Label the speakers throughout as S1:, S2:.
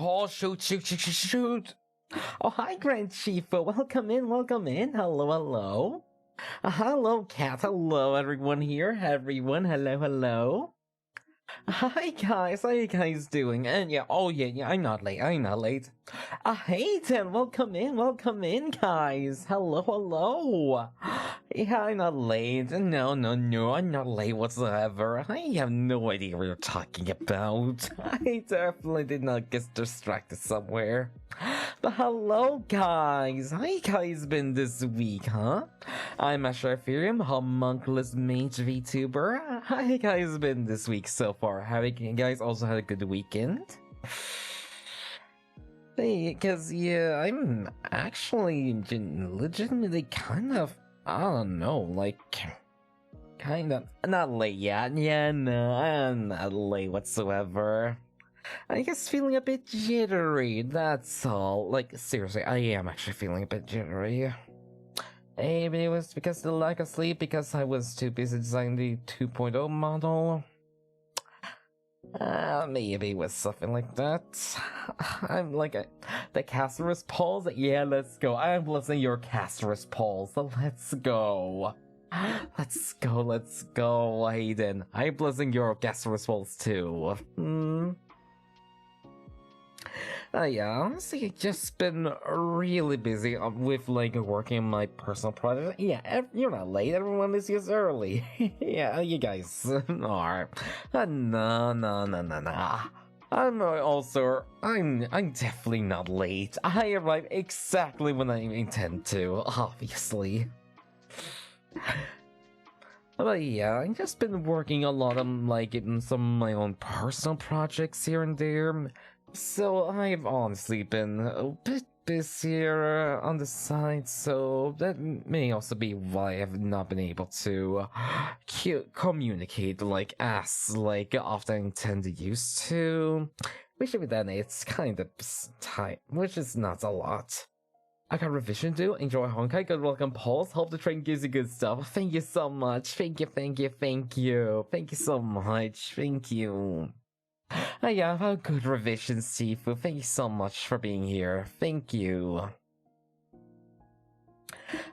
S1: Oh, shoot, shoot, shoot, shoot, shoot. Oh, hi, Grand Chief. Welcome in, welcome in. Hello, hello. Hello, Cat. Hello, everyone here. Everyone, hello, hello. Hi, guys. How you guys doing? And yeah, oh, yeah, I'm not late. I'm not late. Hey, then, welcome in, guys. Hello, hello. Yeah, I'm not late. No, I'm not late whatsoever. I have no idea what you're talking about. I definitely did not get distracted somewhere. But hello, guys. How you guys been this week, huh? I'm Ashrafirium, homunculus mage VTuber. How you guys been this week so far? Have you guys also had a good weekend? Because, yeah, I'm actually legitimately kind of, I don't know, like, kind of, not late yet. Yeah, no, I'm not late whatsoever. I guess feeling a bit jittery, that's all. Like, seriously, I am actually feeling a bit jittery. Maybe it was because of the lack of sleep, because I was too busy designing the 2.0 model. Maybe it was something like that. I'm like the Castorice polls. Yeah, let's go. I'm blessing your Castorice polls. So let's go. Let's go, Hayden. I'm blessing your Castorice polls too. Yeah, honestly, I've just been really busy with, like, working on my personal project. Yeah, you're not late, everyone is just early. Yeah, you guys are. No. I'm definitely not late. I arrive exactly when I intend to, obviously. But yeah, I've just been working a lot on, like, some of my own personal projects here and there. So I've honestly been a bit busier on the side, so that may also be why I've not been able to communicate like as like often I intend to used to. Which then it's kind of time, which is not a lot. I got revision due. Enjoy Honkai. Good welcome, Pulse. Hope the train gives you good stuff. Thank you so much. Thank you so much. Thank you. Yeah, I've had good revision, Sifu. Thank you so much for being here. Thank you.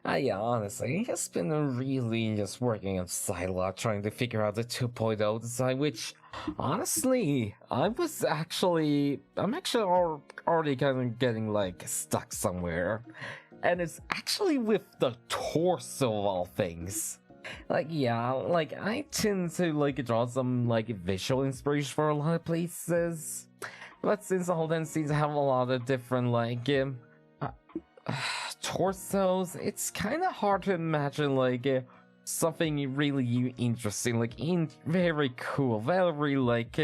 S1: Yeah, honestly, I've just been really just working on Psylocke, trying to figure out the 2.0 design, which, honestly, I'm actually already kind of getting, like, stuck somewhere. And it's actually with the torso of all things. Like, yeah, like, I tend to, like, draw some, like, visual inspiration for a lot of places. But since the whole thing seems to have a lot of different, like, torsos, it's kind of hard to imagine, like, something really interesting, like, very cool, very, like,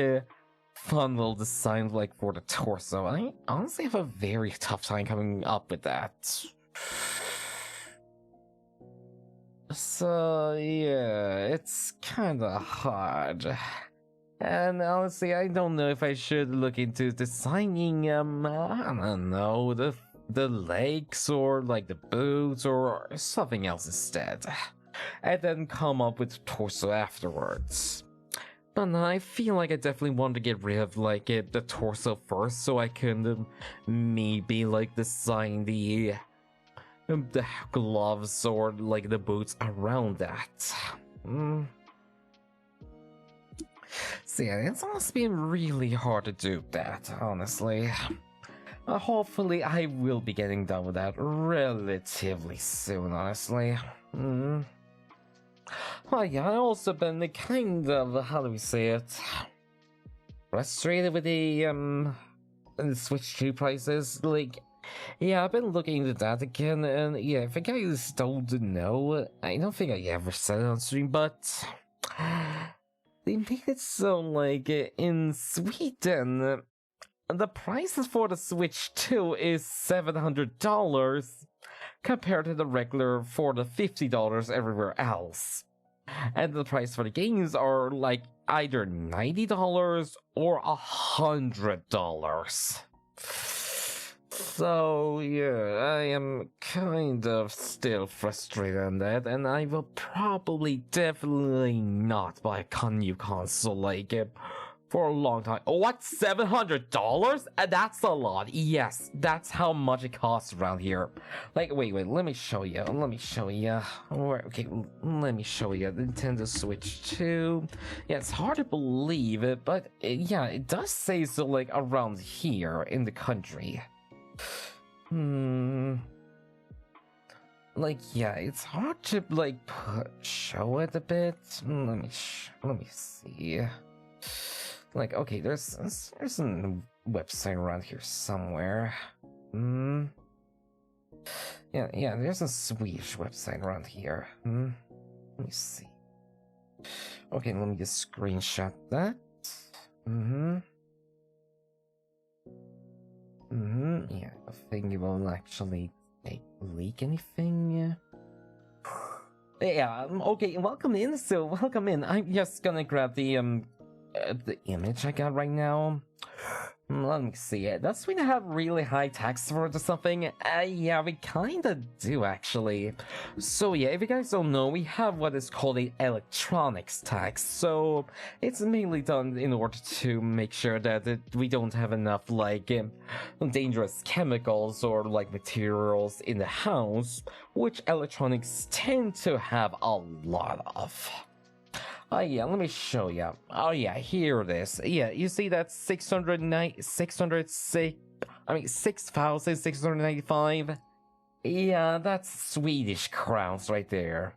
S1: fun little design, like, for the torso. I honestly have a very tough time coming up with that. So, yeah, it's kinda hard. And honestly, I don't know if I should look into designing, I don't know, the legs or, like, the boots or something else instead. And then come up with torso afterwards. But I feel like I definitely want to get rid of, like, the torso first so I can maybe, like, design the gloves or like the boots around that. So yeah, it's almost been really hard to do that, honestly. Hopefully I will be getting done with that relatively soon, honestly. Well, yeah, I've also been kind of, how do we say it, frustrated with the Switch 2 prices. Like, yeah, I've been looking into that again, and yeah, if you guys don't know, I don't think I ever said it on stream, but they made it so, like, in Sweden, the prices for the Switch 2 is $700 compared to the regular for the $50 everywhere else. And the price for the games are, like, either $90 or $100. So, yeah, I am kind of still frustrated on that, and I will probably definitely not buy a new console, like, for a long time. Oh, what? $700? That's a lot. Yes, that's how much it costs around here. Like, wait, let me show you. Let me show you. Okay, let me show you. Nintendo Switch 2. Yeah, it's hard to believe it, but yeah, it does say so, like, around here in the country. Like, yeah, it's hard to, like, show it a bit. Let me see. Like, okay, there's a website around here somewhere. Yeah, there's a Swedish website around here. Let me see. Okay, let me just screenshot that. Yeah, I think it won't actually leak anything. Yeah, okay, welcome in, so welcome in. I'm just gonna grab the image I got right now. Let me see it. Does Sweden have really high tax for it or something? Yeah, we kinda do actually. So yeah, if you guys don't know, we have what is called an electronics tax. So it's mainly done in order to make sure that we don't have enough like dangerous chemicals or like materials in the house, which electronics tend to have a lot of. Oh yeah, let me show you. Oh yeah, here it is. Yeah, you see that 6,695? Yeah, that's Swedish crowns right there.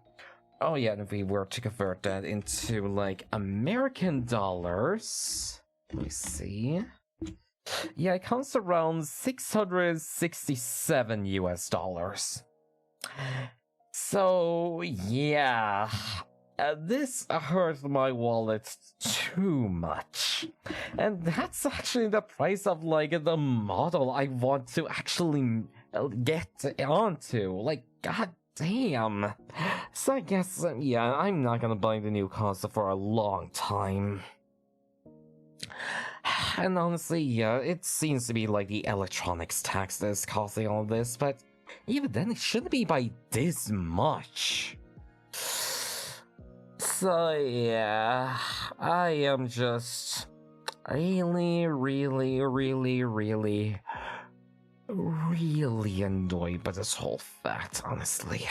S1: Oh yeah, and if we were to convert that into like American dollars, let me see. Yeah, it comes around 667 US dollars. So yeah. This hurts my wallet too much. And that's actually the price of like the model I want to actually get onto. Like, god damn. So I guess, yeah, I'm not gonna buy the new console for a long time. And honestly, yeah, it seems to be like the electronics tax that's causing all this, but even then it shouldn't be by this much. So yeah, I am just really annoyed by this whole fact, honestly.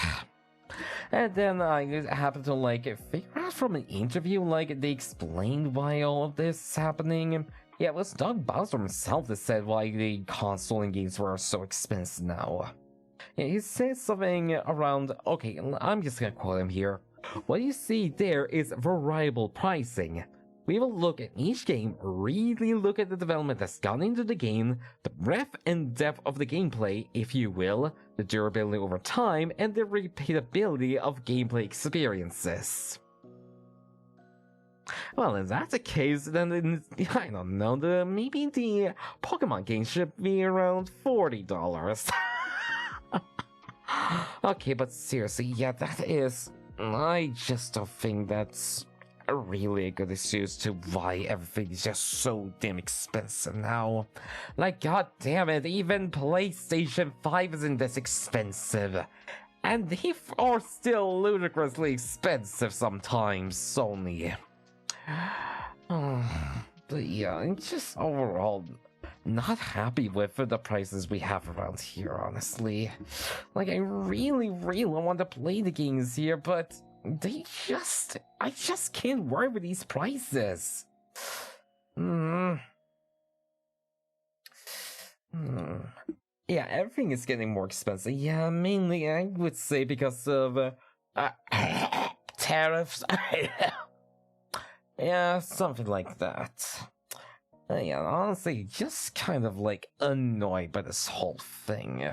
S1: And then I happened to like figure out from an interview, like they explained why all of this is happening. Yeah, it was Doug Bowser himself that said why the console and games were so expensive now. Yeah, he said something around, okay, I'm just gonna quote him here. What you see there is variable pricing. We will look at each game, really look at the development that's gone into the game, the breadth and depth of the gameplay, if you will, the durability over time, and the repeatability of gameplay experiences. Well, if that's the case, then I don't know, maybe the Pokemon game should be around $40. Okay, but seriously, yeah, that is... I just don't think that's really a good excuse to why everything is just so damn expensive now. Like, god damn it, even PlayStation 5 isn't this expensive. And they are still ludicrously expensive sometimes, Sony. But yeah, I'm just overall not happy with the prices we have around here, honestly. Like, I really want to play the games here, but I just can't work with these prices. Yeah, everything is getting more expensive. Yeah, mainly I would say because of tariffs. Yeah, something like that. Yeah, honestly, just kind of like annoyed by this whole thing.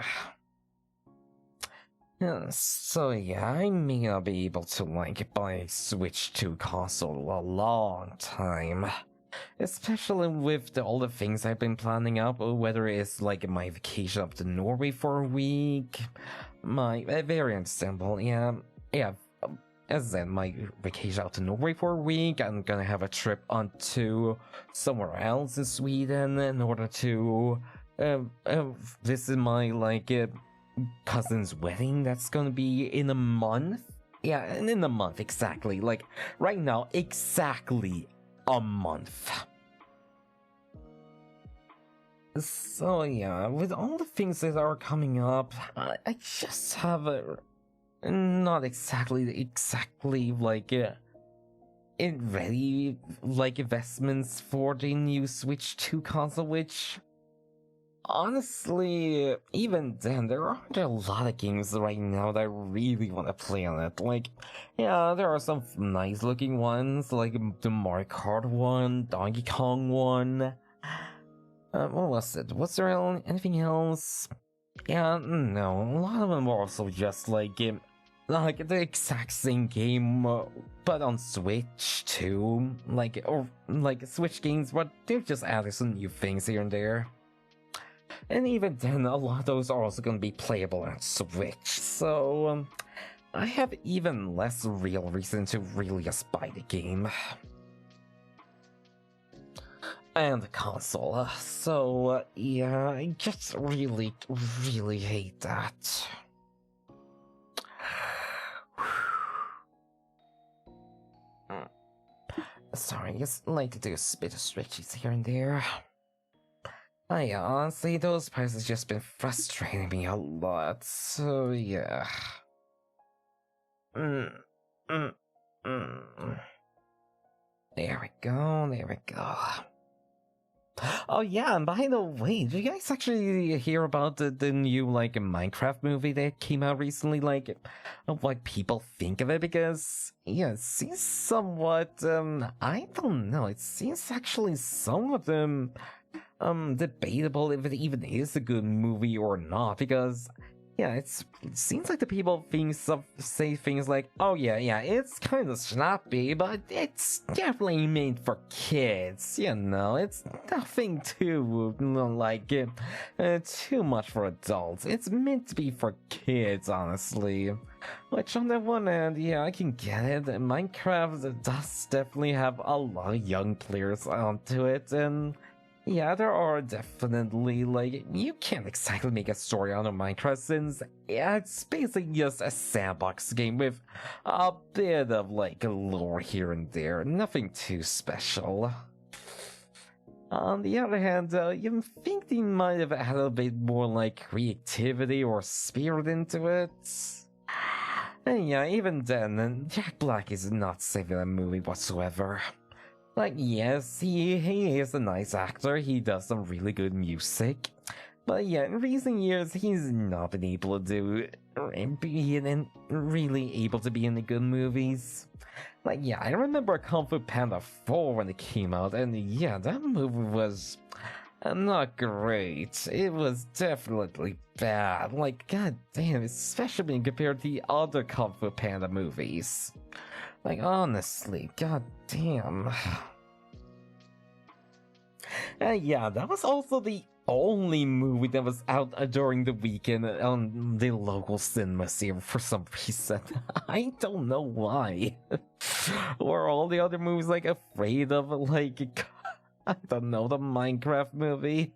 S1: Yeah, so yeah, I may not be able to like buy a Switch 2 console a long time. Especially with all the things I've been planning up, whether it's like my vacation up to Norway for a week. Very understandable, yeah. As I said, my vacation out to Norway for a week. I'm gonna have a trip onto somewhere else in Sweden in order to visit my cousin's wedding. That's gonna be in a month. Yeah, in a month exactly. Like right now, exactly a month. So yeah, with all the things that are coming up, I just have a not exactly like in ready like investments for the new Switch 2 console, which honestly, even then, there aren't a lot of games right now that I really want to play on it. Like, yeah, there are some nice looking ones, like the Mario Kart one, Donkey Kong one. What was it? Was there anything else? Yeah, no, a lot of them are also just like the exact same game, but on Switch too. Like Switch games, but they've just added some new things here and there. And even then, a lot of those are also going to be playable on Switch, so I have even less real reason to really just buy the game. And the console, so yeah, I just really hate that. Sorry, just like to do a bit of stretches here and there. Yeah, honestly, those prices just been frustrating me a lot, so yeah. There we go. Oh yeah, and by the way, did you guys actually hear about the new like Minecraft movie that came out recently? Like, of what people think of it? Because yeah, it seems somewhat I don't know. It seems actually somewhat debatable if it even is a good movie or not. Because yeah, it seems like the people say things like, "Oh yeah, it's kind of snappy, but it's definitely made for kids." You know, it's nothing too too much for adults. It's meant to be for kids, honestly. Which on the one hand, yeah, I can get it. Minecraft does definitely have a lot of young players onto it, and yeah, there are definitely, like, you can't exactly make a story out of Minecraft since yeah, it's basically just a sandbox game with a bit of, like, lore here and there. Nothing too special. On the other hand, you think they might have had a bit more, like, creativity or spirit into it? And yeah, even then, Jack Black is not saving the movie whatsoever. Like, yes, he is a nice actor, he does some really good music, but yeah, in recent years, he's not been able to really able to be in the good movies. Like, yeah, I remember Kung Fu Panda 4 when it came out, and yeah, that movie was not great. It was definitely bad. Like, god damn, especially compared to the other Kung Fu Panda movies. Like, honestly, god damn. Yeah, that was also the only movie that was out during the weekend on the local cinemas here for some reason. I don't know why. Were all the other movies like afraid of like I don't know, the Minecraft movie?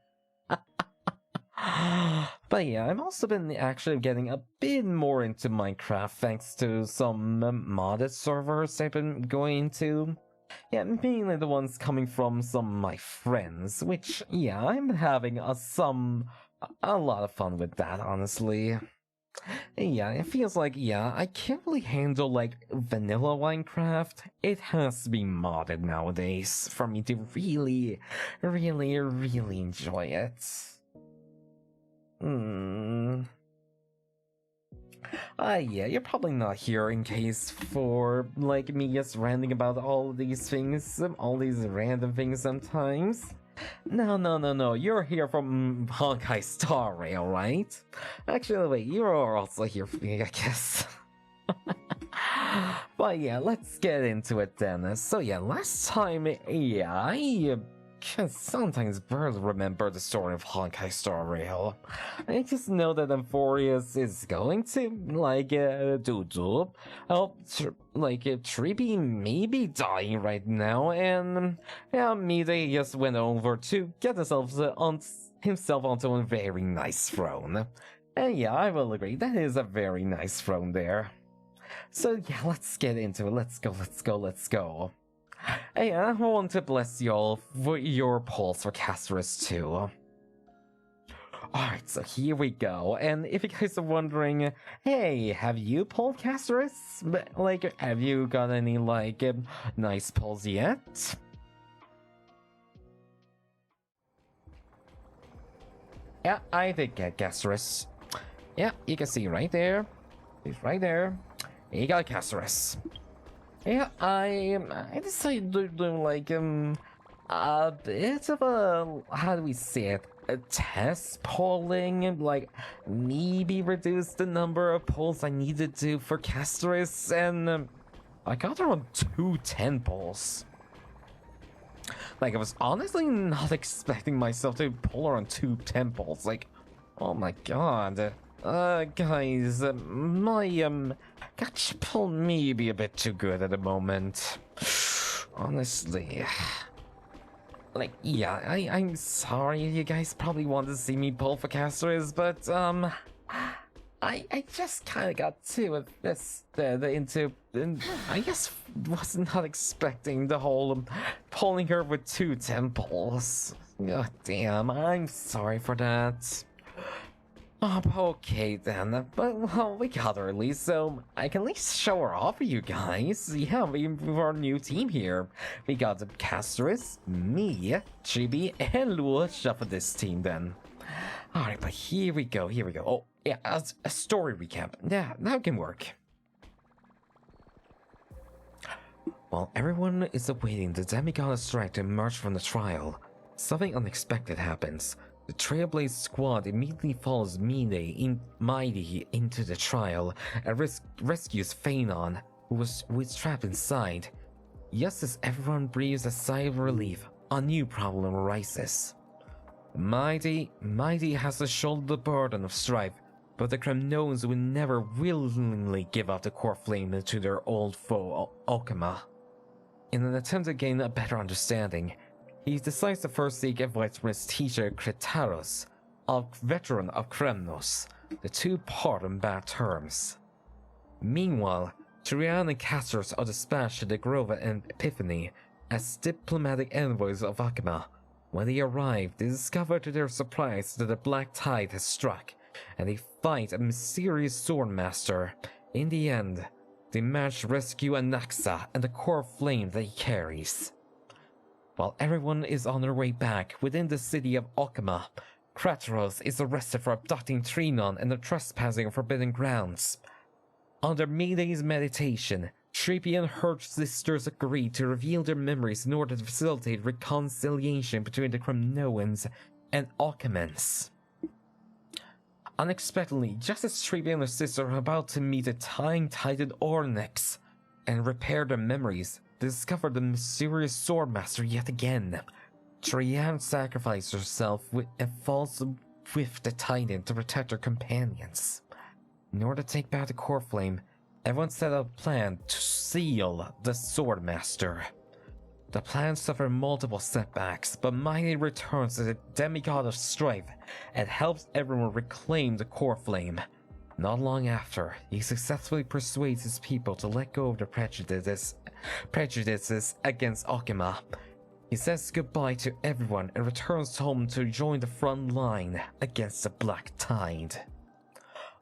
S1: But yeah, I've also been actually getting a bit more into Minecraft thanks to some modded servers I've been going to. Yeah, mainly the ones coming from some of my friends, which, yeah, I'm having a lot of fun with that, honestly. Yeah, it feels like, yeah, I can't really handle, like, vanilla Minecraft. It has to be modded nowadays for me to really enjoy it. Yeah, you're probably not here in case for, like, me just ranting about all these things, all these random things sometimes. No, you're here from Honkai Star Rail, right? Actually, wait, you're also here for me, I guess. But yeah, let's get into it then. So yeah, last time, yeah, I can sometimes barely remember the story of Honkai Star Rail. I just know that Amphorius is going to, like, Trippy may be dying right now, and yeah, Mide just went over to get himself onto a very nice throne. And yeah, I will agree, that is a very nice throne there. So yeah, let's get into it. Let's go. Hey, I want to bless y'all for your pulse for Castorice too. Alright, so here we go. And if you guys are wondering, hey, have you pulled Castorice? Like, have you got any, like, nice pulls yet? Yeah, I did get Castorice. Yeah, you can see right there. He's right there. You got Castorice. Yeah, I decided to do, like, a bit of a, how do we say it? A test polling, like maybe reduce the number of polls I need to do for Castorice, and I got around 210 polls. Like, I was honestly not expecting myself to pull around 210 polls. Like, oh my god. Guys, my gotcha pull may be a bit too good at the moment. Honestly. Like, yeah, I'm sorry, you guys probably want to see me pull for Castorice, but, I just kind of got too into, I just was not expecting the whole pulling her with 2 temples. God damn, I'm sorry for that. Okay then, but well, we got her at least, so I can at least show her off for you guys. Yeah, we're our new team here. We got the Castorice, me, Chibi, and Luosha for this team then. Alright, but here we go. Oh, yeah, a story recap. Yeah, that can work. While everyone is awaiting the demigod strike to emerge from the trial, something unexpected happens. The Trailblaze squad immediately follows Mighty into the trial and rescues Phanon, who is trapped inside. Just as everyone breathes a sigh of relief, a new problem arises. Mighty has to shoulder the burden of strife, but the Kremnoans will never willingly give up the core flame to their old foe, Okama. In an attempt to gain a better understanding, he decides to first seek advice from his teacher Kretaros, a veteran of Kremnos. The two part on bad terms. Meanwhile, Trian and Castorice are dispatched to the Grove and Epiphany as diplomatic envoys of Akama. When they arrive, they discover to their surprise that the Black Tide has struck, and they fight a mysterious swordmaster. In the end, they manage to rescue Anaxa and the core flame that he carries. While everyone is on their way back within the city of Okama, Kratos is arrested for abducting Trinon and the trespassing on forbidden grounds. Under Mayde's meditation, Trippy and her sisters agree to reveal their memories in order to facilitate reconciliation between the Kremnoans and Okamans. Unexpectedly, just as Trippy and her sister are about to meet the Time Titan Ornyx and repair their memories, they discover the mysterious swordmaster yet again. Trian sacrifices herself and falls with the Titan to protect her companions. In order to take back the core flame, everyone set up a plan to seal the swordmaster. The plan suffered multiple setbacks, but Mighty returns as a demigod of strife and helps everyone reclaim the core flame. Not long after, he successfully persuades his people to let go of their prejudices against Okama. He says goodbye to everyone and returns home to join the front line against the Black Tide.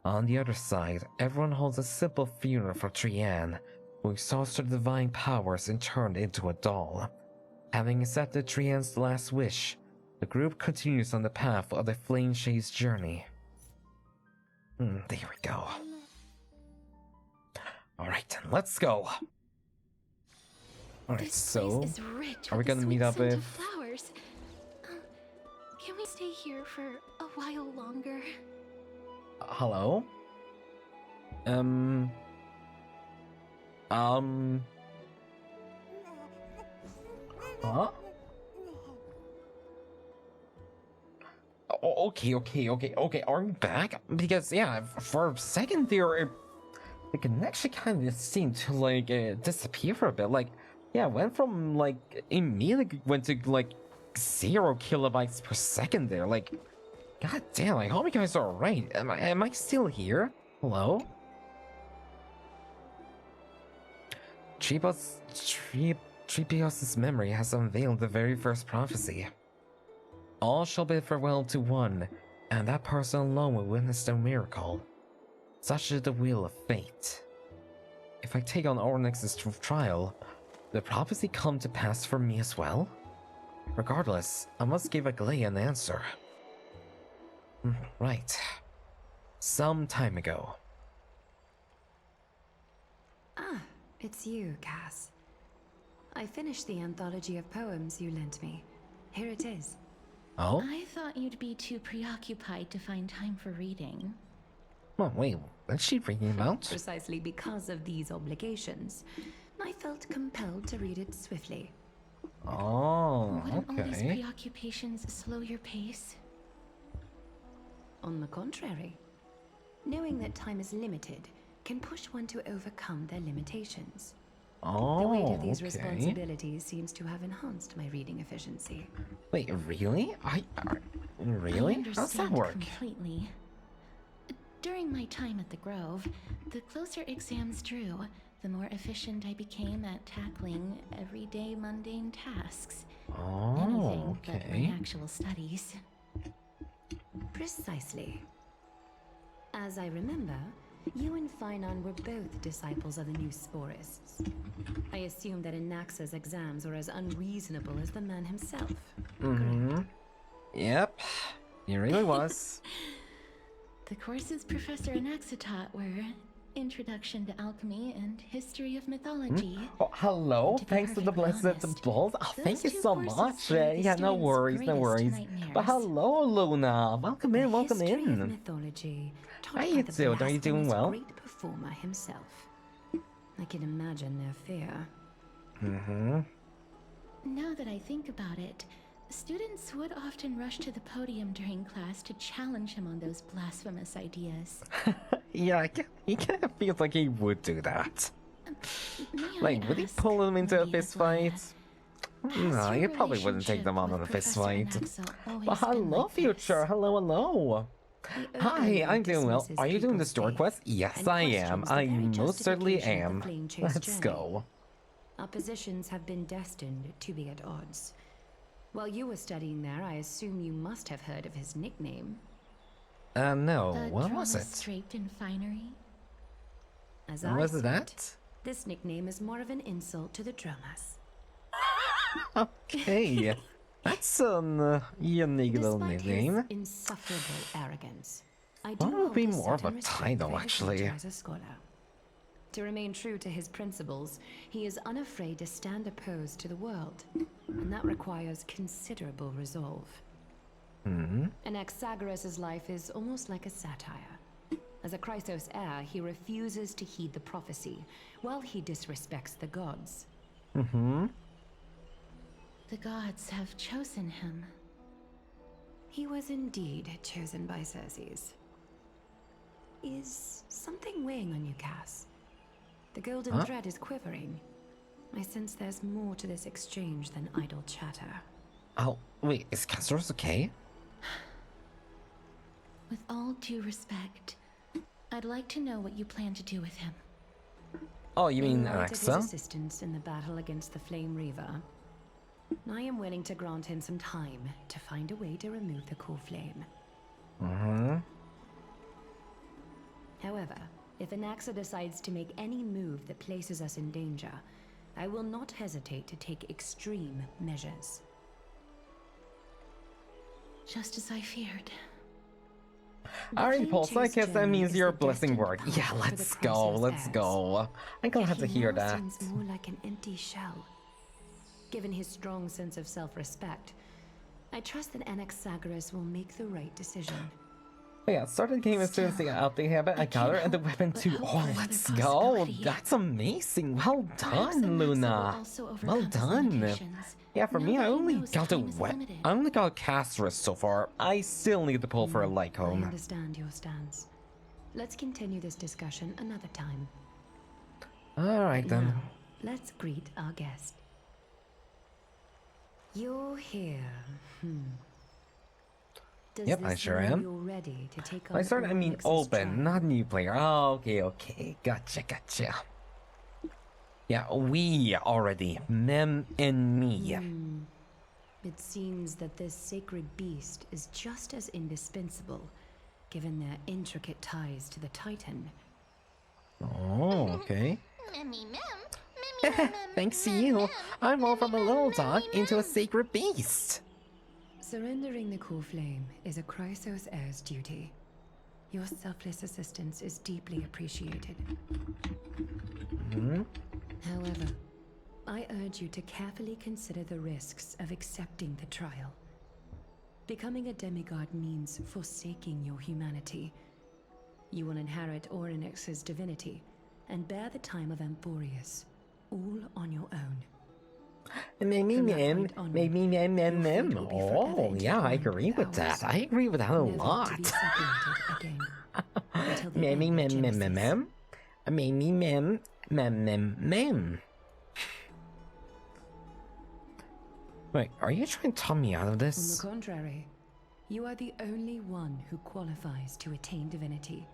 S1: On the other side, everyone holds a simple funeral for Trian, who exhausts her divine powers and turned into a doll. Having accepted Trian's last wish, the group continues on the path of the Flame Shade's journey. There we go. Alright, let's go. Alright, so are we gonna meet up with
S2: flowers? Can we stay here for a while longer?
S1: Hello? Huh? Okay, are we back? Because, yeah, for a second there, the connection kind of seemed to, like, disappear for a bit. Like, yeah, went from, like, immediately went to, like, 0 kilobytes per second there. Like, god damn, I hope you guys are alright. Am I still here? Hello? Tripios' memory has unveiled the very first prophecy. All shall bid farewell to one, And that person alone will witness the miracle. Such is the will of fate. If I take on Ornyx's trial, will the prophecy come to pass for me as well? Regardless, I must give Aglaia an answer. Right. Some time ago.
S3: Ah, it's you, Cass. I finished the anthology of poems you lent me. Here it is.
S1: Oh?
S2: I thought you'd be too preoccupied to find time for reading.
S1: Oh, wait, what's she reading about?
S3: Precisely because of these obligations, I felt compelled to read it swiftly.
S1: Oh,
S2: Wouldn't all these
S1: okay.
S2: preoccupations slow your pace?
S3: On the contrary, knowing that time is limited can push one to overcome their limitations. The weight
S1: Oh,
S3: of these
S1: okay.
S3: responsibilities seems to have enhanced my reading efficiency.
S1: Wait, really? Really?
S2: I
S1: How's that
S2: understand
S1: work?
S2: completely. During my time at the Grove, the closer exams drew, the more efficient I became at tackling everyday mundane tasks.
S1: Oh,
S2: Anything but
S1: okay.
S2: my actual studies.
S3: Precisely. As I remember, you and Finon were both disciples of the new Sporists. I assume that Anaxa's exams were as unreasonable as the man himself.
S1: Mm-hmm. Yep. He really was.
S2: The courses Professor Anaxa taught were Introduction to Alchemy and History of Mythology.
S1: Oh, hello.
S2: To be
S1: Thanks to the
S2: perfectly
S1: blessed
S2: honest,
S1: balls. Oh,
S2: those
S1: thank you
S2: two
S1: so
S2: courses
S1: much.
S2: were the
S1: Yeah, no
S2: students'
S1: worries, no
S2: greatest
S1: worries.
S2: nightmares.
S1: But hello, Luna. Welcome in,
S3: The
S1: welcome
S3: history
S1: in.
S3: of mythology, taught
S1: How
S3: by
S1: you
S3: the
S1: doing? Are you doing
S3: blasphemous
S1: well?
S3: great performer himself. I can imagine their fear.
S1: Mm-hmm.
S2: Now that I think about it, students would often rush to the podium during class to challenge him on those blasphemous ideas.
S1: Yeah, he kind of feels like he would do that.
S2: May I
S1: Like, would he
S2: ask,
S1: pull them into a
S2: Lady
S1: fist
S2: Aglaia,
S1: fight?
S2: has
S1: No,
S2: your
S1: you probably wouldn't take them on
S2: relationship
S1: in a
S2: with
S1: fist
S2: Professor
S1: fight.
S2: Anaxa always
S1: But
S2: been
S1: hello,
S2: like
S1: future.
S2: this?
S1: Hello, hello.
S3: He
S1: Hi,
S3: openly
S1: I'm doing well.
S3: dismisses
S1: Are you doing the
S3: people's
S1: store
S3: faith
S1: quest? Yes,
S3: and
S1: I am.
S3: questions the
S1: I
S3: very
S1: most certainly
S3: justification of the
S1: am.
S3: flame chase
S1: Let's
S3: journey.
S1: go.
S3: Our positions have been destined to be at odds. While you were studying there, I assume you must have heard of his nickname.
S1: No,
S2: A
S1: what was
S2: drama
S1: it?
S2: draped in finery?
S3: As I
S1: Was
S3: see
S1: it that?
S3: this nickname is more of an insult to the Dromas.
S1: Okay. That's an unique little
S3: Despite his
S1: nickname.
S3: insufferable arrogance, I
S1: That
S3: do
S1: would
S3: hold
S1: be
S3: a
S1: more of
S3: certain
S1: a
S3: respect
S1: title,
S3: for his
S1: actually.
S3: nature as a scholar. To remain true to his principles, he is unafraid to stand opposed to the world, and that requires considerable resolve.
S1: Hmm.
S3: Anaxagoras' life is almost like a satire. As a Chrysos heir, he refuses to heed the prophecy, while he disrespects the gods.
S1: Mm-hmm.
S2: The gods have chosen him.
S3: He was indeed chosen by Circes. Is something weighing on you, Cass? The golden
S1: Huh?
S3: thread is quivering. I sense there's more to this exchange than idle chatter.
S1: Oh, wait, is Castorice okay?
S2: With all due respect, I'd like to know what you plan to do with him.
S1: Oh, you mean
S3: In light of his
S1: Alexa?
S3: assistance in the battle against the Flame Reaver, I am willing to grant him some time to find a way to remove the core flame.
S1: Mm-hmm.
S3: However, if Anaxa decides to make any move that places us in danger, I will not hesitate to take extreme measures.
S2: Just as I feared.
S1: Alright,
S3: flame
S1: Pulse, I
S3: chase
S1: guess that
S3: journey
S1: means
S3: is
S1: your
S3: the
S1: blessing
S3: destined
S1: work.
S3: path
S1: Yeah,
S3: for
S1: let's
S3: the
S1: go,
S3: Chrysos
S1: let's
S3: heirs.
S1: go. I'm gonna have to
S3: He
S1: hear
S3: now
S1: that.
S3: seems more like an empty shell. Given his strong sense of self-respect, I trust that Anaxagoras will make the right decision.
S1: Oh yeah, started the game as soon as they got out the habit, I got her, and the
S2: can't
S1: weapon
S2: help
S1: too.
S2: but
S1: Oh,
S2: hope for
S1: let's
S2: another
S1: go!
S2: possibility.
S1: That's amazing! Well
S2: Perhaps
S1: done,
S2: Anaxa will
S1: Luna!
S2: also
S1: Well
S2: overcome his
S1: done!
S2: limitations,
S1: Yeah, for
S2: now
S1: me,
S2: that
S1: I
S2: he
S1: only
S2: knows
S1: got a
S2: time is limited.
S1: I only got a Castorice so far. I still need to pull for a
S3: I
S1: Lycomb.
S3: understand your stance. Let's continue this discussion another time.
S1: Alright then.
S3: Now, let's greet our guest. You're here. Does
S1: Yep, I
S3: this
S1: sure
S3: mean
S1: am.
S3: You're ready to take on
S1: By start, I mean
S3: Ornyx's
S1: open,
S3: trial?
S1: not new player. Oh, okay. Gotcha. Yeah, we already. Mem and me.
S3: It seems that this sacred beast is just as indispensable, given their intricate ties to the Titan.
S1: Oh, okay. Thanks to you, I evolved from a little dog into a sacred beast.
S3: Surrendering the core flame is a Chrysos heir's duty. Your selfless assistance is deeply appreciated. However, I urge you to carefully consider the risks of accepting the trial. Becoming a demigod means forsaking your humanity. You will inherit Orynyx's divinity and bear the time of Amphorius, all on your own.
S1: Oh, yeah, I agree with that. I agree with that a lot. Wait, are you trying to talk me out of
S3: On
S1: this?
S3: the contrary, you are the only one who qualifies to attain divinity.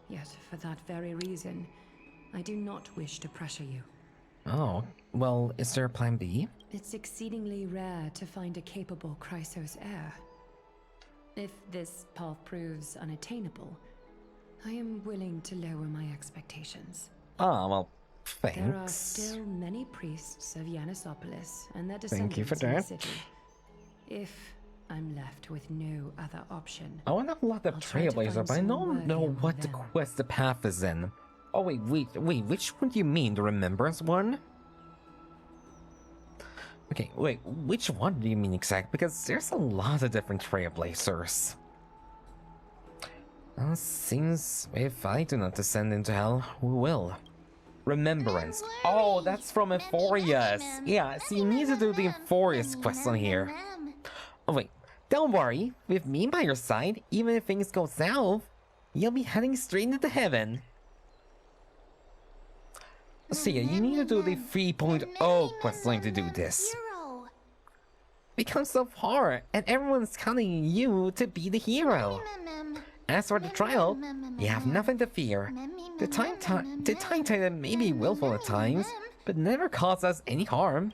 S3: Yet, for that very reason, I do not wish to pressure you.
S1: Oh, well, is there a plan B?
S3: It's exceedingly rare to find a capable Chrysos heir. If this path proves unattainable, I am willing to lower my expectations.
S1: Ah, well,
S3: There are
S1: thanks.
S3: still many priests of Yanisopolis and their
S1: Thank you for
S3: descendants in the
S1: that.
S3: city. If I'm left with no other option,
S1: I want to unlock the
S3: I'll try to
S1: Trailblazer,
S3: find
S1: but I
S3: someone
S1: don't
S3: worthy
S1: know
S3: among
S1: what the
S3: them.
S1: quest the path is in. Oh, wait, which one do you mean? The Remembrance one? Okay, wait, which one do you mean exactly? Because there's a lot of different Trailblazers. Well, seems if I do not descend into hell, who will? Remembrance. Oh, that's from Euphorius. Yeah, so you need to do the Euphorius quest on here. Oh, wait, don't worry. With me by your side, even if things go south, you'll be heading straight into heaven. So yeah, you need to do the 3.0 questline to do this. Become so far, and everyone's counting on you to be the hero. As for the trial, you have nothing to fear. The Time Titan may be willful at times, but never cause us any harm.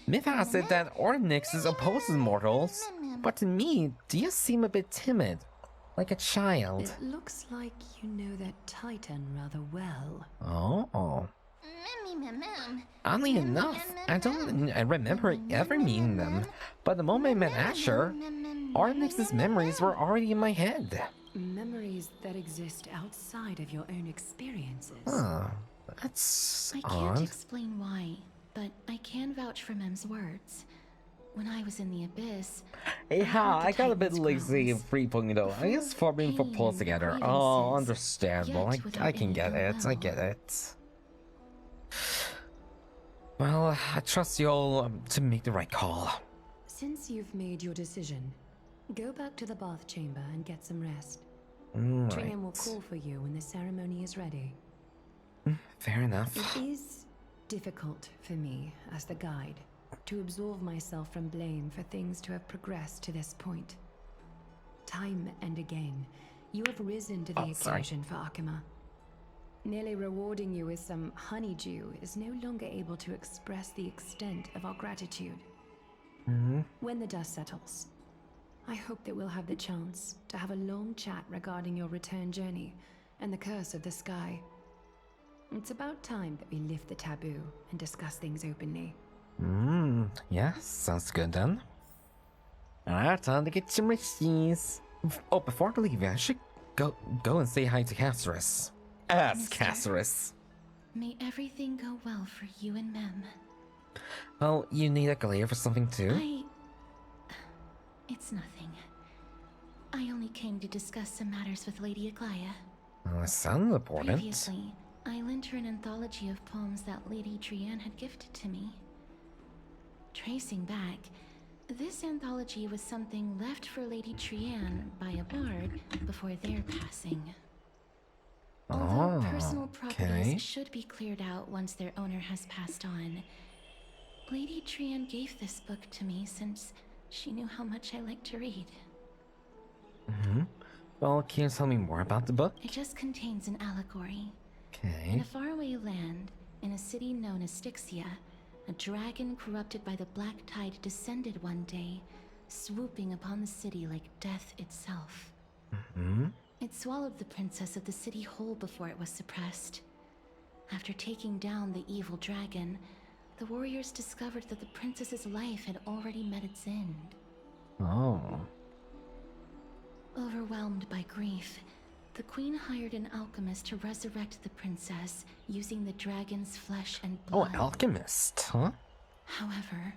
S1: Myth has it that Orynyx opposes mortals, but to me, you seem a bit timid, like a child.
S3: it looks like you know that Titan rather well.
S1: Oh. Oddly enough, I don't remember ever meeting them, but the moment I met Asher, Orynyx's memories were already in my head.
S3: Memories that exist outside of your own experiences.
S1: Huh, that's
S2: I can't
S1: odd.
S2: explain why, but I can vouch for Mem's words. When I was in the abyss,
S1: Yeah, I got a bit
S2: Titan's
S1: lazy in
S2: growls.
S1: 3.0. I guess farming for pulls
S2: Pain,
S1: together.
S2: grievances,
S1: Oh, understandable.
S2: yet without
S1: I can
S2: any
S1: get
S2: ill
S1: it. I
S2: will.
S1: get it. Well, I trust you all to make the right call.
S3: Since you've made your decision, go back to the bath chamber and get some rest.
S1: Right.
S3: Trian will call for you when the ceremony is ready.
S1: Fair enough.
S3: It is difficult for me, as the guide, to absolve myself from blame for things to have progressed to this point. Time and again, you have risen to the occasion for Akima. Nearly rewarding you with some honeydew is no longer able to express the extent of our gratitude. When the dust settles, I hope that we'll have the chance to have a long chat regarding your return journey and the curse of the sky. It's about time that we lift the taboo and discuss things openly.
S1: Yeah, sounds good then. Alright, time to get some rishies. Oh, before I leave, I should go and say hi to Castorice. Ask
S2: Mister?
S1: Castorice.
S2: may everything go well for you and Mem.
S1: Well, you need a glare for something too?
S2: It's nothing. I only came to discuss some matters with Lady Aglaya.
S1: Well, that sounds important.
S2: Previously, I lent her an anthology of poems that Lady Trian had gifted to me. Tracing back, this anthology was something left for Lady Trian by a bard before their passing. Although personal properties should be cleared out once their owner has passed on, Lady Trian gave this book to me since she knew how much I like to read.
S1: Well, can you tell me more about the book?
S2: It just contains an allegory. In
S1: Okay.
S2: a faraway land, in a city known as Styxia, a dragon corrupted by the Black Tide descended one day, swooping upon the city like death itself. It swallowed the princess of the city whole before it was suppressed. After taking down the evil dragon, the warriors discovered that the princess's life had already met its end.
S1: Oh.
S2: Overwhelmed by grief, the queen hired an alchemist to resurrect the princess using the dragon's flesh and blood.
S1: Oh, alchemist, huh?
S2: However,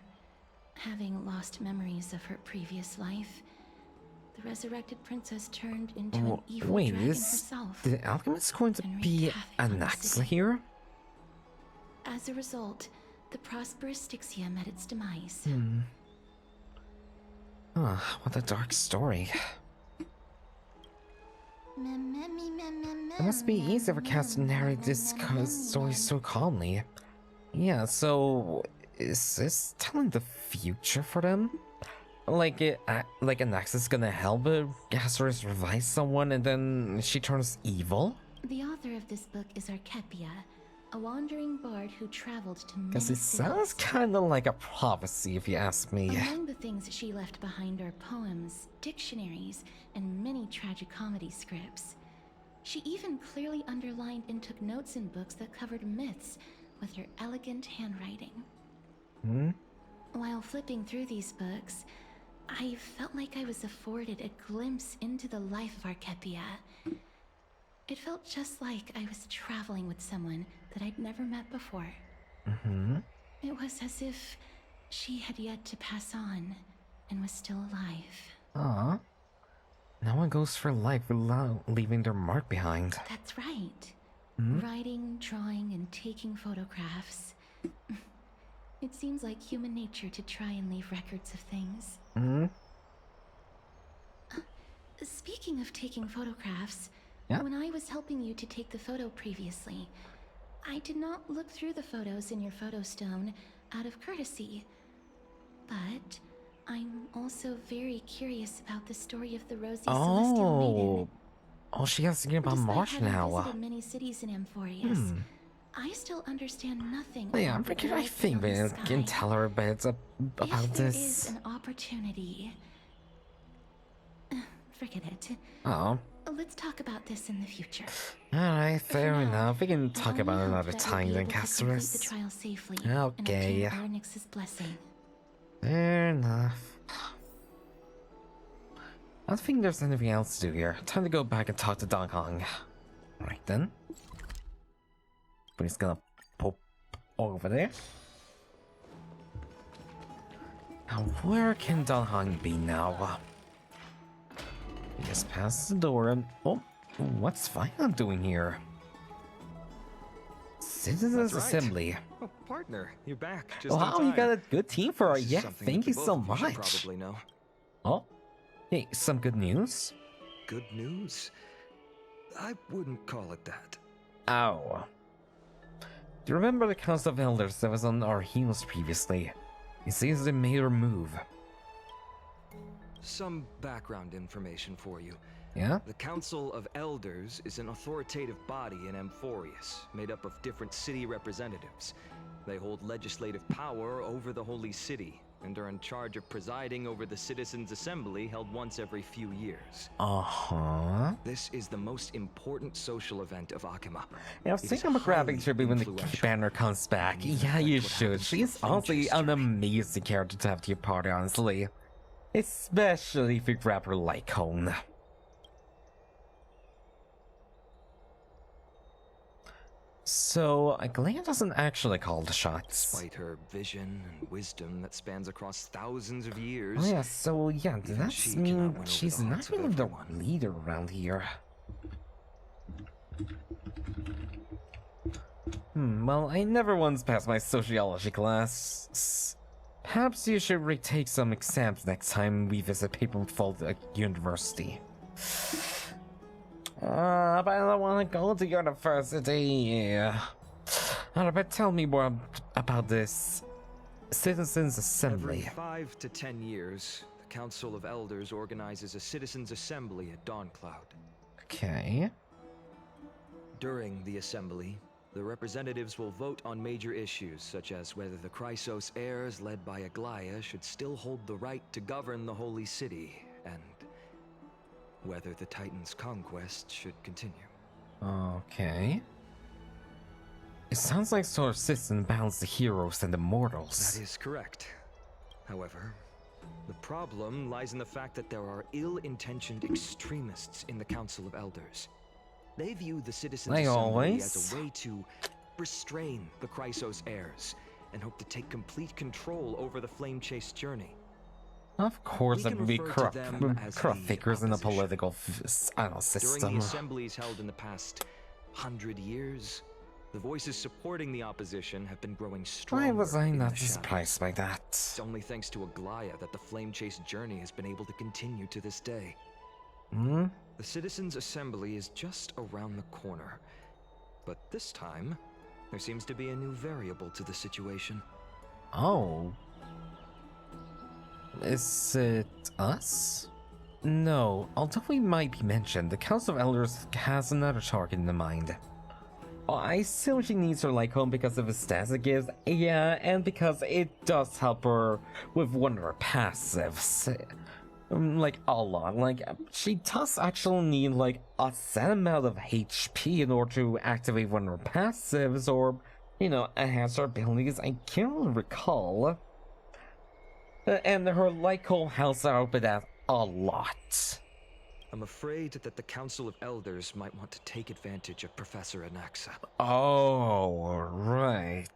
S2: having lost memories of her previous life, the resurrected princess turned into an evil dragon herself.
S1: The alchemist going to be an axe here?
S2: As a result, the prosperous Styxia met its demise.
S1: What a dark story. It must be easy for Cass to narrate this story so calmly. Yeah, so is this telling the future for them? Like an axe is gonna help Castorice revive someone and then she turns evil?
S2: The author of this book is Archepia, a wandering bard who traveled to many
S1: Because it sounds
S2: cities.
S1: kind of like a prophecy if you ask me.
S2: Among the things she left behind are poems, dictionaries, and many tragicomedy scripts. She even clearly underlined and took notes in books that covered myths with her elegant handwriting. While flipping through these books, I felt like I was afforded a glimpse into the life of Archepia. It felt just like I was traveling with someone that I'd never met before. It was as if she had yet to pass on and was still alive.
S1: No one goes for life without leaving their mark behind.
S2: That's right. Writing, drawing, and taking photographs. It seems like human nature to try and leave records of things. Speaking of taking photographs, when I was helping you to take the photo previously, I did not look through the photos in your photo stone out of courtesy. But I'm also very curious about the story of the Rosy Celestial Maiden.
S1: Oh, she has to get about March
S2: Despite having
S1: now.
S2: visited many cities in Amphorius, I still understand nothing.
S1: Yeah,
S2: about the
S1: I
S2: life
S1: think we
S2: beyond the
S1: can
S2: sky.
S1: tell her a bit about
S2: If there
S1: this.
S2: is an opportunity, forget it.
S1: Oh.
S2: Let's talk about this in the future.
S1: Alright, fair
S2: now,
S1: enough. We can
S2: I
S1: talk
S2: only
S1: about it
S2: hope
S1: another
S2: that
S1: time
S2: we'll
S1: then,
S2: be able to complete the
S1: Castorice.
S2: trial safely,
S1: Okay.
S2: and obtain Arnix's blessing.
S1: Fair enough. I don't think there's anything else to do here. Time to go back and talk to Don Hong. Right then. But he's gonna pop over there. Now, where can Don Hong be now? He just passed the door and... Oh, what's Vion doing here? Citizens Assembly.
S4: Oh, partner, you're back. Just
S1: Wow,
S4: in
S1: you got a
S4: time.
S1: good team for it.
S4: This is
S1: Yeah,
S4: something
S1: thank
S4: that
S1: you
S4: the
S1: so
S4: both of you should
S1: much.
S4: Probably know.
S1: Oh, hey, some good news?
S4: Good news? I wouldn't call it that.
S1: Ow. Do you remember the Council of Elders that was on our heels previously? It seems they made a move.
S4: Some background information for you.
S1: Yeah?
S4: The Council of Elders is an authoritative body in Amphorius, made up of different city representatives. They hold legislative power over the Holy City, and are in charge of presiding over the Citizens' Assembly held once every few years.
S1: Uh-huh.
S4: This is the most important social event of Akima.
S1: Yeah, I was
S4: It is
S1: thinking about grabbing
S4: highly
S1: Tribute when the
S4: influential.
S1: banner comes back.
S4: And even
S1: Yeah, you
S4: affect what
S1: should.
S4: happens to
S1: She's
S4: the
S1: honestly
S4: future
S1: an
S4: story.
S1: amazing character to have to your party, honestly. Especially if you grab her light cone. So, Glea doesn't actually call the shots.
S4: Despite her vision and wisdom that spans across thousands of years,
S1: Oh yeah, so yeah, does
S4: Even
S1: that
S4: she cannot
S1: mean
S4: win over
S1: she's
S4: the
S1: not
S4: hearts of
S1: really the
S4: everyone.
S1: leader around here? Well, I never once passed my sociology class. Perhaps you should retake some exams next time we visit Paperfold University. But I don't want to go to university. But tell me more about this Citizens Assembly.
S4: every 5 to 10 years, the Council of Elders organizes a Citizens' Assembly at Dawncloud.
S1: Okay.
S4: During the assembly, The representatives will vote on major issues, such as whether the Chrysos heirs led by Aglaya should still hold the right to govern the Holy City, and whether the Titan's conquest should continue.
S1: Okay. It sounds like sort of system balance the heroes and the mortals.
S4: That is correct. However, the problem lies in the fact that there are ill-intentioned extremists in the Council of Elders. They view the Citizens'
S1: Like
S4: Assembly
S1: always.
S4: as a way to restrain the Chrysos heirs and hope to take complete control over the flame-chased journey.
S1: Of course,
S4: We
S1: there
S4: can
S1: would be
S4: refer to them as
S1: corrupt
S4: the
S1: figures in the
S4: opposition.
S1: political I don't know,
S4: During
S1: system.
S4: the assemblies held in the past 100 years, the voices supporting the opposition have been growing stronger.
S1: Why was I
S4: in
S1: not
S4: the shadows.
S1: surprised by that?
S4: It's only thanks to Aglaya that the flame-chased journey has been able to continue to this day.
S1: Hmm?
S4: The Citizens' Assembly is just around the corner. But this time, there seems to be a new variable to the situation.
S1: Oh. Is it us? No, although we might be mentioned, the Council of Elders has another target in mind. Oh, I assume she needs her Lycone because of the stats it gives, yeah, and because it does help her with one of her passives. Like, a lot. Like, she does actually need, like, a set amount of HP in order to activate one of her passives, or, you know, enhance her abilities. I can't recall. And her Lycone helps out with that a lot.
S4: I'm afraid that the Council of Elders might want to take advantage of Professor Anaxa.
S1: Oh, right.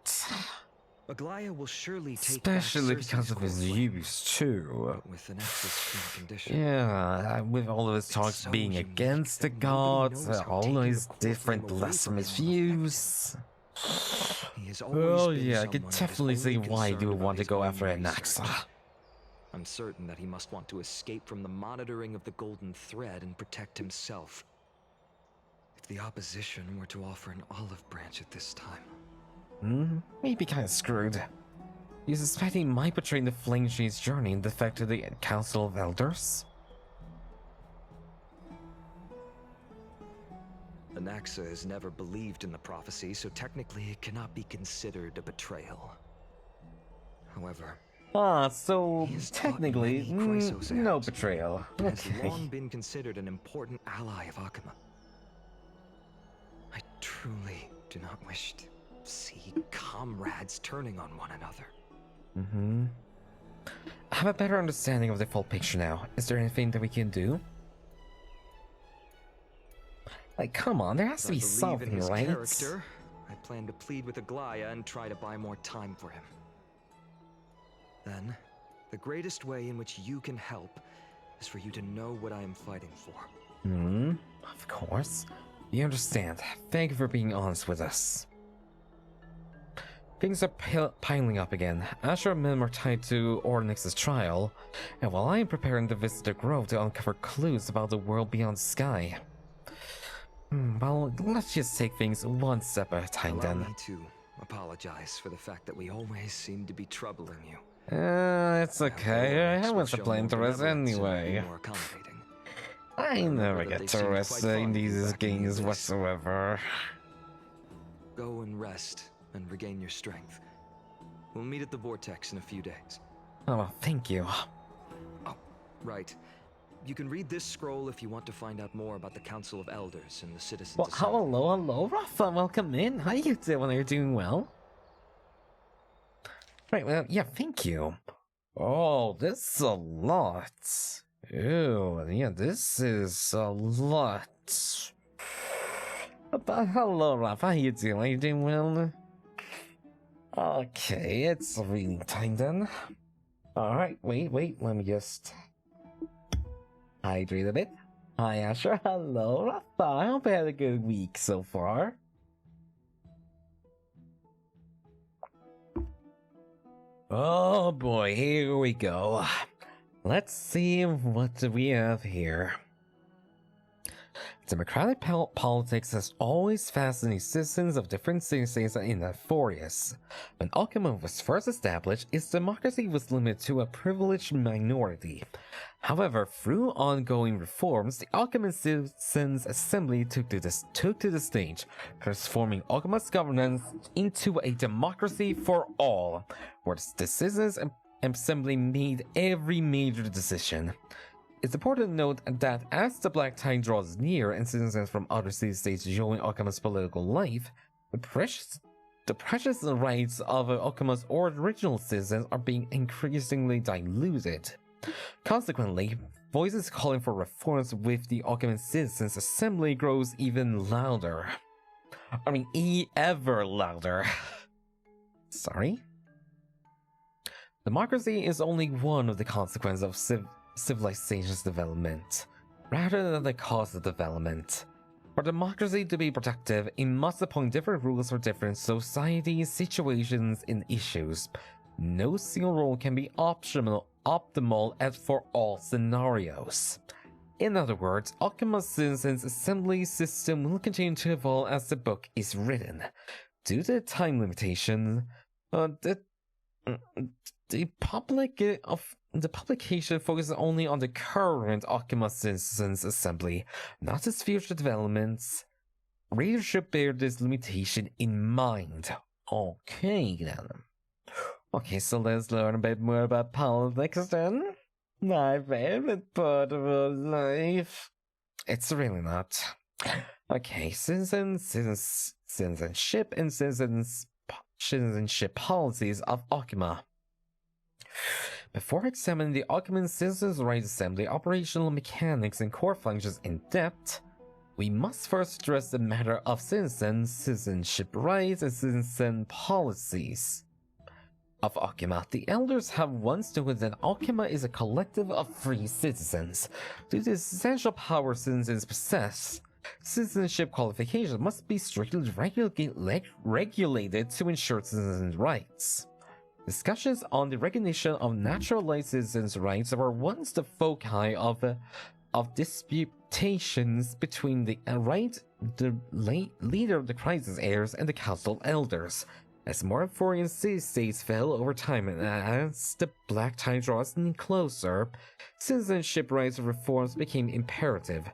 S4: Aglaya will surely take
S1: Especially
S4: back Circe's
S1: because of his
S4: core flame,
S1: use, too.
S4: but with Anaxa's current condition.
S1: Yeah, with all of his talks
S4: so
S1: being
S4: unique
S1: against the
S4: that nobody
S1: gods,
S4: knows how
S1: all
S4: taking
S1: of
S4: the
S1: his
S4: core flame
S1: different
S4: away from
S1: blasphemous
S4: him will affect him.
S1: views.
S4: He has always
S1: Oh
S4: been
S1: yeah, I
S4: someone
S1: could
S4: that is
S1: definitely see
S4: only
S1: why you
S4: concerned
S1: would
S4: about
S1: want to
S4: his
S1: go
S4: own
S1: after
S4: research.
S1: Anaxa.
S4: I'm certain that he must want to escape from the monitoring of the Golden Thread and protect himself. If the opposition were to offer an olive branch at this time.
S1: Maybe kind of screwed. You suspect he might betray the Flame Shade's journey and defect to the Council of Elders?
S4: Anaxa has never believed in the prophecy, so technically it cannot be considered a betrayal. However,
S1: Ah, so
S4: he has taught
S1: technically,
S4: many Chrysos
S1: no
S4: heirs,
S1: betrayal.
S4: and has
S1: Okay.
S4: long been considered an important ally of Akuma. I truly do not wish to see comrades turning on one another.
S1: I have a better understanding of the full picture now. Is there anything that we can do? Like, come on, there has to
S4: I
S1: be
S4: believe
S1: something,
S4: in his
S1: right?
S4: character. I plan to plead with Aglaya and try to buy more time for him. Then, the greatest way in which you can help is for you to know what I am fighting for.
S1: Of course. You understand. Thank you for being honest with us. Things are piling up again. Asher and men are tied to Ornyx's trial, and while I am preparing to visit the grove to uncover clues about the world beyond the sky. Well, let's just take things one step at a time
S4: Allow
S1: then.
S4: me to apologize for the fact that we always seem to be troubling you.
S1: It's okay. I haven't
S4: show
S1: planned to
S4: more
S1: rest
S4: benevolence and be
S1: anyway.
S4: more accommodating.
S1: I never
S4: remember that
S1: get
S4: they
S1: to
S4: seemed
S1: rest
S4: quite
S1: in
S4: fond of you
S1: these
S4: back in the
S1: games
S4: days.
S1: whatsoever.
S4: Go and rest and regain your strength. We'll meet at the Vortex in a few days.
S1: Oh, well, thank you.
S4: Oh, right. You can read this scroll if you want to find out more about the Council of Elders and the Citizens'
S1: Well,
S4: Assembly.
S1: hello, Rafa. Welcome in. How you doing? Are you doing well? Right, well, yeah, thank you. Oh, this is a lot. Ew, yeah, this is a lot. But hello, Rafa. How you doing? Are you doing well? Okay, it's reading time then. Alright, wait, let me just hydrate a bit. Hi, Asher. Hello, Rafa. I hope you had a good week so far. Oh boy, here we go. Let's see what we have here. Democratic politics has always fascinated citizens of different city-states in Euphorius. When Alchema was first established, its democracy was limited to a privileged minority. However, through ongoing reforms, the Alchemist Citizens Assembly took to the stage, transforming Alchema's governance into a democracy for all, where the Citizens Assembly made every major decision. It's important to note that as the Black Tide draws near and citizens from other city-states join Alchema's political life, the precious rights of Alchema's original citizens are being increasingly diluted. Consequently, voices calling for reforms with the Alchemist Citizens Assembly grows even louder. I mean, ever louder. Sorry? Democracy is only one of the consequences of civilization's development, rather than the cause of development. For democracy to be productive, it must appoint different rules for different societies, situations, and issues. No single rule can be optimal as for all scenarios. In other words, Alchema's Citizens Assembly system will continue to evolve as the book is written. Due to the time limitation, the publication focuses only on the current Alchema Citizens Assembly, not its future developments. Readers should bear this limitation in mind. Okay then. Okay, so let's learn a bit more about politics then. My favorite part of life. It's really not. Okay, citizenship and citizenship policies of Alchema. Before examining the Alchemist Citizens' Rights Assembly operational mechanics and core functions in depth, we must first address the matter of citizenship rights and citizen policies of Alchema. The elders have once noted that Alchema is a collective of free citizens. Due to the essential power citizens possess, citizenship qualifications must be strictly regulated to ensure citizens' rights. Discussions on the recognition of naturalized citizens' rights were once the foci of disputations between the leader of the crisis heirs and the council of elders. As more foreign city-states fell over time and as the Black Tide draws in closer, citizenship rights reforms became imperative.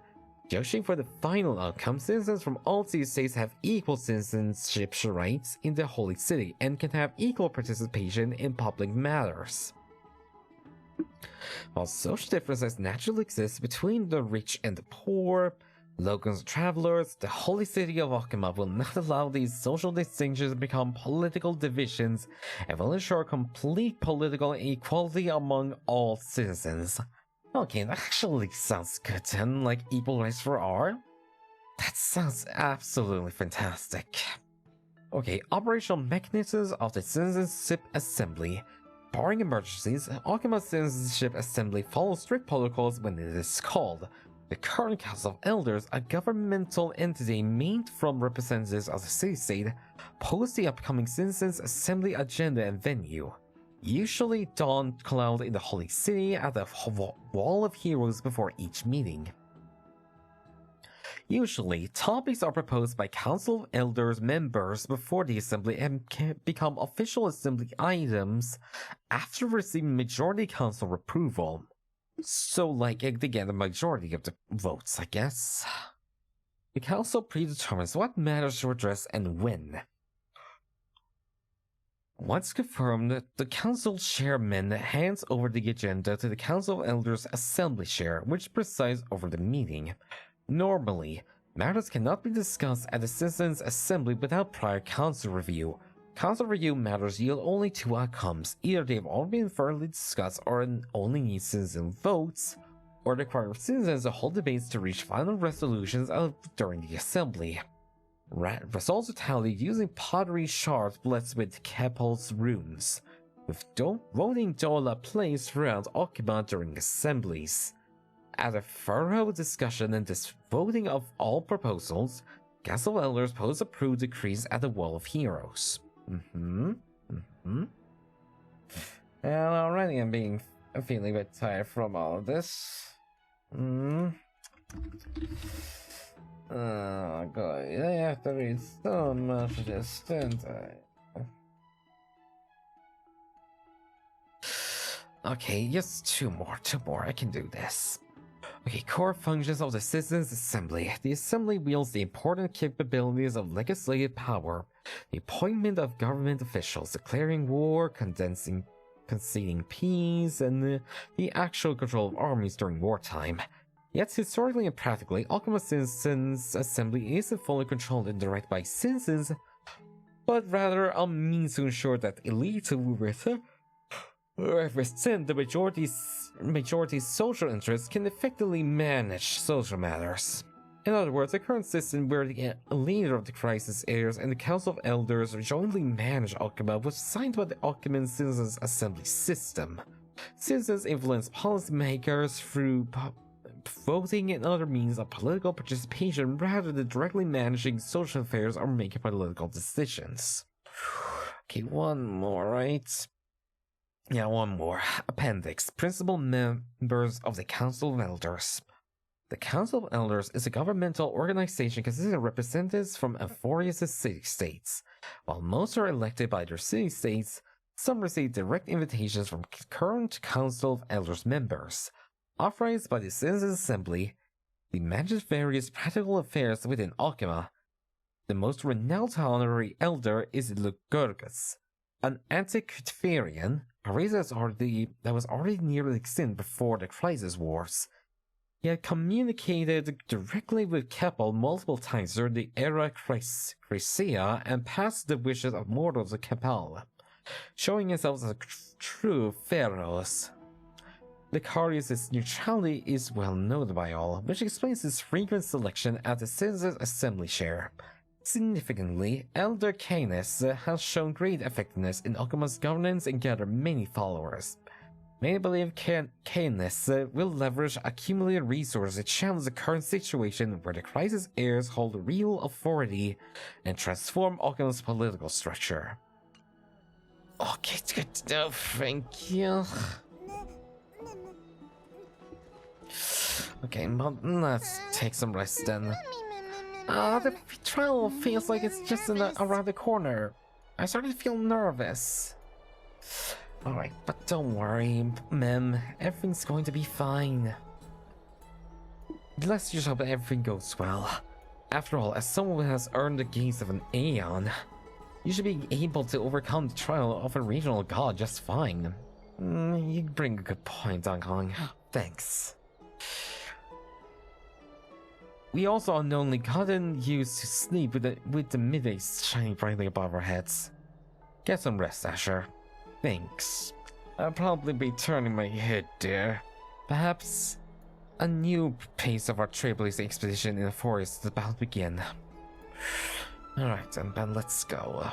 S1: Judging for the final outcome, citizens from all city-states have equal citizenship rights in the Holy City and can have equal participation in public matters. While social differences naturally exist between the rich and the poor, locals and travelers, the Holy City of Alchema will not allow these social distinctions to become political divisions and will ensure complete political equality among all citizens. Okay, that actually sounds good then, like equal rights for all. That sounds absolutely fantastic. Okay, operational mechanisms of the Citizenship Assembly. Barring emergencies, Alchema Citizenship Assembly follows strict protocols when it is called. The current Council of Elders, a governmental entity made from representatives of the city-state, post the upcoming Citizens Assembly agenda and venue. Usually dawn cloud in the Holy City at the Wall of Heroes before each meeting. Usually, topics are proposed by Council of Elders members before the Assembly and can become official Assembly items after receiving majority Council approval. So, like, they get a majority of the votes, I guess. The Council predetermines what matters to address and when. Once confirmed, the Council Chairman hands over the agenda to the Council of Elders Assembly Chair, which presides over the meeting. Normally, matters cannot be discussed at the Citizens' Assembly without prior Council review. Council review matters yield only two outcomes: either they have already been thoroughly discussed or only need citizen votes, or require citizens to hold debates to reach final resolutions during the Assembly. Results are tallied using pottery shards blessed with Keppel's runes, with voting dola placed throughout Alchema during assemblies. After thorough discussion and voting of all proposals, Council Elders post-approved decrees at the Wall of Heroes. And already I'm feeling a bit tired from all of this. Oh god, I have to read so much of this, don't I? Okay, just two more. I can do this. Okay, core functions of the Citizens Assembly. The Assembly wields the important capabilities of legislative power, the appointment of government officials, declaring war, conceding peace, and the actual control of armies during wartime. Yet, historically and practically, Alchemist Citizens Assembly isn't fully controlled and directed by citizens, but rather a means to ensure that elites who represent the majority's social interests can effectively manage social matters. In other words, the current system where the leader of the crisis heirs and the Council of Elders jointly manage Alchema was designed by the Alchemist Citizens Assembly system. Citizens influence policymakers through voting and other means of political participation rather than directly managing social affairs or making political decisions. Okay, one more, right? Yeah, one more. Appendix. Principal members of the Council of Elders. The Council of Elders is a governmental organization consisting of representatives from Amphorius' city-states. While most are elected by their city-states, some receive direct invitations from current Council of Elders members. Authorized by the Citizens Assembly, they manage various practical affairs within Alchema. The most renowned honorary elder is Lycurgus, an antiquarian, a race that was already nearly extinct before the Crisis Wars. He had communicated directly with Keppel multiple times during the era Chrysia and passed the wishes of mortals to Keppel, showing himself as a true Pharaoh. Lycurgus' neutrality is well known by all, which explains his frequent selection at the Citizens Assembly chair. Significantly, Elder Canis has shown great effectiveness in Alchema's governance and gathered many followers. Many believe Canis will leverage accumulated resources to challenge the current situation where the Crisis heirs hold real authority and transform Alchema's political structure. Okay, it's good to know, thank you. Okay, well, let's take some rest then. The trial feels like it's just around the corner. I started to feel nervous. Alright, but don't worry, Mem. Everything's going to be fine. Let's just hope that everything goes well. After all, as someone who has earned the gaze of an Aeon, you should be able to overcome the trial of a regional god just fine. You bring a good point, Dong Hong. Thanks. We also unknowingly gotten used to sleep with the middays shining brightly above our heads. Get some rest, Asher. Thanks. I'll probably be turning my head, dear. Perhaps a new phase of our trailblazing expedition in the forest is about to begin. Alright, then let's go.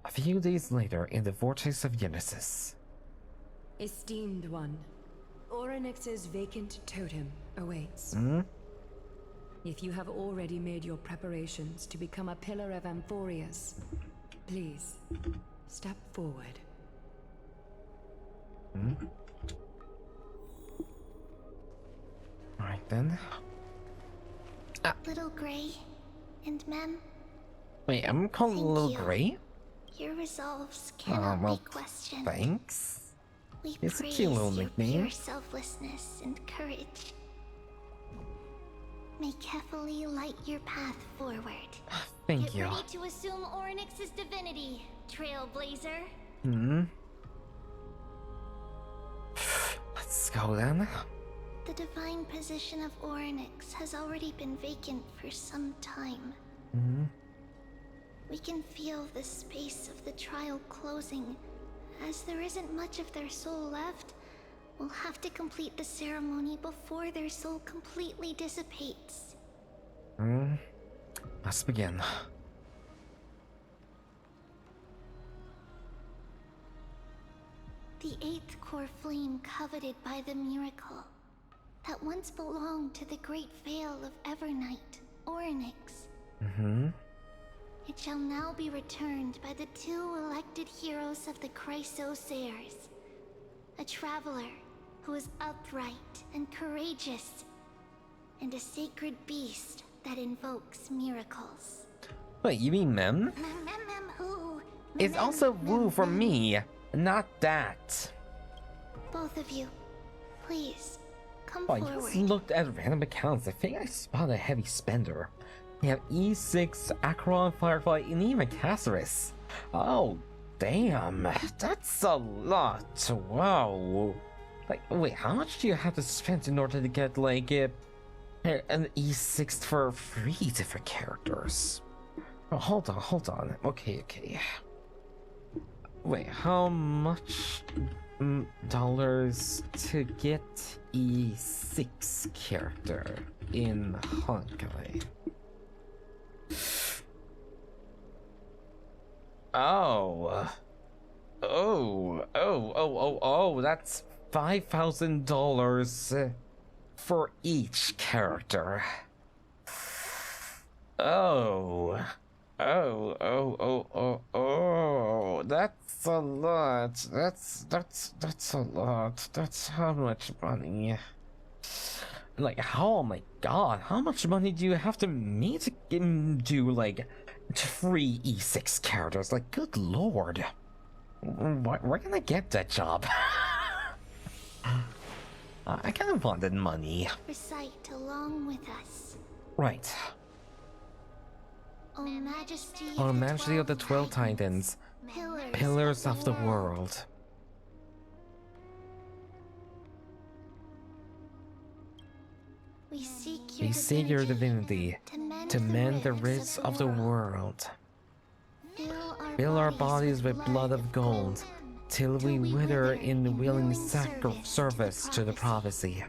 S1: A few days later, in the vortex of Genesis.
S3: Esteemed one, Orynyx's vacant totem awaits. If you have already made your preparations to become a pillar of Amphorius, please, step forward.
S1: Alright then.
S5: Little Gray and Mem.
S1: Wait, I'm calling Little Gray?
S5: Your resolves cannot be questioned.
S1: Thanks.
S5: We
S1: It's a
S5: praise
S1: cute little
S5: your
S1: nickname.
S5: pure selflessness and courage. May carefully light your path forward.
S1: Thank you.
S5: Get ready to assume Orynyx's divinity, Trailblazer.
S1: Let's go then.
S5: The divine position of Orynyx has already been vacant for some time. We can feel the space of the trial closing. As there isn't much of their soul left, we'll have to complete the ceremony before their soul completely dissipates.
S1: Let's begin.
S5: The eighth core flame coveted by the miracle that once belonged to the great veil of Evernight, Orynyx. It shall now be returned by the two elected heroes of the Chrysoseirs. A traveler who is upright and courageous, and a sacred beast that invokes miracles.
S1: Wait, you mean Mem?
S5: Who?
S1: It's also woo for me, not that.
S5: Both of you, please, come
S1: Oh, I
S5: forward.
S1: just looked at random accounts. I think I spotted a heavy spender. We have E6, Acheron, Firefly, and even Castorice. Oh, damn. That's a lot. Wow. Like, wait, how much do you have to spend in order to get, like, an E6 for 3 different characters? Oh, hold on. Okay. Wait, how much dollars to get E6 character in Honkai? That's $5,000 for each character. That's a lot. That's a lot. That's how much money? Like, oh my god, how much money do you have to me to do, like, 3 E6 characters? Like, good lord. Where can I get that job? I kind of wanted money.
S5: Recite along with us.
S1: Right.
S5: O Majesty,
S1: O Majesty of the 12 Titans, Pillars of the World.
S5: We seek
S1: your divinity to mend the rifts of the world. Fill our bodies with blood of gold, till we wither in willing service to the prophecy.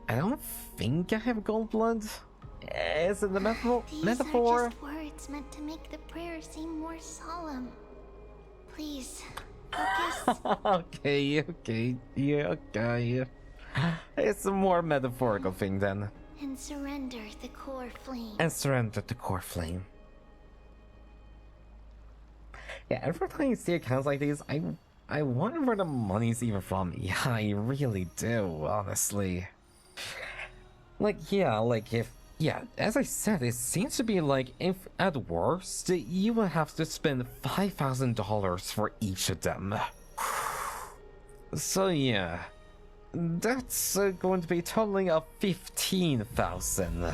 S1: I don't think I have gold blood. Is it the metaphor?
S5: These are just words meant to make the prayer seem more solemn. Please, focus.
S1: Okay. It's a more metaphorical thing then.
S5: And surrender the core flame.
S1: Yeah, every time you see accounts like these, I wonder where the money's even from. Yeah, I really do, honestly. As I said, it seems to be like, if at worst, you would have to spend $5,000 for each of them. So yeah, that's going to be totaling of 15,000.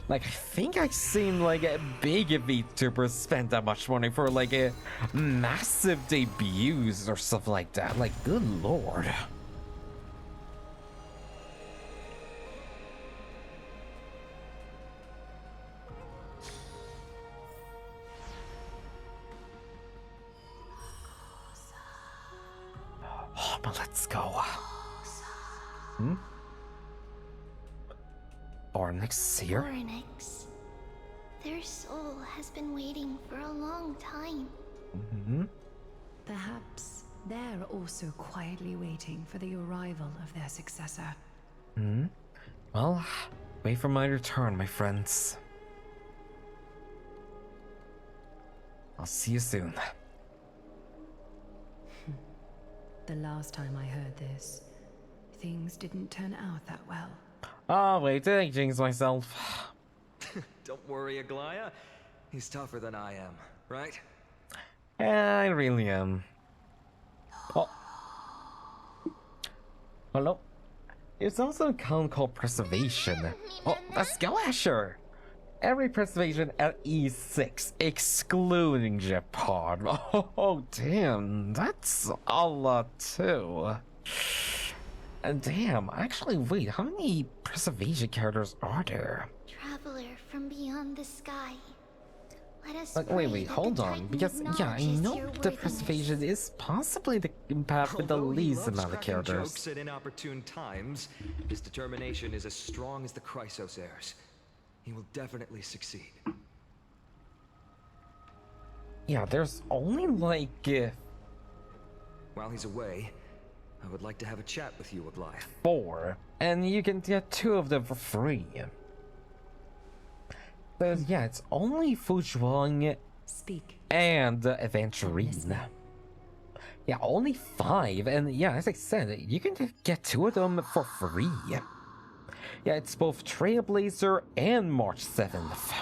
S1: Like, I think I've seen, like, big VTubers spend that much money for, like, a massive debuts or stuff like that. Like, good lord. Oh, but let's go. Ornyx here?
S5: Ornyx. Their soul has been waiting for a long time.
S3: Perhaps they're also quietly waiting for the arrival of their successor.
S1: Well, wait for my return, my friends. I'll see you soon.
S3: The last time I heard this, things didn't turn out that well.
S1: Oh, wait, did I jinx myself?
S4: Don't worry, Aglaya. He's tougher than I am, right?
S1: Yeah, I really am. Oh. Hello? It's also a account called Preservation. Oh, let's go, Asher! Every preservation at E6, excluding Japan. Oh, damn, that's a lot too. And damn, actually, wait, how many preservation characters are there?
S5: Traveler from beyond the sky. Let us
S1: Like,
S5: pray
S1: wait,
S5: that
S1: hold
S5: the
S1: on,
S5: Titan
S1: because, yeah, I
S5: acknowledges
S1: know
S5: your
S1: the
S5: worthiness.
S1: preservation is possibly the path with the
S4: Although he
S1: least
S4: loves
S1: amount of
S4: cracking
S1: characters.
S4: jokes at inopportune times, his determination is as strong as the Chrysos heirs. He will definitely succeed.
S1: Yeah, there's only like...
S4: While he's away, I would like to have a chat with you, Aglaya.
S1: 4, and you can get 2 of them for free. But yeah, it's only Fuzhuang
S3: Speak.
S1: and Aventurine. Yeah, only 5, and yeah, as I said, you can get 2 of them for free. Yeah, it's both Trailblazer and March 7th.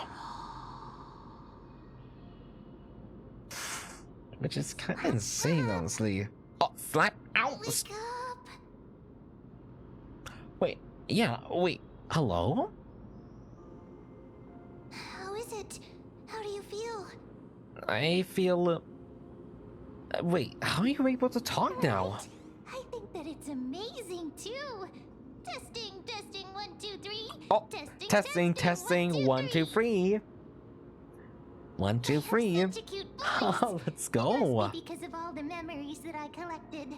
S1: Which is kind of insane, honestly. Oh, slap! Ow!
S5: Wake up!
S1: Wait, yeah, wait, hello?
S5: How is it? How do you feel?
S1: I feel... wait, how are you able to talk now?
S5: Right? I think that it's amazing too. Testing, testing, 1, 2, 3.
S1: Oh, testing, 1, 2, 3. 1, 2, 3.
S5: Such a cute voice.
S1: Oh, let's
S5: It
S1: go.
S5: must be because of all the memories that I collected.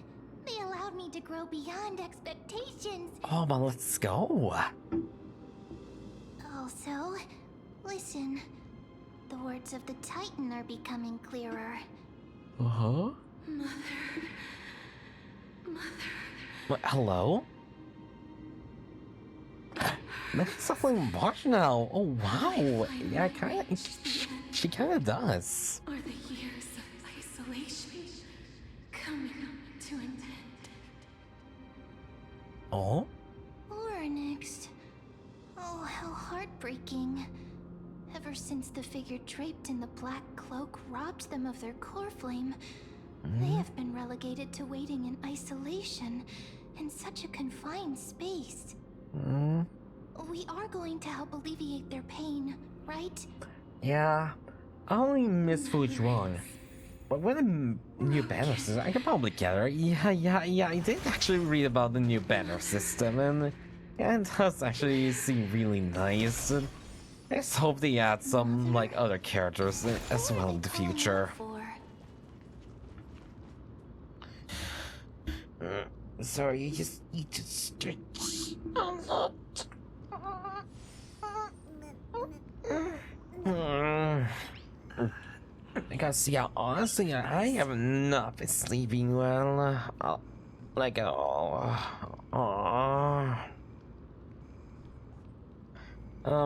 S5: They allowed me to grow beyond expectations.
S1: Oh, well, let's go.
S5: Also, listen. The words of the Titan are becoming clearer.
S1: Uh-huh. What, hello? That's something March now. Oh, wow. Yeah, kinda... She kinda does.
S2: Are the years of isolation coming to an end?
S1: Oh?
S5: Oryx. Oh, how heartbreaking. Ever since the figure draped in the black cloak robbed them of their core flame, they have been relegated to waiting in isolation in such a confined space. We are going to help alleviate their pain, right?
S1: Yeah. I only miss Fujuan. But when the new banner system, I can probably get her. Yeah, I did actually read about the new banner system, and yeah, it does actually seem really nice. And I just hope they add some, like, other characters as well in the future. Sorry, you just need to stretch a lot. Because, yeah, honestly, I have not been sleeping well. Like at all. Oh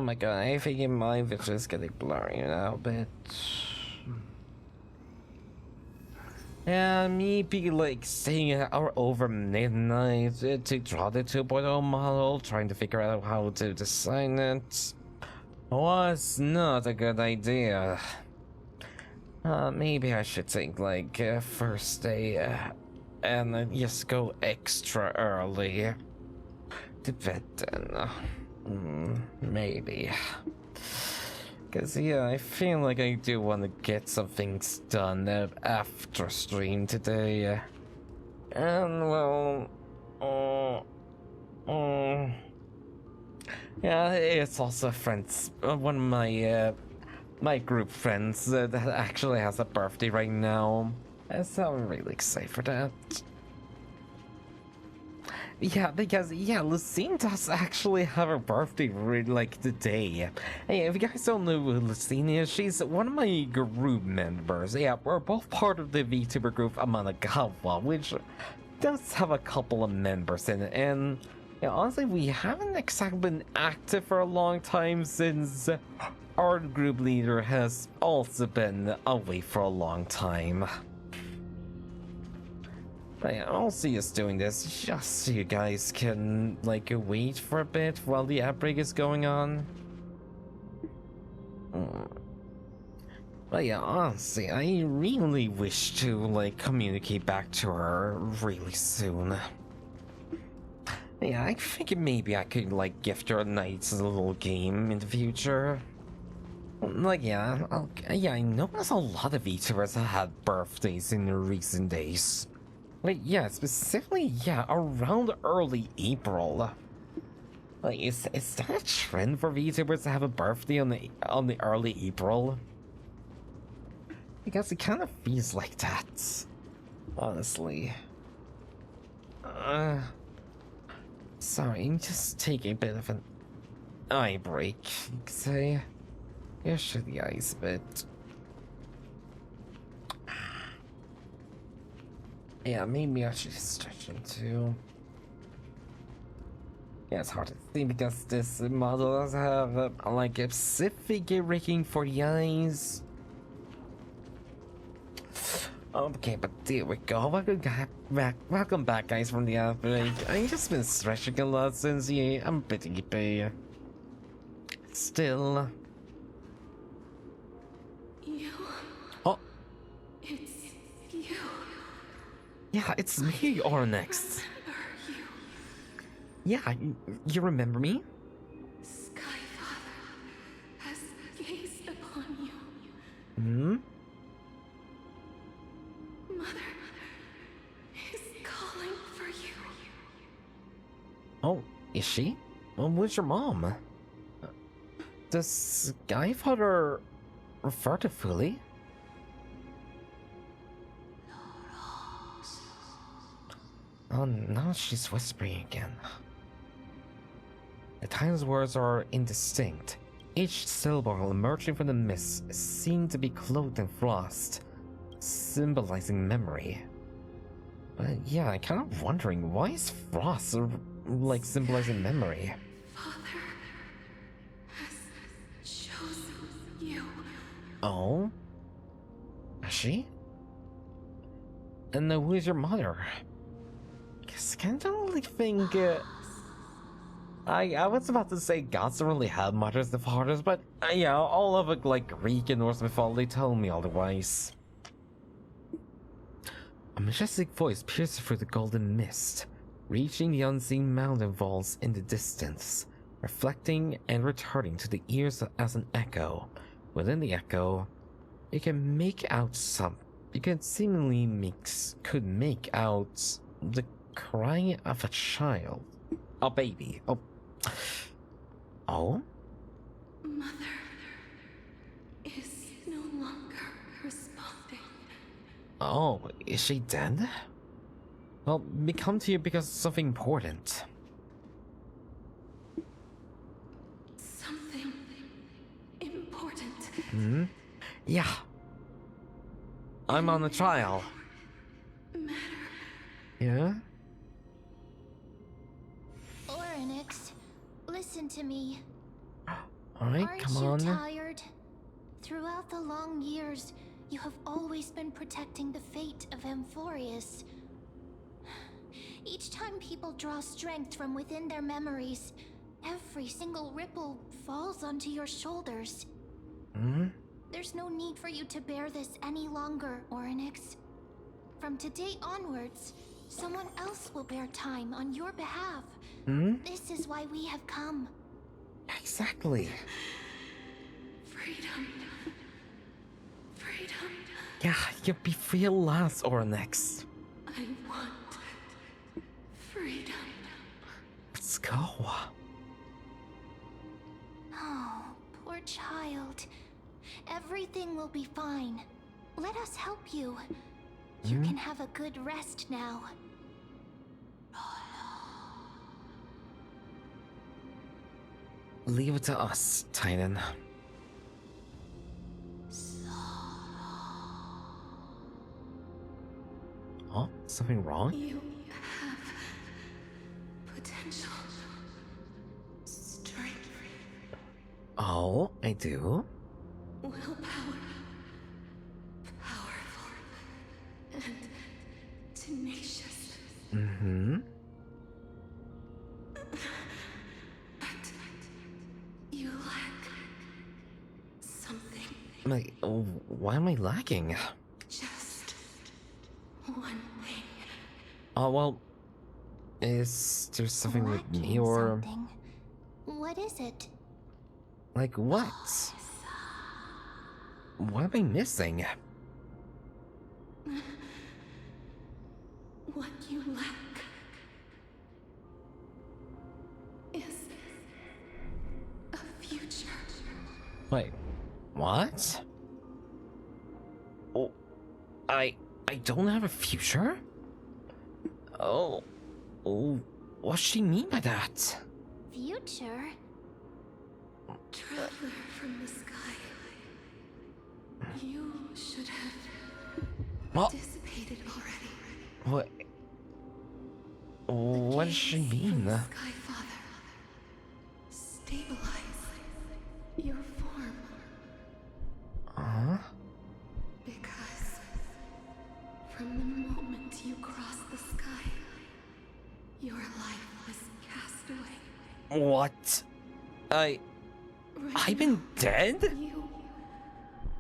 S1: my god, I think my vision is getting blurry now a bit. Yeah, me be like staying out over midnight to draw the 2.0 model, trying to figure out how to design it. Was not a good idea. Maybe I should take like first day and just go extra early to bed then. Maybe. Cause yeah, I feel like I do want to get some things done after stream today. And well, yeah, it's also friends. One of my my group friends that actually has a birthday right now, so I'm really excited for that. Yeah, because yeah, Lucine does actually have her birthday like today. Hey, if you guys don't know who Lucine is, she's one of my group members. Yeah, we're both part of the VTuber group Amanagawa, which does have a couple of members in it, and yeah, honestly, we haven't exactly been active for a long time since our group leader has also been away for a long time. But yeah, I'll see us doing this just so you guys can, like, wait for a bit while the outbreak is going on. But yeah, honestly, I really wish to, like, communicate back to her really soon. Yeah, I think maybe I could, like, gift her a nice little game in the future. Like, yeah, I noticed a lot of VTubers have had birthdays in recent days. Like, yeah, specifically, yeah, around early April. Like, is that a trend for VTubers to have a birthday on the early April? Because it kind of feels like that, honestly. Sorry, I'm just taking a bit of an eye break, you could say. Yeah, shut the eyes a bit. Yeah, maybe I should stretch it too. Yeah, it's hard to see because this model does have like a specific rigging for the eyes. Okay, but there we go. Welcome back, guys, from the outbreak. I've just been stretching a lot since I'm pretty pay. Still.
S2: You.
S1: Oh,
S2: It's you.
S1: yeah, it's me, or next. Yeah, you remember me?
S2: Skyfather has gazed upon you.
S1: Hmm?
S2: Mother is calling for you.
S1: Oh, is she? Well, where's your mom? Does Skyfather refer to Fully? Oh, now she's whispering again. The tiniest words are indistinct. Each syllable emerging from the mist seemed to be clothed in frost, symbolizing memory. But yeah, I'm kind of wondering, why is frost like symbolizing memory?
S2: Father has chosen you.
S1: Oh? Is she? And who is your mother? Cause I don't really think I was about to say gods don't really have mothers and fathers, but yeah, all of it like Greek and Norse mythology tell me otherwise. A majestic voice pierced through the golden mist, reaching the unseen mountain walls in the distance, reflecting and returning to the ears as an echo. Within the echo, you can seemingly make out the cry of a child. A baby. Oh?
S2: Mother is no longer responding.
S1: Oh, is she dead? Well, we come to you because of something important.
S2: Something important.
S1: Hmm? Yeah. I'm on the trial.
S2: Matter.
S1: Yeah?
S5: Oryx, listen to me.
S1: Alright,
S5: Aren't
S1: come
S5: you
S1: on.
S5: tired? Throughout the long years, you have always been protecting the fate of Amphorius. Each time people draw strength from within their memories, every single ripple falls onto your shoulders.
S1: Hmm?
S5: There's no need for you to bear this any longer, Oryx. From today onwards, someone else will bear time on your behalf.
S1: Hmm?
S5: This is why we have come.
S1: Exactly.
S2: Freedom. Freedom.
S1: Yeah, you'll be free at last, or next.
S2: I want freedom.
S1: Let's go.
S5: Oh, poor child. Everything will be fine. Let us help you. You can have a good rest now.
S1: Leave it to us, Titan. Oh, something wrong?
S2: You have potential. Strength.
S1: Oh, I do?
S2: Willpower. Powerful. And tenacious.
S1: Mm-hmm.
S2: But you lack something.
S1: Like, why am I lacking?
S2: Just one thing.
S1: Oh, well, is there something with me,
S5: Lacking
S1: or...
S5: something. What is it?
S1: Like, what? What am I missing?
S2: What you lack is a future.
S1: Wait, what? Oh, I don't have a future? Oh, what does she mean by that?
S5: Future?
S2: Traveler from the sky. You should have
S1: What?
S2: dissipated already.
S1: What? What does she mean?
S2: Sky Father. Stabilize your form.
S1: Huh?
S2: Because
S6: From the moment you crossed the sky, your life was cast away.
S1: What?
S6: Right
S1: I've been
S6: now,
S1: dead?
S6: You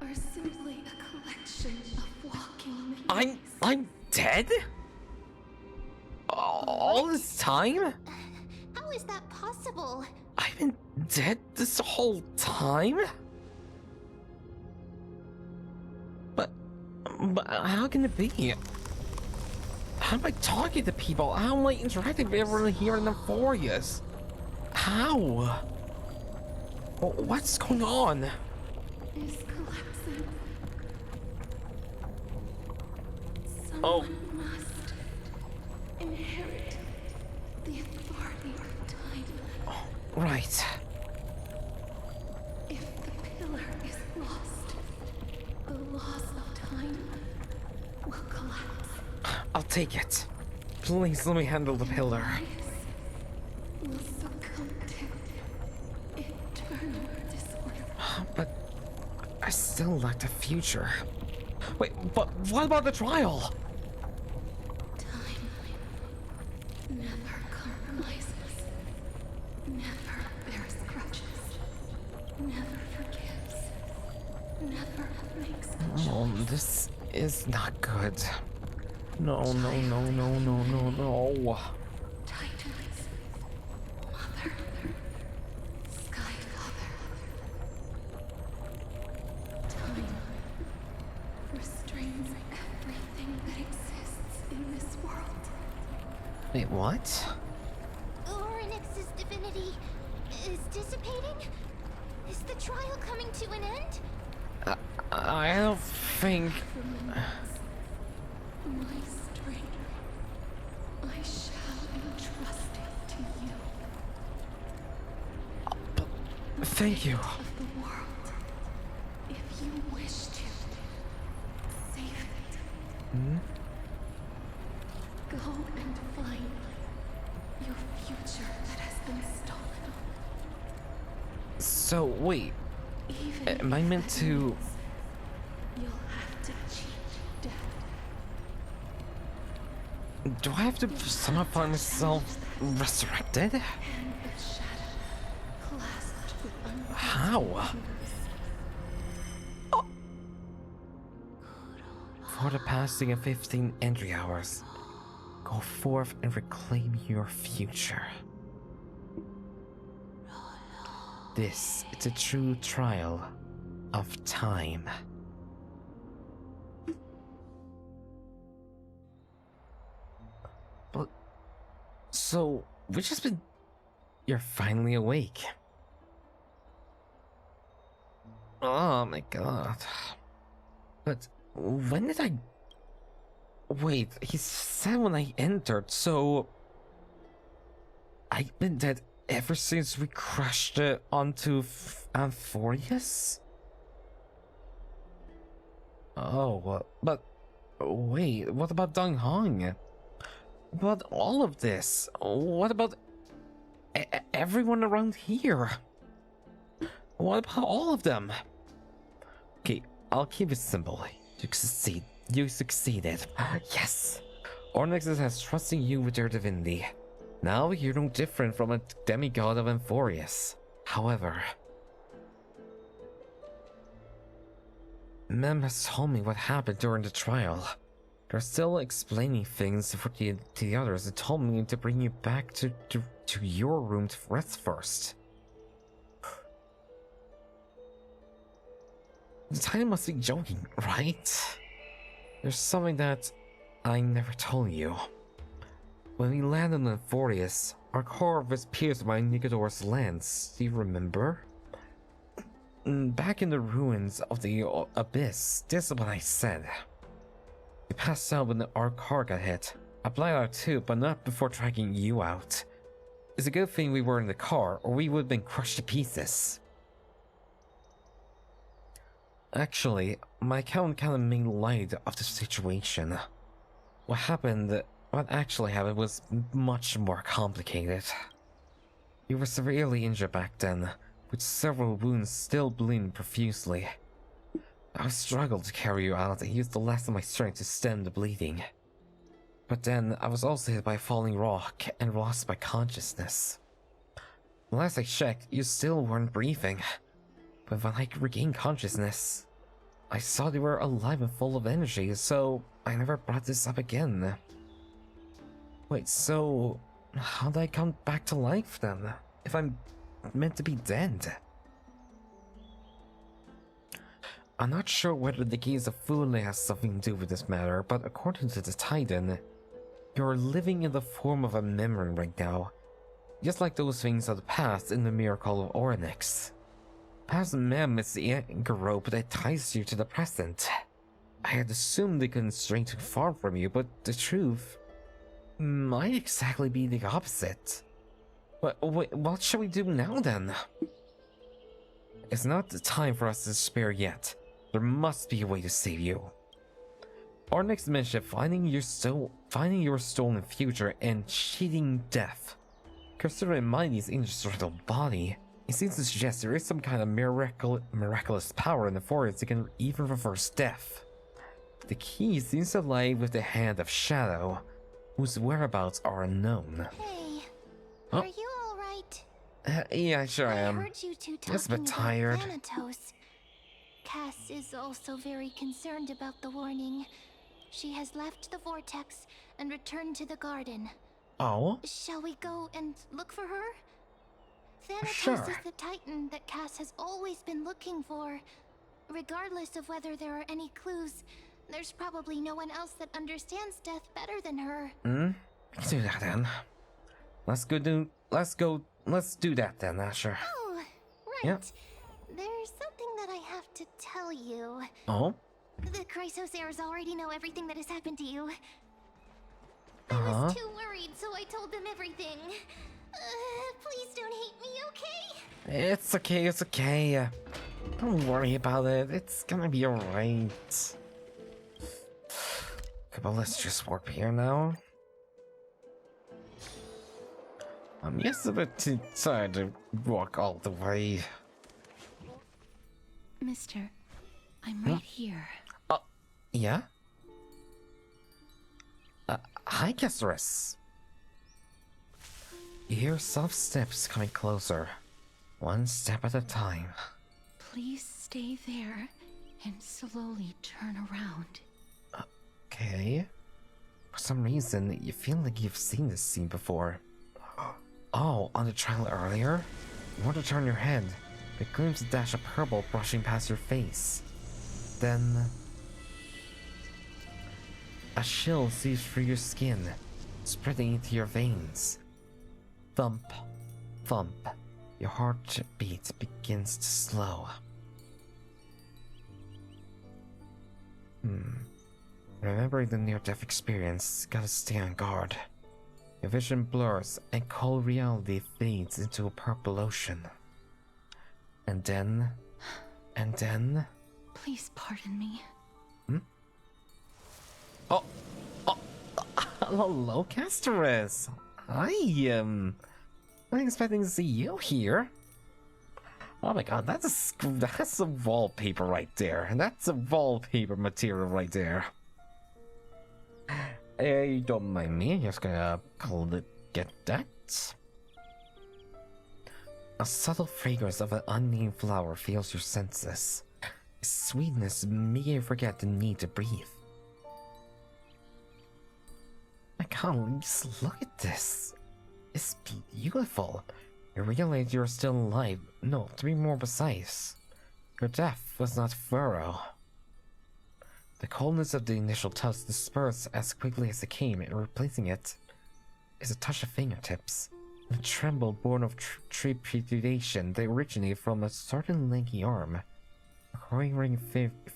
S6: are simply a collection of walking memories.
S1: I'm dead? All this time?
S5: How is that possible?
S1: I've been dead this whole time? But how can it be? How am I talking to people? How am I interacting with everyone here in the forest? How? What's going on?
S6: Is collapsing.
S1: Oh.
S6: Someone must inherit the authority of time.
S1: Right.
S6: If the pillar is lost, the laws of time will collapse.
S1: I'll take it. Please let me handle the pillar.
S6: Will succumb to eternal disorder.
S1: But I still lack the future. Wait, but what about the trial?
S6: Time never compromises, never bears grudges, never forgives, never makes a
S1: Oh,
S6: choice.
S1: this is not good. No.
S6: Titans, Mother, Sky Father. Time restrains everything that exists in this world.
S1: Wait, what?
S5: Oryx's divinity is dissipating? Is the trial coming to an end?
S1: I don't think...
S6: My strength, I shall entrust it to you.
S1: Thank you.
S6: Of the world, if you wish to save it. Go and find your future that has been stolen.
S1: So, wait.
S6: Even
S1: Am I
S6: if
S1: meant
S6: that
S1: to...
S6: means you'll have to cheat death.
S1: Do I have to somehow find myself resurrected?
S6: Hand of shadow, clasped with unbroken
S1: How?
S6: fingers.
S1: For the passing of 15 entry hours, go forth and reclaim your future. This is a true trial of time. But, so, we've just been... You're finally awake. Oh my god. But, when did I... Wait, he said when I entered, so... I've been dead ever since we crashed onto Amphorius? Oh, but... Wait, what about Dong Hong? But all of this? What about... everyone around here? What about all of them? Okay, I'll keep it simple. You succeeded. Yes! Ornixes has trusted you with their divinity. Now you're no different from a demigod of Amphorius. However... Mem has told me what happened during the trial. They're still explaining things to the others and told me to bring you back to your room to rest first. The Titan must be joking, right? There's something that I never told you. When we landed on Amphorius, our core was pierced by Nigador's lance. Do you remember? Back in the ruins of the abyss, this is what I said. We passed out when our car got hit. I blacked out too, but not before tracking you out. It's a good thing we were in the car, or we would have been crushed to pieces. Actually, my account kind of made light of the situation. What actually happened was much more complicated. You were severely injured back then, with several wounds still bleeding profusely. I struggled to carry you out and used the last of my strength to stem the bleeding. But then I was also hit by a falling rock and lost my consciousness. Last I checked, you still weren't breathing. But when I regained consciousness, I saw you were alive and full of energy, so I never brought this up again. Wait, so how did I come back to life then? If I'm meant to be dead? I'm not sure whether the gaze of Fule has something to do with this matter, but according to the Titan, you're living in the form of a memory right now, just like those things of the past in the miracle of Oryx. Past mem is the anchor rope that ties you to the present. I had assumed they couldn't stray too far from you, but the truth might exactly be the opposite. But wait, what shall we do now then? It's not the time for us to despair yet. There must be a way to save you. Oryx mentioned finding your stolen future and cheating death. Considering Mighty's indestructible body, it seems to suggest there is some kind of miraculous power in the forest that can even reverse death. The key seems to lie with the Hand of Shadow, whose whereabouts are unknown.
S5: Hey,
S1: Oh.
S5: are you alright?
S1: Yeah, sure I
S5: I
S1: am.
S5: heard you two
S1: Just a
S5: talking
S1: bit
S5: about
S1: tired.
S5: Thanatos. Cass is also very concerned about the warning. She has left the vortex and returned to the garden.
S1: Oh?
S5: Shall we go and look for her? Thanatos
S1: Sure.
S5: is the titan that Cass has always been looking for. Regardless of whether there are any clues, there's probably no one else that understands death better than her.
S1: Let's do that then. Let's do that then, Asher.
S5: Oh, right.
S1: Yeah.
S5: There's something that I have to tell you.
S1: Oh?
S5: The Chrysosairs already know everything that has happened to you. I
S1: Uh-huh.
S5: was too worried, so I told them everything. Please don't hate me, okay?
S1: It's okay. Don't worry about it. It's gonna be alright. Okay, but let's just warp here now. I'm just a bit too tired to walk all the way.
S2: Mister, I'm right here.
S1: Yeah? Hi, Castorice. You hear soft steps coming closer, one step at a time.
S2: Please stay there and slowly turn around.
S1: Okay. For some reason, you feel like you've seen this scene before. Oh, on the trailer earlier? You want to turn your head, but glimpse a dash of purple brushing past your face. Then a chill seeps through your skin, spreading into your veins. Thump, thump. Your heartbeat begins to slow. Remembering the near-death experience, gotta stay on guard. Your vision blurs and cold reality fades into a purple ocean. And then...
S2: Please pardon me.
S1: Oh! Hello, Castorice! Hi, I'm expecting to see you here. Oh my god, that's a wallpaper right there. And that's a wallpaper material right there. You don't mind me, I'm just gonna get that. A subtle fragrance of an unnamed flower fills your senses. Its sweetness makes you forget the need to breathe. My god, just look at this. It's beautiful. You realize you're still alive. No, to be more precise, your death was not thorough. The coldness of the initial touch dispersed as quickly as it came, and replacing it is a touch of fingertips. A tremble born of trepidation that originated from a certain lanky arm. A quivering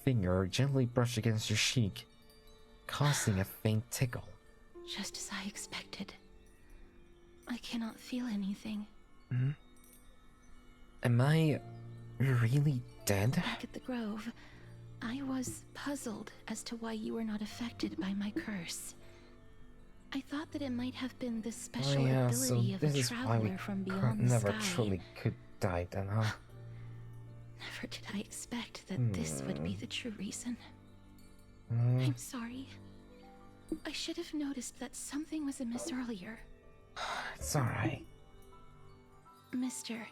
S1: finger gently brushed against your cheek, causing a faint tickle.
S2: Just as I expected. I cannot feel anything.
S1: Am I really dead?
S2: Back at the Grove, I was puzzled as to why you were not affected by my curse. I thought that it might have been the special ability of a traveler from beyond the
S1: never
S2: sky.
S1: truly could die then, huh?
S2: Never did I expect that this would be the true reason.
S1: Mm,
S2: I'm sorry. I should have noticed that something was amiss earlier.
S1: it's alright.
S2: Mister,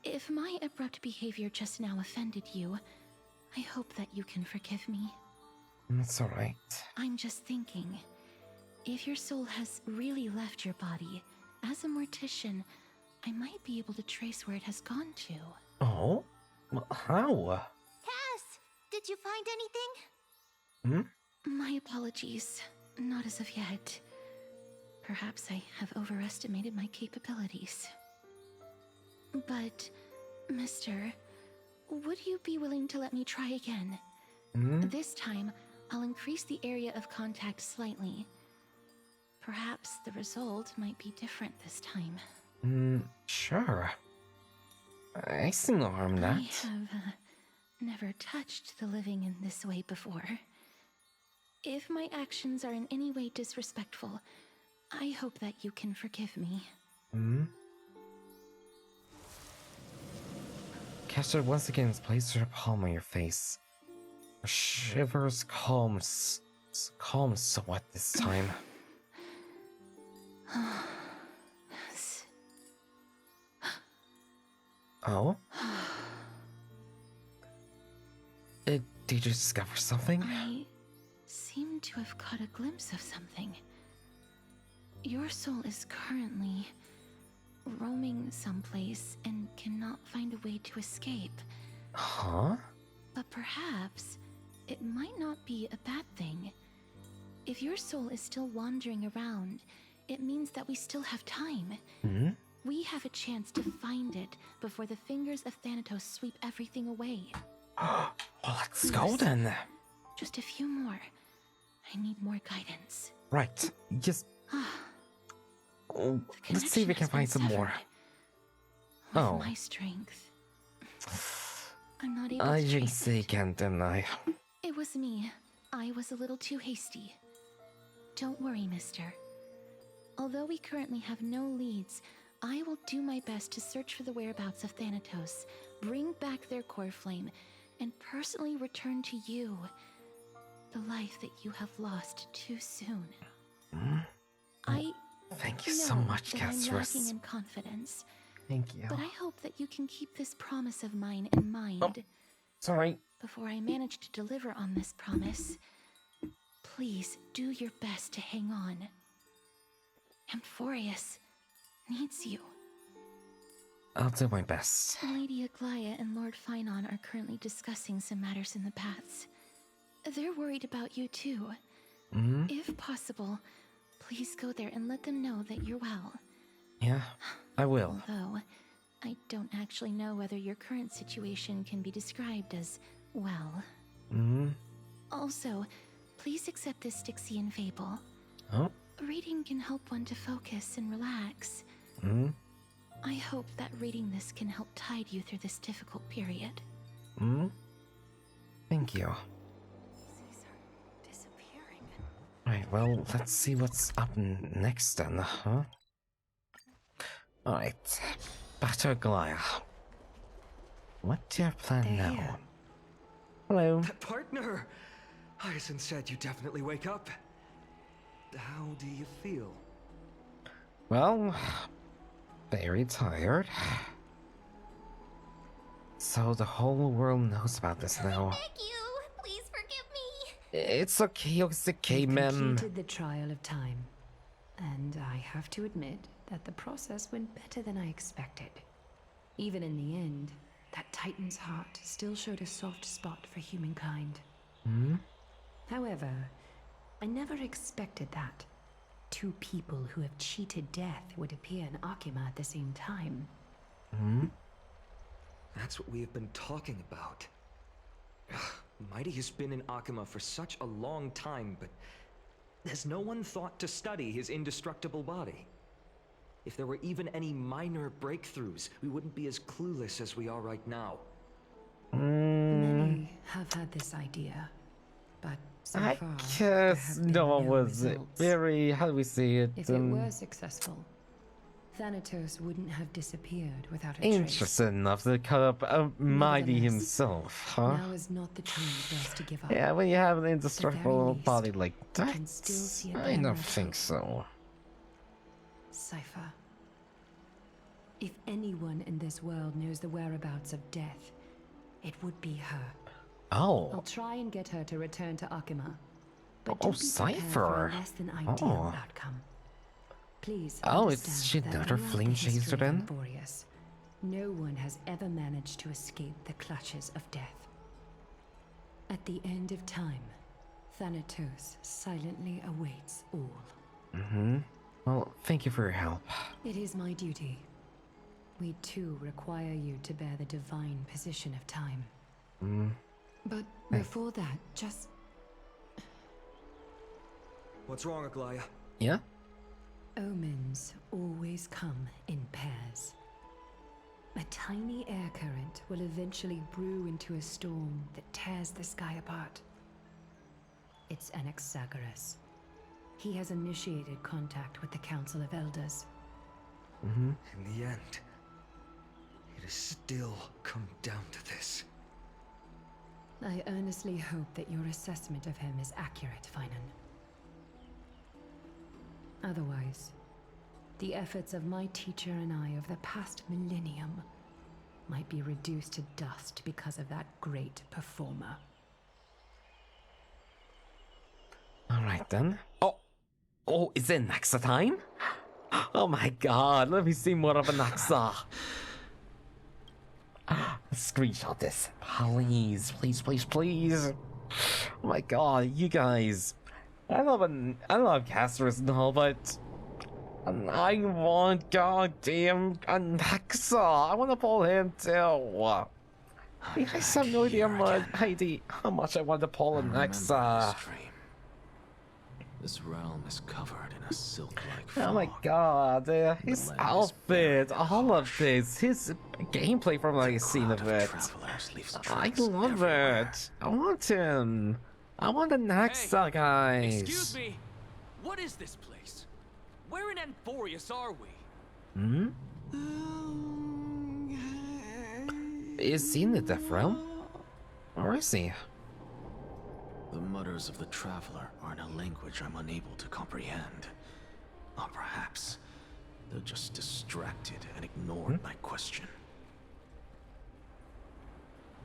S2: if my abrupt behavior just now offended you, I hope that you can forgive me.
S1: It's alright.
S2: I'm just thinking, if your soul has really left your body, as a mortician, I might be able to trace where it has gone to.
S1: Oh? Well, how?
S5: Cass, did you find anything?
S2: My apologies. Not as of yet. Perhaps I have overestimated my capabilities. But, mister, would you be willing to let me try again? This time, I'll increase the area of contact slightly. Perhaps the result might be different this time.
S1: Sure. I see no harm in that.
S2: I have never touched the living in this way before. If my actions are in any way disrespectful, I hope that you can forgive me.
S1: Castor once again placed her palm on your face. Her shivers calm somewhat this time. Oh? Did you discover something?
S2: I seem to have caught a glimpse of something. Your soul is currently roaming someplace and cannot find a way to escape.
S1: Huh?
S2: But perhaps it might not be a bad thing. If your soul is still wandering around, it means that we still have time. We have a chance to find it before the fingers of Thanatos sweep everything away.
S1: Well, let's go then.
S2: Just a few more. I need more guidance.
S1: Right. Just.
S2: The
S1: Let's see if we can
S2: connection has
S1: find
S2: been
S1: some more.
S2: severed.
S1: Oh.
S2: With my strength, I'm not able
S1: I
S2: to
S1: jinxed
S2: trace
S1: it
S2: it.
S1: again, didn't I?
S2: It was me. I was a little too hasty. Don't worry, mister. Although we currently have no leads, I will do my best to search for the whereabouts of Thanatos, bring back their core flame, and personally return to you the life that you have lost too soon.
S1: Thank you
S2: I
S1: so
S2: know
S1: much,
S2: that I'm lacking
S1: Castorice.
S2: in confidence,
S1: Thank you.
S2: but I hope that you can keep this promise of mine in mind.
S1: It's alright.
S2: Before I manage to deliver on this promise, please do your best to hang on. Amphorius needs you.
S1: I'll do my best.
S2: Lady Aglaia and Lord Finon are currently discussing some matters in the paths. They're worried about you too. If possible, please go there and let them know that you're well.
S1: Yeah, I will.
S2: Although, I don't actually know whether your current situation can be described as well. Also, please accept this Styxian fable.
S1: Oh?
S2: Reading can help one to focus and relax. I hope that reading this can help tide you through this difficult period.
S1: Thank you.
S2: These are disappearing.
S1: Right, well, let's see what's up next then, huh? Alright, back to Aglaia. What's your plan now?
S3: here.
S1: Hello.
S4: Partner! Hyacinth said you definitely wake up. How do you feel?
S1: Well, very tired. So the whole world knows about this now.
S5: Thank you. Please forgive me.
S1: It's okay,
S3: You
S1: ma'am.
S3: completed the trial of time, and I have to admit that the process went better than I expected. Even in the end, that Titan's heart still showed a soft spot for humankind. However, I never expected that two people who have cheated death would appear in Akima at the same time.
S4: That's what we have been talking about. Mighty has been in Akima for such a long time, but has no one thought to study his indestructible body? If there were even any minor breakthroughs, we wouldn't be as clueless as we are right now.
S3: Many have had this idea, but so
S1: I
S3: far, there
S1: guess
S3: have been
S1: no one was
S3: results.
S1: very, how do we say it?
S3: If it were successful, Thanatos wouldn't have disappeared without a trace.
S1: Interesting enough to cut up Mighty
S3: Nevertheless,
S1: himself, huh?
S3: Now is not the time for us to give up.
S1: Yeah, when you have an
S3: At the
S1: indestructible
S3: very least,
S1: body like
S3: we
S1: that,
S3: can still see a
S1: I
S3: glimmer
S1: don't
S3: of
S1: think
S3: hope.
S1: so.
S3: Cypher. If anyone in this world knows the whereabouts of death, it would be her. I'll
S1: Oh,
S3: try and get her to return to Akima. But
S1: Oh,
S3: do be prepared for
S1: Cypher.
S3: a less than ideal
S1: Oh.
S3: outcome. Please
S1: Oh, is
S3: understand
S1: she
S3: that
S1: another
S3: throughout
S1: flame
S3: the history
S1: chaser
S3: of
S1: then?
S3: Emporius, no one has ever managed to escape the clutches of death. At the end of time, Thanatos silently awaits all.
S1: Well, thank you for your help.
S3: It is my duty. We too require you to bear the divine position of time. But before that, just
S4: What's wrong, Aglaya?
S1: Yeah?
S3: omens always come in pairs. A tiny air current will eventually brew into a storm that tears the sky apart. It's Anaxagoras. He has initiated contact with the Council of Elders.
S4: In the end, it has still come down to this.
S3: I earnestly hope that your assessment of him is accurate, Finan. Otherwise, the efforts of my teacher and I of the past millennium might be reduced to dust because of that great performer.
S1: Alright then. Oh, is it Naxa time? Oh my god, let me see more of a Naxa. Screenshot this. Please, please, please, please. Oh my god, you guys. I love Castorice and all, but I want goddamn a Naxa. I want to pull him too. You guys have no idea how much I want to pull a Naxa.
S7: This realm is covered in a silk-like
S1: Oh my
S7: fog.
S1: god, his
S7: land is
S1: outfit,
S7: barren and
S1: all of
S7: harsh.
S1: this, his gameplay from like a scene of it.
S7: Travelers leaves
S1: I
S7: tracks
S1: love
S7: everywhere.
S1: it. I want him. I want the Naxa, guys.
S8: Excuse me, what is this place? Where in Emporius are we?
S1: Is he in the Death Realm? Or is he?
S7: The mutters of the traveler are in a language I'm unable to comprehend. Or perhaps they're just distracted and ignored my question.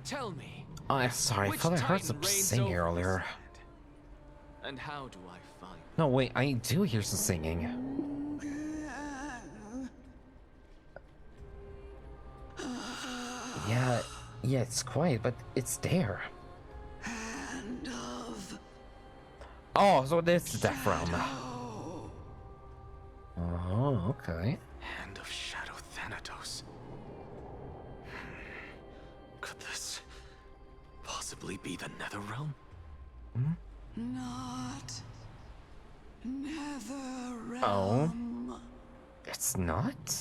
S8: Tell me,
S1: Sorry, I
S8: which
S1: thought I heard
S8: Titan
S1: some
S8: reigns
S1: singing
S8: over this
S1: earlier.
S8: land? And how do I find
S1: No, wait, I do hear some singing. Yeah, it's quiet, but it's there. Oh, so this is the Death Realm. Oh, okay.
S7: Hand of Shadow Thanatos. Could this possibly be the Netherrealm?
S9: Not Netherrealm.
S1: Oh. It's not?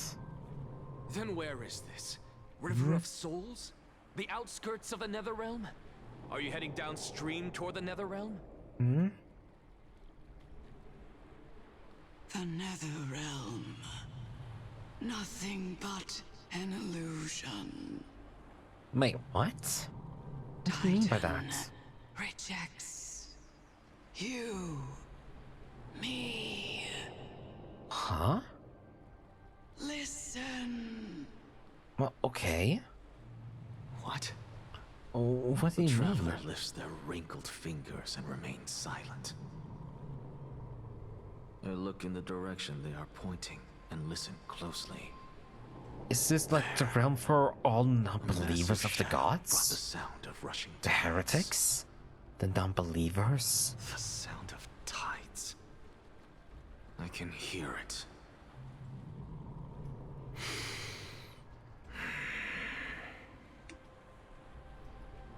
S8: Then where is this? River of Souls? The outskirts of the Netherrealm? Are you heading downstream toward the Netherrealm?
S9: The Netherrealm. Nothing but an illusion.
S1: Wait, what? What do you mean by
S9: Titan
S1: that?
S9: rejects you, me.
S1: Huh?
S9: Listen.
S1: Well, okay.
S7: What?
S1: Oh, what do
S7: The
S1: you mean?
S7: traveler lifts their wrinkled fingers and remains silent. I look in the direction they are pointing and listen closely.
S1: Is this like the realm for all
S7: A
S1: non-believers
S7: massive
S1: of the
S7: shadow brought the
S1: gods?
S7: sound of rushing
S1: The
S7: tides.
S1: heretics? The non-believers?
S7: The sound of tides. I can hear it.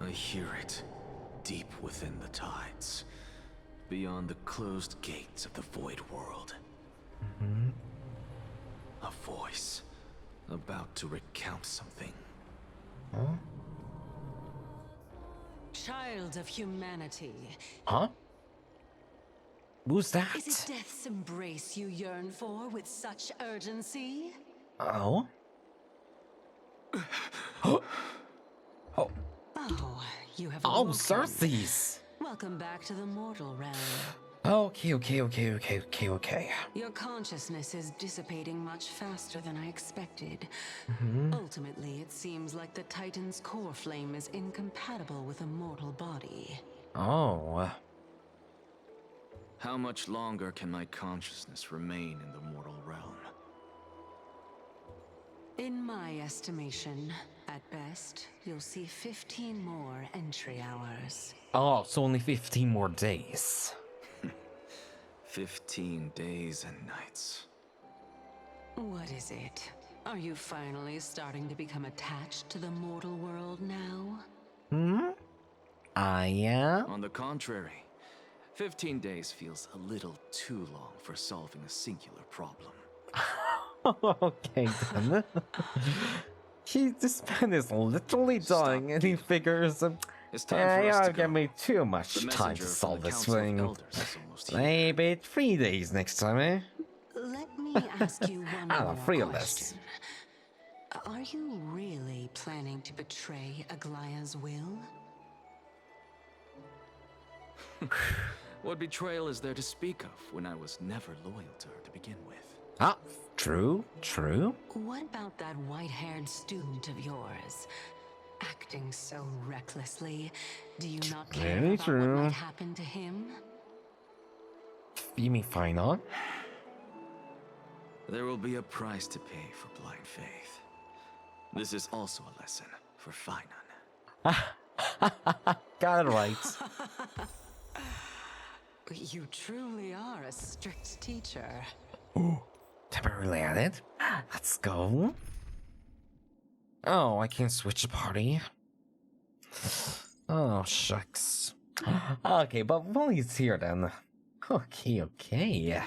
S7: I hear it deep within the tides, beyond the closed gates of the void world. A voice about to recount something.
S10: Child of humanity,
S1: Huh? Who's that?
S9: Is it death's embrace you yearn for with such urgency?
S1: Oh? Oh!
S9: Oh, you have
S1: Oh,
S9: awoken.
S1: Cersei's!
S9: Welcome back to the mortal realm.
S1: Okay.
S9: Your consciousness is dissipating much faster than I expected. Ultimately, it seems like the Titan's core flame is incompatible with a mortal body.
S1: Oh.
S7: How much longer can my consciousness remain in the mortal realm?
S9: In my estimation, at best, you'll see 15 more entry hours.
S1: Oh, so only 15 more days.
S7: 15 days and nights.
S9: What is it? Are you finally starting to become attached to the mortal world now?
S1: I am?
S7: On the contrary, 15 days feels a little too long for solving a singular problem.
S1: Okay, then. This man is literally dying, and he figures,
S7: It's time for us to
S1: give
S7: go.
S1: me too much
S7: The
S1: time to
S7: messenger from
S1: solve
S7: the
S1: this
S7: Council of
S1: thing.
S7: Elders is almost here.
S1: Maybe 3 days next time, eh?
S9: Let me ask you one
S1: I
S9: more
S1: don't feel this.
S9: question. Are you really planning to betray Aglaya's will?
S7: What betrayal is there to speak of when I was never loyal to her to begin with?
S1: Ah, true.
S9: What about that white-haired student of yours? Acting so recklessly, do you not care
S1: Very
S9: about
S1: true.
S9: what might happen to him?
S1: You mean final?
S7: There will be a price to pay for blind faith. This is also a lesson for Finan.
S1: Got it right.
S9: You truly are a strict teacher.
S1: Temporarily added. Let's go. Oh, I can't switch the party. Oh, shucks. Okay, but while he's here then. Okay.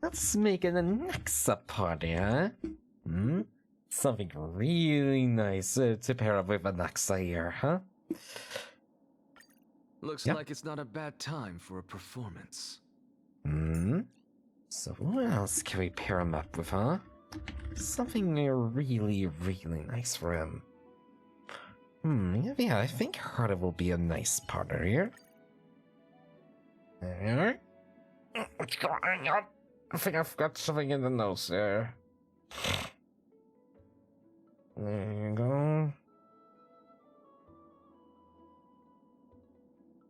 S1: Let's make it a next party, huh? Something really nice to pair up with Anaxa here, huh?
S7: Looks
S1: Yep.
S7: like it's not a bad time for a performance.
S1: So what else can we pair him up with, huh? Something really nice for him. Yeah, I think Harda will be a nice partner here. Alright. What's going on? I think I've got something in the nose there. There you go.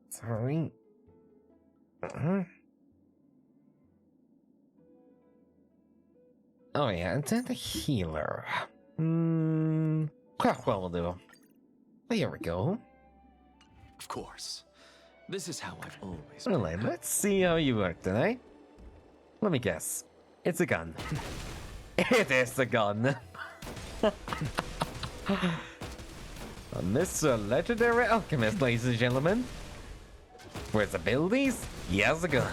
S1: Sorry. Oh yeah, and then the healer. Well, will do. There we go.
S7: Of course. This is how I've always
S1: Well,
S7: been.
S1: let's see how you work tonight. Let me guess. It's a gun. It is a gun. Mr. Legendary Alchemist, ladies and gentlemen. For his abilities, he has a gun.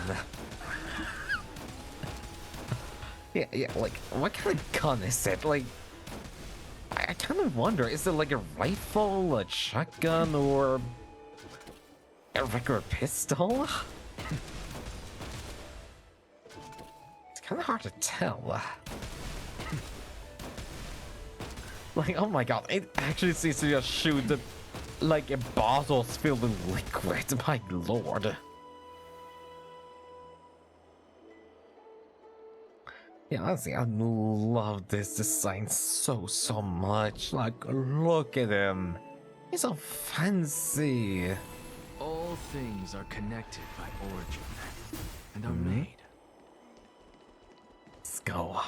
S1: Yeah, like, what kind of gun is it? Like, I kind of wonder, is it like a rifle, a shotgun, or a regular pistol? It's kind of hard to tell. Like, oh my god, it actually seems to just shoot like a bottles filled with liquid, my lord. Yeah, honestly, I love this design so much. Like, look at him. He's so fancy.
S7: All things are connected by origin and are made.
S1: Let's go.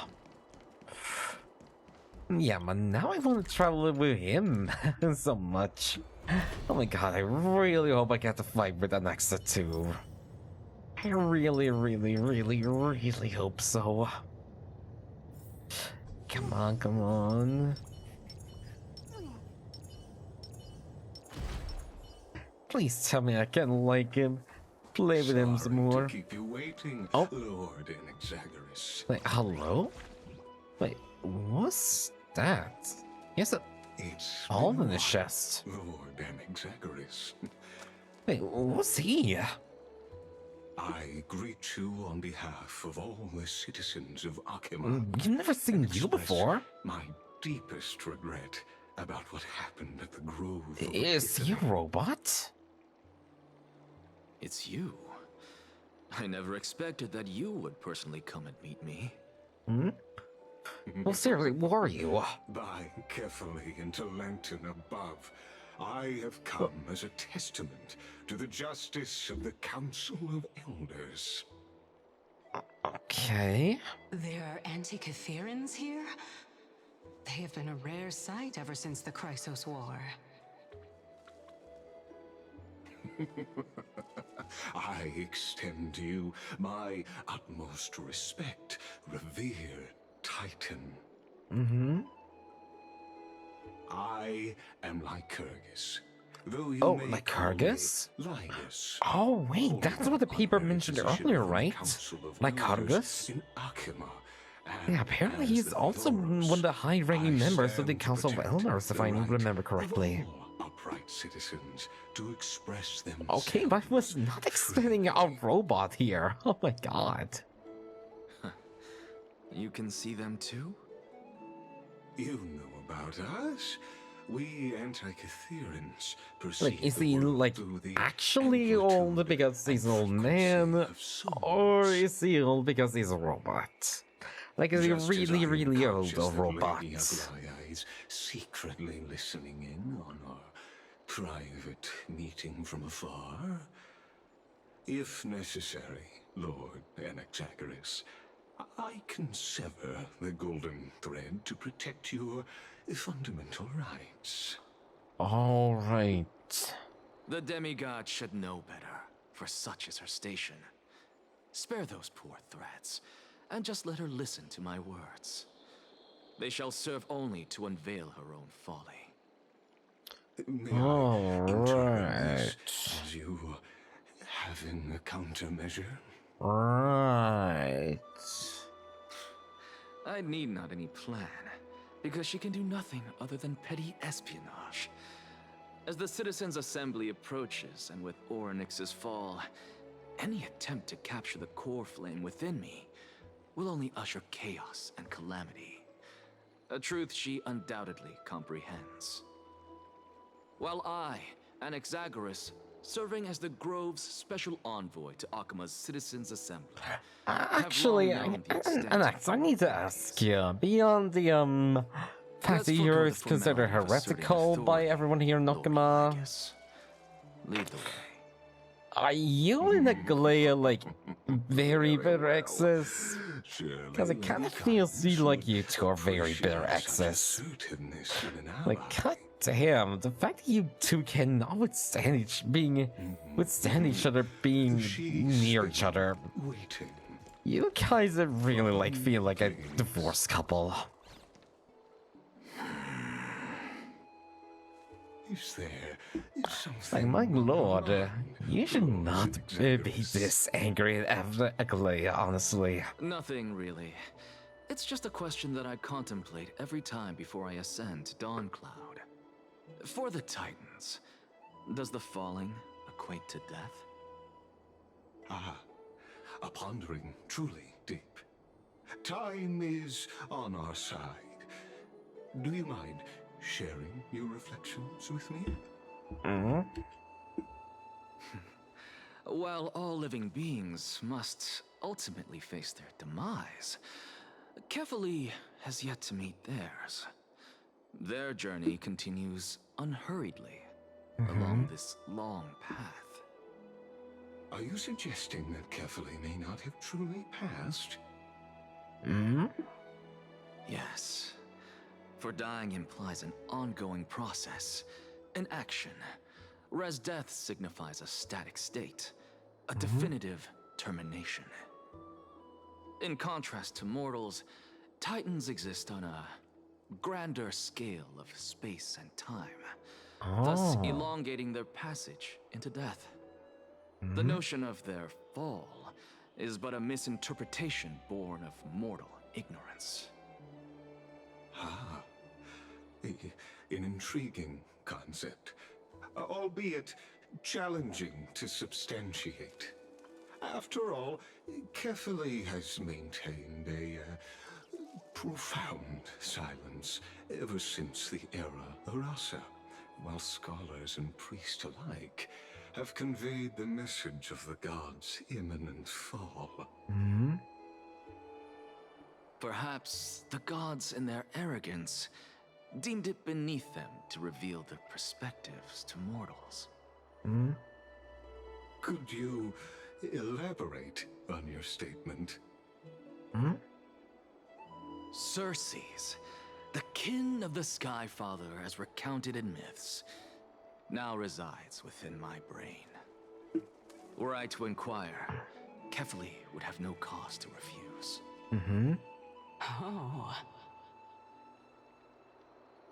S1: Yeah, but now I want to travel with him so much. Oh my god, I really hope I get to fight with Anaxa too. I really hope so. Come on. Please tell me I can like him. Play with him some more.
S10: To keep you waiting,
S1: Oh.
S10: Lord Inexagorous.
S1: Wait, hello? Wait, what's that? Yes,
S10: It's
S1: all
S10: been
S1: in the
S10: what,
S1: chest.
S10: Lord Inexagorous.
S1: Wait, what's he?
S10: I greet you on behalf of all the citizens of Akima.
S1: You've never seen you
S10: Express
S1: before.
S10: My deepest regret about what happened at the Grove of
S1: Is he a
S10: Epiphany.
S1: robot?
S7: It's you. I never expected that you would personally come and meet me.
S1: Hmm? Well, seriously, who are you?
S10: By carefully into Lantern above, I have come as a testament to the justice of the Council of Elders.
S1: Okay.
S9: There are Antikytherians here? They have been a rare sight ever since the Chrysos War.
S10: I extend to you my utmost respect, revered Titan.
S1: Mm-hmm.
S10: I am Lycurgus. Though you
S1: Oh,
S10: may
S1: Lycurgus?
S10: call me Linus.
S1: Oh, wait, that's what the paper mentioned earlier, right? Lycurgus?
S10: In Akima.
S1: Yeah, apparently he's also one of the high-ranking members of the Council of Elders, if I remember correctly.
S10: Upright citizens to express themselves.
S1: Okay, but I was not expecting a robot here. Oh my god.
S7: You can see them too?
S10: You know about us. We Antikytherians perceive
S1: Like, is
S10: the
S1: he,
S10: world
S1: like,
S10: through the
S1: actually old because he's an old man? Or is he old because he's a robot? Like, is he really, really old or robot?
S10: Lady Aglaya is secretly listening in on our private meeting from afar. If necessary, Lord Anaxagoras, I can sever the golden thread to protect your fundamental rights.
S1: Alright.
S7: The demigod should know better, for such is her station. Spare those poor threats, and just let her listen to my words. They shall serve only to unveil her own folly.
S10: May I interpret this as you having a countermeasure?
S1: Right.
S7: I need not any plan, because she can do nothing other than petty espionage. As the Citizens' Assembly approaches, and with Orynyx's fall, any attempt to capture the core flame within me will only usher chaos and calamity. A truth she undoubtedly comprehends. While I, Anaxagoras, serving as the Grove's special envoy to Akima's Citizens' Assembly,
S1: Actually, Anax, I need to ask you, beyond the, fact that you're considered heretical by everyone here in Okima,
S7: lead the way.
S1: are you and Aglaya, like, very bitter exes? Because it kind of feels like you two are very bitter exes. Like, god damn, the fact that you two cannot withstand each other being near each other. You guys really, like, feel like a divorced couple.
S10: Is there
S1: Like, my lord, you should not be this angry at Aglaya, honestly.
S7: Nothing really. It's just a question that I contemplate every time before I ascend to Dawncloud. For the Titans, does the falling equate to death?
S10: Ah, a pondering truly deep. Time is on our side. Do you mind sharing your reflections with me?
S7: While all living beings must ultimately face their demise, Kefali has yet to meet theirs. Their journey continues unhurriedly along this long path.
S10: Are you suggesting that Kefali may not have truly passed?
S7: Yes. For dying implies an ongoing process, an action, whereas death signifies a static state, a definitive termination. In contrast to mortals, Titans exist on a grander scale of space and time, thus elongating their passage into death. The notion of their fall is but a misinterpretation born of mortal ignorance.
S10: Ah, an intriguing concept, albeit challenging to substantiate. After all, Kefali has maintained a profound silence ever since the era Arasa, while scholars and priests alike have conveyed the message of the gods' imminent fall.
S7: Perhaps the gods, in their arrogance, deemed it beneath them to reveal their perspectives to mortals.
S10: Could you elaborate on your statement?
S7: Circes, the kin of the Sky Father as recounted in myths, now resides within my brain. Were I to inquire, Kefali would have no cause to refuse.
S9: Oh.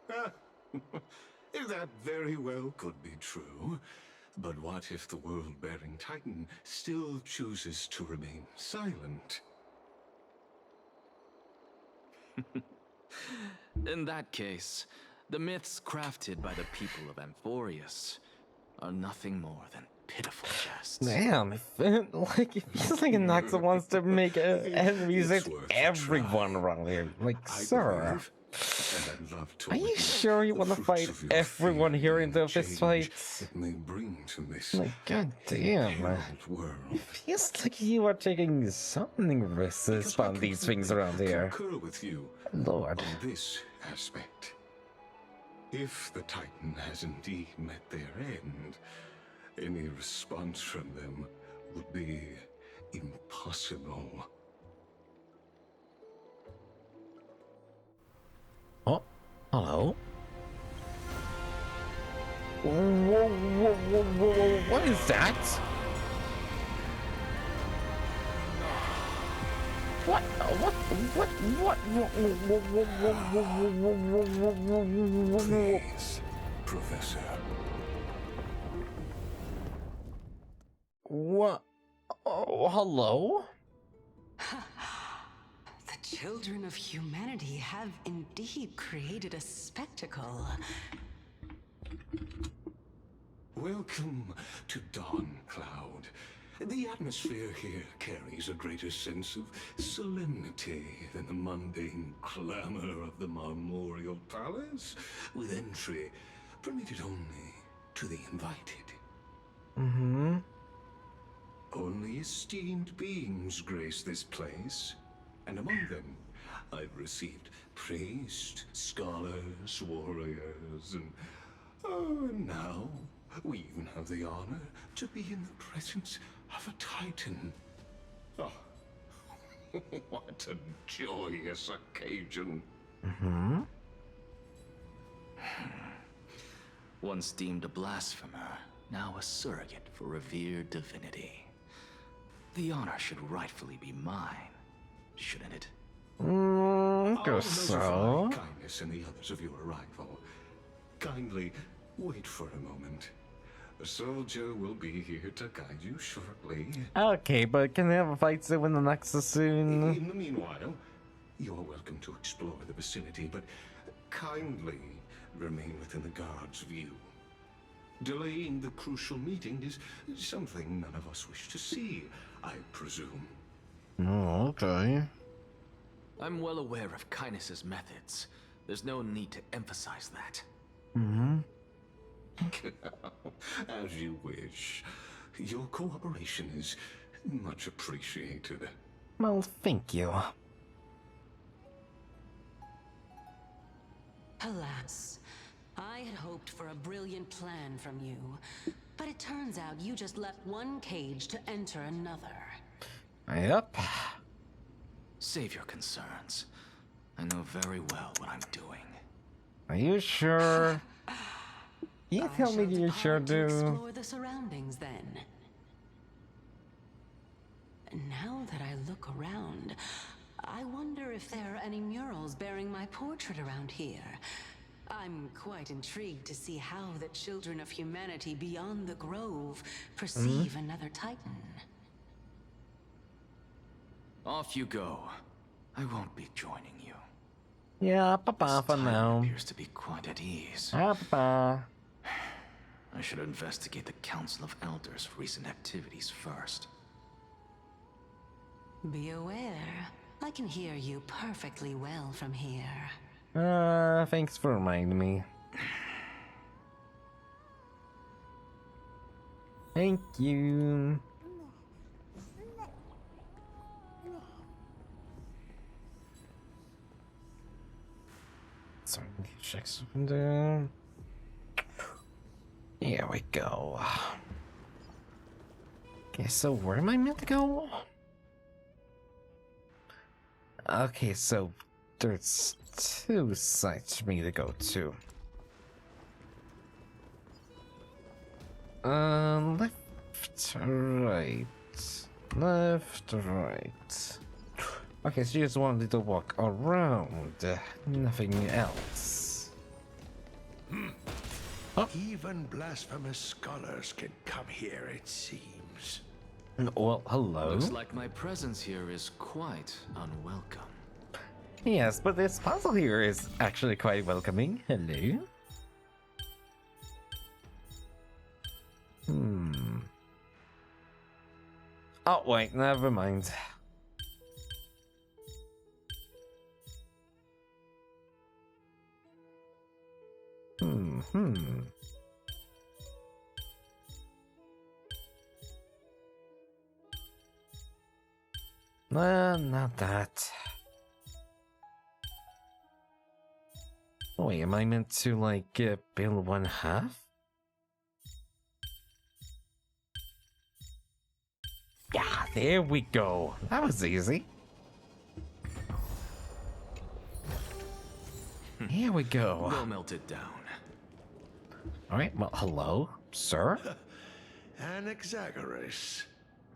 S10: That very well could be true. But what if the world-bearing Titan still chooses to remain silent?
S7: In that case, the myths crafted by the people of Amphorius are nothing more than pitiful jests.
S1: Damn, it feels like Naxa wants to make enemies with everyone around here. Like, sir, are you sure you want to fight everyone here in the fist fight? Like, god damn. It feels like you are taking something risks to spawn these things around here. Lord.
S10: On this aspect. If the Titan has indeed met their end, any response from them would be impossible.
S1: Oh, hello? Whoa, what is that? What?
S10: Please, Professor.
S1: What? Oh, hello?
S9: The children of humanity have indeed created a spectacle.
S10: Welcome to Dawn Cloud. The atmosphere here carries a greater sense of solemnity than the mundane clamor of the Marmorial Palace, with entry permitted only to the invited. Only esteemed beings grace this place, and among them I've received priests, scholars, warriors, and now we even have the honor to be in the presence of a Titan. Oh, what a joyous occasion.
S7: Once deemed a blasphemer, now a surrogate for revered divinity. The honor should rightfully be mine, shouldn't it?
S1: Guess so.
S10: Kindness and the others of your arrival. Kindly wait for a moment. A soldier will be here to guide you shortly.
S1: Okay, but can we have a fight soon in the Nexus soon?
S10: In the meanwhile, you are welcome to explore the vicinity, but kindly remain within the guard's view. Delaying the crucial meeting is something none of us wish to see, I presume.
S1: Oh, okay.
S7: I'm well aware of Kindness's methods. There's no need to emphasize that.
S10: As you wish. Your cooperation is much appreciated.
S1: Well, thank you.
S9: Alas, I had hoped for a brilliant plan from you, but it turns out you just left one cage to enter another.
S1: Yep.
S7: Save your concerns. I know very well what I'm doing.
S1: Are you sure? You tell me you sure do.
S9: Explore the surroundings then. Now that I look around, I wonder if there are any murals bearing my portrait around here. I'm quite intrigued to see how the children of humanity beyond the grove perceive another Titan.
S7: Off you go. I won't be joining you.
S1: Yeah, papa for
S7: This
S1: now.
S7: appears to be quite at ease.
S1: Papa.
S7: I should investigate the Council of Elders' recent activities first.
S9: Be aware. I can hear you perfectly well from here.
S1: Thanks for reminding me. Thank you. So, check something down. Here we go. Okay, so where am I meant to go? Okay, so there's 2 sites for me to go to. Left, right. Left, right. Okay, so you just wanted to walk around. Nothing else. Oh.
S11: Even blasphemous scholars can come here, it seems.
S1: Well, hello.
S7: Looks like my presence here is quite unwelcome.
S1: Yes, but this puzzle here is actually quite welcoming. Hello. Oh, wait, never mind. Not that. Oh, wait, am I meant to, like, build one half? Yeah, there we go. That was easy. Here we go.
S7: Go melt it down.
S1: Alright, well, hello, sir?
S11: Anaxagoras,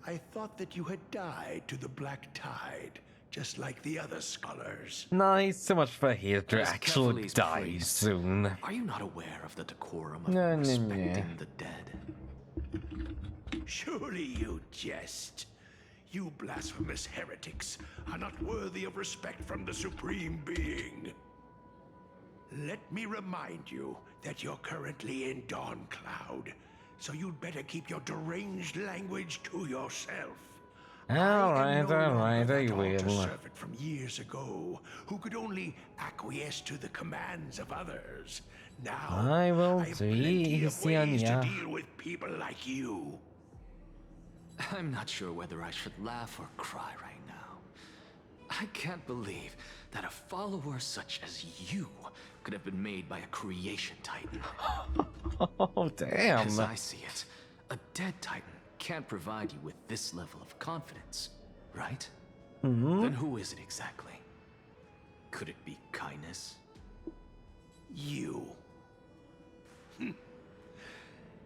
S11: I thought that you had died to the Black Tide, just like the other scholars.
S1: Nice, so much for here to
S7: As
S1: actually
S7: Kephales's
S1: die
S7: priest,
S1: soon.
S7: Are you not aware of the decorum of
S1: No.
S7: respecting the dead?
S11: Surely you jest. You blasphemous heretics are not worthy of respect from the Supreme Being. Let me remind you that you're currently in Dawn Cloud, so you'd better keep your deranged language to yourself.
S1: Alright, I
S11: altar
S1: will.
S11: servant from years ago, who could only acquiesce to the commands of others. Now,
S1: I will
S11: have
S1: do
S11: plenty of
S1: easy on
S11: ways
S1: ya.
S11: to deal with people like you.
S7: I'm not sure whether I should laugh or cry right now. I can't believe that a follower such as you could have been made by a creation titan.
S1: Oh, damn.
S7: As I see it, a dead titan can't provide you with this level of confidence, right? Then who is it exactly? Could it be kindness?
S11: You.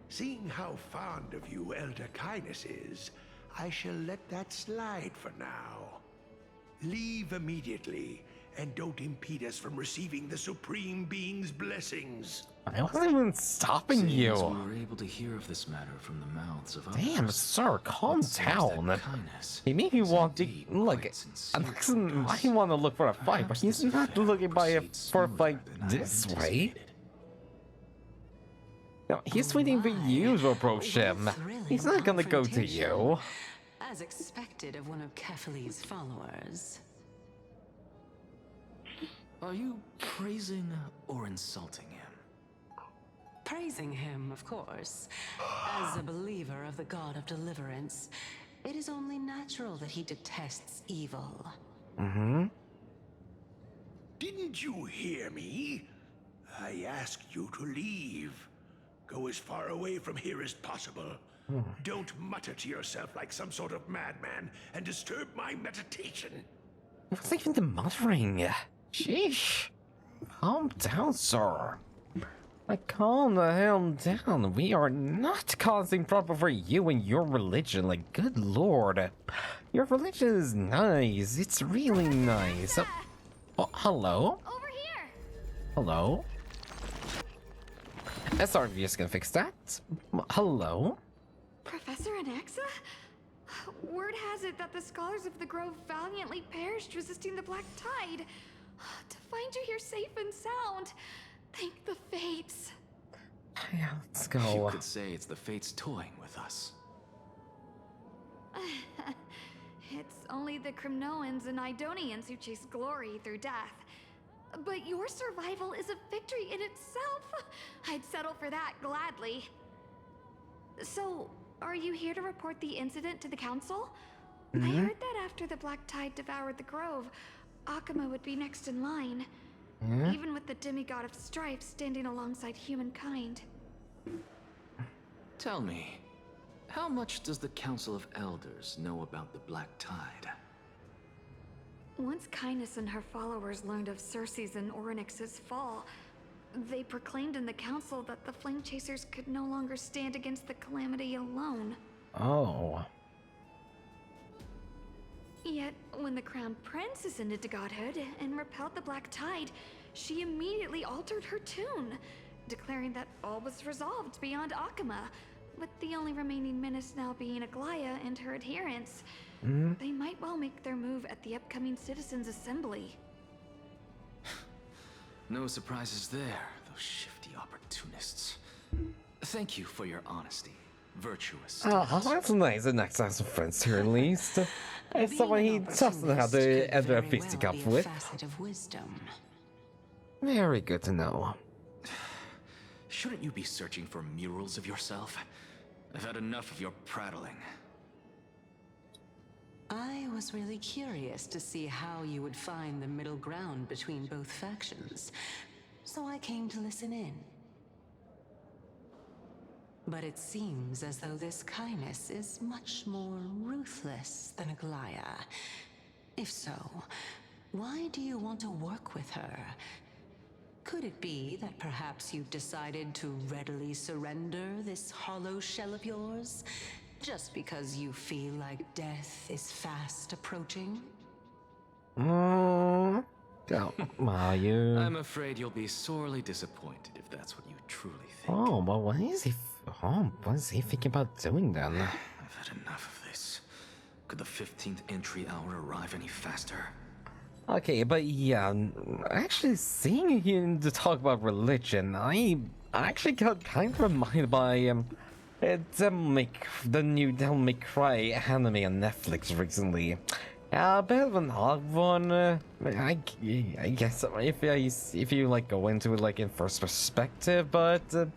S11: Seeing how fond of you Elder Kindness is, I shall let that slide for now. Leave immediately, and don't impede us from receiving the Supreme Being's blessings.
S1: I wasn't even stopping
S7: Seeing
S1: you.
S7: as we were able to hear of this matter from the mouths of others.
S1: Damn, sir, calm
S7: it seems that
S1: down.
S7: kindness
S1: He made me
S7: is
S1: want to,
S7: indeed
S1: like,
S7: quite sincere
S1: I
S7: toward us.
S1: want to look for a fight, but
S7: Perhaps
S1: he's
S7: this
S1: not
S7: affair
S1: looking for a
S7: proceeds
S1: fight
S7: smoother than I
S1: this way.
S7: anticipated.
S1: No, he's waiting for you to approach him. He's not gonna go to you.
S9: As expected of one of Kephales's followers.
S7: Are you praising or insulting him?
S9: Praising him, of course. As a believer of the god of deliverance, it is only natural that he detests evil.
S11: Didn't you hear me? I asked you to leave. Go as far away from here as possible. Don't mutter to yourself like some sort of madman and disturb my meditation.
S1: What's even the muttering? Sheesh. Calm down, sir. Like, calm the hell down. We are not causing trouble for you and your religion. Like, good lord. Your religion is nice. It's really nice. Oh, hello?
S5: Over here!
S1: Hello? Sorry, we're just gonna fix that. Hello?
S6: Professor Anaxa? Word has it that the scholars of the Grove valiantly perished resisting the Black Tide. To find you here safe and sound, thank the fates.
S1: Yeah, let's
S7: You
S1: go.
S7: could say it's the fates toying with us.
S6: It's only the Kremnoans and Idonians who chase glory through death. But your survival is a victory in itself. I'd settle for that gladly. So, are you here to report the incident to the council? I heard that after the Black Tide devoured the grove, Akuma would be next in line. Even with the demigod of strife standing alongside humankind.
S7: Tell me, how much does the Council of Elders know about the Black Tide?
S6: Once Kindness and her followers learned of Circe's and Orynyx's fall, they proclaimed in the council that the Flame Chasers could no longer stand against the calamity alone.
S1: Oh.
S6: Yet, when the Crown Prince ascended to godhood and repelled the Black Tide, she immediately altered her tune, declaring that all was resolved beyond Akuma, with the only remaining menace now being Aglaya and her adherents. They might well make their move at the upcoming Citizens' Assembly.
S7: No surprises there, those shifty opportunists. Thank you for your honesty. Virtuous.
S1: Oh, that's nice. The next has some friends here at least. As someone he doesn't have to enter a fisticuff with. Very good to know.
S7: Shouldn't you be searching for murals of yourself? I've had enough of your prattling.
S9: I was really curious to see how you would find the middle ground between both factions, so I came to listen in. But it seems as though this Kindness is much more ruthless than Aglaya. If so, why do you want to work with her? Could it be that perhaps you've decided to readily surrender this hollow shell of yours? Just because you feel like death is fast approaching?
S1: Oh, you.
S7: I'm afraid you'll be sorely disappointed if that's what you truly think.
S1: Oh, but what is he? What is he thinking about doing then?
S7: I've had enough of this. Could the 15th entry hour arrive any faster?
S1: Okay, but yeah, actually seeing him to talk about religion, I actually got kind of reminded by the new Devil May Cry anime on Netflix recently. A bit of an odd one. I guess if you like go into it like in first perspective, but from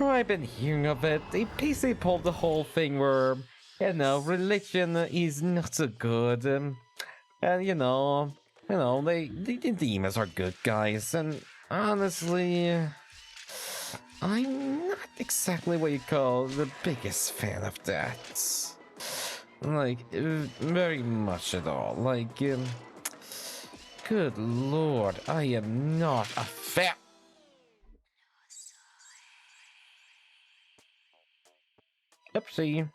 S1: what I've been hearing of it, they basically pulled the whole thing where religion is not so good, and the demons are good guys, and honestly, I'm not exactly what you call the biggest fan of that. Like, very much at all. Like, good lord, I am not a fan. Oopsie.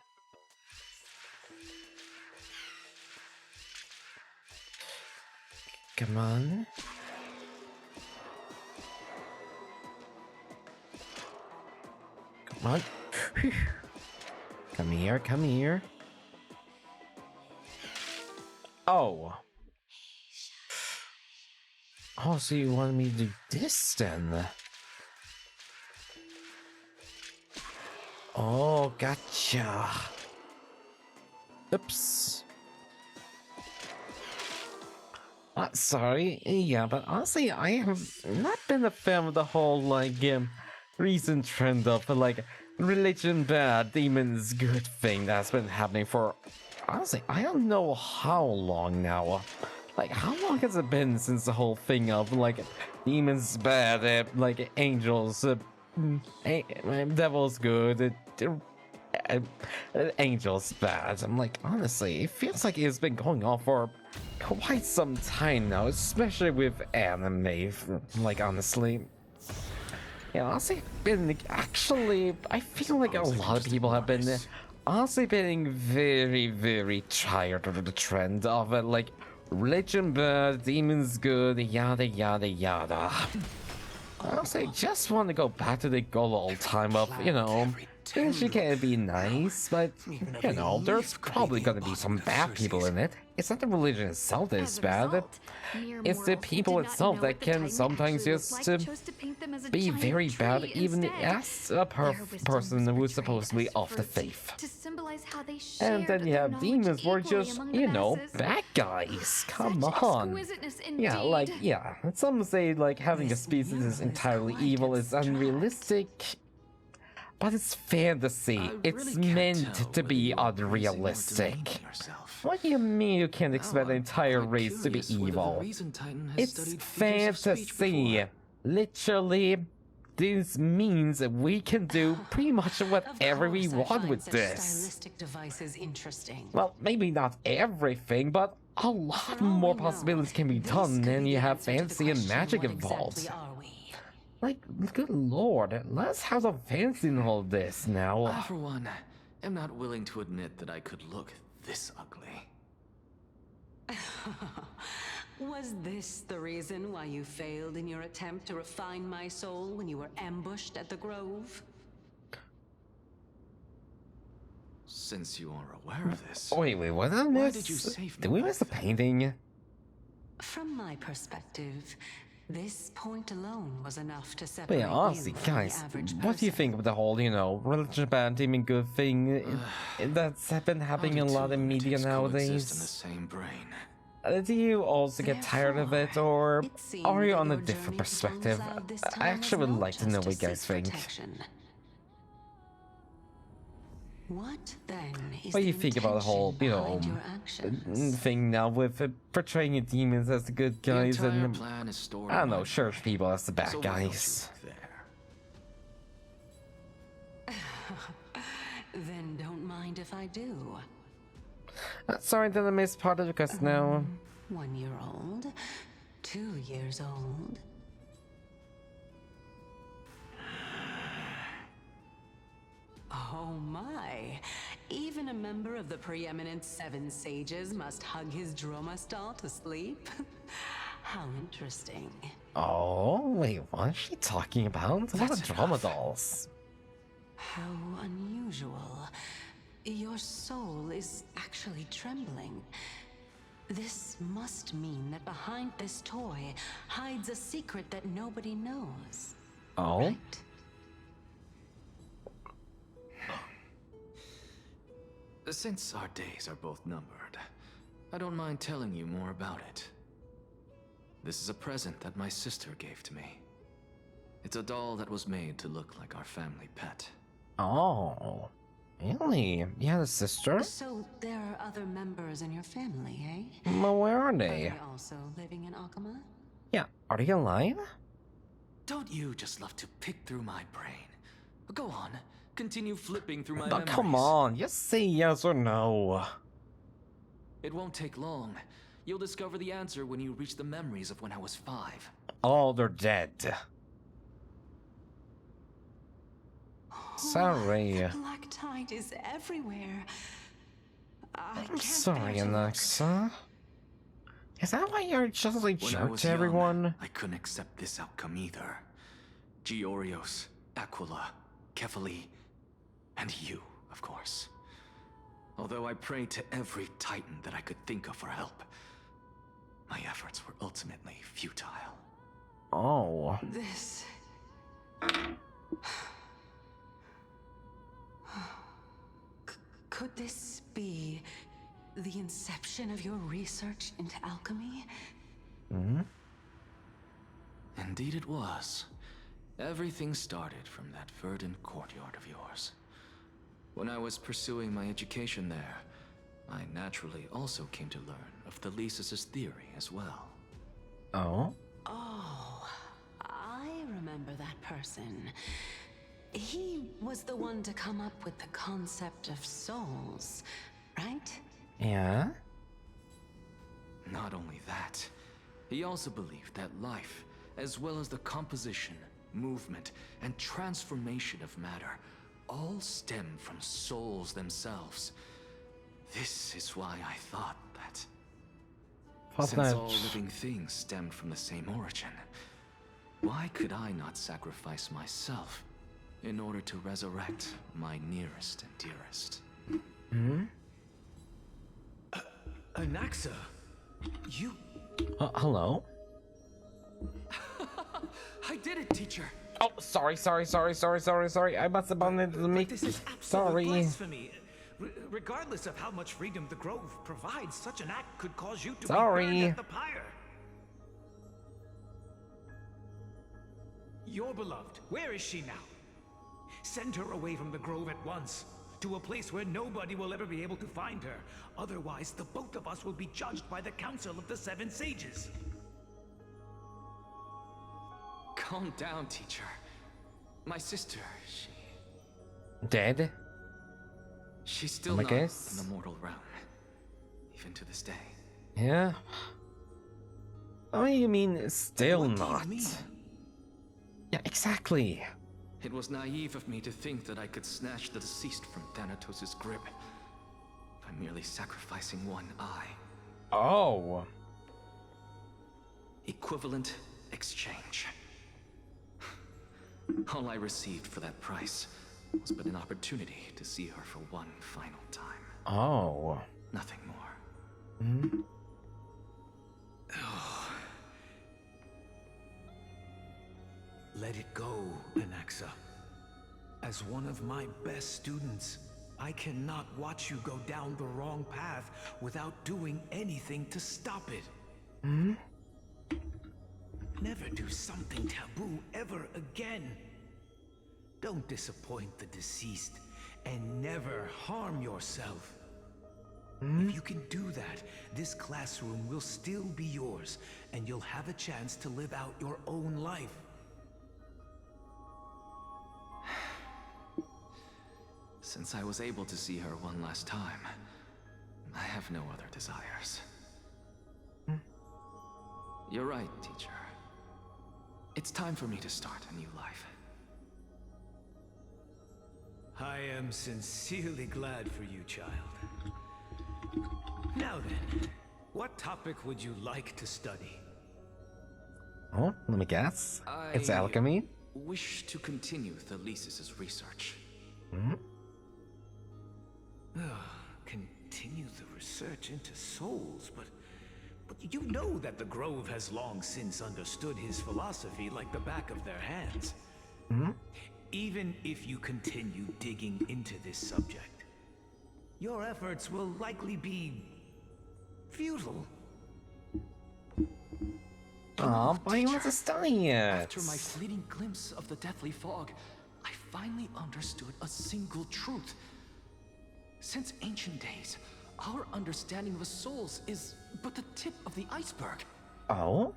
S1: Come on. Come on. Come here, come here. Oh. Oh, so you wanted me to do this then? Oh, gotcha. Oops. Sorry. Yeah, but honestly, I have not been a fan of the whole, like, recent trend of, like, religion bad, demons good thing that's been happening for, honestly, I don't know how long now. Like, how long has it been since the whole thing of, like, demons bad, like, angels, devil's good, angels bad? I'm like, honestly, it feels like it's been going on for quite some time now, especially with anime, like, honestly. Yeah, honestly, I feel like a lot of people have been honestly getting very, very tired of the trend of it, like, religion bad, demons good, yada yada yada. Honestly, just want to go back to the good old time of, She can be nice, but you know, there's probably gonna be some bad people in it. It's not the religion itself that is bad. It's the people itself that can sometimes just be very bad, even as a person who's supposed to be of the faith. And then you have demons who are just, you know, bad guys. Come on. Yeah, like, yeah. Some say, like, having a species is entirely evil is unrealistic. But it's fantasy. It's meant to be unrealistic. What do you mean you can't expect an entire race to be evil? It's fantasy. Literally, this means that we can do pretty much whatever we want with this. Well, maybe not everything, but a lot more possibilities can be done when you have fantasy and magic involved. Like, good lord, let's have some fancy in all this now.
S7: I, for one, am not willing to admit that I could look this ugly.
S9: Was this the reason why you failed in your attempt to refine my soul when you were ambushed at the Grove?
S7: Since you are aware of this...
S1: Wait, what did I miss? Did we miss a painting?
S9: From my perspective, this point alone was enough to
S1: But
S9: separate
S1: yeah, honestly,
S9: you from
S1: guys,
S9: the average person.
S1: what do you think of the whole, you know, religion bad demon good thing that's been happening in a lot of media nowadays?
S7: In the same brain?
S1: Do you also get tired of it, or are you on a different perspective? I actually would like to know what you guys think.
S9: What then is
S1: What do you think about the whole, you know, thing now with portraying the demons as the good guys and, I don't know, church people as the bad guys?
S9: Then don't mind if I do.
S1: Sorry that I missed part of it because now...
S9: 1 year old, 2 years old. Oh my! Even a member of the preeminent Seven Sages must hug his droma doll to sleep? How interesting.
S1: Oh, wait, what is she talking about? What are drama dolls?
S9: How unusual. Your soul is actually trembling. This must mean that behind this toy hides a secret that nobody knows.
S1: Oh?
S9: Right?
S7: Since our days are both numbered, I don't mind telling you more about it. This is a present that my sister gave to me. It's a doll that was made to look like our family pet.
S1: Oh, really? You had a sister?
S9: So there are other members in your family, eh?
S1: Well, where are
S9: Are
S1: they?
S9: they also living in Alchema?
S1: Yeah, are they alive?
S7: Don't you just love to pick through my brain? Go on, continue flipping through my
S1: But
S7: memories.
S1: come on, just say yes or no.
S7: It won't take long. You'll discover the answer when you reach the memories of when I was 5.
S1: Oh, they're dead. Sorry.
S9: The black tide is everywhere.
S1: I'm sorry, Alexa. Is that why you're just like
S7: When I
S1: jerk
S7: was
S1: to
S7: young,
S1: everyone?
S7: I couldn't accept this outcome either. Georios, Aquila, Kefali, and you, of course. Although I prayed to every titan that I could think of for help, my efforts were ultimately futile.
S1: Oh.
S9: This... Could this be the inception of your research into alchemy?
S1: Hmm?
S7: Indeed it was. Everything started from that verdant courtyard of yours. When I was pursuing my education there, I naturally also came to learn of the Thesis' theory as well.
S1: Oh?
S9: Oh, I remember that person. He was the one to come up with the concept of souls, right?
S1: Yeah?
S7: Not only that, he also believed that life, as well as the composition, movement, and transformation of matter, all stem from souls themselves. This is why I thought that. Since all living things stemmed from the same origin, why could I not sacrifice myself in order to resurrect my nearest and dearest.
S8: Anaxa, you...
S1: Hello?
S8: I did it, teacher.
S1: Oh, sorry. I must have bumped into the mic.
S12: This is absolute
S1: Sorry.
S12: blasphemy. Regardless of how much freedom the Grove provides, such an act could cause you to be
S1: Sorry.
S12: burned at the pyre. Your beloved, where is she now? Send her away from the Grove at once, to a place where nobody will ever be able to find her. Otherwise, the both of us will be judged by the Council of the Seven Sages.
S7: Calm down, teacher. My sister,
S1: Dead?
S7: she's still
S1: I
S7: not
S1: guess.
S7: in the mortal realm, even to this day.
S1: Yeah. Oh, you mean still
S7: What do you
S1: not?
S7: mean?
S1: Yeah, exactly.
S7: It was naive of me to think that I could snatch the deceased from Thanatos' grip by merely sacrificing one eye.
S1: Oh.
S7: Equivalent exchange. All I received for that price was but an opportunity to see her for one final time.
S1: Oh.
S7: Nothing more.
S12: Let it go, Anaxa. As one of my best students, I cannot watch you go down the wrong path without doing anything to stop it. Never do something taboo ever again. Don't disappoint the deceased, and never harm yourself. If you can do that, this classroom will still be yours, and you'll have a chance to live out your own life.
S7: Since I was able to see her one last time, I have no other desires. You're right, teacher. It's time for me to start a new life.
S12: I am sincerely glad for you, child. Now then, what topic would you like to study?
S1: Oh, let me guess. It's alchemy.
S7: Wish to continue Thalesis' research.
S12: Continue the research into souls, but you know that the Grove has long since understood his philosophy like the back of their hands. Even if you continue digging into this subject, your efforts will likely be futile.
S1: Oh, but he wants to study it.
S7: After my fleeting glimpse of the deathly fog, I finally understood a single truth. Since ancient days, our understanding of the souls is but the tip of the iceberg.
S1: Oh?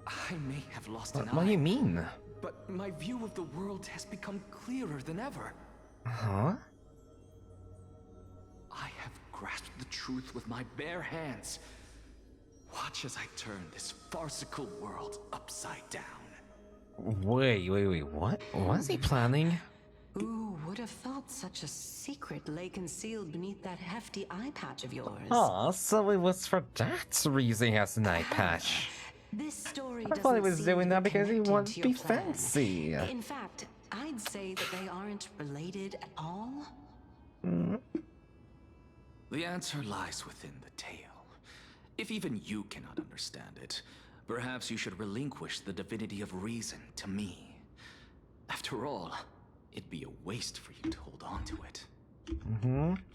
S7: I may have lost an eye.
S1: What do you mean?
S7: But my view of the world has become clearer than ever.
S1: Huh?
S7: I have grasped the truth with my bare hands. Watch as I turn this farcical world upside down.
S1: Wait, what? What is he planning?
S9: Who would have thought such a secret lay concealed beneath that hefty eye patch of yours?
S1: Oh, so it was for that reason he has an eye patch.
S9: This story
S1: I thought he
S9: doesn't
S1: was
S9: seem
S1: doing
S9: to
S1: that
S9: be
S1: because he
S9: connected
S1: wanted
S9: to
S1: to be
S9: your plan.
S1: fancy.
S9: In fact, I'd say that they aren't related at all.
S7: The answer lies within the tale. If even you cannot understand it, perhaps you should relinquish the divinity of reason to me. After all, it'd be a waste for you to hold on to it.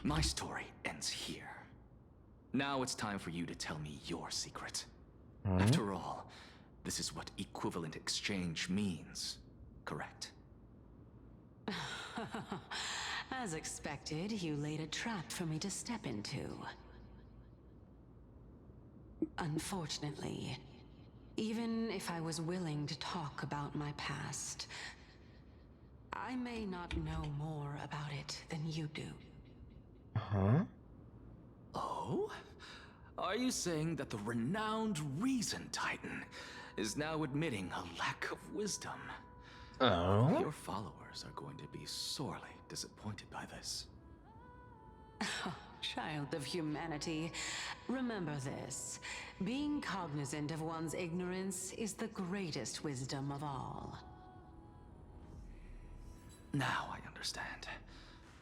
S7: My story ends here. Now it's time for you to tell me your secret. After all, this is what equivalent exchange means, correct?
S9: As expected, you laid a trap for me to step into. Unfortunately, even if I was willing to talk about my past, I may not know more about it than you do.
S7: Oh? Are you saying that the renowned Reason Titan is now admitting a lack of wisdom?
S1: Oh?
S7: Your followers are going to be sorely disappointed by this.
S9: Child of humanity, remember this. Being cognizant of one's ignorance is the greatest wisdom of all.
S7: Now I understand.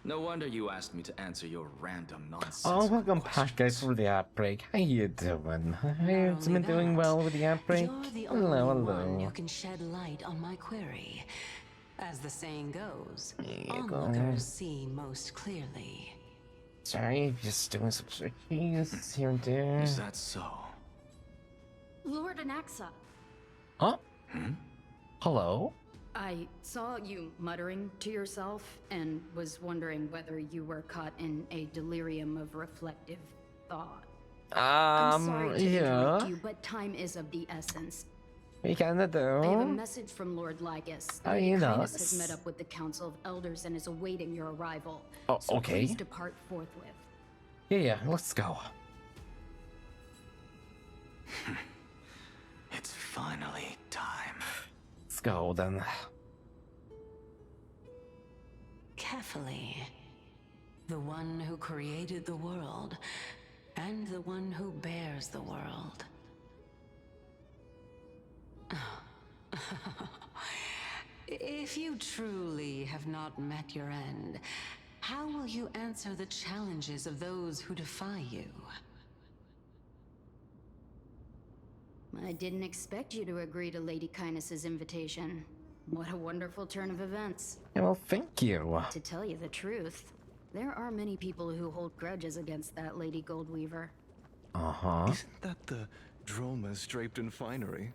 S7: No wonder you asked me to answer your random nonsense.
S1: Oh, welcome back, guys, for the outbreak. How you doing? Have you been doing well with the outbreak?
S9: You're the
S1: Hello,
S9: only
S1: hello.
S9: one who can shed light on my query. As the saying goes,
S1: There you go.
S9: onlookers see most clearly.
S1: Sorry, just doing some trickies here and there.
S7: Is that so?
S3: Lord Anaxa,
S1: Huh? Hello?
S3: I saw you muttering to yourself and was wondering whether you were caught in a delirium of reflective thought. I'm sorry to interrupt you, but time is of the essence.
S1: We kinda do.
S3: I have a message from Lord Lygus.
S1: Oh,
S3: Lady
S1: you know.
S3: Kindness has met up with the Council of Elders and is awaiting your arrival.
S1: Oh,
S3: So
S1: okay.
S3: please depart forthwith.
S1: Yeah, let's go.
S7: It's finally time.
S1: Let's go then.
S9: Carefully. The one who created the world, and the one who bears the world. If you truly have not met your end, how will you answer the challenges of those who defy you?
S3: I didn't expect you to agree to Lady Kindness's invitation. What a wonderful turn of events.
S1: Yeah, well, thank you.
S3: To tell you the truth, there are many people who hold grudges against that Lady Goldweaver.
S1: Uh-huh.
S13: Isn't that the dromas draped in finery?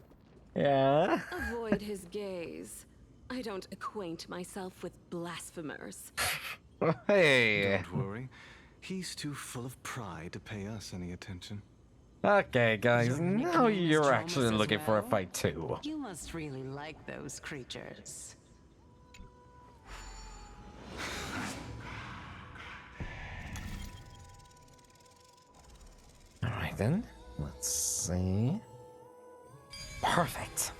S1: Yeah.
S14: Avoid his gaze. I don't acquaint myself with blasphemers.
S1: Hey.
S13: Don't worry. He's too full of pride to pay us any attention.
S1: Okay, guys,
S9: Your
S1: now
S9: nickname is
S1: you're
S9: Thomas
S1: actually
S9: as
S1: looking for a
S9: well?
S1: fight too.
S9: You must really like those creatures.
S1: Alright then, let's see. Perfect.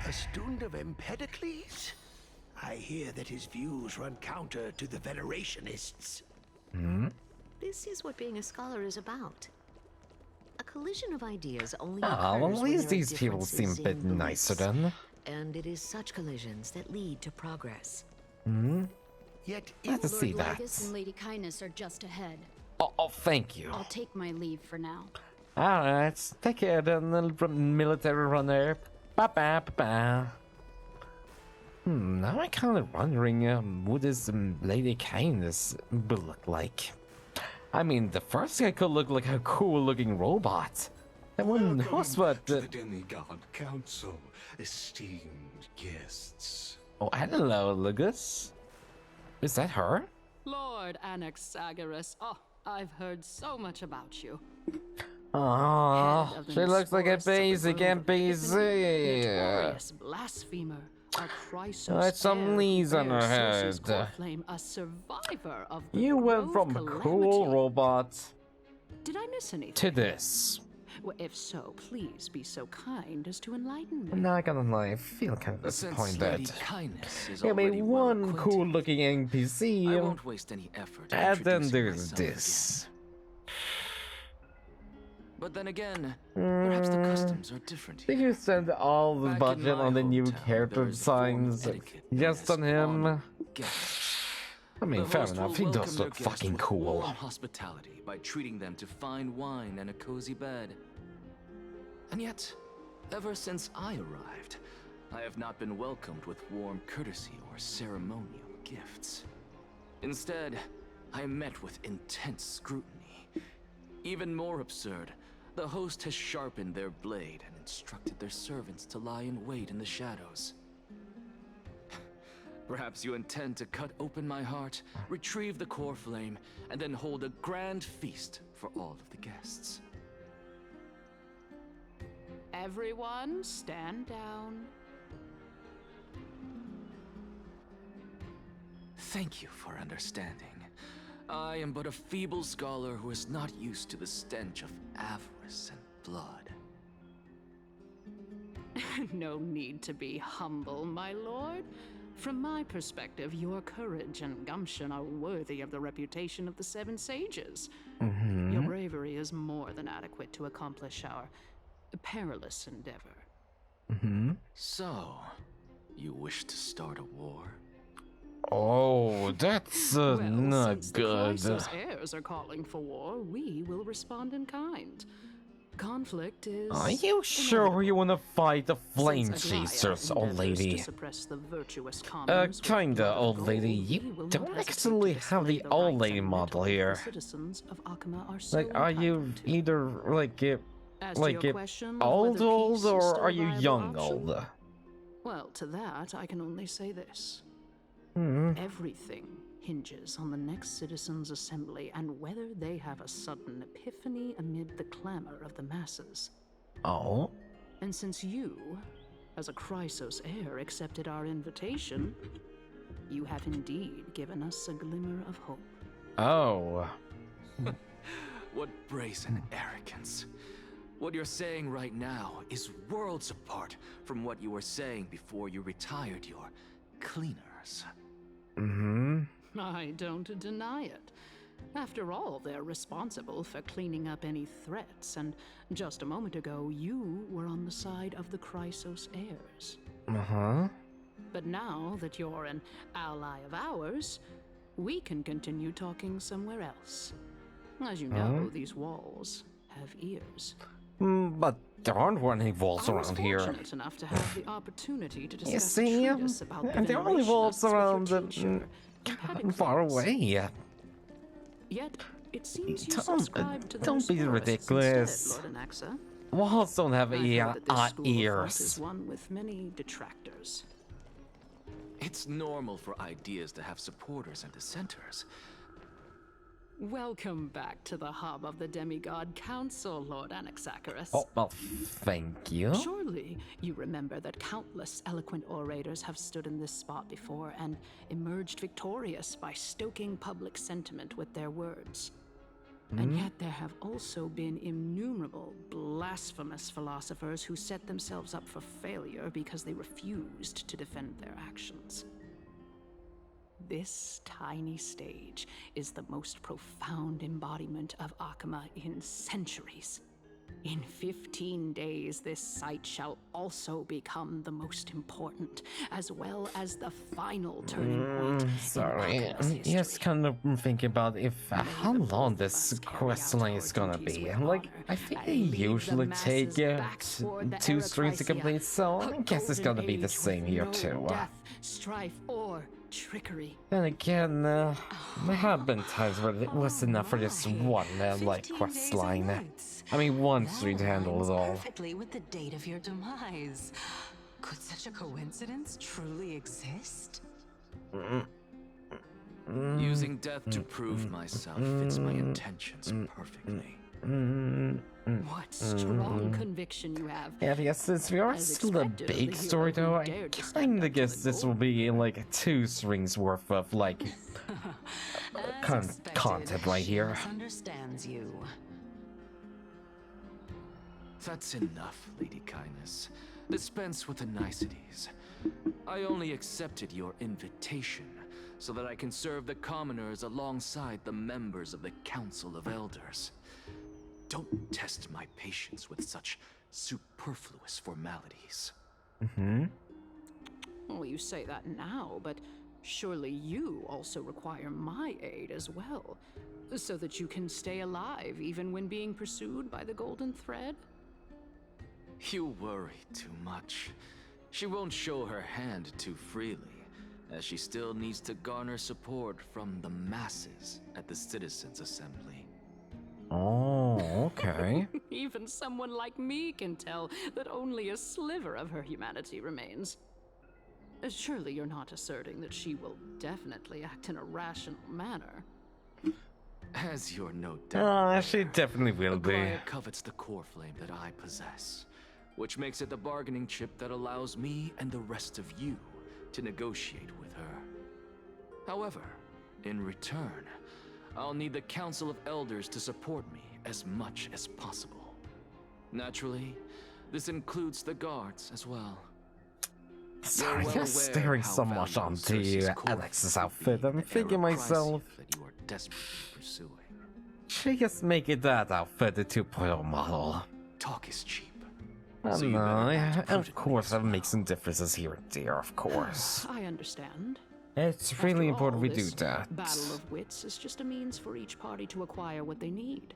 S11: A student of Empedocles? I hear that his views run counter to the Venerationists.
S15: This is what being a scholar is about. A collision of ideas only
S1: Ah,
S15: occurs
S1: well, at
S15: when
S1: least
S15: there are
S1: these people seem a
S15: differences
S1: bit
S15: in
S1: nicer
S15: beliefs.
S1: then.
S15: And it is such collisions that lead to progress.
S11: Yet
S1: Glad to
S3: Lord
S1: see that.
S3: Lygus and Lady Kindness are just ahead.
S1: Oh, thank you.
S3: I'll take my leave for now.
S1: Alright, take care then, little military runner. Ba-ba, ba-ba. Now I'm kind of wondering who this Lady Kindness will look like. I mean, the first guy could look like a cool-looking robot. That one knows what.
S10: To the Demigod Council, esteemed guests.
S1: Oh, hello, Lugus. Is that her?
S16: Lord Anaxagoras. Oh, I've heard so much about you.
S1: Oh,
S16: Head of the
S1: she looks like a
S16: Sporus of the
S1: basic
S16: Grove,
S1: NPC.
S16: Notorious blasphemer. A Chrysos
S1: Like some
S16: heir who
S1: leaves on her
S16: bears Circe's
S1: head.
S16: Flame, a survivor of the
S1: You went
S16: Grove
S1: from a
S16: calamity.
S1: cool robot
S16: Did I miss anything?
S1: to this.
S16: Well, if so, please be so kind as to enlighten me.
S1: I'm not gonna lie, I feel kind of
S7: Since
S1: disappointed.
S7: Lady Kindness is
S1: Yeah,
S7: already
S1: maybe
S7: well
S1: one
S7: acquainted,
S1: cool-looking
S7: I
S1: NPC,
S7: won't waste any effort
S1: and then
S7: introducing
S1: there's
S7: myself
S1: this.
S7: again. But then again, perhaps the customs are different
S1: Did
S7: here.
S1: you spend all the
S7: Back in
S1: budget
S7: my
S1: on the new
S7: hometown,
S1: character
S7: there's a form of
S1: designs
S7: etiquette
S1: just
S7: known
S1: on
S7: as
S1: him?
S7: honor guests.
S1: I mean,
S7: The
S1: fair
S7: host
S1: enough,
S7: will
S1: he does
S7: welcome their
S1: look
S7: guest
S1: fucking
S7: with
S1: cool.
S7: warm hospitality by treating them to fine wine and a cozy bed. And yet, ever since I arrived, I have not been welcomed with warm courtesy or ceremonial gifts. Instead, I am met with intense scrutiny. Even more absurd, the host has sharpened their blade and instructed their servants to lie in wait in the shadows. Perhaps you intend to cut open my heart, retrieve the core flame, and then hold a grand feast for all of the guests.
S16: Everyone, stand down.
S7: Thank you for understanding. I am but a feeble scholar who is not used to the stench of avarice and blood.
S16: No need to be humble, my lord. From my perspective, your courage and gumption are worthy of the reputation of the Seven Sages. Your bravery is more than adequate to accomplish our perilous endeavor.
S7: So, You wish to start a war?
S1: Oh, that's
S16: Well,
S1: not
S16: since
S1: good.
S16: the Chrysos heirs are calling for war, we will respond in kind. Conflict is.
S1: Are you sure you want to fight the flame
S16: Since Aglaia
S1: chasers, old
S16: endeavors
S1: lady?
S16: to suppress the virtuous commons with
S1: Kinda,
S16: blood of
S1: old
S16: gold,
S1: lady.
S16: we
S1: You
S16: will
S1: don't
S16: not hesitate
S1: actually
S16: to
S1: have the
S16: display
S1: old
S16: rights
S1: lady
S16: and
S1: model
S16: mettle
S1: here.
S16: the citizens of Akama are so
S1: Like, are you
S16: entitled to.
S1: either
S16: As to
S1: like
S16: your question of
S1: old
S16: whether
S1: old,
S16: peace is
S1: or
S16: still
S1: are
S16: a
S1: you
S16: viable
S1: young
S16: option?
S1: old?
S16: Well, to that I can only say this.
S1: Hmm.
S16: Everything hinges on the next citizens' assembly and whether they have a sudden epiphany amid the clamor of the masses.
S1: Oh.
S16: And since you, as a Chrysos heir, accepted our invitation, you have indeed given us a glimmer of hope.
S1: Oh.
S7: What brazen arrogance. What you're saying right now is worlds apart from what you were saying before you retired your cleaners.
S1: Mm-hmm.
S16: I don't deny it. After all, they're responsible for cleaning up any threats, and just a moment ago, you were on the side of the Chrysos heirs.
S1: Uh-huh.
S16: But now that you're an ally of ours, we can continue talking somewhere else. As you know, these walls have ears.
S1: But there aren't any walls
S16: I was
S1: around here.
S16: fortunate enough to have the opportunity to
S1: You
S16: discuss
S1: see,
S16: a treatise about the
S1: and there are only
S16: veneration of
S1: walls
S16: with your
S1: around
S16: teacher,
S1: far away.
S16: Yet it seems you
S1: Don't-
S16: subscribe to the
S1: don't be
S16: Nestorius
S1: ridiculous.
S16: instead, Lord Anaxa.
S1: Walls don't have
S16: I've heard that this school of thought
S1: ears.
S16: is one with many detractors.
S7: It's normal for ideas to have supporters and dissenters.
S16: Welcome back to the hub of the demigod council, Lord Anaxagoras.
S1: Oh, well, thank you.
S16: Surely you remember that countless eloquent orators have stood in this spot before and emerged victorious by stoking public sentiment with their words. And yet there have also been innumerable blasphemous philosophers who set themselves up for failure because they refused to defend their actions. This tiny stage is the most profound embodiment of Akama in centuries. In 15 days, this site shall also become the most important, as well as the final turning point.
S1: Sorry, yes, kind of thinking about how long this quest line is gonna be. Like, I think they usually take 2 streams to complete, so I guess it's gonna be the same here too.
S16: Death, strife, or trickery.
S1: Then again, there have been times where it was enough for this one, like, quest line. I mean, one stream to handle it all.
S9: Perfectly with the date of your demise. Could such a coincidence truly exist?
S7: Using death to prove myself fits my intentions perfectly.
S16: What strong conviction you have.
S1: Yeah, yes, since we are
S16: As
S1: still a
S16: expected,
S1: big
S16: the
S1: story
S16: hero who
S1: though, I
S16: dared to stand
S1: kinda
S16: up to
S1: guess
S16: the
S1: this will be like 2 strings worth of, like, content right here.
S9: Understands you.
S7: That's enough, Lady Kindness. Dispense with the niceties. I only accepted your invitation so that I can serve the commoners alongside the members of the Council of Elders. Don't test my patience with such superfluous formalities.
S16: Well, you say that now, but surely you also require my aid as well, so that you can stay alive even when being pursued by the Golden Thread?
S7: You worry too much. She won't show her hand too freely, as she still needs to garner support from the masses at the Citizens' Assembly.
S1: Oh, okay.
S16: Even someone like me can tell that only a sliver of her humanity remains. Surely you're not asserting that she will definitely act in a rational manner.
S7: As you're no doubt
S1: She definitely will be.
S7: Aglaia covets the core flame that I possess, which makes it the bargaining chip that allows me and the rest of you to negotiate with her. However, in return, I'll need the Council of Elders to support me as much as possible. Naturally, this includes the guards as well.
S1: Sorry,
S7: You're well
S1: you're
S7: aware
S1: staring
S7: how
S1: so much
S7: valuable
S1: onto
S7: Cersei's core
S1: Alex's
S7: will
S1: outfit.
S7: be
S1: I'm
S7: in
S1: thinking
S7: the
S1: myself,
S7: that you are desperately pursuing.
S1: she just make it that outfit the 2.0 model.
S7: Talk is cheap.
S1: Well,
S12: So you
S1: no,
S12: better act
S1: of course I'll make some differences here and there, of course.
S16: I understand.
S1: It's really
S16: After
S1: important
S16: all,
S1: we do
S16: this
S1: that.
S16: Battle of wits is just a means for each party to acquire what they need.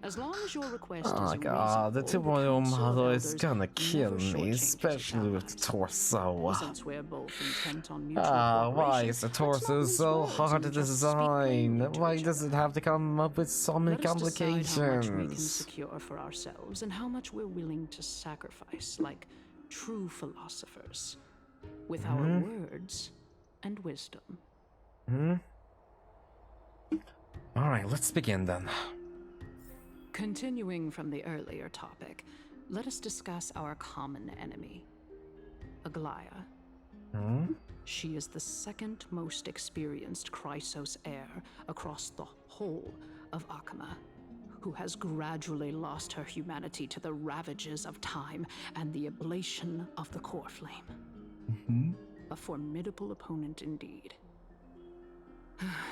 S16: As long as your request
S1: Oh
S16: is
S1: my god, the
S16: reasonable,
S1: 2.0
S16: Council of
S1: model is
S16: Elders
S1: gonna kill
S16: never
S1: me,
S16: shortchanges
S1: especially with the torso.
S16: Since we're both intent on mutual
S1: Why
S16: cooperation,
S1: is the
S16: let's not
S1: torso
S16: mince
S1: so
S16: words
S1: hard to
S16: and just speak plainly
S1: design?
S16: to
S1: Why
S16: each
S1: does
S16: other.
S1: it have to come up with so many
S16: Let us decide how much we can
S1: complications?
S16: secure for ourselves and how much we're willing to sacrifice, like true philosophers, with our words and wisdom.
S1: Alright, let's begin then.
S16: Continuing from the earlier topic, let us discuss our common enemy, Aglaya. She is the second most experienced Chrysos heir across the whole of Akama, who has gradually lost her humanity to the ravages of time and the ablation of the core flame. A formidable opponent indeed.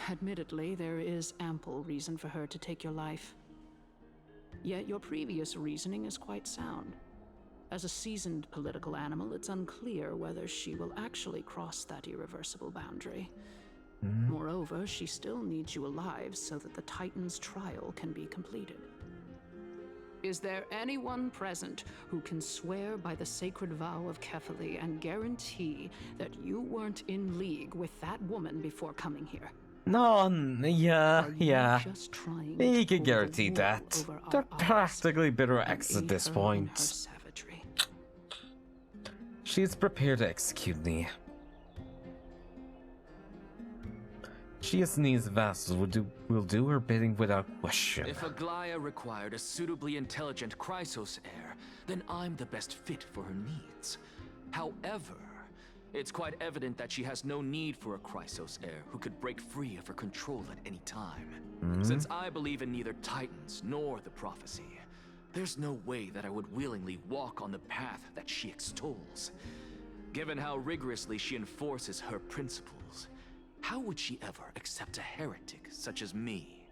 S16: Admittedly, there is ample reason for her to take your life. Yet your previous reasoning is quite sound. As a seasoned political animal, it's unclear whether she will actually cross that irreversible boundary. Moreover, she still needs you alive so that the Titan's trial can be completed. Is there anyone present who can swear by the sacred vow of Kefali and guarantee that you weren't in league with that woman before coming here?
S1: None, yeah.
S16: Just trying
S1: You
S16: to
S1: can
S16: pull
S1: guarantee
S16: the wool
S1: that.
S16: over our
S1: They're
S16: eyes
S1: practically bitter
S16: and
S1: exes at
S16: aid
S1: this
S16: her in
S1: point.
S16: her savagery?
S1: She's prepared to execute me. She as Nee's vassals will do her bidding without question.
S8: If Aglaya required a suitably intelligent Chrysos heir, then I'm the best fit for her needs. However, it's quite evident that she has no need for a Chrysos heir who could break free of her control at any time. Since I believe in neither Titans nor the prophecy, there's no way that I would willingly walk on the path that she extols. Given how rigorously she enforces her principles, how would she ever accept a heretic such as me?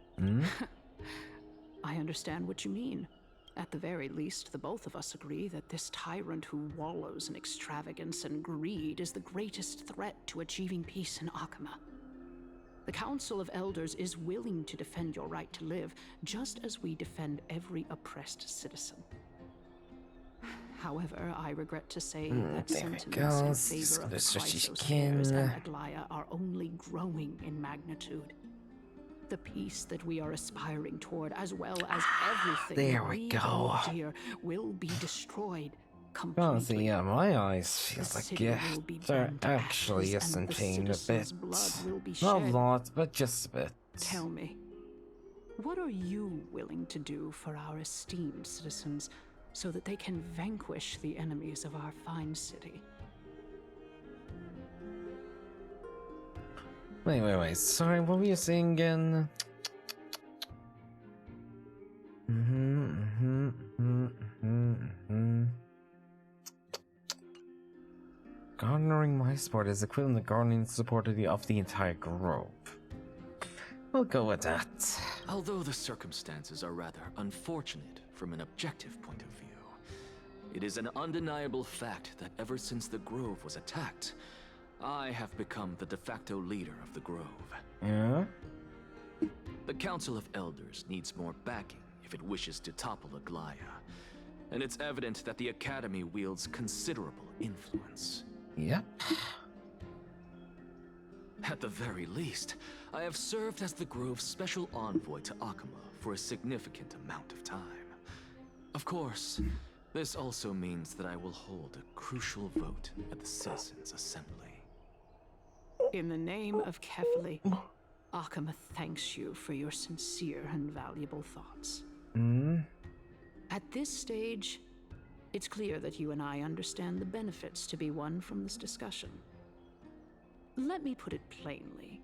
S16: I understand what you mean. At the very least, the both of us agree that this tyrant who wallows in extravagance and greed is the greatest threat to achieving peace in Akama. The Council of Elders is willing to defend your right to live, just as we defend every oppressed citizen. However, I regret to say that
S1: there we
S16: sentiments
S1: go.
S16: in favor of the
S1: Let's switch
S16: Chrysos heirs
S1: skin.
S16: and Aglaya are only growing in magnitude. The peace that we are aspiring toward, as well as everything
S1: There
S16: that
S1: we
S16: we
S1: go.
S16: hold dear, will be destroyed completely.
S1: Honestly, yeah, my eyes feel
S16: The
S1: like
S16: city will be
S1: they're
S16: burned to
S1: actually
S16: ashes, and
S1: isn't
S16: the
S1: pain a bit.
S16: citizens' blood will be
S1: Not a
S16: shed.
S1: lot, but just a bit.
S16: Tell me, what are you willing to do for our esteemed citizens so that they can vanquish the enemies of our fine city?
S1: Wait. Sorry, what were you saying again? Garnering my support is equivalent to garnering the support of the entire grove. We'll go with that.
S8: Although the circumstances are rather unfortunate from an objective point of view, it is an undeniable fact that ever since the Grove was attacked, I have become the de facto leader of the Grove.
S1: Yeah?
S8: The Council of Elders needs more backing if it wishes to topple Aglaya, and it's evident that the Academy wields considerable influence.
S1: Yep.
S8: At the very least, I have served as the Grove's special envoy to Akama for a significant amount of time. Of course, this also means that I will hold a crucial vote at the Citizens' Assembly.
S16: In the name of Kefali, Akama thanks you for your sincere and valuable thoughts. At this stage, it's clear that you and I understand the benefits to be won from this discussion. Let me put it plainly.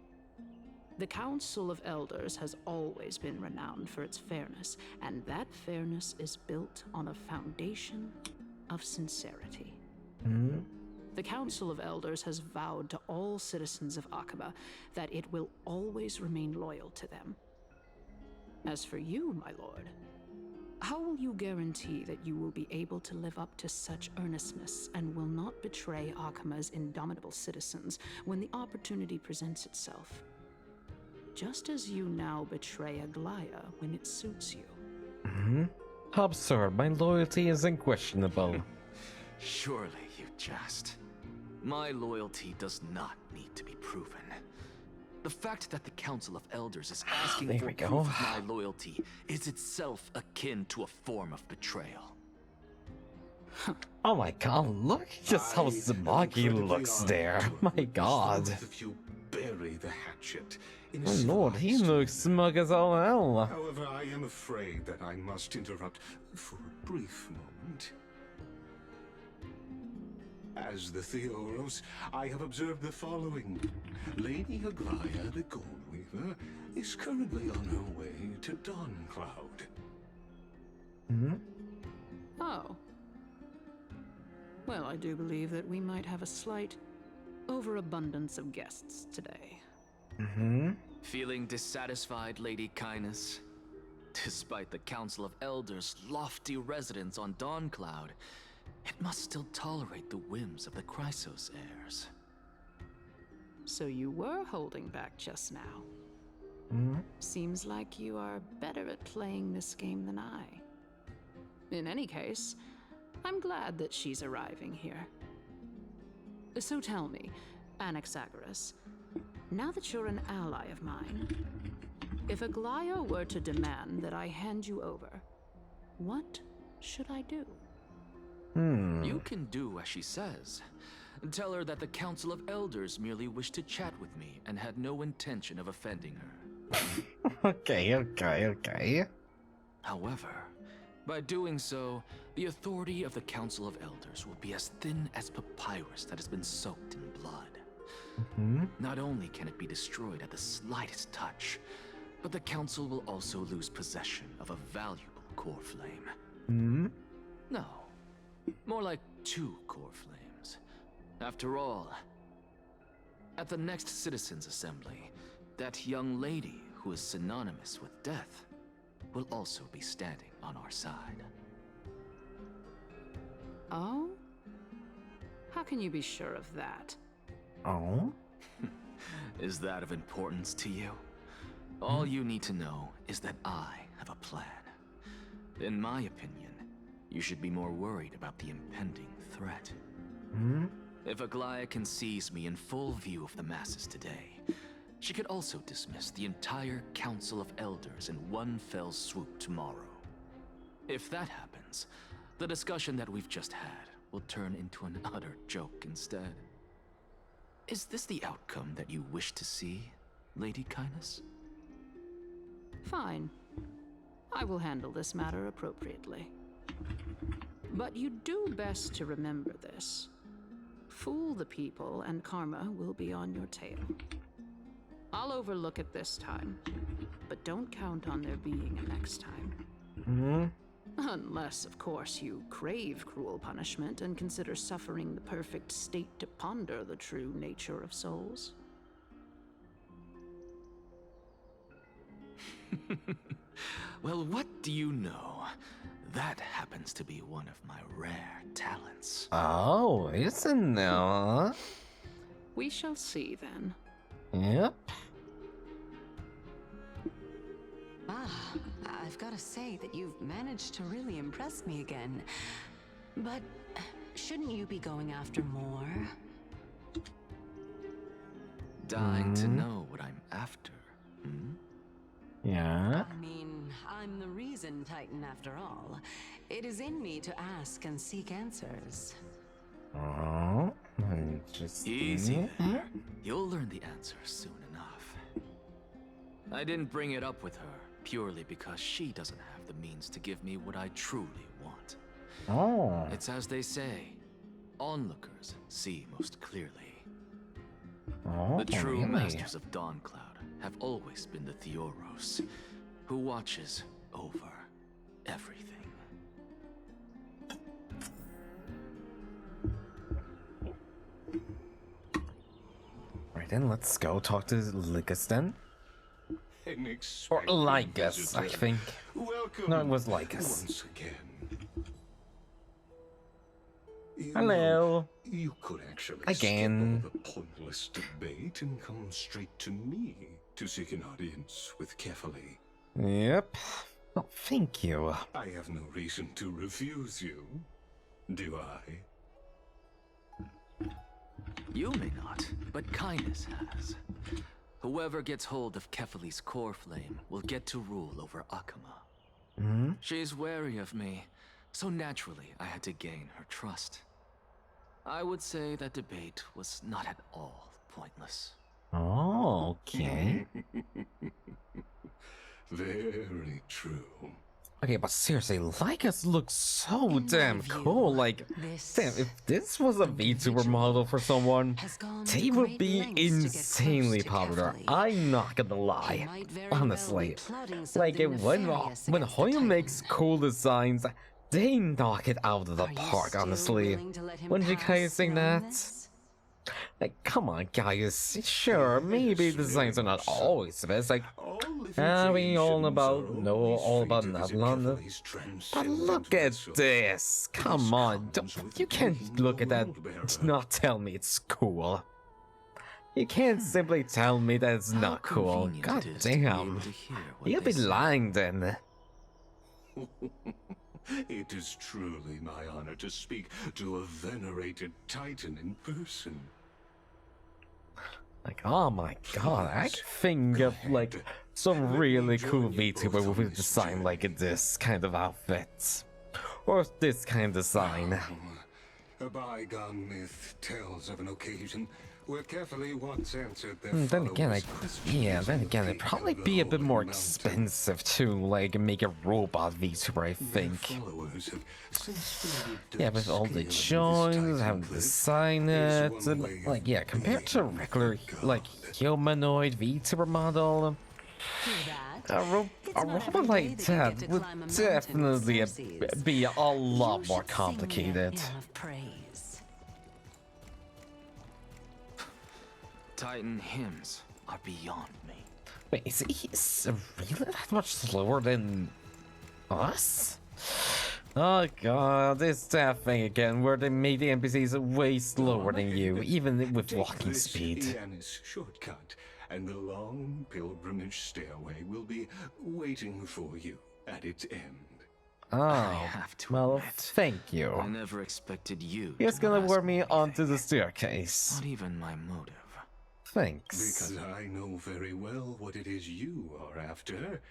S16: The Council of Elders has always been renowned for its fairness, and that fairness is built on a foundation of sincerity. The Council of Elders has vowed to all citizens of Akaba that it will always remain loyal to them. As for you, my lord, How will you guarantee that you will be able to live up to such earnestness and will not betray Akama's indomitable citizens when the opportunity presents itself? Just as you now betray Aglaya when it suits you.
S1: Absurd, my loyalty is unquestionable.
S8: Surely you jest. My loyalty does not need to be proven. The fact that the Council of Elders is asking
S1: There
S8: for
S1: we
S8: proof
S1: go.
S8: of my loyalty is itself akin to a form of betrayal.
S1: Oh my god, look just how smug looks there. My god.
S10: If you bury the hatchet in a
S1: Oh lord, he
S10: civilized
S1: looks smug as all hell.
S10: However, I am afraid that I must interrupt for a brief moment. As the Theoros, I have observed the following. Lady Aglaya, the Goldweaver, is currently on her way to Dawncloud.
S16: Oh. Well, I do believe that we might have a slight overabundance of guests today.
S8: Feeling dissatisfied, Lady Kindness? Despite the Council of Elders' lofty residence on Dawncloud, it must still tolerate the whims of the Chrysos heirs.
S16: So you were holding back just now. Seems like you are better at playing this game than I. In any case, I'm glad that she's arriving here. So tell me, Anaxagoras, now that you're an ally of mine, if Aglaya were to demand that I hand you over, what should I do?
S8: You can do as she says. Tell her that the Council of Elders merely wished to chat with me and had no intention of offending her.
S1: Okay.
S8: However, by doing so, the authority of the Council of Elders will be as thin as papyrus that has been soaked in blood. Not only can it be destroyed at the slightest touch, but the Council will also lose possession of a valuable core flame. No, more like 2 core flames. After all, at the next Citizens' Assembly, that young lady who is synonymous with death will also be standing on our side.
S16: Oh? How can you be sure of that?
S1: Oh?
S8: Is that of importance to you? All you need to know is that I have a plan. In my opinion, you should be more worried about the impending threat. If Aglaya can seize me in full view of the masses today, she could also dismiss the entire Council of Elders in one fell swoop tomorrow. If that happens, the discussion that we've just had will turn into an utter joke instead. Is this the outcome that you wish to see, Lady Kindness?
S16: Fine. I will handle this matter appropriately. But you do best to remember this. Fool the people and karma will be on your tail. I'll overlook it this time, but don't count on there being a next time. Unless, of course, you crave cruel punishment and consider suffering the perfect state to ponder the true nature of souls.
S8: Well, what do you know? That happens to be one of my rare talents.
S1: Oh, isn't it?
S16: We shall see then.
S1: Yep.
S9: I've got to say that you've managed to really impress me again. But shouldn't you be going after more?
S8: Dying to know what I'm after,
S1: Yeah.
S9: I mean, I'm the reason Titan after all. It is in me to ask and seek answers.
S1: Oh, interesting.
S8: Easy there. You'll learn the answer soon enough. I didn't bring it up with her purely because she doesn't have the means to give me what I truly want.
S1: Oh.
S8: It's as they say, onlookers see most clearly.
S1: Oh,
S8: The true
S1: really?
S8: masters of Dawncloud have always been the Theoros, who watches over everything.
S1: Right then, let's go talk to Lycus then.
S10: An
S1: Or
S10: expected
S1: Lycus, I
S10: visitor.
S1: think.
S10: Welcome
S1: No, it was like us.
S10: Once again.
S1: Hello.
S10: You could actually
S1: Again.
S10: skip all the pointless debate and come straight to me to seek an audience with Kefali.
S1: Yep. Oh, thank you.
S10: I have no reason to refuse you, do I?
S8: You may not, but kindness has. Whoever gets hold of Kefali's core flame will get to rule over Akama. She's wary of me, so naturally I had to gain her trust. I would say that debate was not at all pointless.
S1: Oh, okay.
S10: Very true.
S1: Okay, but seriously, Lycus looks so damn cool. Like, damn, if this was a VTuber model for someone, they would be insanely popular. I'm not gonna lie, honestly. Like, when Hoyo makes cool designs, they knock it out of the park, honestly. Wouldn't you guys think that? Like, come on, guys. Sure, maybe the designs are not always the best. Like, we all about not London. But look at this. Come on, you can't look at that and not tell me it's cool. You can't simply tell me that it's not cool. God damn. You'll be lying then.
S10: It is truly my honor to speak to a venerated titan in person.
S1: Like, oh my god, I can think of, like, some really cool VTuber with a design like this kind of outfit. Or this kind of design.
S10: A bygone myth tells of an occasion where Kefali once answered their
S1: Then again, it'd probably be a bit more expensive to, like, make a robot VTuber, I think. Yeah, with all the joints, having to design it, and, like, yeah, compared to a regular, like, humanoid VTuber model, a robot like that would definitely be a lot more complicated.
S8: Titan hymns are beyond me.
S1: Wait, is he really that much slower than us? Oh god, this that thing again, where they made the NPCs way slower than you, even with walking speed.
S10: Iana's shortcut, and the long pilgrimage stairway will be waiting for you at its end.
S1: Oh, well, thank you.
S8: I never expected you.
S1: He's gonna lure me onto the staircase.
S8: Not even my motive.
S1: Thanks.
S10: Because I know very well what it is you are after.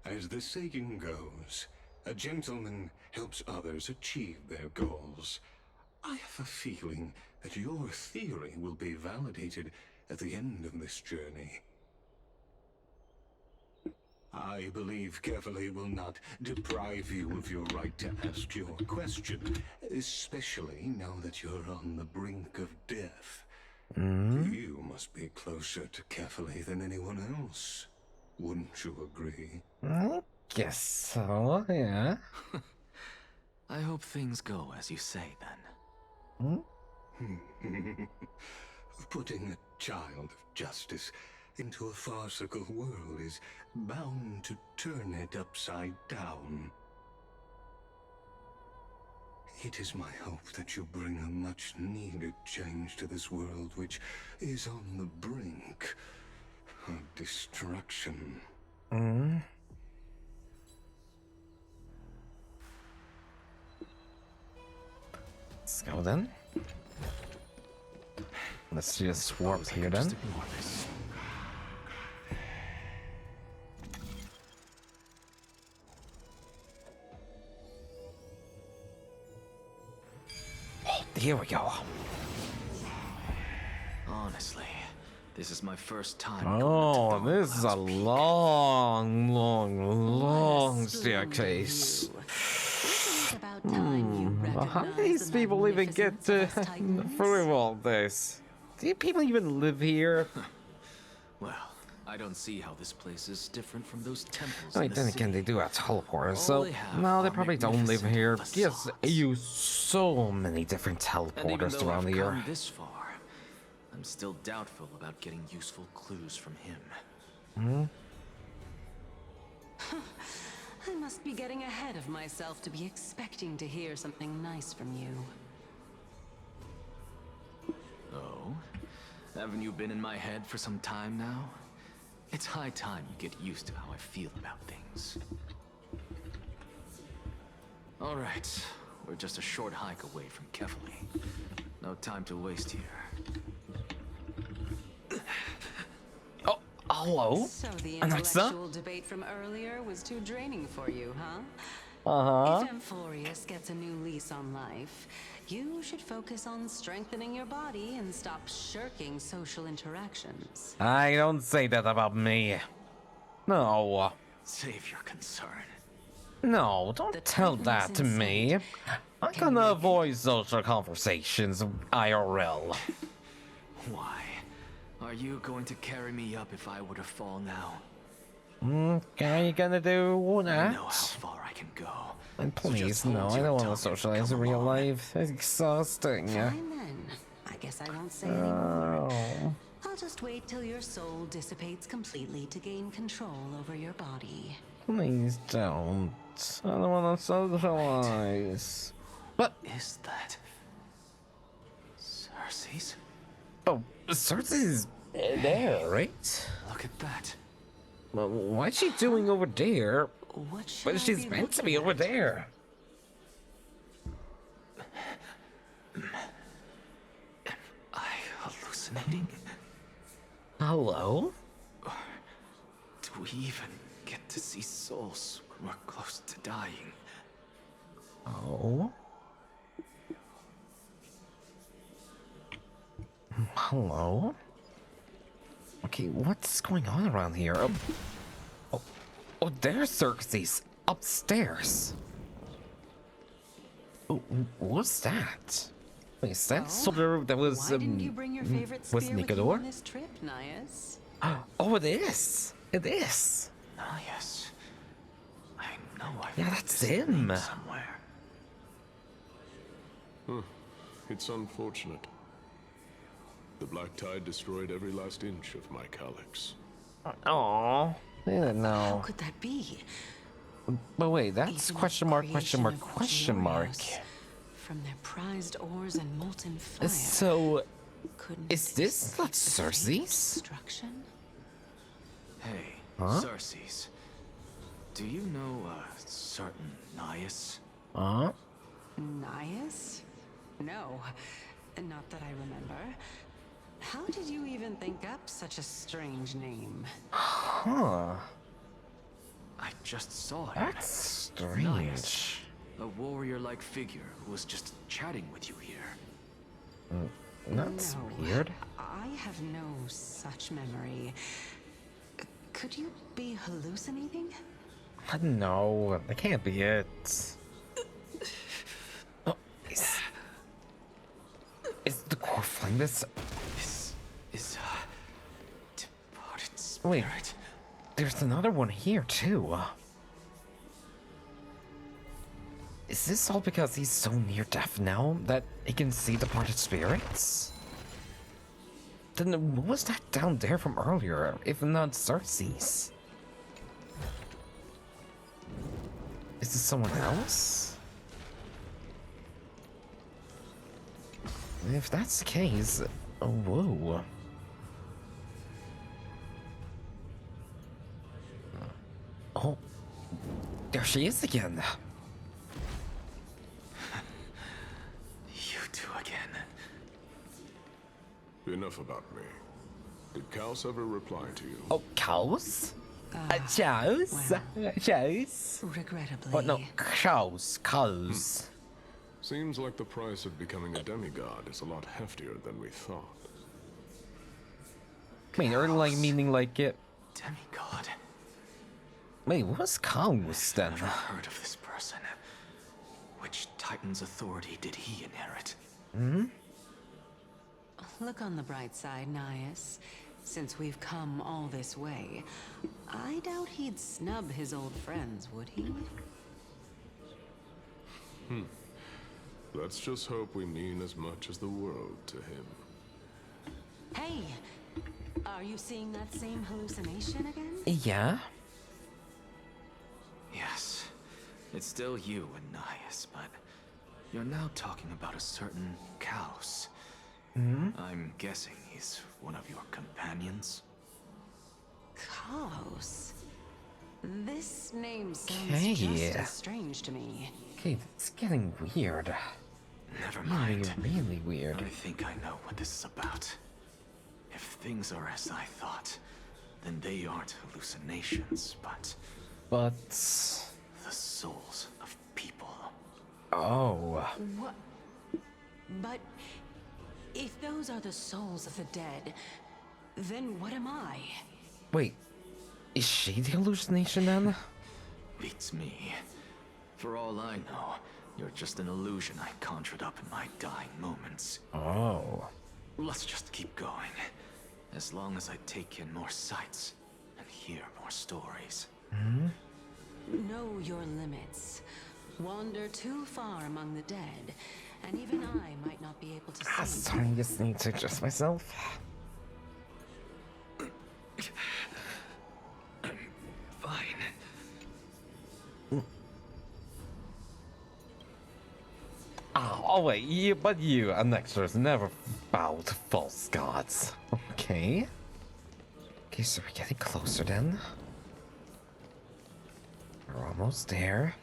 S10: As the saying goes, a gentleman helps others achieve their goals. I have a feeling that your theory will be validated at the end of this journey. I believe Kefali will not deprive you of your right to ask your question, especially now that you're on the brink of death. You must be closer to Kefali than anyone else. Wouldn't you agree?
S1: I guess so, yeah.
S8: I hope things go as you say, then.
S10: Putting a child of justice into a farcical world is bound to turn it upside down. It is my hope that you bring a much-needed change to this world, which is on the brink of destruction.
S1: Let's go then. Let's just warp here then. Oh, here we go.
S8: Honestly, this is my first time.
S1: Oh, this is a long staircase. How do these people even get through all this? Do people even live here?
S8: Well, I don't see how this place is different from those temples.
S1: I mean, then again, they do have teleporters, so no, they probably don't live here. Yes, use so many different teleporters around here.
S8: Come this far, I'm still doubtful about getting useful clues from him.
S9: I must be getting ahead of myself to be expecting to hear something nice from you.
S7: Oh? Haven't you been in my head for some time now? It's high time you get used to how I feel about things. Alright, we're just a short hike away from Kefali. No time to waste here.
S1: Oh, hello?
S9: So the
S1: Alexa?
S9: intellectual debate from earlier was too draining for you, huh?
S1: Uh-huh.
S9: If Amphorius gets a new lease on life, you should focus on strengthening your body and stop shirking social interactions.
S1: I don't say that about me. No.
S7: Save your concern.
S1: No, don't tell that to me. I'm gonna avoid social conversations IRL.
S7: Why? Are you going to carry me up if I were to fall now?
S1: Okay, you gonna do that?
S7: I know how far I can go.
S1: And please, no, I don't want to socialize in real life. It's exhausting.
S9: Fine then. I guess I won't say anymore. I'll just wait till your soul dissipates completely to gain control over your body.
S1: Please don't. I don't want to socialize. What
S7: is that? Cersei's?
S1: Oh, Cersei's there, right?
S7: Look at that.
S1: Well, what's she doing over there? But she's meant to be over there.
S7: Am I hallucinating?
S1: Hello?
S7: Or do we even get to see souls when we're close to dying?
S1: Oh? Hello? Okay, what's going on around here? Oh, there's Cersei's upstairs. Oh, what's that? Wait, is that soldier that was
S9: Why didn't you bring your favorite
S1: was
S9: spear with you on
S1: Nikador?
S9: this trip, Nias?
S1: Oh, it is. It is.
S7: Nias. I know I've
S1: Yeah,
S7: heard
S1: that's
S7: this
S1: him.
S7: name somewhere.
S17: It's unfortunate. The Black Tide destroyed every last inch of my calyx.
S1: Aw, I didn't
S9: How
S1: know.
S9: could that be?
S1: But wait, that's question mark, question mark, question mark.
S9: From their prized ores and molten fire.
S1: So,
S9: Couldn't
S1: is this not Cersei's?
S9: destruction?
S7: Hey,
S1: Huh?
S7: Cersei's. Do you know a certain Nias?
S1: Huh?
S9: Nias? No, not that I remember. How did you even think up such a strange name?
S1: Huh.
S7: I just saw him.
S1: That's strange.
S7: Nias, a warrior-like figure who was just chatting with you here.
S1: That's
S9: No,
S1: weird.
S9: I have no such memory. Could you be hallucinating?
S1: No, that can't be it. Oh, is the core flame this?
S7: This is a departed spirit.
S1: Wait, there's another one here too. Is this all because he's so near death now that he can see departed spirits? Then what was that down there from earlier, if not Cersei's? Is this someone else? If that's the case, oh, whoa. Oh, there she is again.
S7: You two again.
S17: Enough about me. Did Kaus ever reply to you?
S1: Oh, cows? Cows? Cows?
S9: Regrettably.
S1: Oh, no, cows.
S17: Seems like the price of becoming a demigod is a lot heftier than we thought.
S1: Wait, or like meaning like it.
S7: Demigod.
S1: Wait, what's cows then?
S7: Never heard of this person. Which Titan's authority did he inherit?
S9: Look on the bright side, Nias. Since we've come all this way, I doubt he'd snub his old friends, would he?
S17: Let's just hope we mean as much as the world to him.
S9: Hey! Are you seeing that same hallucination again?
S1: Yeah?
S7: Yes. It's still you, Anais, but you're now talking about a certain Kaos. I'm guessing he's one of your companions?
S9: Chaos. This name sounds
S1: Okay.
S9: just as strange to me.
S1: Okay, it's getting weird.
S7: Never mind.
S1: Really weird.
S7: I think I know what this is about. If things are as I thought, then they aren't hallucinations, but the souls of people.
S1: Oh.
S9: What? But if those are the souls of the dead, then what am I?
S1: Wait, is she the hallucination then?
S7: Beats me. For all I know, you're just an illusion I conjured up in my dying moments.
S1: Oh.
S7: Let's just keep going. As long as I take in more sights and hear more stories.
S9: Know your limits. Wander too far among the dead, and even I might not be able to see.
S1: Sorry, I just need to adjust myself.
S7: I'm fine.
S1: Oh wait, but you, Annexers, never bow to false gods. Okay. Okay, so we're getting closer then. We're almost there.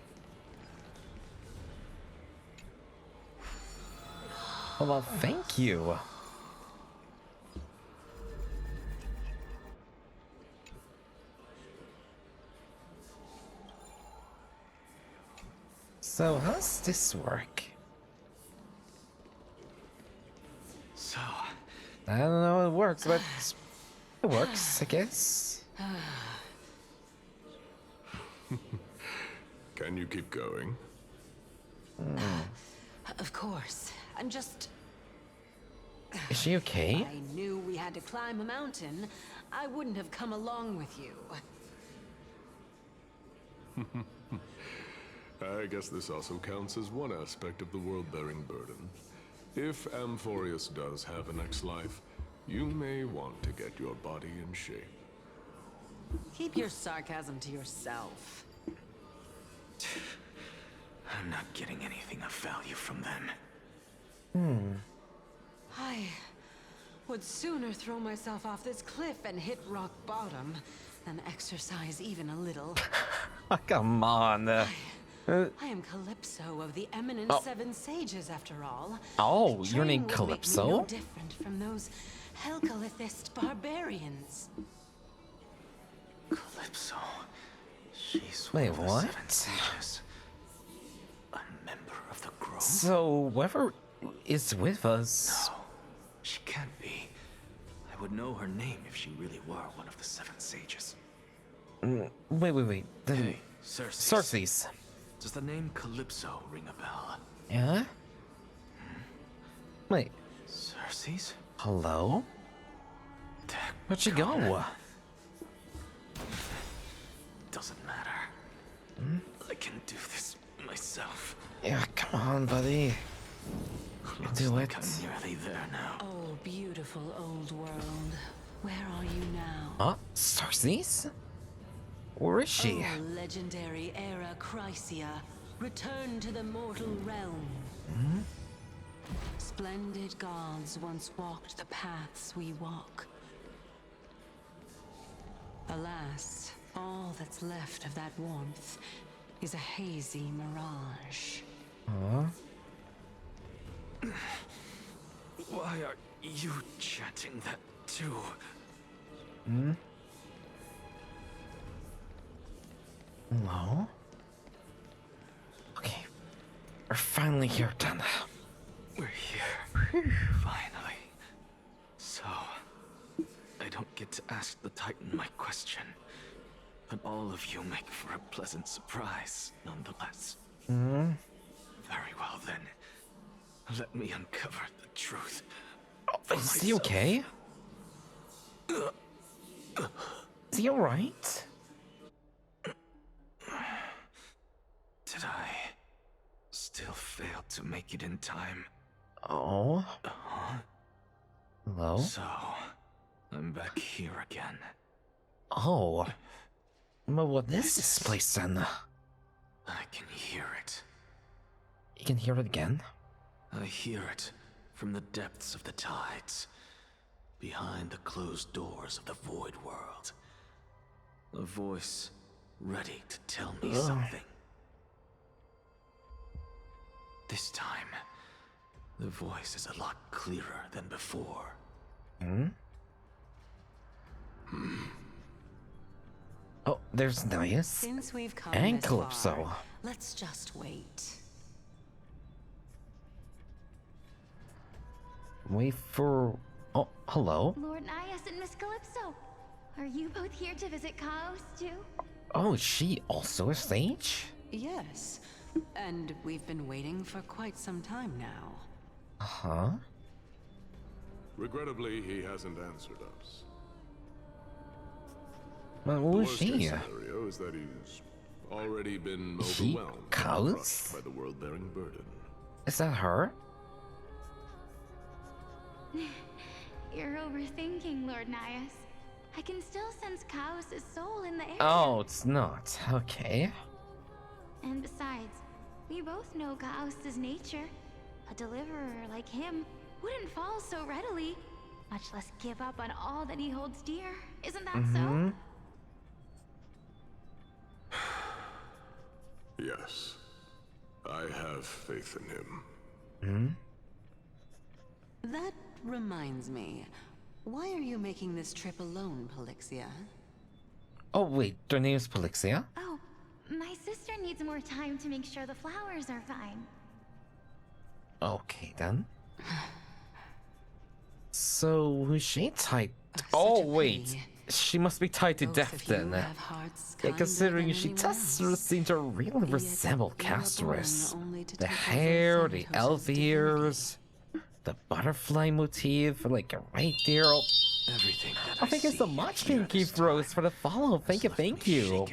S1: Oh, well, thank you. So, how does this work?
S7: So,
S1: I don't know how it works, but it works, I guess.
S17: Can you keep going?
S9: Of course. I'm just...
S1: Is she okay?
S9: I knew we had to climb a mountain. I wouldn't have come along with you.
S17: I guess this also counts as one aspect of the world-bearing burden. If Amphorius does have a next life, you may want to get your body in shape.
S9: Keep your sarcasm to yourself.
S7: I'm not getting anything of value from them.
S9: I would sooner throw myself off this cliff and hit rock bottom than exercise even a little.
S1: Come on.
S9: I am Calypso of the eminent Seven Sages, after all.
S1: Oh,
S9: Training
S1: your name
S9: would make me
S1: Calypso?
S9: no different from those Helcalithist barbarians.
S7: Calypso. She's
S1: Wait,
S7: one of the
S1: what?
S7: Seven Sages. A member of the Grove?
S1: So, whoever is with us...
S7: No, she can't be. I would know her name if she really were one of the Seven Sages.
S1: Wait. Then...
S7: Hey, Cersei.
S1: Cersei's.
S7: Does the name Calypso ring a bell?
S1: Yeah? Wait.
S7: Cersei's?
S1: Hello? Where'd she go?
S7: Doesn't matter. I can do this myself.
S1: Yeah, come on, buddy. You
S7: Looks
S1: do
S7: like
S1: it.
S7: I'm nearly there now.
S9: Oh, beautiful old world. Where are you now?
S1: Huh? Cersei's? Where is she?
S9: Oh, legendary era Chrysia, return to the mortal realm. Splendid gods once walked the paths we walk. Alas, all that's left of that warmth is a hazy mirage.
S7: Why are you chanting that too?
S1: Hello? Okay. We're finally here, then.
S7: We're here. Finally. So, I don't get to ask the Titan my question. But all of you make for a pleasant surprise, nonetheless. Very well then. Let me uncover the truth.
S1: Is he okay? Is he alright?
S7: Did I still fail to make it in time?
S1: Oh? Hello?
S7: So, I'm back here again.
S1: Oh. Well, what is this place then?
S7: I can hear it.
S1: You can hear it again?
S7: I hear it from the depths of the tides, behind the closed doors of the void world. A voice ready to tell me something. This time, the voice is a lot clearer than before.
S1: Oh, there's Nias.
S9: Since we've come
S1: And
S9: this
S1: Calypso.
S9: far, let's just wait.
S1: Wait for... Oh, hello?
S5: Lord Nias and Miss Calypso, are you both here to visit Chaos too?
S1: Oh, is she also a sage?
S9: Yes, and we've been waiting for quite some time now.
S1: Huh?
S17: Regrettably, he hasn't answered us.
S1: Well,
S17: The
S1: who is
S17: worst
S1: she?
S17: case scenario is that he's already been
S1: She
S17: overwhelmed and
S1: Chaos?
S17: crushed by the world-bearing burden.
S1: Is that her?
S5: You're overthinking, Lord Nias. I can still sense Chaos' soul in the air.
S1: Oh, it's not. Okay.
S5: And besides, we both know Chaos' nature. A deliverer like him wouldn't fall so readily, much less give up on all that he holds dear. Isn't that so?
S17: Yes, I have faith in him.
S9: That reminds me. Why are you making this trip alone, Polixia?
S1: Oh, wait, their name's Polixia?
S5: Oh, my sister needs more time to make sure the flowers are fine.
S1: Okay, then. So, who's she tied? Oh, wait. She must be tied to death then. Yeah, considering she does seem to really resemble Castorice. The hair, the elf ears, the butterfly motif, like right there. Oh,
S7: Everything that
S1: thank you so much, Pinky Rose, for the follow. Thank you.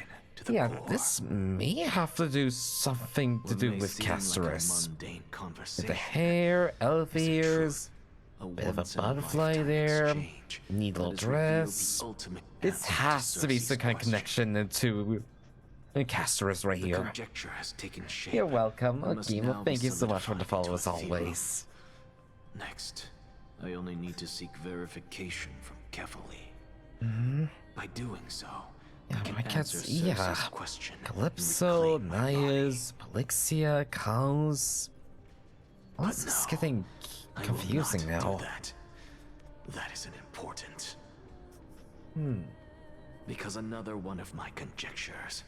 S1: Yeah, this may have to do something to do with Castorice. The hair, elf ears, bit of a butterfly there, neat little dress. This has to be some kind of connection into Castorice right here.
S7: Conjecture has taken shape.
S1: You're welcome.
S7: and must
S1: Okay,
S7: now
S1: well,
S7: be
S1: thank you so much for the
S7: solidified
S1: follow
S7: into
S1: as
S7: a theorem.
S1: always.
S7: Next, I only need to seek verification from Kefali. By doing so, I can
S1: I can't
S7: answer
S1: see.
S7: Cersei's
S1: Yeah.
S7: question. and
S1: Calypso,
S7: reclaim my
S1: Nias, Polixia, Chaos. Well, this is getting
S7: I will
S1: confusing
S7: not
S1: now.
S7: do that. That isn't important. Because another one of my conjectures,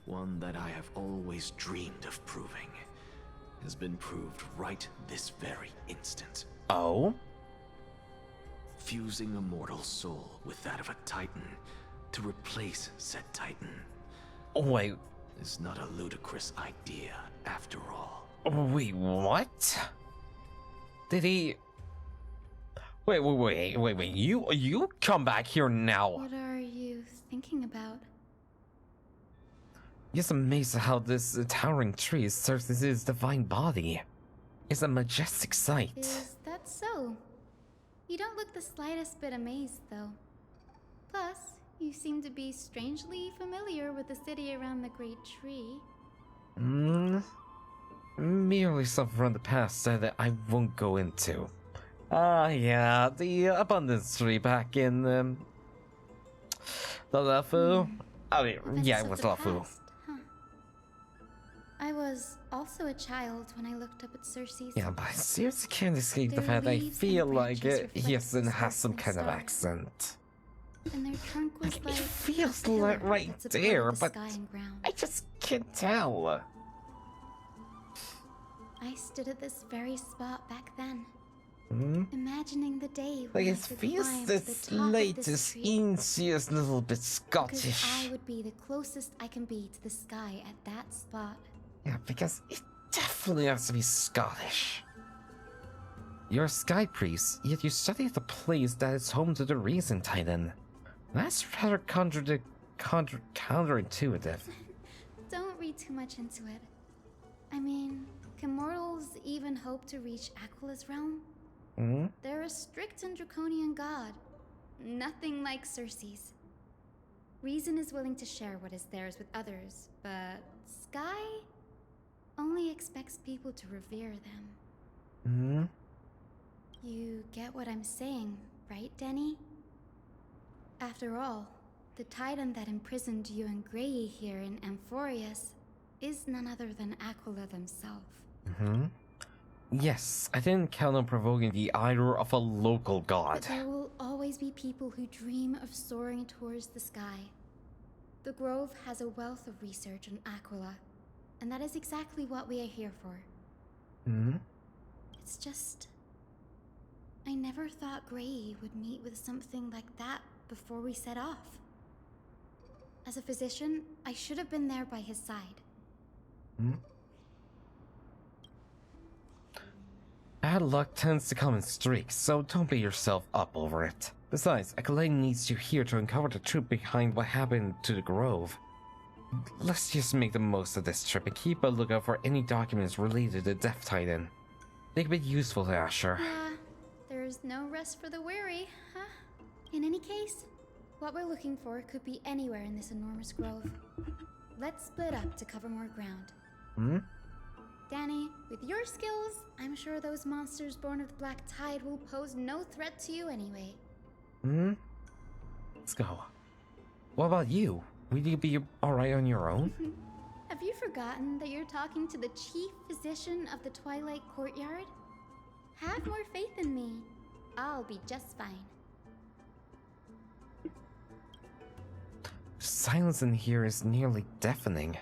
S7: one that I have always dreamed of proving, has been proved right this very instant.
S1: Oh?
S7: Fusing a mortal soul with that of a titan to replace said titan
S1: Oh, wait.
S7: is not a ludicrous idea after all.
S1: Wait, what? Did he... Wait, you come back here now.
S5: What are you thinking about?
S1: Just amazed at how this towering tree serves as his divine body. It's a majestic sight.
S5: Is that so? You don't look the slightest bit amazed, though. Plus, you seem to be strangely familiar with the city around the great tree.
S1: Merely something from the past that I won't go into. Yeah, the abundance tree back in, the Lafu. I mean, yeah, it was Lafu.
S5: Past, huh? I was also a child when I looked up at Cersei's.
S1: Yeah, but I seriously can't escape the
S5: Their
S1: fact I
S5: leaves
S1: feel
S5: and
S1: like
S5: branches
S1: Hyacin
S5: reflect
S1: has some
S5: the
S1: kind of
S5: stars.
S1: accent.
S5: And their trunk was like
S1: It feels
S5: a pillar
S1: like right
S5: that supported
S1: there,
S5: the
S1: but
S5: sky and ground.
S1: I just can't tell.
S5: I stood at this very spot back then,
S1: Imagining
S5: the day
S1: Like
S5: when I
S1: it
S5: could
S1: feels
S5: climb to
S1: this
S5: the top of
S1: latest
S5: this tree,
S1: inches a little bit
S5: because
S1: Scottish.
S5: I would be the closest I can be to the sky at that spot.
S1: Yeah, because it definitely has to be Scottish. You're a sky priest, yet you study at the place that is home to the Reason Titan. That's rather counterintuitive.
S5: Don't read too much into it. I mean, can mortals even hope to reach Aquila's realm? They're a strict and draconian god. Nothing like Cersei's. Reason is willing to share what is theirs with others,
S2: but Sky only expects people to revere them.
S1: Hmm?
S2: You get what I'm saying, right, Denny? After all, the titan that imprisoned you and Grey here in Amphorius is none other than Aquila themselves.
S1: Hmm? Yes, I didn't count on provoking the ire of a local god.
S2: But there will always be people who dream of soaring towards the sky. The Grove has a wealth of research on Aquila, and that is exactly what we are here for.
S1: Hmm?
S2: It's just... I never thought Grey would meet with something like that before we set off. As a physician, I should have been there by his side.
S1: Hmm? Bad luck tends to come in streaks, so don't beat yourself up over it. Besides, Aquila needs you here to uncover the truth behind what happened to the Grove. Let's just make the most of this trip and keep a lookout for any documents related to Death Titan. They could be useful to Asher.
S2: There's no rest for the weary, huh? In any case, what we're looking for could be anywhere in this enormous grove. Let's split up to cover more ground.
S1: Hmm?
S2: Danny, with your skills, I'm sure those monsters born of the Black Tide will pose no threat to you anyway.
S1: Hmm? Let's go. What about you? Will you be alright on your own?
S2: Have you forgotten that you're talking to the chief physician of the Twilight Courtyard? Have more faith in me. I'll be just fine.
S1: Silence in here is nearly deafening.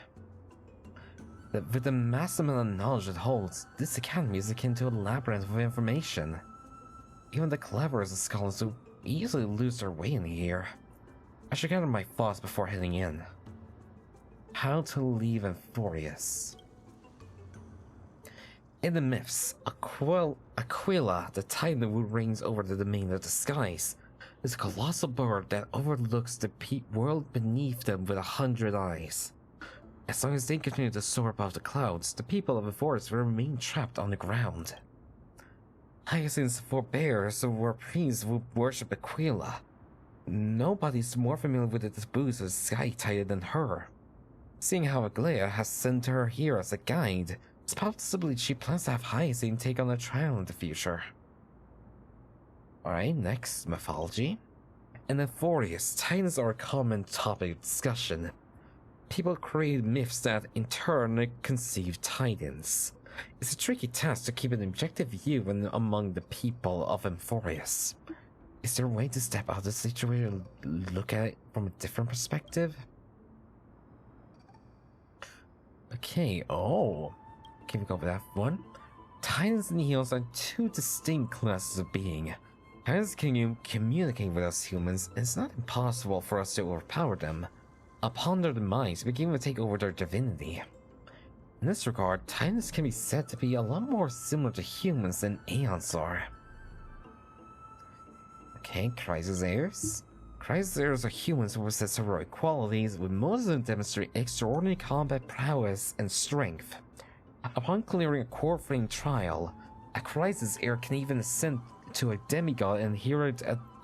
S1: With the mass amount of knowledge it holds, this academy is akin to a labyrinth of information. Even the cleverest of scholars will easily lose their way in here. I should gather my thoughts before heading in. How to leave Amphorius. In the myths, Aquila, the titan who reigns over the domain of the skies, is a colossal bird that overlooks the world beneath them with 100 eyes. As long as they continue to soar above the clouds, the people of the forest will remain trapped on the ground. Hyacinth's forebears were priests who worship Aquila. Nobody's more familiar with the taboos of the Sky Titan than her. Seeing how Aglaia has sent her here as a guide, it's possibly she plans to have Hyacinth take on a trial in the future. Alright, next, mythology. In Amphorius, titans are a common topic of discussion. People create myths that, in turn, conceive titans. It's a tricky task to keep an objective view among the people of Amphorius. Is there a way to step out of the situation and look at it from a different perspective? Okay, can we go with that one? Titans and heels are two distinct classes of being. Titans can communicate with us humans, and it's not impossible for us to overpower them. Upon their demise, we can even take over their divinity. In this regard, Titans can be said to be a lot more similar to humans than Aeons are. Okay, Crisis Heirs. Crisis Heirs are humans who possess heroic qualities, with most of them demonstrate extraordinary combat prowess and strength. Upon clearing a core frame trial, a Crisis Heir can even ascend to a demigod and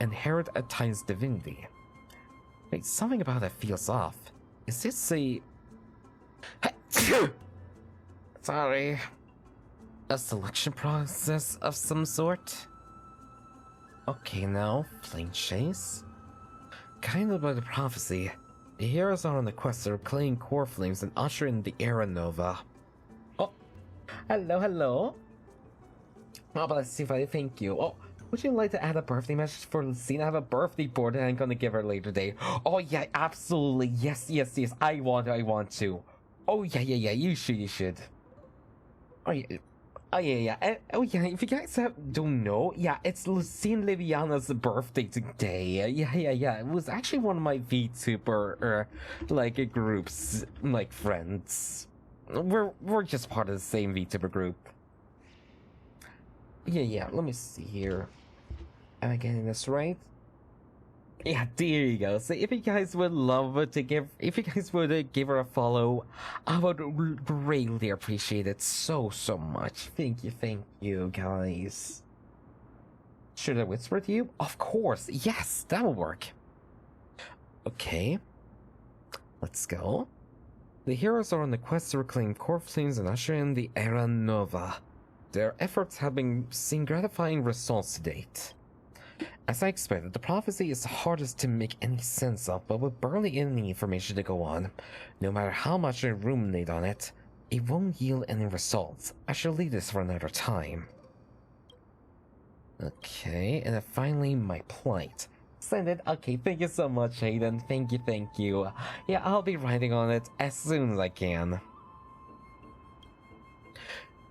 S1: inherit a Titan's divinity. Wait, something about that feels off. Is this a... Sorry. A selection process of some sort? Okay, now, Flame Chase. Kind of by the prophecy, the heroes are on the quest to reclaim core flames and usher in the Era Nova. Oh, hello. Oh, bless you, thank you. Oh, would you like to add a birthday message for Lucina? I have a birthday board that I'm gonna give her later today. Oh yeah, absolutely. Yes. I want to. Oh yeah. You should. Oh yeah. If you guys don't know, yeah, it's Lucine Liviana's birthday today. Yeah. It was actually one of my VTuber groups, friends. We're just part of the same VTuber group. Yeah. Let me see here. Am I getting this right? Yeah, there you go. So if you guys would love to give her a follow, I would greatly appreciate it so much. Thank you, guys. Should I whisper to you? Of course, yes, that'll work. Okay. Let's go. The heroes are on the quest to reclaim core flames and usher in the Era Nova. Their efforts have been seeing gratifying results to date. As I expected, the prophecy is the hardest to make any sense of, but with barely any information to go on, no matter how much I ruminate on it, it won't yield any results. I shall leave this for another time. Okay, and then finally my plight. Send it. Okay, thank you so much, Hayden. Thank you. Yeah, I'll be writing on it as soon as I can.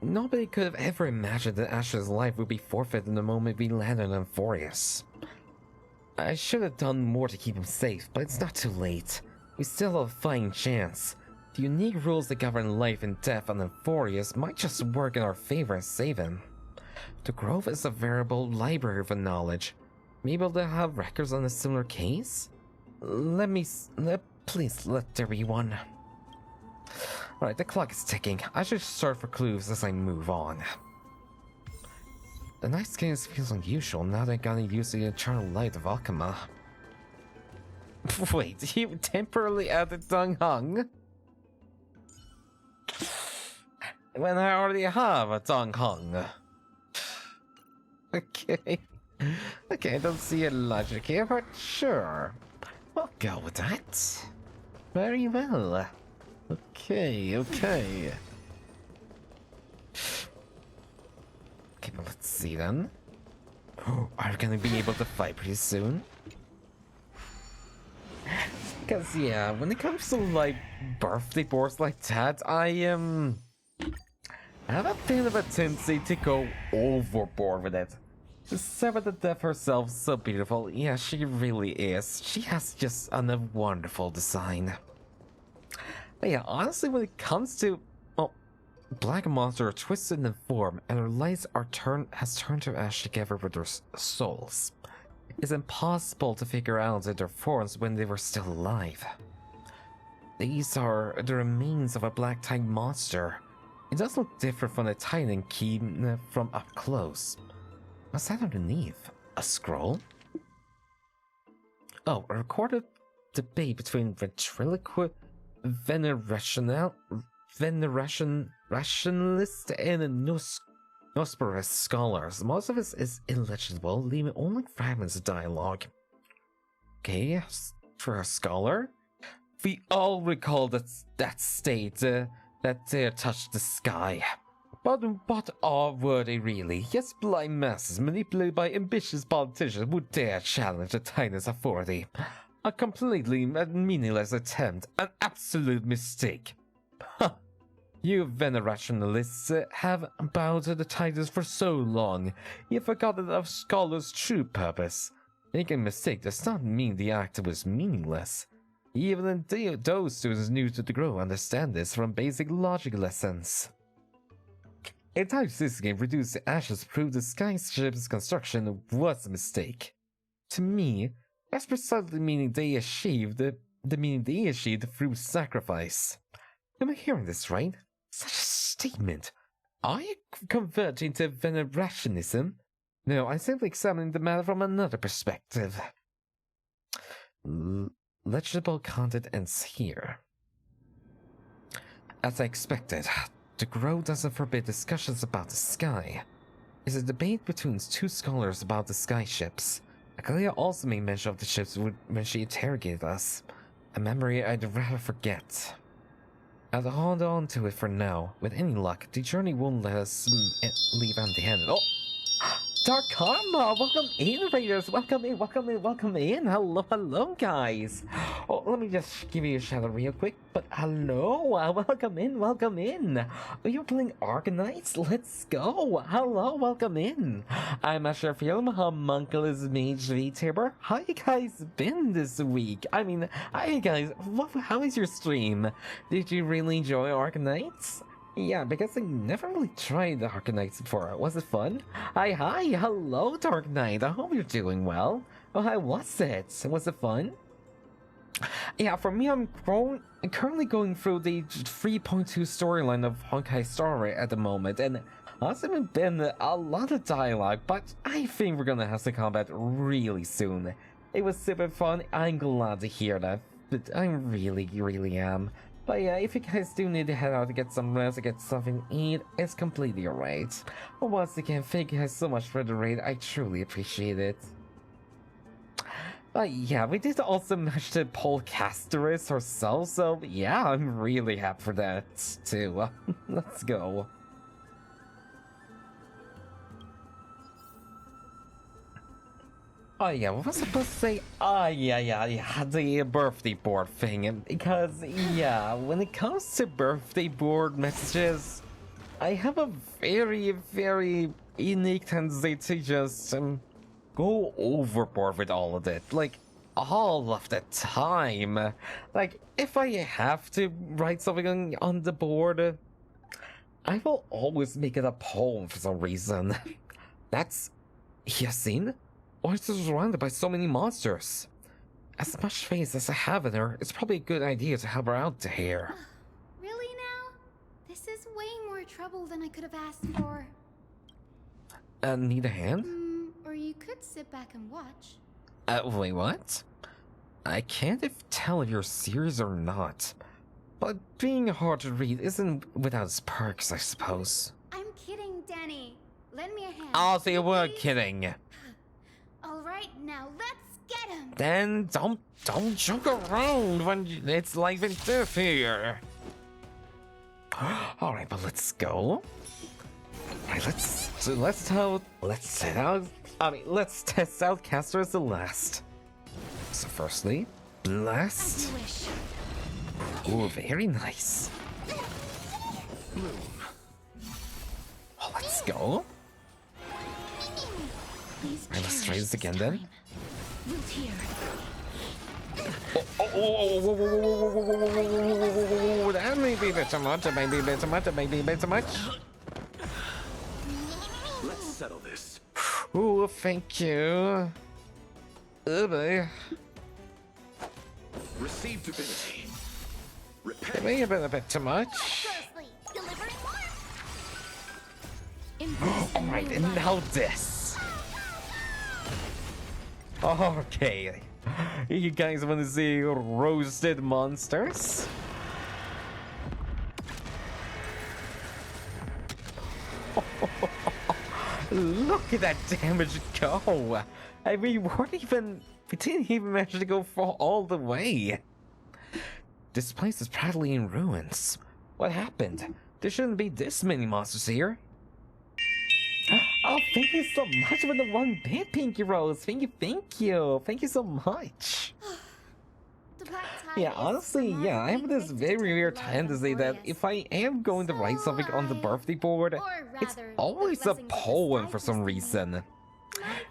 S1: Nobody could have ever imagined that Asher's life would be forfeited the moment we landed on Amphorius. I should have done more to keep him safe, but it's not too late. We still have a fighting chance. The unique rules that govern life and death on Amphorius might just work in our favor and save him. The Grove is a veritable library of knowledge. Maybe they'll have records on a similar case? Please let there be one. Alright, the clock is ticking. I should search for clues as I move on. The night sky feels unusual now that I got used to the eternal light of Alchema. Wait, you temporarily added Dong Hung? When I already have a Dong Hung. Okay. Okay, I don't see a logic here, but sure. We'll go with that. Very well. Okay. Okay, but let's see then. Are we gonna be able to fight pretty soon? Because, yeah, when it comes to, like, birthday boards like that, I have a bit of a tendency to go overboard with it. Sarah the Deaf herself, so beautiful. Yeah, she really is. She has just a wonderful design. But yeah, honestly, when it comes to, well, Black Monster are twisted in form, and their lights has turned to ash together with their souls. It's impossible to figure out their forms when they were still alive. These are the remains of a black-type monster. It does look different from the Titan key from up close. What's that underneath? A scroll? Oh, a recorded debate between ventriloquist rationalist and Nosperous scholars. Most of it is illegible, leaving only fragments of dialogue. Okay, for a scholar, we all recall that state that dare touch the sky. But what were they really? Yes, blind masses manipulated by ambitious politicians who dare challenge the Titan's authority. A completely meaningless attempt, an absolute mistake. Huh. You venerationalists have bowed to the Titans for so long, you've forgotten of scholars' true purpose. Making a mistake does not mean the act was meaningless. Even those students new to the Grove understand this from basic logic lessons. A Type 6 game reduced to ashes proved the skyship's construction was a mistake. To me, that's precisely the meaning they achieved through sacrifice. Am I hearing this right? Such a statement. Are you converting to venerationism? No, I'm simply examining the matter from another perspective. Legible content ends here. As I expected, the Grove doesn't forbid discussions about the sky. It's a debate between two scholars about the sky ships. Akalia also made mention of the ships when she interrogated us, a memory I'd rather forget. I'll hold on to it for now. With any luck, the journey won't let us leave empty-handed. Oh! Dark Karma! Welcome in, Raiders! Welcome in! Hello, guys! Oh, let me just give you a shout out real quick. But hello! Welcome in! Are you playing Arcanites? Let's go! Hello, welcome in! I'm Asher Film, Homunculus Mage VTuber. How you guys been this week? I mean, hi guys, how is your stream? Did you really enjoy Arcanites? Yeah, because I never really tried the Arcanites before. Was it fun? Hi, hello, Dark Knight. I hope you're doing well. Oh, how was it? Was it fun? Yeah, for me, I'm currently going through the 3.2 storyline of Honkai Star Rail at the moment, and hasn't been a lot of dialogue, but I think we're gonna have some combat really soon. It was super fun. I'm glad to hear that, but I really am. But yeah, if you guys do need to head out to get some rest or get something to eat, it's completely alright. But once again, thank you guys so much for the raid, I truly appreciate it. But yeah, we did also manage to pull Castorice herself, so yeah, I'm really happy for that too. Let's go. Oh yeah, what was I supposed to say? Yeah, the birthday board thing. Because, yeah, when it comes to birthday board messages, I have a very, very unique tendency to just go overboard with all of it. Like, all of the time. Like, if I have to write something on the board, I will always make it a poem for some reason. That's Yasin? Or is it surrounded by so many monsters? As much faith as I have in her, it's probably a good idea to help her out here.
S6: Really now? This is way more trouble than I could have asked for.
S1: Need a hand?
S6: Or you could sit back and watch.
S1: Wait, what? I can't tell if you're serious or not. But being hard to read isn't without its perks, I suppose.
S6: I'm kidding, Danny. Lend me a hand.
S1: Oh, so you were kidding.
S6: Alright, now let's get him!
S1: Then don't joke around when it's life and death here. Alright, but let's go. Alright, let's test out Castorice the last. So firstly, blast. Oh, very nice. Oh, let's go. Alright, let's try this again then. Oh, that may be a bit too much, maybe a bit too much.
S12: Let's settle this.
S1: Oh, thank you. Oh boy.
S12: Receive divinity.
S1: It may have been a bit too much. Alright, and now this. Okay. You guys want to see roasted monsters? Look at that damage go! And we didn't even manage to go all the way. This place is practically in ruins. What happened? There shouldn't be this many monsters here. Oh, thank you so much for the 1 bit, Pinky Rose. Thank you. Thank you so much. Yeah, honestly, yeah, I have this very weird tendency that if I am going to write something on the birthday board, it's always a poem for some reason.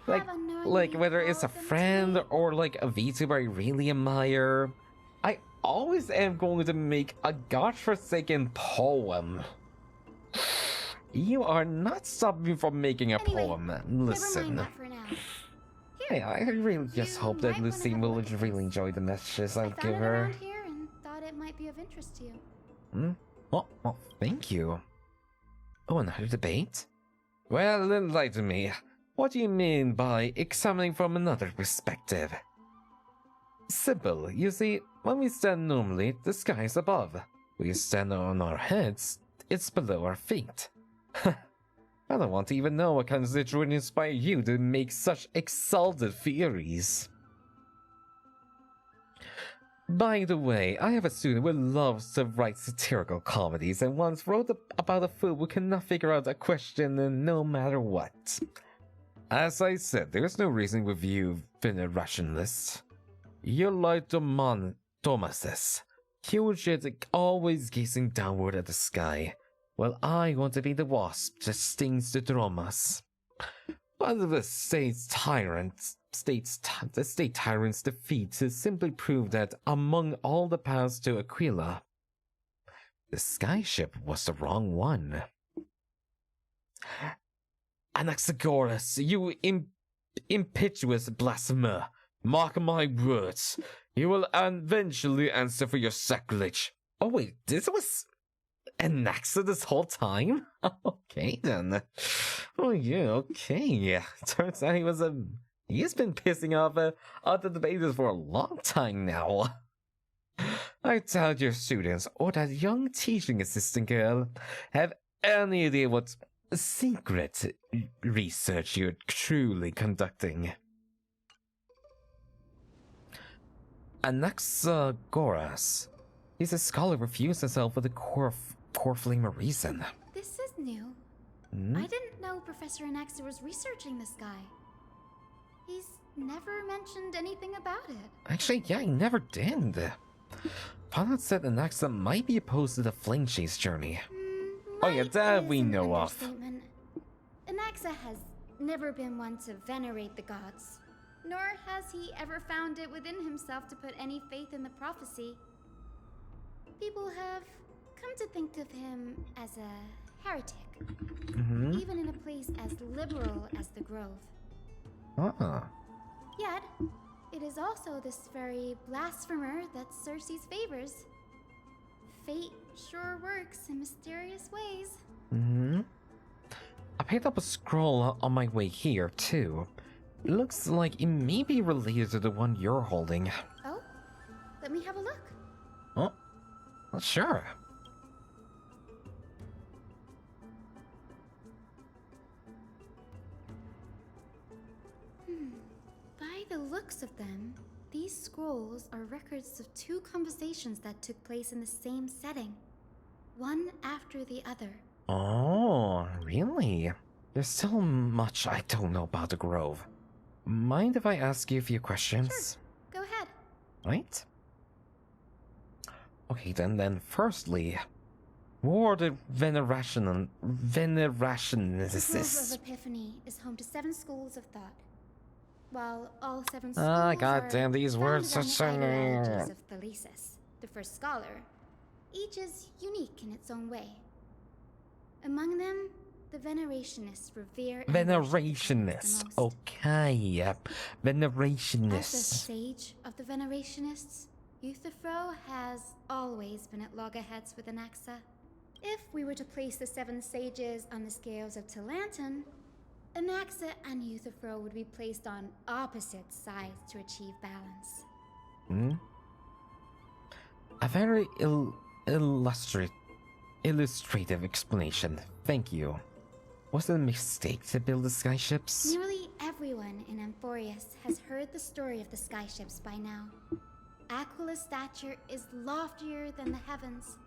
S1: Like whether it's a friend or like a VTuber I really admire, I always am going to make a godforsaken poem. You are not stopping me from making a poem. Listen. Hey, I really just hope that Lucy will really enjoy the messages I give her.
S6: Here and thought it might be of interest to you.
S1: Oh, thank you. Oh, another debate? Well, enlighten me. What do you mean by examining from another perspective? Simple. You see, when we stand normally, the sky is above. We stand on our heads, it's below our feet. I don't want to even know what kind of situation would inspire you to make such exalted theories. By the way, I have a student who loves to write satirical comedies and once wrote about a fool who cannot figure out a question no matter what. As I said, there's no reason with you being a rationalist. You're like Thomases, huge yet always gazing downward at the sky. Well, I want to be the wasp that stings the Dromas. But the state tyrant's defeat to simply prove that among all the paths to Aquila, the skyship was the wrong one. Anaxagoras, you impetuous blasphemer, mark my words, you will eventually answer for your sacrilege. Oh wait, this was Anaxa this whole time? Okay then. Oh yeah, okay. Turns out he's been pissing off other debaters for a long time now. I doubt your students or that young teaching assistant girl have any idea what secret research you're truly conducting. Anaxagoras. He's a scholar who refused himself for the core flame of reason.
S18: This is new. I didn't know Professor Anaxa was researching this guy. He's never mentioned anything about it.
S1: Actually, yeah, he never did. Pilot said Anaxa might be opposed to the Flame Chase journey. Oh yeah, that we know of.
S18: Anaxa has never been one to venerate the gods, nor has he ever found it within himself to put any faith in the prophecy. People have come to think of him as a heretic, even in a place as liberal as the Grove. Yet, it is also this very blasphemer that Circe's favors. Fate sure works in mysterious ways.
S1: I picked up a scroll on my way here, too. It looks like it may be related to the one you're holding.
S18: Oh? Let me have a look.
S1: Oh? Well, sure.
S18: By the looks of them, these scrolls are records of two conversations that took place in the same setting, one after the other.
S1: Oh, really? There's still much I don't know about the Grove. Mind if I ask you a few questions?
S18: Sure. Go ahead.
S1: Right? Okay, then firstly, what are the venerationists?
S18: The Grove of Epiphany is home to 7 schools of thought. While all 7 schools
S1: goddamn, these words are so...
S18: ideologies of Thalesis, the first scholar, each is unique in its own way. Among them, the Venerationists revere...
S1: Venerationists, okay, yep. Venerationists.
S18: As the sage of the Venerationists, Euthyphro has always been at loggerheads with Anaxa. If we were to place the 7 sages on the scales of Talanton, Anaxa and Euthyphro would be placed on opposite sides to achieve balance.
S1: A very illustrative explanation. Thank you. Was it a mistake to build the skyships?
S18: Nearly everyone in Amphorius has heard the story of the skyships by now. Aquila's stature is loftier than the heavens,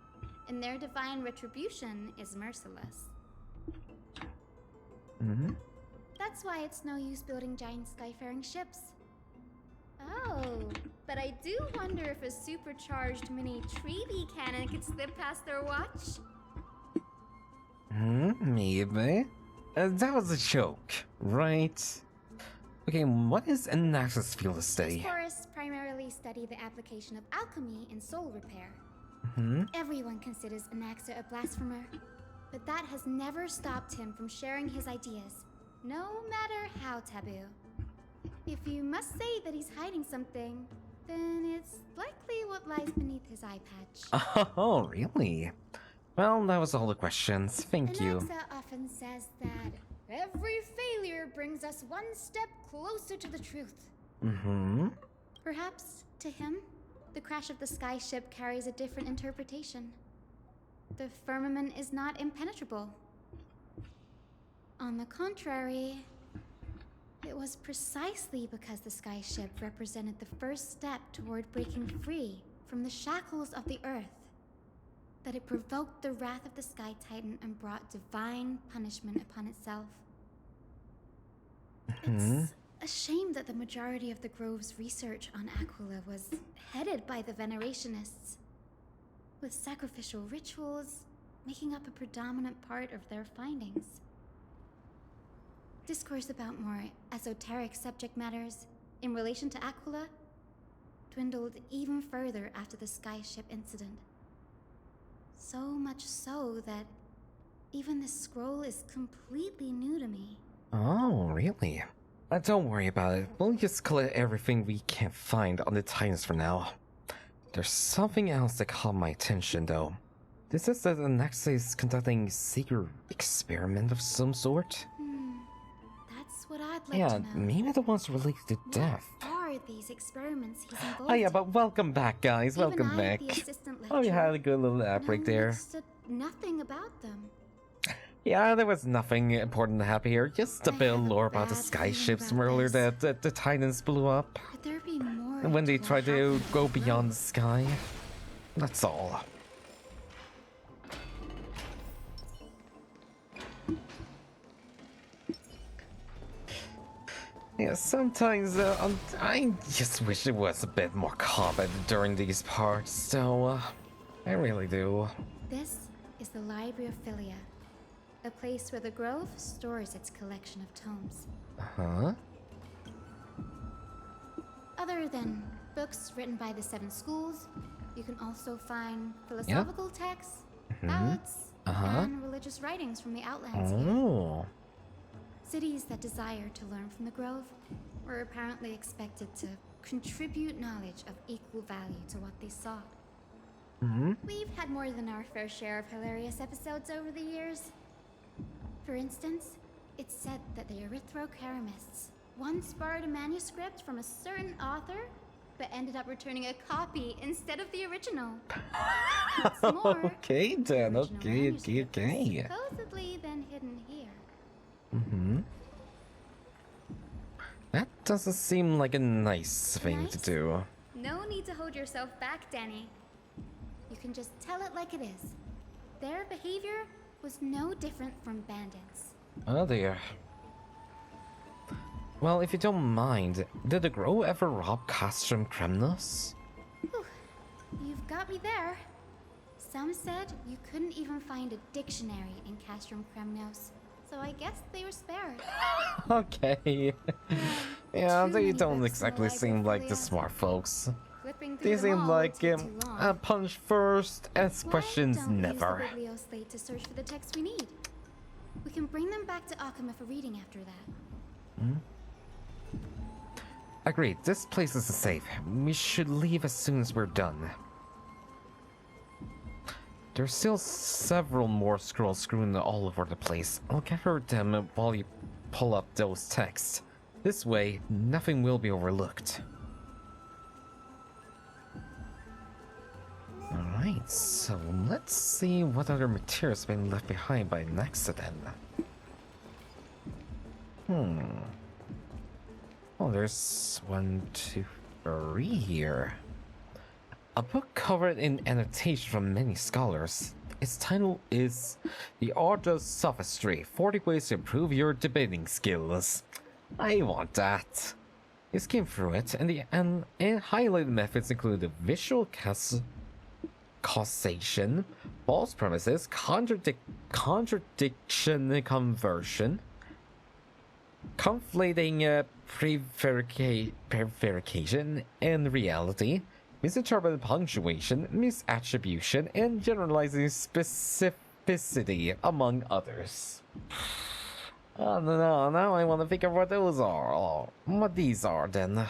S18: and their divine retribution is merciless. That's why it's no use building giant skyfaring ships. Oh, but I do wonder if a supercharged mini Trevi cannon could slip past their watch.
S1: Maybe. That was a joke, right? Okay, what is Anaxa's field of study?
S18: Castorice primarily study the application of alchemy in soul repair. Everyone considers Anaxa a blasphemer, but that has never stopped him from sharing his ideas, no matter how taboo. If you must say that he's hiding something, then it's likely what lies beneath his eye patch.
S1: Oh, really? Well, that was all the questions. Thank you.
S18: Anaxa often says that every failure brings us one step closer to the truth. Perhaps, to him, the crash of the skyship carries a different interpretation. The firmament is not impenetrable. On the contrary, it was precisely because the skyship represented the first step toward breaking free from the shackles of the earth that it provoked the wrath of the Sky Titan and brought divine punishment upon itself. It's a shame that the majority of the Grove's research on Aquila was headed by the Venerationists, with sacrificial rituals making up a predominant part of their findings. Discourse about more esoteric subject matters in relation to Aquila dwindled even further after the skyship incident. So much so that even this scroll is completely new to me.
S1: Oh, really? Don't worry about it. We'll just collect everything we can find on the Titans for now. There's something else that caught my attention, though. This is that Anaxa is conducting a secret experiment of some sort?
S18: That's what I'd like to know.
S1: Maybe the ones related to death.
S18: What are are these experiments he's involved
S1: Oh yeah, but welcome back, guys.
S18: Even
S1: Welcome
S18: I,
S1: back.
S18: the assistant
S1: Oh, you
S18: lecturer,
S1: had a good little nap right there.
S18: next to nothing about them.
S1: Yeah, there was nothing important to happen here. Just a bit of lore about the
S18: bad
S1: sky
S18: feeling
S1: ships
S18: about
S1: from earlier
S18: this.
S1: that the Titans blew up.
S18: Could there be more
S1: When they
S18: to what
S1: tried to
S18: happened
S1: go
S18: at the
S1: beyond the sky. That's all. Yeah, sometimes I just wish it was a bit more combat during these parts, so I really do.
S18: This is the Library of Philia, a place where the Grove stores its collection of tomes.
S1: Huh?
S18: Other than books written by the 7 schools, you can also find philosophical texts, ballads, and religious writings from the Outlands here.
S1: Oh.
S18: Cities that desire to learn from the Grove were apparently expected to contribute knowledge of equal value to what they sought. We've had more than our fair share of hilarious episodes over the years. For instance, it's said that the Erythrocheramists once borrowed a manuscript from a certain author, but ended up returning a copy instead of the original. What's more,
S1: Okay then, okay.
S18: supposedly been hidden here.
S1: That doesn't seem like a nice thing to do.
S18: No need to hold yourself back, Danny. You can just tell it like it is. Their behavior was no different from bandits.
S1: Oh dear. Well, if you don't mind, did the Grove ever rob Castrum Kremnos?
S18: Whew. You've got me there. Some said you couldn't even find a dictionary in Castrum Kremnos, so I guess they were spared.
S1: Okay. Yeah,
S18: Too
S1: they
S18: many
S1: don't
S18: books
S1: exactly
S18: in the
S1: seem like the
S18: Library of
S1: smart folks.
S18: Flipping through
S1: They
S18: them
S1: seem
S18: all
S1: like
S18: would take too long.
S1: punch first, ask questions
S18: Why don't
S1: never.
S18: we use the Biblioslate to search for the text we need? We can bring them back to Akama for reading after that.
S1: Agreed, this place isn't safe. We should leave as soon as we're done. There's still several more scrolls strewn all over the place. I'll gather them while you pull up those texts. This way, nothing will be overlooked. Alright, so let's see what other materials have been left behind by an accident. Oh, there's 1, 2, 3 here. A book covered in annotation from many scholars. Its title is The Art of Sophistry, 40 Ways to Improve Your Debating Skills. I want that. You skim through it, and highlighted methods include the visual causation, false premises, contradiction conversion, conflating prevarication and reality, misinterpreted punctuation, misattribution, and generalizing specificity, among others. Oh, no, now I want to figure out what those are. Oh, what these are, then.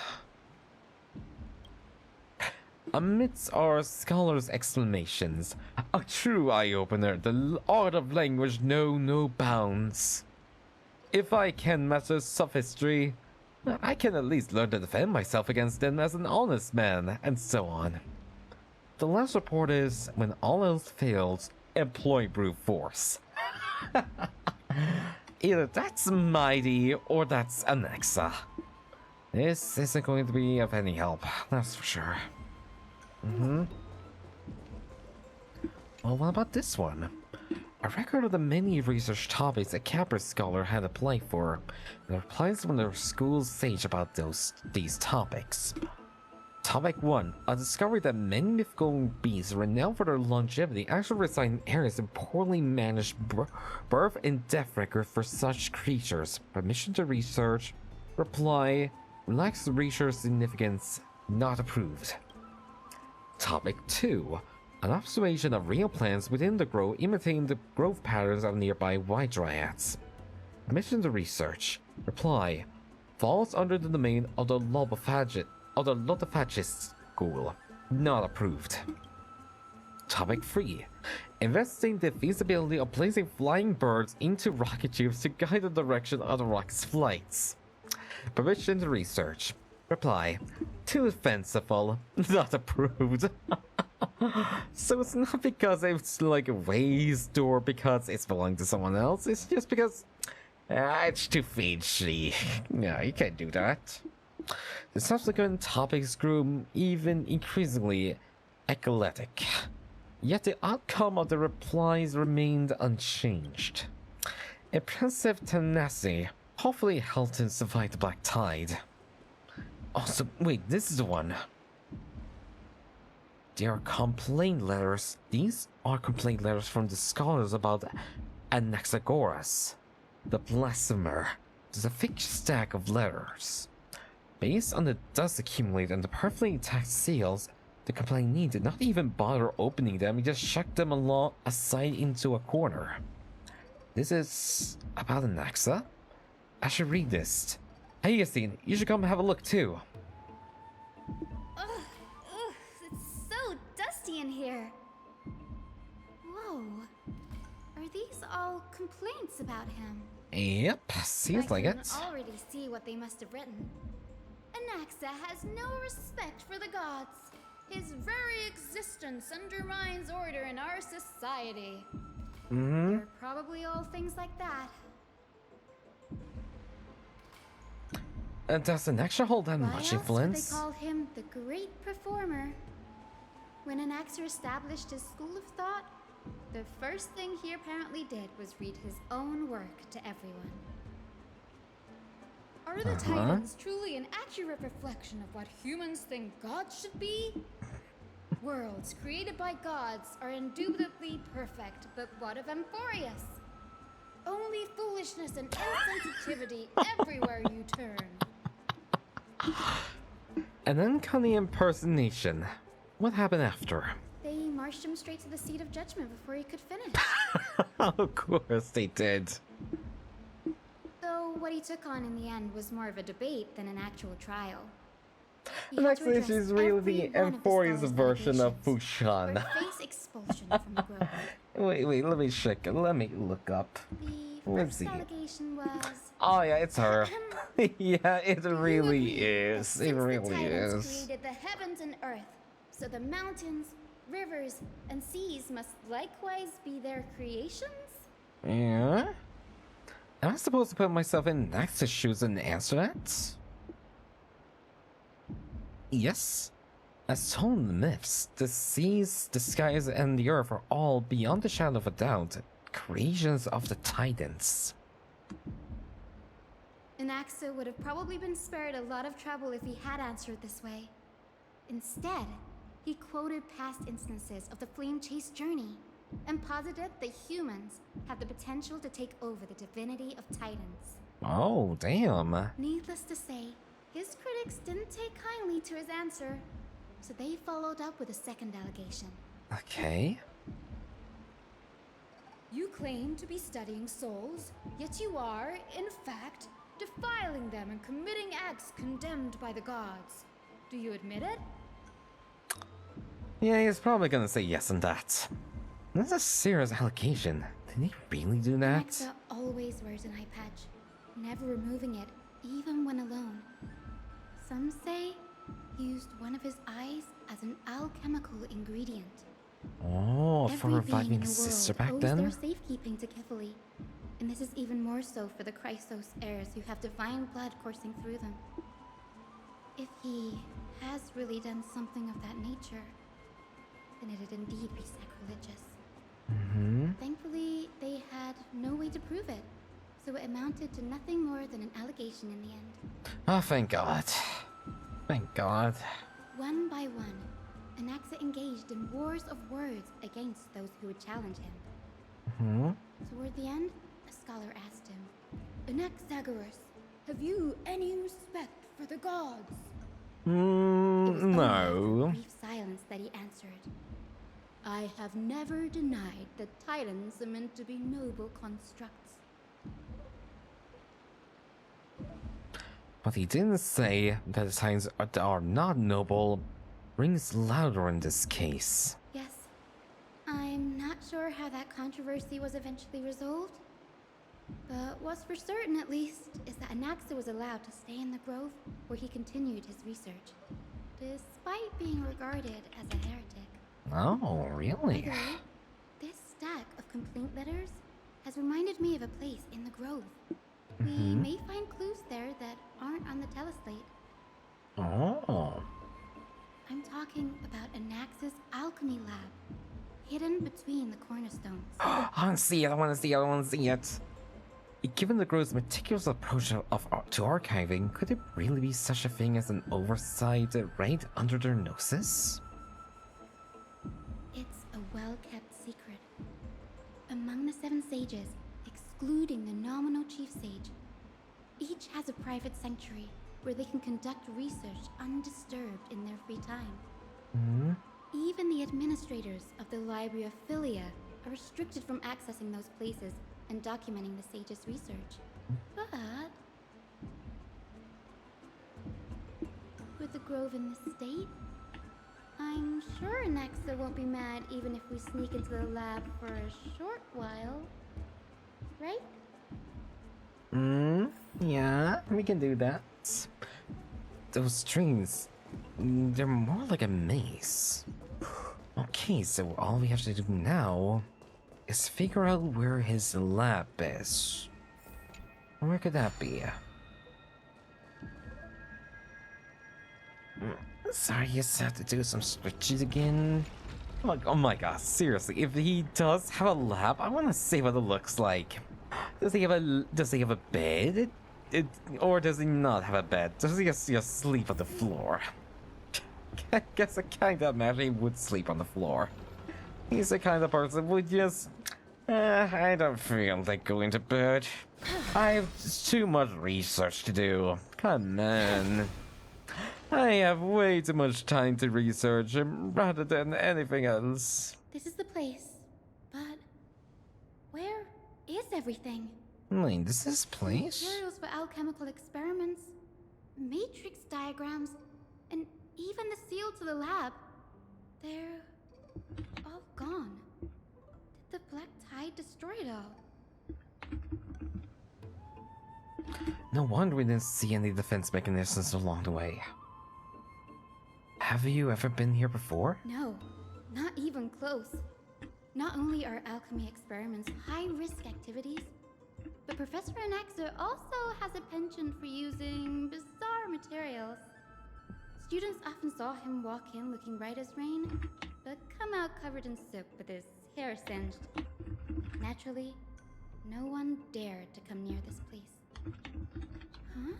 S1: Amidst our scholars' exclamations, a true eye-opener, the art of language knows no bounds. If I can master sophistry, I can at least learn to defend myself against them as an honest man, and so on. The last report is, when all else fails, employ brute force. Either that's mighty, or that's Anaxa. This isn't going to be of any help, that's for sure. Well, what about this one? A record of the many research topics a Capra scholar had applied for. The replies from their school's sage about these topics. Topic 1. A discovery that many mythical beasts renowned for their longevity actually reside in areas of poorly managed birth and death record for such creatures. Permission to research. Reply. Relaxed research significance. Not approved. Topic 2. An observation of real plants within the grove imitating the growth patterns of nearby white dryads. Permission to research. Reply. Falls under the domain of the Lotophagist school. Not approved. Topic 3. Investigating the feasibility of placing flying birds into rocket tubes to guide the direction of the rocket's flights. Permission to research. Reply. Too fanciful. Not approved. So it's not because it's like waste or because it's belonging to someone else. It's just because it's too fidgety. No, you can't do that. The subsequent topics grew even increasingly eclectic. Yet the outcome of the replies remained unchanged. Impressive tenacity hopefully helped him survive the black tide. Also, wait, this is the one. There are complaint letters. These are complaint letters from the scholars about Anaxagoras, the blasphemer. There's a thick stack of letters. Based on the dust accumulated and the perfectly intact seals, the complainee did not even bother opening them. He just shoved them aside into a corner. This is about Anaxa? I should read this. Hey, Yassine, you should come have a look too.
S18: Ugh, it's so dusty in here. Whoa. Are these all complaints about him?
S1: Yep, seems like it.
S18: I can already see what they must have written. Anaxa has no respect for the gods. His very existence undermines order in our society. They're probably all things like that.
S1: Does Anaxa hold that much influence?
S18: They call him the great performer. When Anaxa established his school of thought, the first thing he apparently did was read his own work to everyone. Are the Titans truly an accurate reflection of what humans think gods should be? Worlds created by gods are indubitably perfect, but what of Amphorius? Only foolishness and insensitivity everywhere you turn.
S1: An uncanny impersonation. What happened after?
S18: They marched him straight to the seat of judgment before he could finish.
S1: Of course they did.
S18: Though what he took on in the end was more of a debate than an actual trial.
S1: And actually, she's really the Amphorius version of Fushan.
S18: Face expulsion from the grove.
S1: Wait, let me check. Let me look up. Let's see.
S18: Allegation was...
S1: Oh yeah, it's her. Yeah, it really is. It really is.
S18: Created the heavens and earth, so the mountains, rivers, and seas must likewise be their creations?
S1: Yeah? Am I supposed to put myself in Naxa's shoes and answer that? Yes. As told in the myths, the seas, the skies, and the earth are all, beyond a shadow of a doubt, creations of the Titans.
S18: Anaxa would have probably been spared a lot of trouble if he had answered this way. Instead, he quoted past instances of the flame-chased journey and posited that humans have the potential to take over the divinity of Titans.
S1: Oh, damn.
S18: Needless to say, his critics didn't take kindly to his answer, so they followed up with a second allegation.
S1: Okay.
S18: You claim to be studying souls, yet you are, in fact, defiling them and committing acts condemned by the gods. Do you admit it?
S1: Yeah, he's probably gonna say yes on that. That's a serious allegation. Did he really do that?
S18: Anaxa always wears an eye patch, never removing it, even when alone. Some say he used one of his eyes as an alchemical ingredient.
S1: Oh, for reviving his sister back then?
S18: Their safekeeping to Kifili. And this is even more so for the Chrysos heirs who have divine blood coursing through them. If he has really done something of that nature, then it'd indeed be sacrilegious. Thankfully, they had no way to prove it, so it amounted to nothing more than an allegation in the end.
S1: Oh, thank God. Thank God.
S18: One by one, Anaxa engaged in wars of words against those who would challenge him. Toward the end, a scholar asked him, Anaxagoras, have you any respect for the gods? It was only after a brief silence that he answered, I have never denied that Titans are meant to be noble constructs.
S1: But he didn't say that the Titans are not noble. Rings louder in this case.
S18: Yes. I'm not sure how that controversy was eventually resolved, but What was for certain, at least, is that Anaxa was allowed to stay in the grove where he continued his research, despite being regarded as a heretic.
S1: Oh, really?
S18: By the way, this stack of complaint letters has reminded me of a place in the grove. We may find clues there that aren't on the teleslate.
S1: Oh.
S18: I'm talking about Anaxa's alchemy lab, hidden between the cornerstones.
S1: I want to see it, I want to see it, I want to see it. Given the Grove's meticulous approach to archiving, could it really be such a thing as an oversight right under their noses?
S18: It's a well-kept secret. Among the 7 sages, excluding the nominal chief sage, each has a private sanctuary where they can conduct research undisturbed in their free time. Even the administrators of the Library of Philia are restricted from accessing those places and documenting the sage's research. But with the grove in this state, I'm sure Anaxa won't be mad even if we sneak into the lab for a short while. Right?
S1: Yeah, we can do that. Those strings, they're more like a maze. Okay, so all we have to do now is figure out where his lab is. Where could that be? Sorry, you just have to do some switches again. Like, oh my god, seriously, if he does have a lab, I want to see what it looks like. Does he have a bed? Or does he not have a bed? Does he just sleep on the floor? I guess I kind of imagine he would sleep on the floor. He's the kind of person who would just... I don't feel like going to bed. I have too much research to do. Come on. I have way too much time to research rather than anything else.
S18: This is the place, but where is everything?
S1: Wait, this is place?
S18: Materials for alchemical experiments, matrix diagrams, and even the seal to the lab. They're all gone. Did the Black Tide destroy it all?
S1: No wonder we didn't see any defense mechanisms along the way. Have you ever been here before?
S18: No, not even close. Not only are alchemy experiments high-risk activities, but Professor Anaxa also has a penchant for using bizarre materials. Students often saw him walk in looking bright as rain, but come out covered in soot with his hair singed. Naturally, no one dared to come near this place. Huh?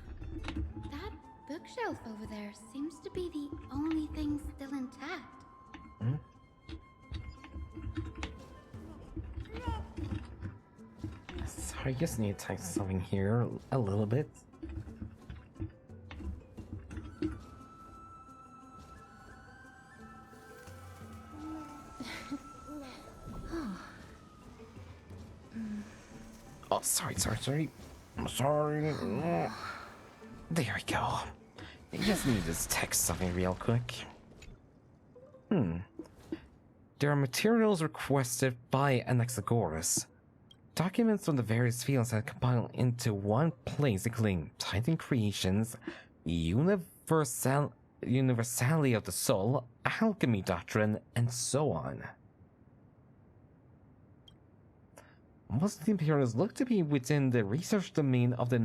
S18: That bookshelf over there seems to be the only thing still intact.
S1: Sorry, I just need to type something here a little bit. Oh, sorry. I'm sorry. There we go. I just need to text something real quick. There are materials requested by Anaxagoras. Documents from the various fields are compiled into one place, including Titan Creations, Universality of the Soul, Alchemy Doctrine, and so on. Most of the materials look to be within the research domain of the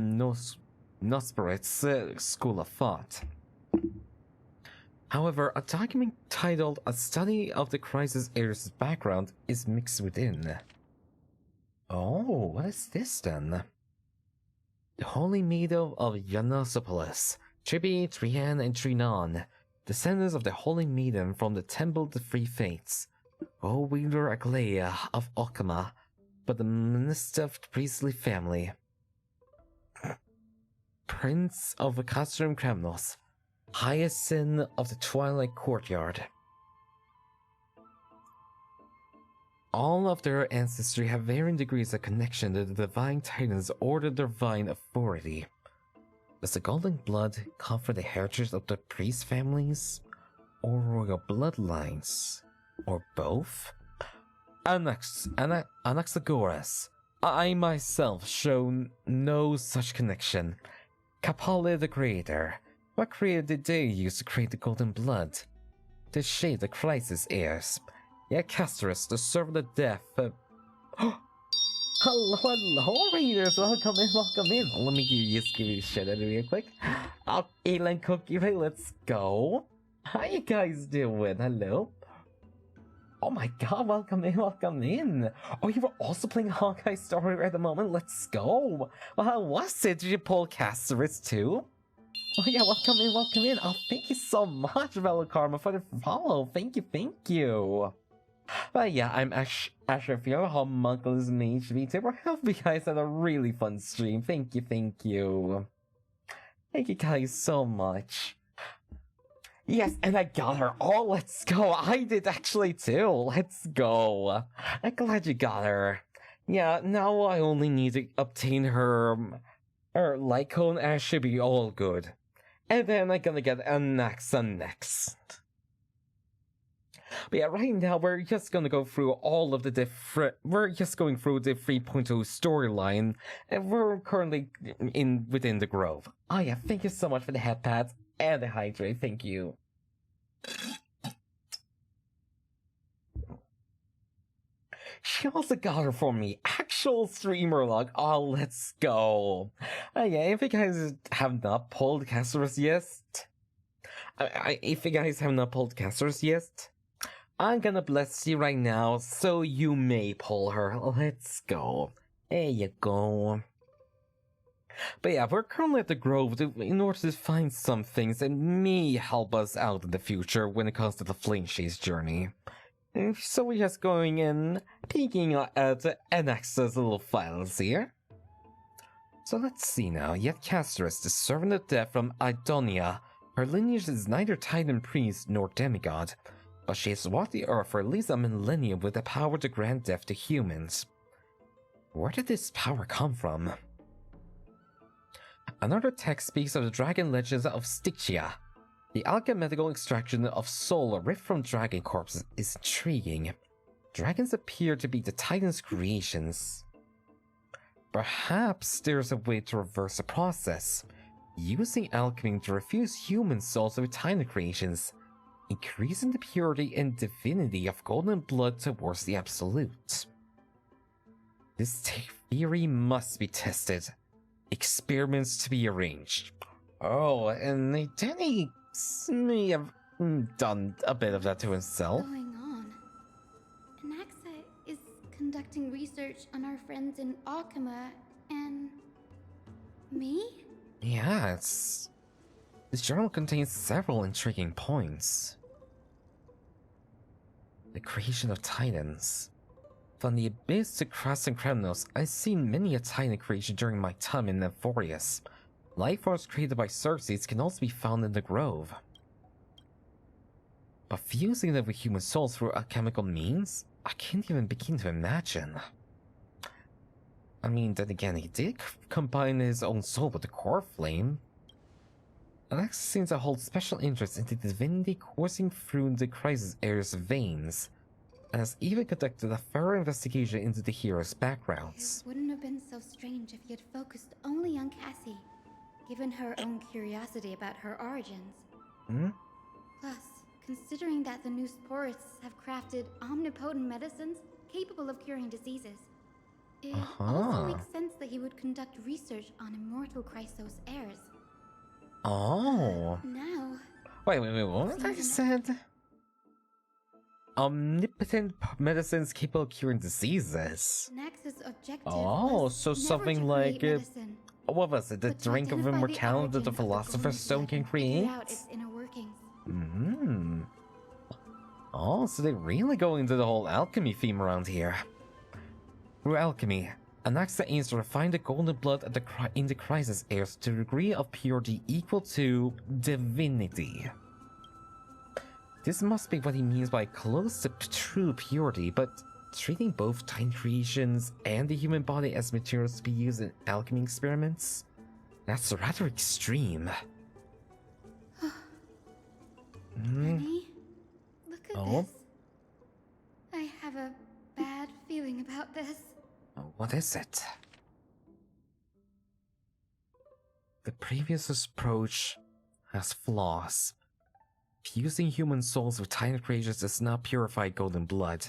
S1: Nosperit's school of thought. However, a document titled A Study of the Crisis Heir's Background is mixed within. Oh, what is this then? The Holy Meadow of Yanosopolis, Tribi, Trian, and Trinon, descendants of the Holy Maiden from the Temple of the Three Fates. O Wielder Aglaia of Okama, but the minister of the priestly family. Prince of Castrum Kremnos, Hyacinth of the Twilight Courtyard. All of their ancestry have varying degrees of connection to the Divine Titans or the Divine Authority. Does the Golden Blood come from the heritage of the priest families? Or royal bloodlines? Or both? Anaxagoras, I myself show no such connection. Kapale the Creator. What creator did they use to create the golden blood? The shade the crisis heirs. Yeah, Castorice, the servant of death. Hello, readers! Welcome in, welcome in. Let me just give you a shout out real quick. Oh, Elon Cookie Ray, let's go. How you guys doing? Hello? Oh my god, welcome in, welcome in. Oh, you were also playing Hawkeye Story at the moment? Let's go. Well, how was it? Did you pull Castorice too? Oh yeah, welcome in, welcome in. Oh, thank you so much, Velo Karma, for the follow. Thank you, thank you. But yeah, I'm Asher Fiona, Homunculus Mage VTuber. I hope you guys had a really fun stream. Thank you, thank you. Thank you guys so much. Yes, and I got her. Oh, let's go. I did actually too. Let's go. I'm glad you got her. Yeah, now I only need to obtain her Lycone and I should be all good. And then I'm gonna get Anaxa next. But yeah, right now we're just gonna go through all of the we're just going through the 3.0 storyline, and we're currently within the Grove. Oh yeah, thank you so much for the head pads and the hydrate, thank you. She also got her for me. Actual streamer log. Oh, let's go. Yeah, if you guys have not pulled Castorice yet, I'm gonna bless you right now, so you may pull her. Let's go. There you go. But yeah, we're currently at the Grove in order to find some things that may help us out in the future when it comes to the Flame Chase journey. So we're just going in, peeking at Anaxa's little files here. So let's see now. Yet Castorice, the servant of death from Idonia. Her lineage is neither Titan priest nor demigod, but she has walked the earth for at least a millennium with the power to grant death to humans. Where did this power come from? Another text speaks of the dragon legends of Stygia. The alchemical extraction of soul ripped from dragon corpses is intriguing. Dragons appear to be the Titan's creations. Perhaps there's a way to reverse the process, using alchemy to refuse human souls with Titan creations, increasing the purity and divinity of golden blood towards the absolute. This theory must be tested. Experiments to be arranged. Oh, and Danny may have done a bit of that to himself.
S18: What's going on? Anaxa is conducting research on our friends in Alchema and me?
S1: Yeah, this journal contains several intriguing points. The creation of Titans. From the Abyss to Kras and Kremnos, I've seen many a Titan creation during my time in Amphorius. Life forms created by Xerxes can also be found in the Grove. But fusing them with human souls through alchemical means? I can't even begin to imagine. I mean, then again, he did combine his own soul with the core flame. Anaxa seems to hold special interest in the divinity coursing through the crisis heir's veins, and has even conducted a thorough investigation into the hero's backgrounds.
S18: It wouldn't have been so strange if he had focused only on Cassie, given her own curiosity about her origins. Plus, considering that the new sporists have crafted omnipotent medicines capable of curing diseases, it also makes sense that he would conduct research on immortal Chrysos heirs.
S1: Oh.
S18: Now...
S1: Wait, what was I said? Omnipotent medicines capable of curing diseases.
S18: Anaxa's objective
S1: So something like what was it? The drink of immortality that the Philosopher's Stone can create? Oh, so they really go into the whole alchemy theme around here. Through alchemy, Anaxa aims to refine the golden blood in the crisis heirs to a degree of purity equal to divinity. This must be what he means by close to true purity, but treating both Titan creations and the human body as materials to be used in alchemy experiments? That's rather extreme.
S18: Honey, look at this. I have a bad feeling about this.
S1: What is it? The previous approach has flaws. Fusing human souls with Titan creatures does not purify golden blood.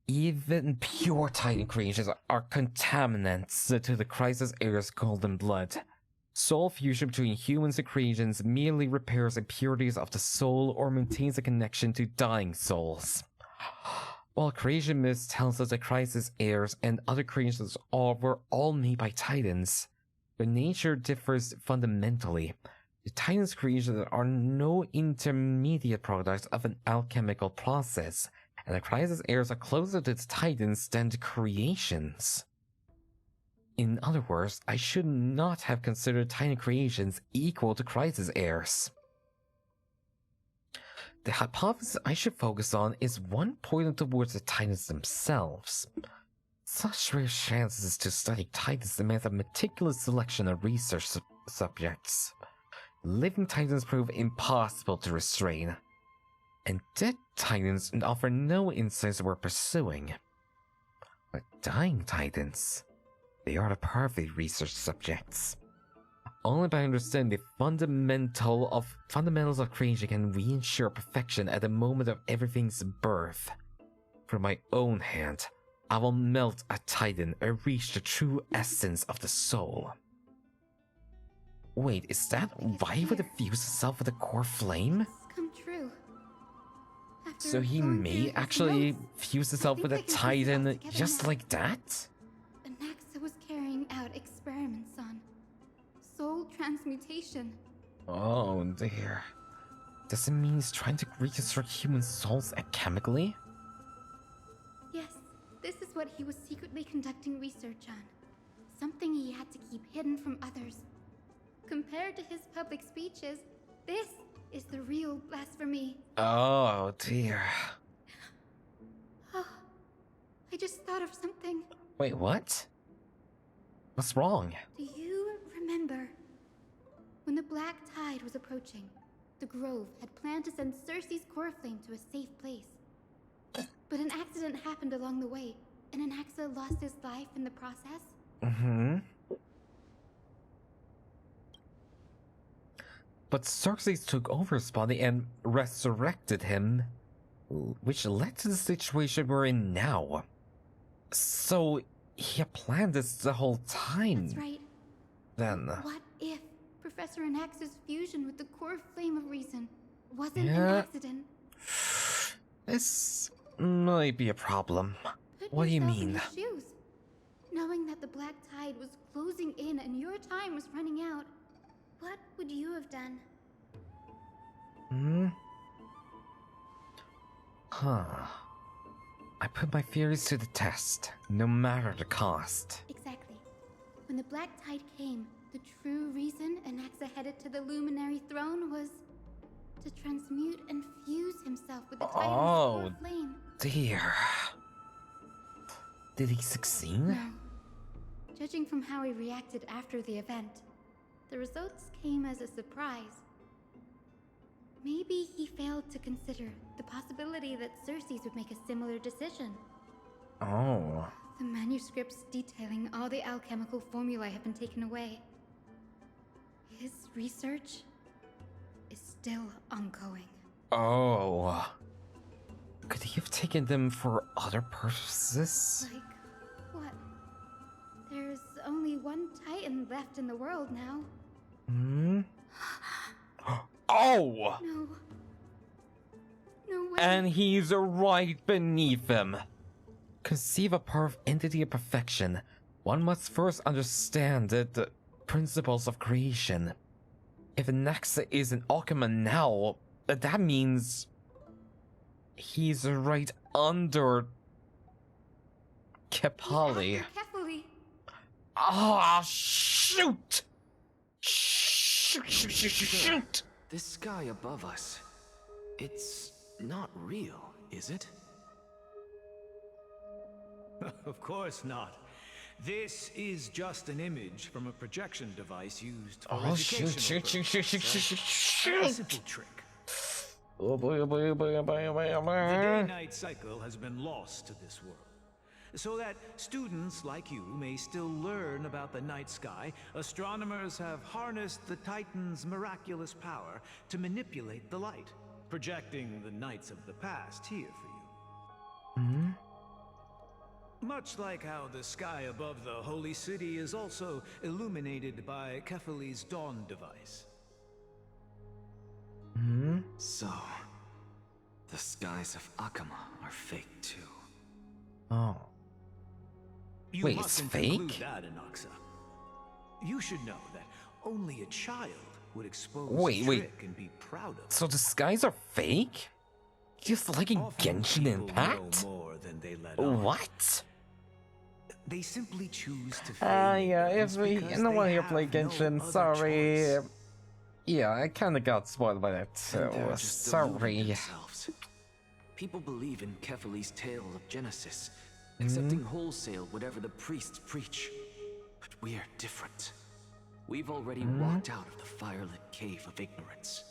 S1: Even pure Titan creatures are contaminants to the Crisis Heir's golden blood. Soul fusion between humans and creations merely repairs impurities of the soul or maintains a connection to dying souls. While creation myth tells us that Crisis Heirs and other creations were all made by Titans, their nature differs fundamentally. The Titans' creations are no intermediate products of an alchemical process, and the Crisis Heirs are closer to the Titans than the creations. In other words, I should not have considered Titan creations equal to Crisis Heirs. The hypothesis I should focus on is one pointing towards the Titans themselves. Such rare chances to study Titans demand a meticulous selection of research subjects. Living Titans prove impossible to restrain, and dead Titans offer no insights worth pursuing. But dying Titans, they are the perfect research subjects. Only by understanding the fundamentals of creation can we ensure perfection at the moment of everything's birth. From my own hand, I will melt a Titan and reach the true essence of the soul. Wait, is that why he would have fused himself with a core flame?
S18: Come true.
S1: So he may actually fuse himself with a Titan just like that?
S18: Anaxa was carrying out experiments on soul transmutation.
S1: Oh dear. Does it mean he's trying to reconstruct human souls alchemically?
S18: Yes, this is what he was secretly conducting research on. Something he had to keep hidden from others. Compared to his public speeches, this is the real blasphemy.
S1: Oh dear.
S18: Oh, I just thought of something.
S1: Wait, what? What's wrong?
S18: Do you remember when the Black Tide was approaching? The Grove had planned to send Circe's core flame to a safe place. But an accident happened along the way, and Anaxa lost his life in the process.
S1: Mm-hmm. But Circe took over his body and resurrected him, which led to the situation we're in now. So, he had planned this the whole time.
S18: That's right.
S1: Then.
S18: What if Professor Anaxa's fusion with the core flame of reason wasn't an accident?
S1: This might be a problem. What do you mean?
S18: Put yourself in his shoes. Knowing that the Black Tide was closing in and your time was running out, what would you have done?
S1: I put my theories to the test, no matter the cost.
S18: Exactly. When the Black Tide came, the true reason Anaxa headed to the Luminary Throne was to transmute and fuse himself with the Titan's core flame.
S1: Dear. Did he succeed?
S18: No. Judging from how he reacted after the event, the results came as a surprise. Maybe he failed to consider the possibility that Circe's would make a similar decision.
S1: Oh.
S18: The manuscripts detailing all the alchemical formulae have been taken away. His research is still ongoing.
S1: Oh. Could he have taken them for other purposes?
S18: Like what? There's only one Titan left in the world now.
S1: Oh!
S18: No. No way.
S1: And he's right beneath him. Conceive a entity of perfection. One must first understand the principles of creation. If Anaxa is an Alchema now, that means he's right under Kepali. Ah, shoot! Shoot!
S7: This sky above us, it's not real, is it?
S12: Of course not. This is just an image from a projection device used for educational purposes. A simple trick.
S1: Oh boy, oh boy, oh boy, oh boy, oh boy, oh boy.
S12: The day-night cycle has been lost to this world. So that students like you may still learn about the night sky, astronomers have harnessed the Titan's miraculous power to manipulate the light, projecting the nights of the past here for you. Much like how the sky above the holy city is also illuminated by Kefali's dawn device.
S7: So, the skies of Akama are fake too.
S1: Oh.
S12: You
S1: Wait, it's
S12: mustn't conclude
S1: fake?
S12: that, Inoxa. You should know that only a child would expose
S1: Wait.
S12: a trick and be proud of it.
S1: So the skies are fake? Just like in Genshin Impact?
S12: More than they let on.
S1: What?
S12: They simply choose to
S1: Yeah, if we no one here play Genshin, sorry. Yeah, I kinda got spoiled by that, so sorry.
S7: Themselves. People believe in Kefali's tale of Genesis, accepting wholesale whatever the priests preach. But we're different. We've already walked out of the firelit cave of ignorance.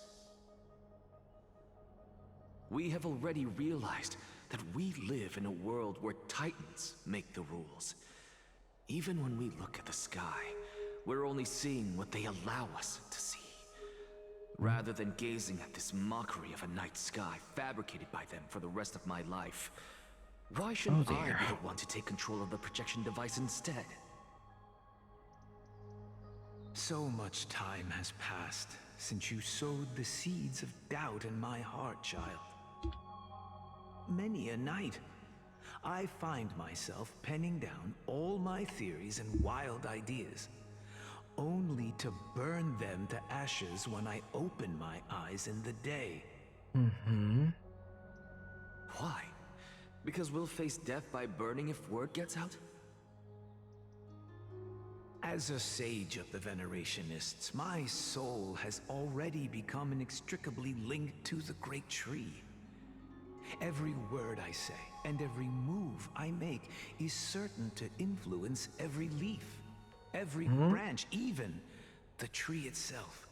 S7: We have already realized that we live in a world where Titans make the rules. Even when we look at the sky, we're only seeing what they allow us to see. Rather than gazing at this mockery of a night sky fabricated by them for the rest of my life, why shouldn't I be the one to take control of the projection device instead?
S12: So much time has passed since you sowed the seeds of doubt in my heart, child. Many a night, I find myself penning down all my theories and wild ideas, only to burn them to ashes when I open my eyes in the day.
S7: Why? Because we'll face death by burning if word gets out?
S12: As a sage of the Venerationists, my soul has already become inextricably linked to the great tree. Every word I say and every move I make is certain to influence every leaf, every branch, even the tree itself.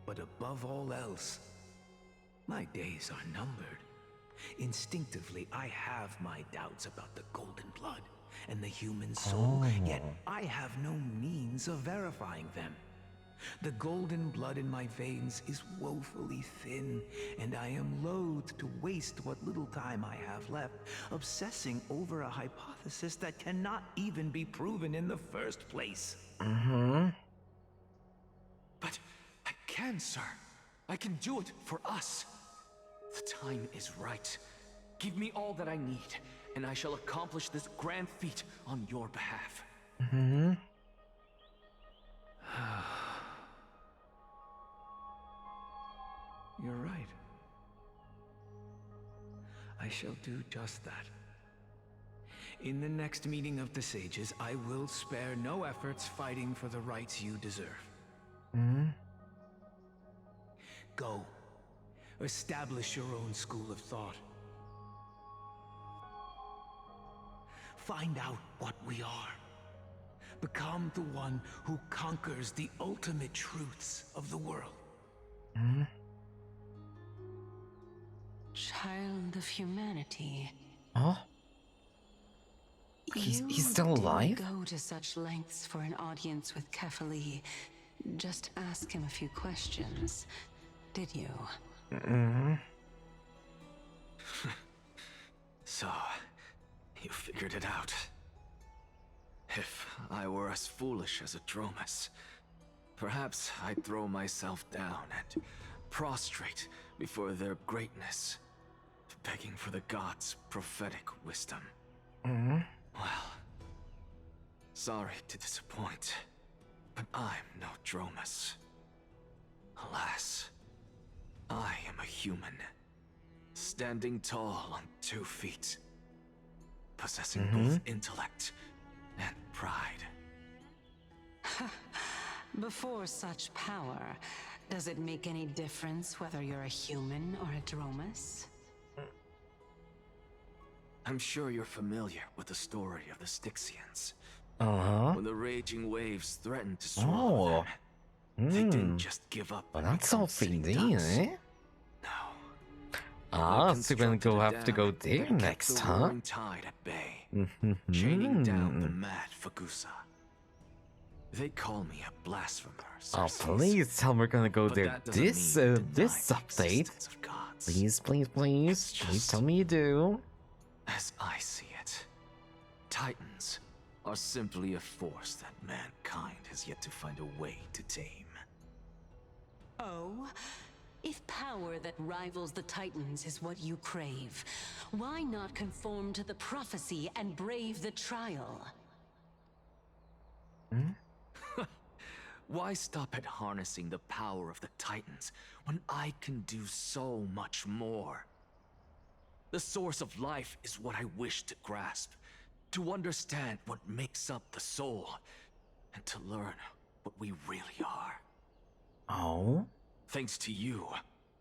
S12: But above all else, my days are numbered. Instinctively, I have my doubts about the golden blood and the human soul, yet I have no means of verifying them. The golden blood in my veins is woefully thin, and I am loath to waste what little time I have left obsessing over a hypothesis that cannot even be proven in the first place.
S7: But I can, sir. I can do it for us. The time is right. Give me all that I need, and I shall accomplish this grand feat on your behalf.
S12: You're right. I shall do just that. In the next meeting of the sages, I will spare no efforts fighting for the rights you deserve. Go. Establish your own school of thought. Find out what we are. Become the one who conquers the ultimate truths of the world.
S9: Child of humanity.
S1: Huh? He's still alive?
S9: You go to such lengths for an audience with Kefali. Just ask him a few questions, did you?
S7: So, you figured it out. If I were as foolish as a Dromus, perhaps I'd throw myself down and prostrate before their greatness, begging for the gods' prophetic wisdom. Well, sorry to disappoint, but I'm no Dromus. Alas, I am a human, standing tall on 2 feet, possessing both intellect and pride.
S9: Before such power, does it make any difference whether you're a human or a Dromus?
S7: I'm sure you're familiar with the story of the Styxians.
S1: Uh-huh.
S7: When the raging waves threatened to swallow them, they didn't just give up.
S1: Well, that's all fiendly, eh? Ah, so we're gonna have to go there next, huh?
S8: Roaring tide at bay, chaining down the mad Fagusa. They call me a blasphemer.
S1: Oh,
S8: Circes.
S1: please tell me we're gonna go
S8: But
S1: there
S8: that doesn't
S1: this
S8: mean denying
S1: this
S8: the
S1: update.
S8: existence of gods.
S1: Please, please, please. Please tell me you do.
S8: As I see it, Titans are simply a force that mankind has yet to find a way to tame.
S9: Oh? If power that rivals the Titans is what you crave, why not conform to the prophecy and brave the trial?
S8: Why stop at harnessing the power of the Titans when I can do so much more? The source of life is what I wish to grasp, to understand what makes up the soul, and to learn what we really are.
S1: Oh?
S8: Thanks to you,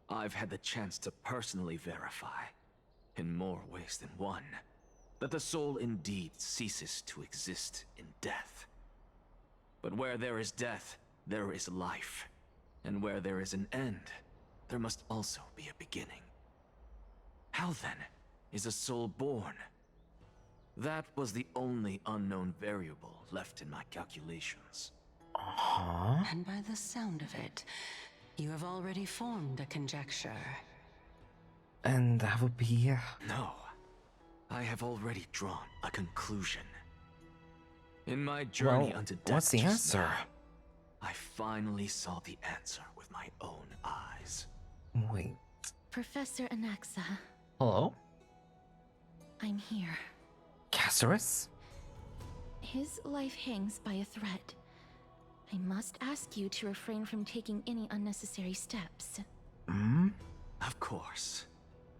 S8: I've had the chance to personally verify, in more ways than one, that the soul indeed ceases to exist in death. But where there is death, there is life. And where there is an end, there must also be a beginning. How then is a soul born? That was the only unknown variable left in my calculations.
S9: And by the sound of it, you have already formed a conjecture.
S1: And that would be...
S8: No. I have already drawn a conclusion. In my journey unto death
S1: what's the
S8: just
S1: answer?
S8: now, I finally saw the answer with my own eyes.
S1: Wait.
S2: Professor Anaxa,
S1: Hello?
S2: I'm here.
S1: Castorice?
S2: His life hangs by a thread. I must ask you to refrain from taking any unnecessary steps.
S8: Of course.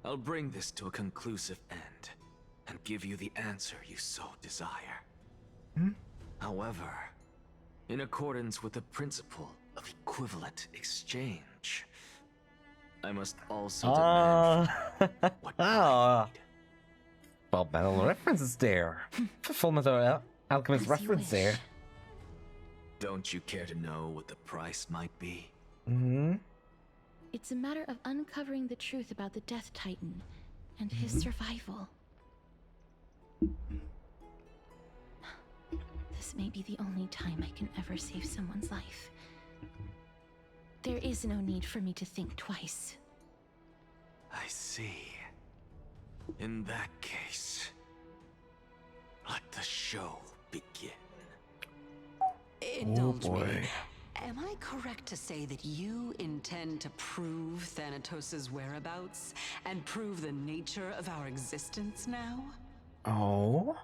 S8: I'll bring this to a conclusive end, and give you the answer you so desire. However, in accordance with the principle of equivalent exchange, I must also demand what I need.
S1: Well, battle references there. Fullmetal Alchemist
S2: As you
S1: reference
S2: wish.
S1: there.
S8: Don't you care to know what the price might be?
S2: It's a matter of uncovering the truth about the Death Titan and his survival. This may be the only time I can ever save someone's life. There is no need for me to think twice.
S8: I see. In that case, let the show begin.
S9: Indulge
S1: boy.
S9: me. Am I correct to say that you intend to prove Thanatos' whereabouts and prove the nature of our existence now?
S1: Oh?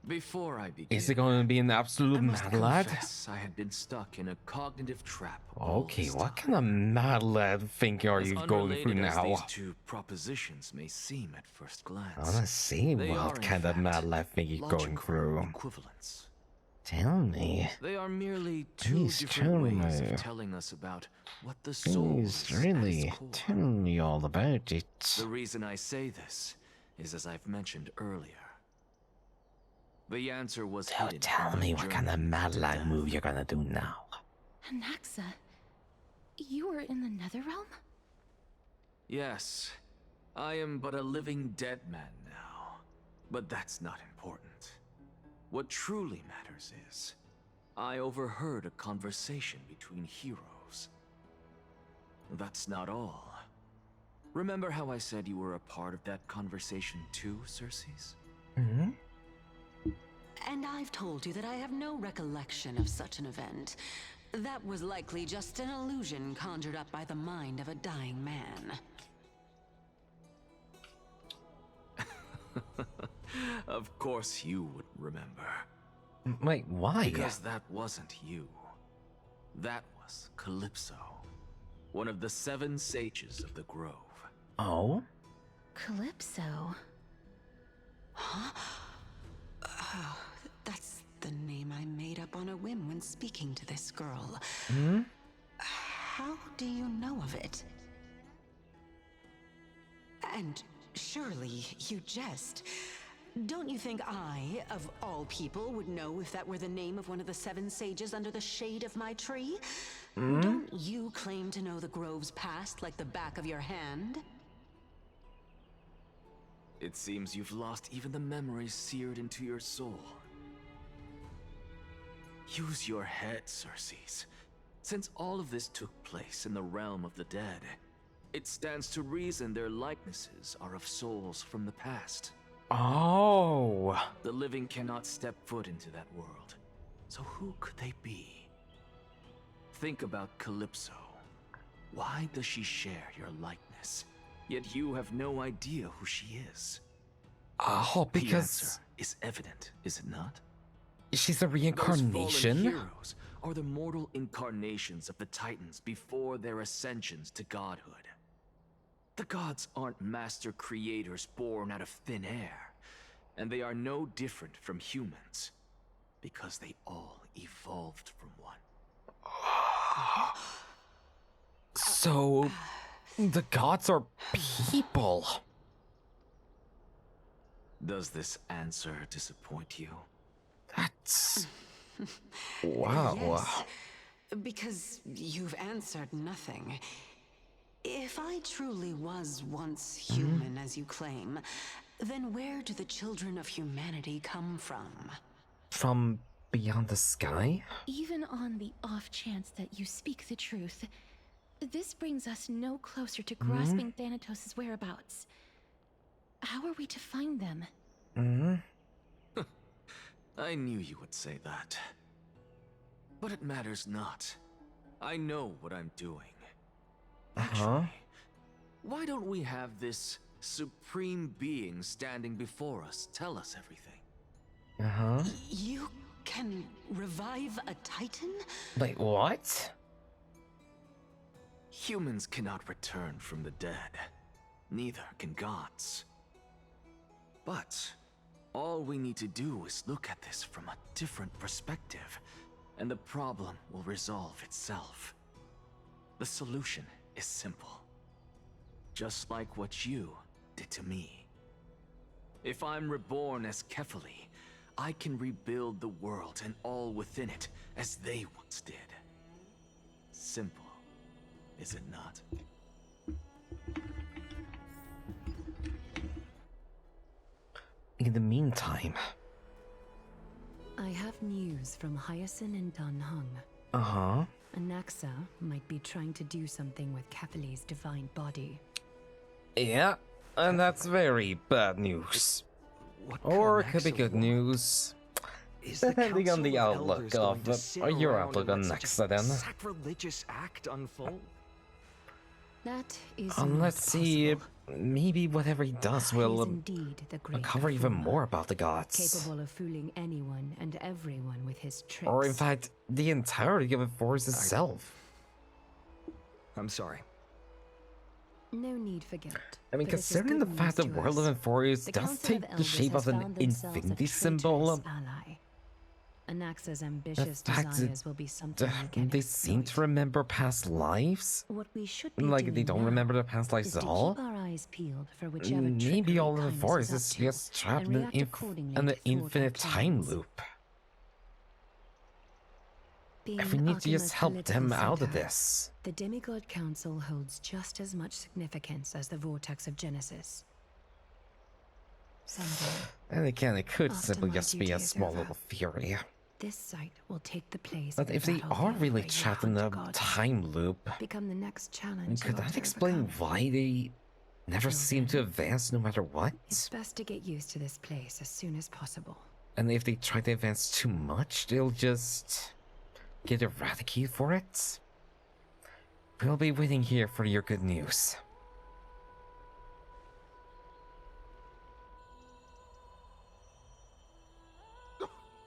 S8: Before I begin,
S1: Is it going to be an absolute
S8: I must
S1: mad lad?
S8: confess I had been stuck in a cognitive trap. all
S1: Okay,
S8: this
S1: what
S8: time.
S1: kind of mad lad thinking are
S8: As
S1: you going through
S8: unrelated as
S1: now?
S8: these two propositions may seem at first glance,
S1: I wanna see
S8: they are,
S1: what
S8: in
S1: kind of
S8: fact,
S1: mad lad thing you're going
S8: logical
S1: through.
S8: equivalents.
S1: Tell me.
S8: They are merely two
S1: Please
S8: different
S1: tell
S8: ways
S1: me.
S8: of telling us about what the soul
S1: Please,
S8: is at
S1: really,
S8: its core.
S1: tell me all about it.
S8: The reason I say this is as I've mentioned earlier. The answer was
S1: So
S8: hidden
S1: tell
S8: in my
S1: me what kind of
S8: journey
S1: mad
S8: to
S1: lad
S8: death.
S1: move you're gonna do now.
S2: Anaxa, you are in the Netherrealm?
S8: Yes, I am but a living dead man now, but that's not important. What truly matters is, I overheard a conversation between heroes. That's not all. Remember how I said you were a part of that conversation too, Circes?
S9: And I've told you that I have no recollection of such an event. That was likely just an illusion conjured up by the mind of a dying man.
S8: Of course you would remember.
S1: Wait, why?
S8: Because that wasn't you. That was Calypso, one of the 7 sages of the Grove.
S1: Oh?
S2: Calypso?
S9: Huh? Oh, that's the name I made up on a whim when speaking to this girl. How do you know of it? And surely you jest. Don't you think I, of all people, would know if that were the name of one of the 7 sages under the shade of my tree? Don't you claim to know the Grove's past like the back of your hand?
S8: It seems you've lost even the memories seared into your soul. Use your head, Circes. Since all of this took place in the realm of the dead, it stands to reason their likenesses are of souls from the past.
S1: Oh.
S8: The living cannot step foot into that world. So who could they be? Think about Calypso. Why does she share your likeness? Yet you have no idea who she is.
S1: Oh, because
S8: the answer is evident, is it not?
S1: She's a reincarnation?
S8: Those fallen heroes are the mortal incarnations of the Titans before their ascensions to godhood. The gods aren't master creators born out of thin air, and they are no different from humans, because they all evolved from one.
S1: So, the gods are people.
S8: Does this answer disappoint you?
S1: That's... wow.
S9: Yes, because you've answered nothing. If I truly was once human, as you claim, then where do the children of humanity come from?
S1: From beyond the sky?
S2: Even on the off chance that you speak the truth, this brings us no closer to grasping Thanatos' whereabouts. How are we to find them?
S8: I knew you would say that. But it matters not. I know what I'm doing. Actually, why don't we have this supreme being standing before us tell us everything?
S9: You can revive a Titan?
S1: Wait, what?
S8: Humans cannot return from the dead. Neither can gods. But all we need to do is look at this from a different perspective, and the problem will resolve itself. The solution is simple. Just like what you did to me. If I'm reborn as Kefali, I can rebuild the world and all within it as they once did. Simple, is it not?
S1: In the meantime...
S3: I have news from Hyacinth and Danheng. Anaxa might be trying to do something with Kefali's divine body.
S1: Yeah, and that's very bad news. Or it could be good news. Depending on the outlook of your outlook on Nexa, then.
S4: Sacrilegious act unfold?
S3: That is
S1: Let's see, maybe whatever he does will uncover even more about the gods.
S3: Capable of fooling anyone and everyone with his tricks.
S1: Or in fact, the entirety of the force itself.
S4: I'm sorry.
S3: No need for guilt.
S1: I mean, considering the fact that World of Enforius does take the shape of an infinity symbol,
S3: Anaxa's ambitious desires will be something
S1: they seem to remember past lives.
S3: What we should be
S1: like they don't remember their past lives at all.
S3: Keep our eyes peeled for whichever
S1: maybe all of the forest is just trapped in an infinite time loop. If we need to just help them out of this.
S3: The Demigod Council holds just as much significance as the Vortex of Genesis. Someday,
S1: And again, it could
S3: after
S1: simply
S3: my
S1: just be
S3: duty
S1: a
S3: is
S1: small
S3: over,
S1: little theory.
S3: this site will take the place
S1: But
S3: of
S1: if
S3: the
S1: they are
S3: battlefield
S1: really
S3: where
S1: trapped
S3: you
S1: in
S3: hunt
S1: a
S3: gods,
S1: time loop,
S3: become the next challenge.
S1: could
S3: you have
S1: that
S3: to
S1: explain
S3: overcome.
S1: why they never seem to advance no matter what?
S3: It's best to get used to this place as soon as possible.
S1: And if they try to advance too much, they'll just get eradicated for it? We'll be waiting here for your good news.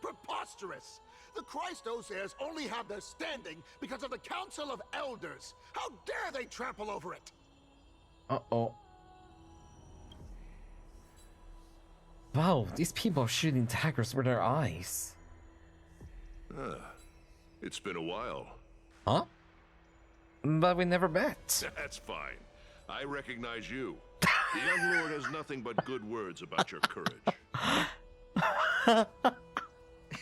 S11: Preposterous! The Christos heirs only have their standing because of the Council of Elders. How dare they trample over it?
S1: Uh-oh. Wow, these people are shooting daggers with their eyes.
S19: It's been a while.
S1: Huh? But we never met.
S19: That's fine. I recognize you. The young lord has nothing but good words about your courage.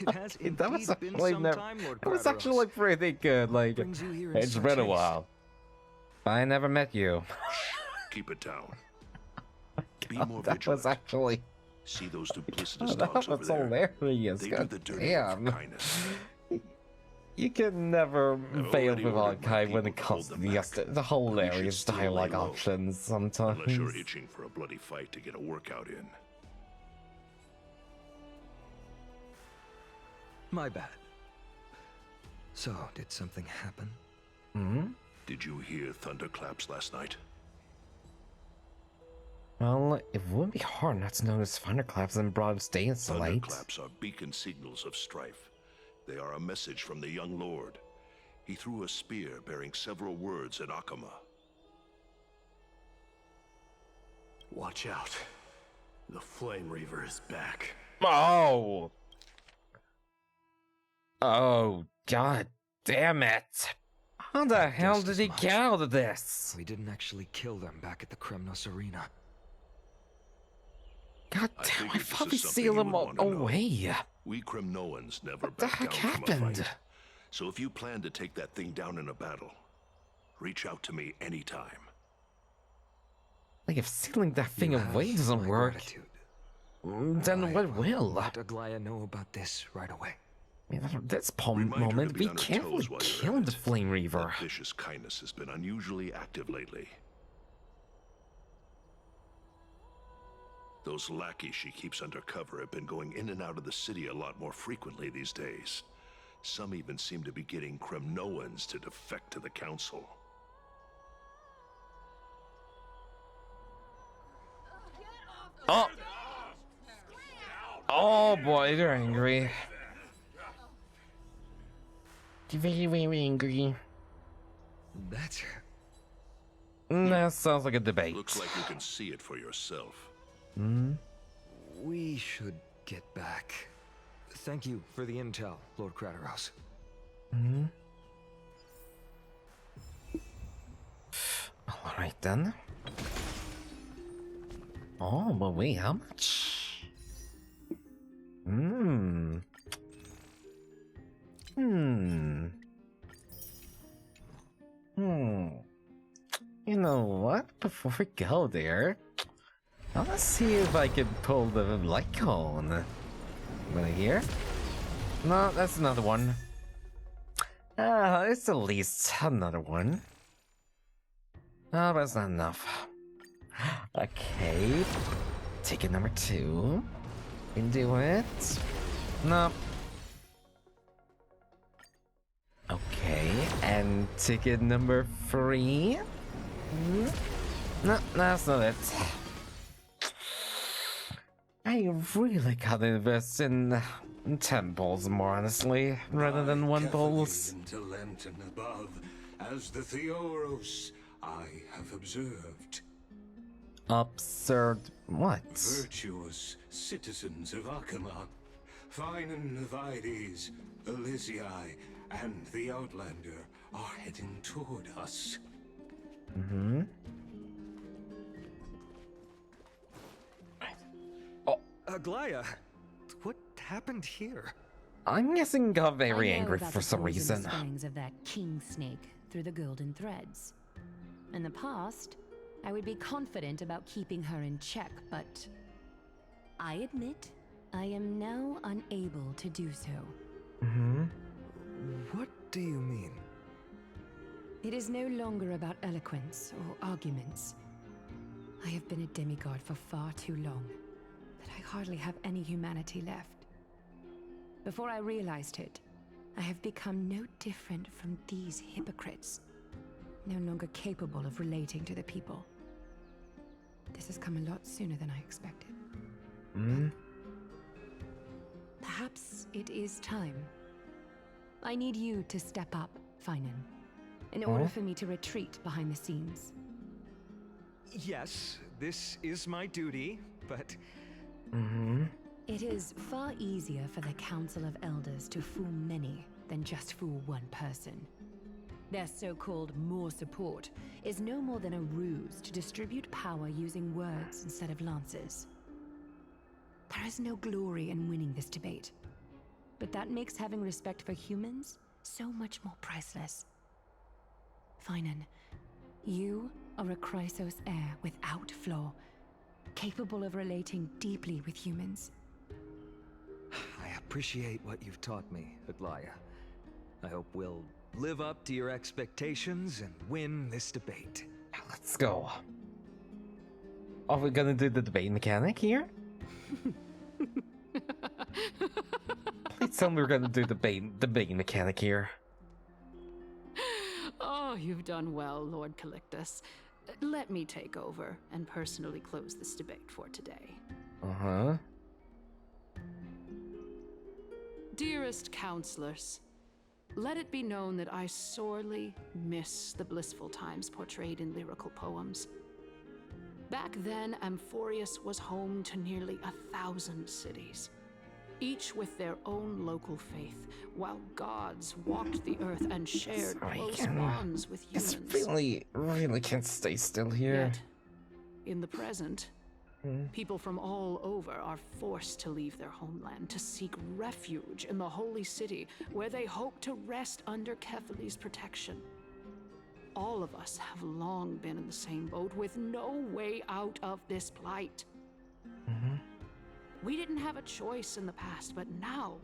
S4: It has
S1: That was
S4: indeed been
S1: actually
S4: some time, Lord
S1: That was
S4: Kratos.
S1: actually like pretty good. Like,
S4: Brings you here in
S1: it's
S4: such
S1: been a
S4: haste.
S1: while. I never met you.
S19: Keep it down. Be more
S1: that was
S19: vigilant.
S1: actually...
S19: See those duplicitous
S1: That
S19: dogs over
S1: was
S19: there?
S1: hilarious.
S19: They do
S1: God
S19: the dirty
S1: damn.
S19: for kindness.
S1: You can never fail
S19: already
S1: with
S19: ordered my
S1: Archive when it
S19: people to hold
S1: comes to
S19: them back.
S1: the hilarious
S19: still lay
S1: dialogue
S19: low,
S1: options sometimes.
S19: Unless you're itching for a bloody fight to get a workout in.
S4: My bad. So, did something happen?
S1: Hmm?
S19: Did you hear thunderclaps last night?
S1: Well, it wouldn't be hard not to notice thunderclaps in broad daylight.
S19: Thunderclaps are beacon signals of strife. They are a message from the young lord. He threw a spear bearing several words at Akama.
S12: Watch out. The Flame Reaver is back.
S1: Oh! Oh, god damn it! How the hell did he get out of this?
S4: We didn't actually kill them back at the Kremnos Arena.
S1: God damn, I thought we sealed them all away.
S19: We Kremnoans never
S1: What the
S19: back
S1: heck
S19: down from a
S1: happened?
S19: fight. So if you plan to take that thing down in a battle, reach out to me anytime.
S1: Like, if sealing that thing away doesn't work, then what will?
S4: Let Aglaya know about this right away.
S1: I mean, at this
S19: Remind her to
S1: moment,
S19: be
S1: we
S19: on her
S1: can't
S19: toes
S1: really
S19: while you're
S1: kill
S19: at
S1: the
S19: it.
S1: Flame Reaver.
S19: That vicious kindness has been unusually active lately. Those lackeys she keeps undercover have been going in and out of the city a lot more frequently these days. Some even seem to be getting Kremnoans to defect to the council.
S1: Oh! Oh boy, they're angry. They're very, very angry. That sounds like a debate.
S19: Looks like you can see it for yourself.
S1: Hmm?
S4: We should get back. Thank you for the intel, Lord Crateros.
S1: Hmm? Alright then. Oh, but wait, how much? Hmm. You know what? Before we go there, I wanna see if I can pull the light cone. Right here? No, that's another one. It's at least another one. Oh, that's not enough. Okay. Ticket number 2. Can do it. No. Okay, and ticket number 3. No, that's not it. I really gotta invest in temples more honestly, rather than one bowls.
S10: Into lantern above, as the Theoros I have observed.
S1: Absurd what?
S10: Virtuous citizens of Akama, Finan Vides, Elysiae, and the Outlander are heading toward us.
S1: Mm-hmm.
S4: Aglaya, what happened here?
S1: I'm guessing got very
S3: I know
S1: angry
S3: about
S1: for
S3: the
S1: some
S3: poisonous
S1: reason.
S3: fangs of that king snake through the golden threads. In the past, I would be confident about keeping her in check, but I admit I am now unable to do so.
S1: Mm-hmm.
S4: What do you mean?
S3: It is no longer about eloquence or arguments. I have been a demigod for far too long that I hardly have any humanity left. Before I realized it, I have become no different from these hypocrites, no longer capable of relating to the people. This has come a lot sooner than I expected. Perhaps it is time. I need you to step up, Finan, in order for me to retreat behind the scenes.
S4: Yes, this is my duty, but...
S3: It is far easier for the Council of Elders to fool many than just fool one person. Their so-called more support is no more than a ruse to distribute power using words instead of lances. There is no glory in winning this debate, but that makes having respect for humans so much more priceless. Finan, you are a Chrysos heir without flaw, capable of relating deeply with humans.
S4: I appreciate what you've taught me, Aglaya. I hope we'll live up to your expectations and win this debate.
S1: Let's go. Are we gonna do the debate mechanic here? Please tell me we're gonna do the debate mechanic here.
S16: Oh, you've done well, Lord Calictus. Let me take over and personally close this debate for today.
S1: Uh-huh.
S16: Dearest counselors, let it be known that I sorely miss the blissful times portrayed in lyrical poems. Back then, Amphorius was home to nearly 1,000 cities, each with their own local faith, while gods walked the earth and shared close bonds with humans.
S1: It's really can't stay still here.
S16: Yet, in the present, people from all over are forced to leave their homeland to seek refuge in the holy city, where they hope to rest under Kethali's protection. All of us have long been in the same boat, with no way out of this plight. We didn't have a choice in the past, but now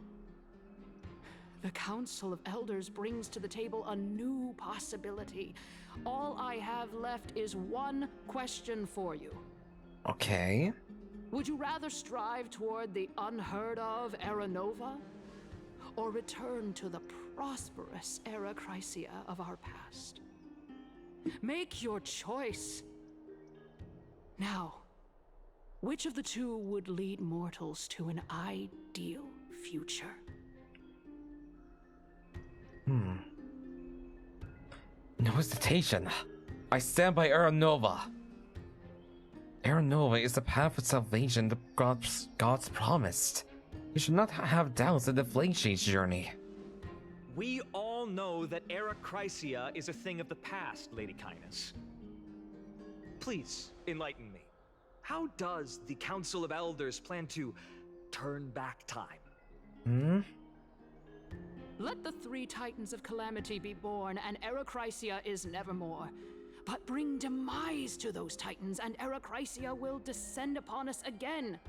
S16: the Council of Elders brings to the table a new possibility. All I have left is one question for you.
S1: Okay.
S16: Would you rather strive toward the unheard of Era Nova, or return to the prosperous Era Chrysia of our past? Make your choice. Now, which of the two would lead mortals to an ideal future?
S1: No hesitation. I stand by Era Nova. Era Nova is the path of salvation the gods promised. You should not have doubts in the Flame Shades journey.
S4: We all know that Era Chrysia is a thing of the past, Lady Kindness. Please, enlighten me. How does the Council of Elders plan to turn back time?
S16: Let the 3 Titans of Calamity be born, and Era Chrysia is nevermore. But bring demise to those Titans, and Era Chrysia will descend upon us again.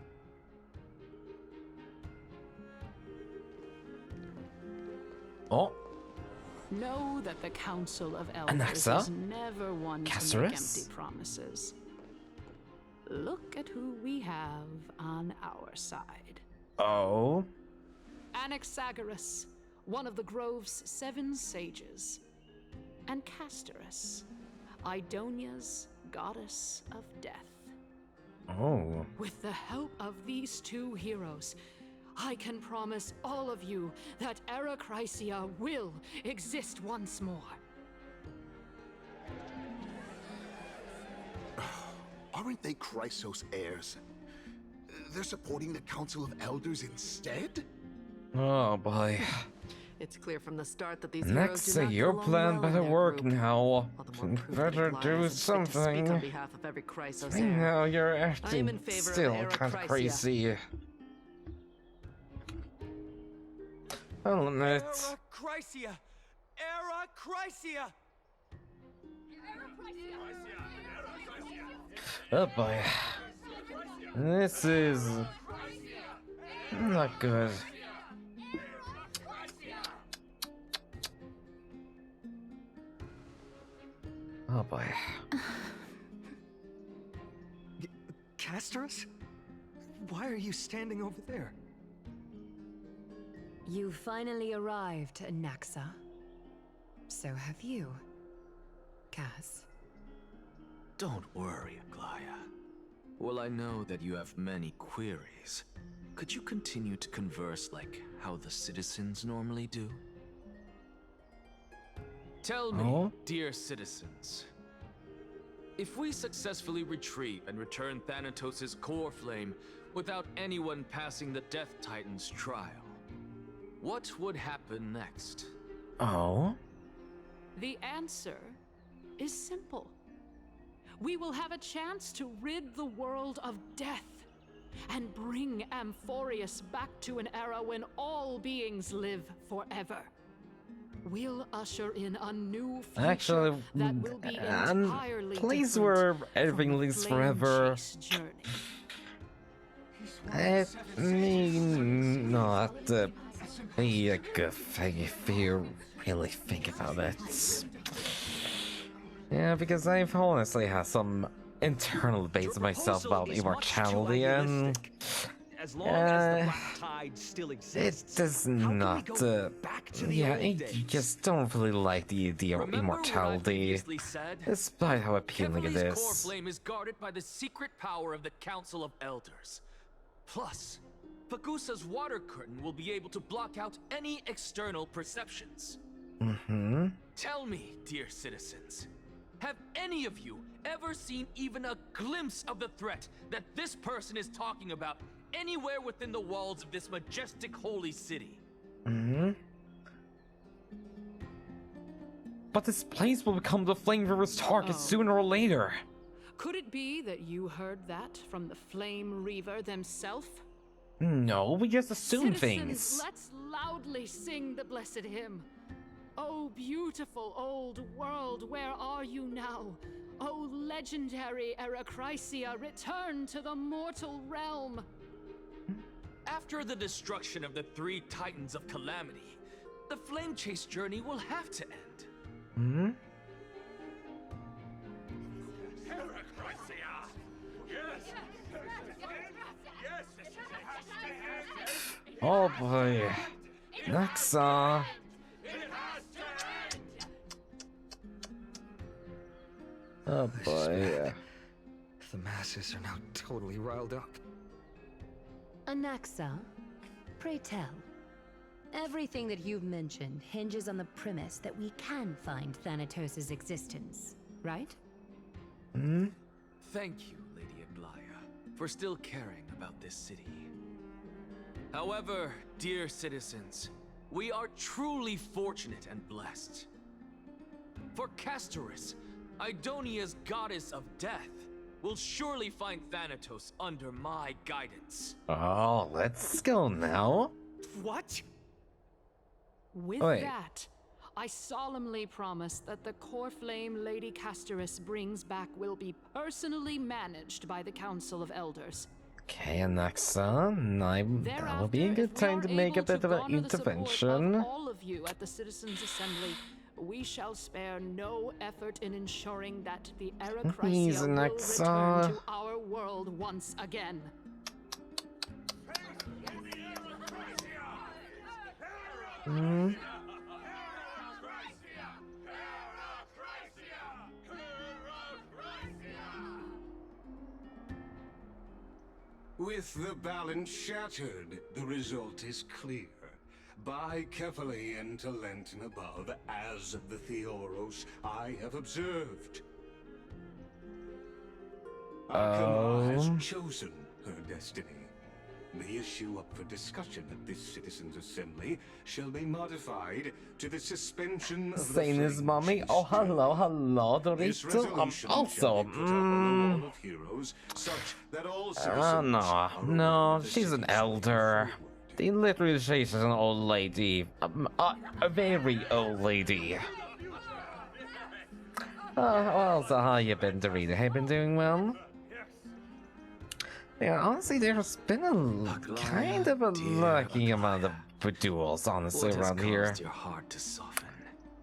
S1: Oh.
S16: Know that the Council of Elders
S1: Anaxa?
S16: is never one to make
S1: Castorice?
S16: empty promises. Look at who we have on our side.
S1: Oh.
S16: Anaxagoras, one of the Grove's 7 sages, and Castorice, Idonia's goddess of death.
S1: Oh.
S16: With the help of these 2 heroes, I can promise all of you that Era Chrysia will exist once more.
S20: Aren't they Chrysos heirs? They're supporting the Council of Elders instead?
S1: Oh boy.
S21: It's clear from the start that these
S1: Next,
S21: heroes do not
S1: your
S21: get along
S1: plan
S21: well
S1: better
S21: in their
S1: work
S21: group.
S1: now. Better
S21: Lies
S1: do
S21: and fit to speak on
S1: something.
S21: behalf of every Chrysos
S1: I
S21: heir.
S1: know you're
S21: I am
S1: acting
S21: in favor
S1: still
S21: of Era
S1: kind of
S21: Chrysia.
S1: crazy. Hold it.
S4: Era Chrysia! Era Chrysia!
S1: Oh boy. This is not good. Oh boy.
S4: Castorice? Why are you standing over there?
S3: You finally arrived, Anaxa. So have you, Cass.
S7: Don't worry, Aglaya. Well, I know that you have many queries. Could you continue to converse like how the citizens normally do? Tell me, dear citizens, if we successfully retreat and return Thanatos' core flame without anyone passing the Death Titan's trial, what would happen next?
S1: Oh?
S16: The answer is simple. We will have a chance to rid the world of death and bring Amphorius back to an era when all beings live forever. We'll usher in a new future
S1: Actually,
S16: that will be
S1: and
S16: entirely
S1: place
S16: different
S1: where
S16: from
S1: everything
S16: the
S1: lives
S16: Flame
S1: forever.
S16: Chase journey.
S1: It may not be a good thing if you really think about it. Yeah, because I've honestly had some internal debates myself about immortality, and
S4: as long as the black tide still exists,
S1: it does not. Yeah, I just don't really like the idea of immortality, despite how appealing it
S8: Kefali's core
S1: is.
S8: flame is guarded by the secret power of the Council of Elders. Plus, Fagusa's water curtain will be able to block out any external perceptions.
S1: Mm-hmm.
S8: Tell me, dear citizens, have any of you ever seen even a glimpse of the threat that this person is talking about anywhere within the walls of this majestic holy city?
S1: Mm-hmm. But this place will become the Flameweaver's target sooner or later.
S16: Could it be that you heard that from the Flame Reaver themselves?
S1: No, we just assume
S16: Citizens,
S1: things.
S16: let's loudly sing the blessed hymn. Oh, beautiful old world, where are you now? Oh, legendary Eracrycia, return to the mortal realm.
S8: After the destruction of the 3 Titans of Calamity, the Flame Chase journey will have to end.
S1: Hmm? Oh boy. Naxa. Oh boy.
S4: The masses are now totally riled up.
S3: Anaxa, pray tell. Everything that you've mentioned hinges on the premise that we can find Thanatos' existence, right?
S1: Hmm?
S8: Thank you, Lady Aglaya, for still caring about this city. However, dear citizens, we are truly fortunate and blessed. For Castorice, Idonia's goddess of death, will surely find Thanatos under my guidance.
S1: Oh, let's go now.
S16: What? With
S1: Wait.
S16: that, I solemnly promise that the core flame Lady Castorice brings back will be personally managed by the Council of Elders.
S1: Okay, Anaxa, that would be a good time to make a bit of an intervention.
S16: All of you at the Citizens' Assembly, we shall spare no effort in ensuring that the
S1: Please,
S16: Eracrycia will
S1: Anaxa.
S16: return to our world once again.
S1: Hmm?
S10: With the balance shattered, the result is clear. By carefully into Lenten above, as the Theoros I have observed. Akama has chosen her destiny. The issue up for discussion at this Citizens' Assembly shall be modified to the suspension of
S1: Saying
S10: the
S1: his
S10: Flame
S1: mommy.
S10: Chase
S1: Oh, hello,
S10: This
S1: Dorito.
S10: resolution
S1: Also,
S10: shall be put up on the Wall of Heroes, such that all citizens
S1: no, she's an elder. They literally say she's an old lady. A very old lady. Well, so how you been, Dorito? Have you been doing well? Yeah, honestly, there's been a kind of a lucky amount of duels, honestly, around here.
S8: Your heart to soften?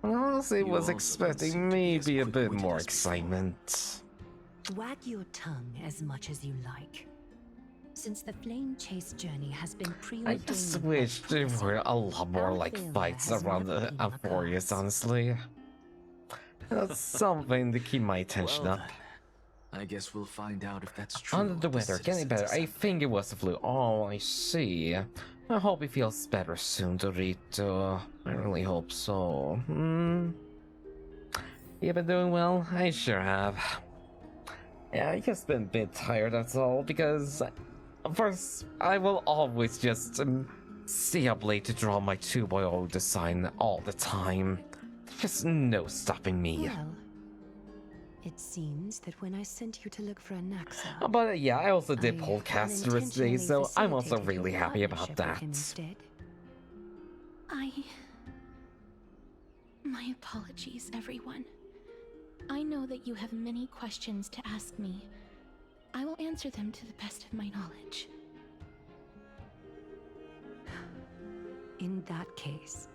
S1: I honestly was expecting maybe a bit more excitement.
S3: Wag your tongue as much as you like. Since the Flame Chase journey has been preordained,
S1: I just wish there were a lot more like fights around the Amphorius, honestly. That's something to keep my attention up.
S8: I guess we'll find out if that's true.
S1: Under the weather, getting better. I think it was the flu. Oh, I see. I hope he feels better soon, Dorito. I really hope so. You been doing well? I sure have. Yeah, I just been a bit tired, that's all, because first, I will always just stay up late to draw my 2x0 design all the time. Just no stopping me.
S3: Well, it seems that when I sent you to look for Anaxa,
S1: But yeah, I also did pull Castorice today, so I'm also
S3: facilitated
S1: really
S3: your
S1: happy about
S3: partnership with
S1: that.
S3: him instead.
S2: My apologies, everyone. I know that you have many questions to ask me. I will answer them to the best of my knowledge.
S3: In that case,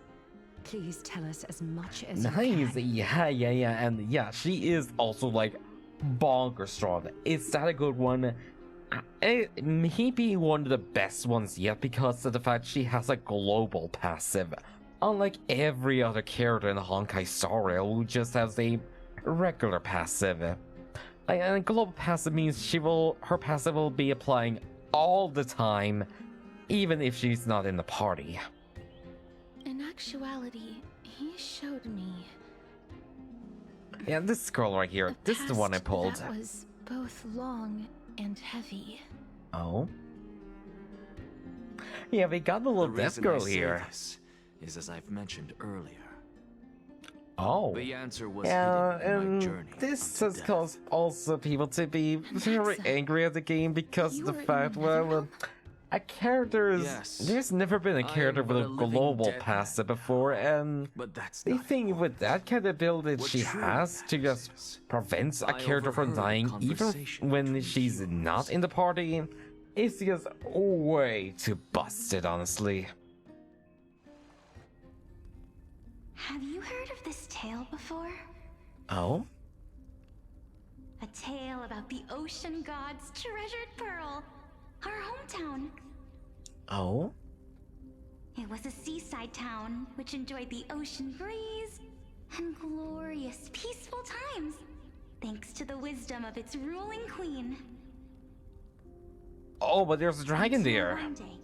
S3: please tell us as much as you
S1: Nice,
S3: can.
S1: yeah, and yeah, she is also like bonkers strong. Is that a good one? It may be one of the best ones yet because of the fact she has a global passive, unlike every other character in the Honkai Star Rail who just has a regular passive. And a global passive means her passive will be applying all the time, even if she's not in the party.
S2: In actuality, he showed me
S1: Yeah, this scroll right here, this is the one I pulled.
S2: that was both long and heavy.
S1: Oh? Yeah, we got the little
S7: The
S1: deaf
S7: reason
S1: girl
S7: I say
S1: here.
S7: this is as I've mentioned earlier.
S1: Oh.
S7: The answer was
S1: Yeah,
S7: hidden in my
S1: and
S7: journey.
S1: this has caused also people to be very angry at the game because of the fact, well, a character is...
S7: Yes,
S1: there's never been a
S7: I
S1: character
S7: am
S1: with
S7: but
S1: a
S7: a living
S1: global
S7: dead
S1: passive before, and
S7: But that's
S1: the
S7: not
S1: thing with that kind of ability that
S7: What
S1: she
S7: truly
S1: has to just prevent a
S7: I
S1: character from
S7: overheard a
S1: dying even
S7: conversation
S1: when she's not in the party is just way too busted, honestly.
S14: Have you heard of this tale before?
S1: Oh?
S14: A tale about the ocean god's treasured pearl, our hometown.
S1: Oh?
S14: It was a seaside town which enjoyed the ocean breeze and glorious, peaceful times, thanks to the wisdom of its ruling queen.
S1: Oh, but there's a dragon
S14: Until
S1: there.
S14: one day,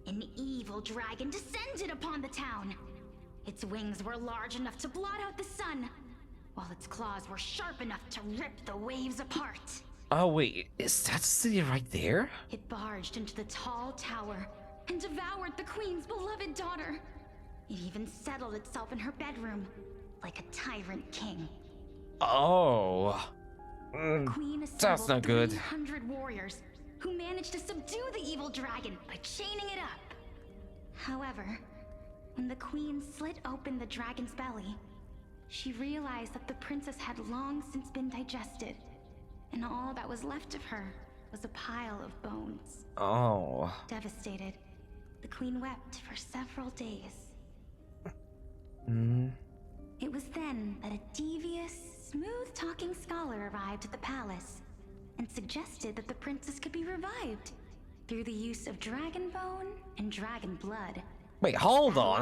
S14: an evil dragon descended upon the town. Its wings were large enough to blot out the sun, while its claws were sharp enough to rip the waves apart.
S1: Oh wait, is that the city right there?
S14: It barged into the tall tower and devoured the queen's beloved daughter. It even settled itself in her bedroom, like a tyrant king.
S1: Oh.
S14: Queen
S1: That's
S14: assembled
S1: not good.
S14: 300 warriors who managed to subdue the evil dragon by chaining it up. However, when the queen slit open the dragon's belly, she realized that the princess had long since been digested, and all that was left of her was a pile of bones.
S1: Oh.
S14: Devastated, the queen wept for several days. It was then that a devious, smooth-talking scholar arrived at the palace and suggested that the princess could be revived through the use of dragon bone and dragon blood.
S1: Wait, hold on.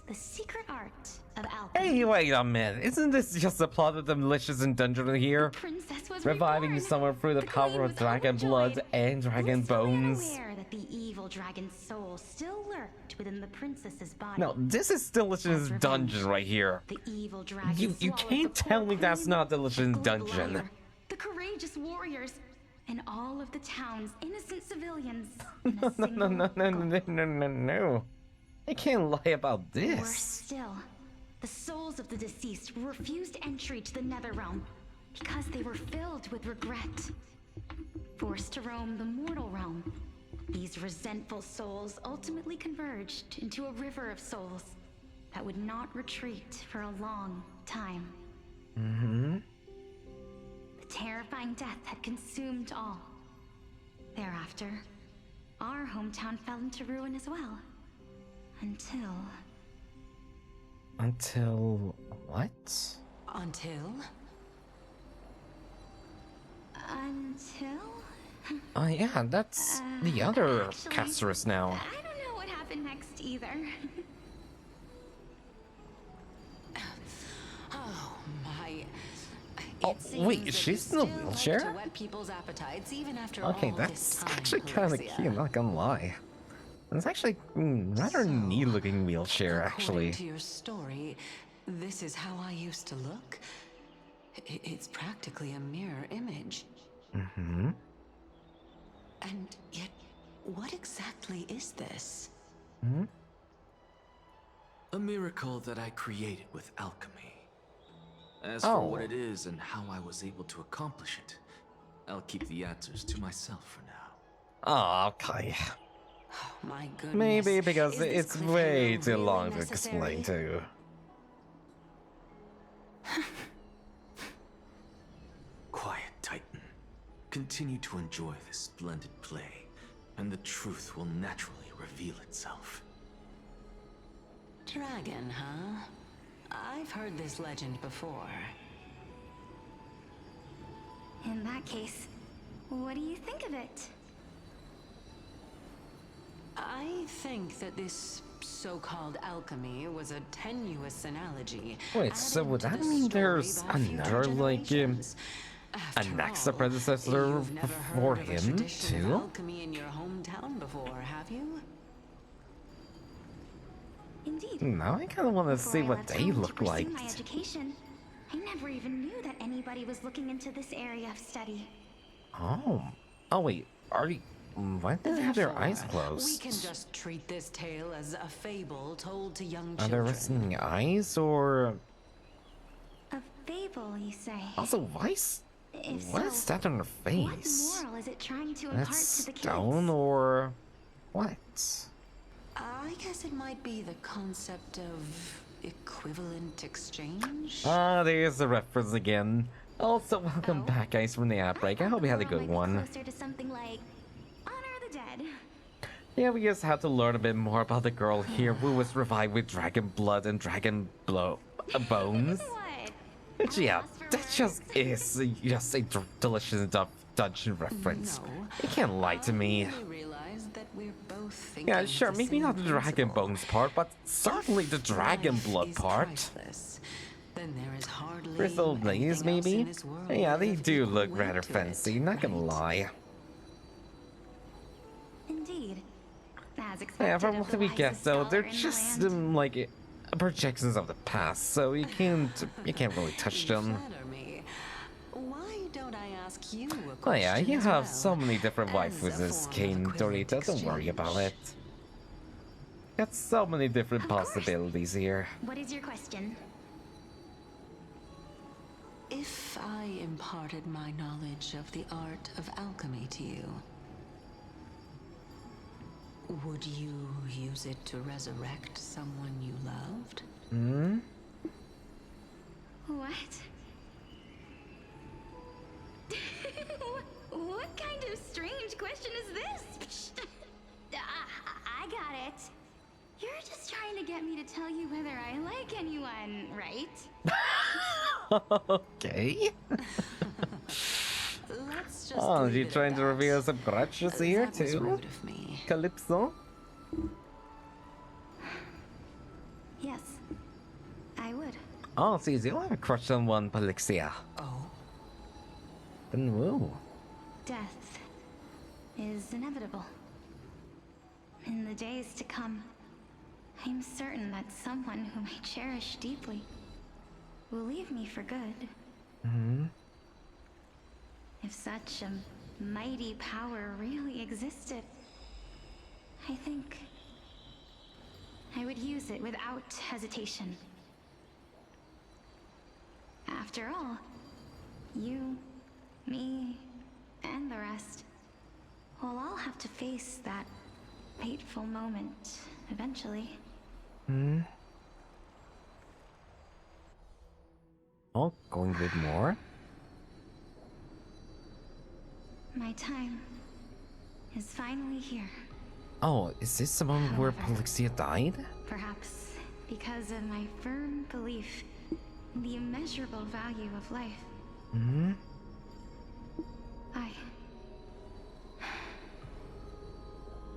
S14: The secret art of alchemy.
S1: Hey, wait a minute. Isn't this just the plot of the Malicious and Dungeon here?
S14: Princess was
S1: Reviving
S14: reborn.
S1: someone through the power of dragon blood and dragon bones.
S14: Aware that the evil dragon's soul still lurked within the princess's body.
S1: No, this is still Malicious Dungeon right here.
S14: The evil dragon
S1: You
S14: swallowed
S1: can't
S14: the
S1: tell
S14: poor
S1: me that's
S14: queen,
S1: not the Malicious
S14: the
S1: Dungeon.
S14: lawyer, the courageous warriors, and all of the town's innocent civilians in a single
S1: No. I can't lie about
S14: Worse
S1: this.
S14: still, the souls of the deceased were refused entry to the Netherrealm because they were filled with regret. Forced to roam the mortal realm, these resentful souls ultimately converged into a river of souls that would not retreat for a long time. The terrifying death had consumed all. Thereafter, our hometown fell into ruin as well.
S1: Until what?
S14: Until?
S1: Oh yeah, that's the other Castorice now.
S14: I don't know what happened next either.
S9: Oh my.
S1: Oh wait, she's in a wheelchair?
S9: To whet people's appetites even after
S1: Okay,
S9: all
S1: that's
S9: this time,
S1: actually kind of
S9: Alicia.
S1: cute, not gonna lie. It's actually rather neat looking wheelchair, actually.
S9: According to your story, this is how I used to look. It's practically a mirror image. And yet, what exactly is this?
S7: A miracle that I created with alchemy. As
S1: Oh.
S7: for what it is and how I was able to accomplish it, I'll keep the answers to myself for now.
S1: Oh, okay.
S9: My goodness.
S1: Maybe because
S9: Is this
S1: it's way
S9: cliffhanger
S1: too
S9: really
S1: long to
S9: necessary?
S1: explain too.
S7: Quiet, Titan. Continue to enjoy this splendid play, and the truth will naturally reveal itself.
S9: dragon, huh? I've heard this legend before.
S14: In that case, what do you think of it?
S9: I think that this so-called alchemy was a tenuous analogy.
S1: Wait, so would that mean there's another, like, a Nexa predecessor for him, too?
S9: Alchemy in your hometown before, have you?
S14: Indeed.
S1: Now I kind of want to see what they look like.
S14: My education, I never even knew that anybody was looking into this area of study.
S1: Oh. Oh, wait. Why do they have their eyes closed?
S9: We can just treat this tale as a fable told to young
S1: Are
S9: children.
S1: there resting eyes, or...
S14: A fable, you say?
S1: Also, what is that on her face?
S14: What moral is it trying to impart
S1: That's
S14: to the kids?
S1: stone, or... what?
S9: I guess it might be the concept of equivalent exchange.
S1: Ah, there's the reference again. Also, welcome back, guys, from the outbreak. I hope you had a good one.
S14: Closer to something like honor the dead.
S1: Yeah, we just had to learn a bit more about the girl here who was revived with dragon blood and dragon bones. Which, yeah, that just is just a delicious dungeon reference. You can't lie to me. Yeah, sure, maybe not the dragon bones part, but certainly the dragon blood part.
S9: Then there is hardly
S1: Crystal Blaze, maybe? Yeah, they do look rather fancy, not gonna lie.
S14: Indeed. As expected.
S1: Yeah, from what we get though, they're just like projections of the past, so you can't really touch them.
S9: Why don't I ask you a
S1: Oh
S9: question
S1: yeah, you
S9: as
S1: have
S9: well?
S1: so many different waifus as Kane Dorita, don't worry about it. Got so many different possibilities here.
S14: What is your question?
S9: If I imparted my knowledge of the art of alchemy to you, would you use it to resurrect someone you loved?
S1: Hmm?
S14: What? What kind of strange question is this? I got it. You're just trying to get me to tell you whether I like anyone, right?
S1: Okay. Oh, you trying to reveal some crutches here too? Calypso?
S14: Yes, I would.
S1: Oh, so you do have a crush on one Palixia.
S9: Oh.
S1: Then woo.
S14: Death is inevitable. In the days to come, I'm certain that someone whom I cherish deeply will leave me for good.
S1: Hmm.
S14: If such a mighty power really existed, I think I would use it without hesitation. After all, you, me, and the rest will all have to face that fateful moment eventually.
S1: Hmm. Oh, going with more?
S14: My time is finally here.
S1: Oh, is this the one where Palixia died?
S14: Perhaps because of my firm belief in the immeasurable value of life.
S1: Hmm?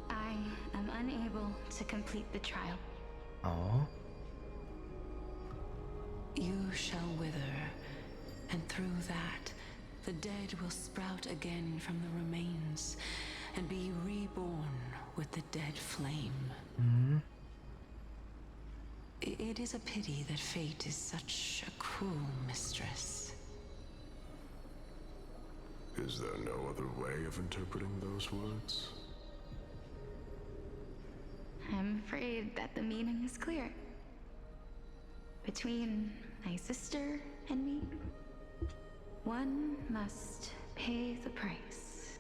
S14: I am unable to complete the trial.
S1: Oh.
S9: You shall wither, and through that, the dead will sprout again from the remains, and be reborn with the dead flame.
S1: Hmm?
S9: It is a pity that fate is such a cruel mistress.
S17: Is there no other way of interpreting those words?
S14: I'm afraid that the meaning is clear. Between my sister and me, one must pay the price.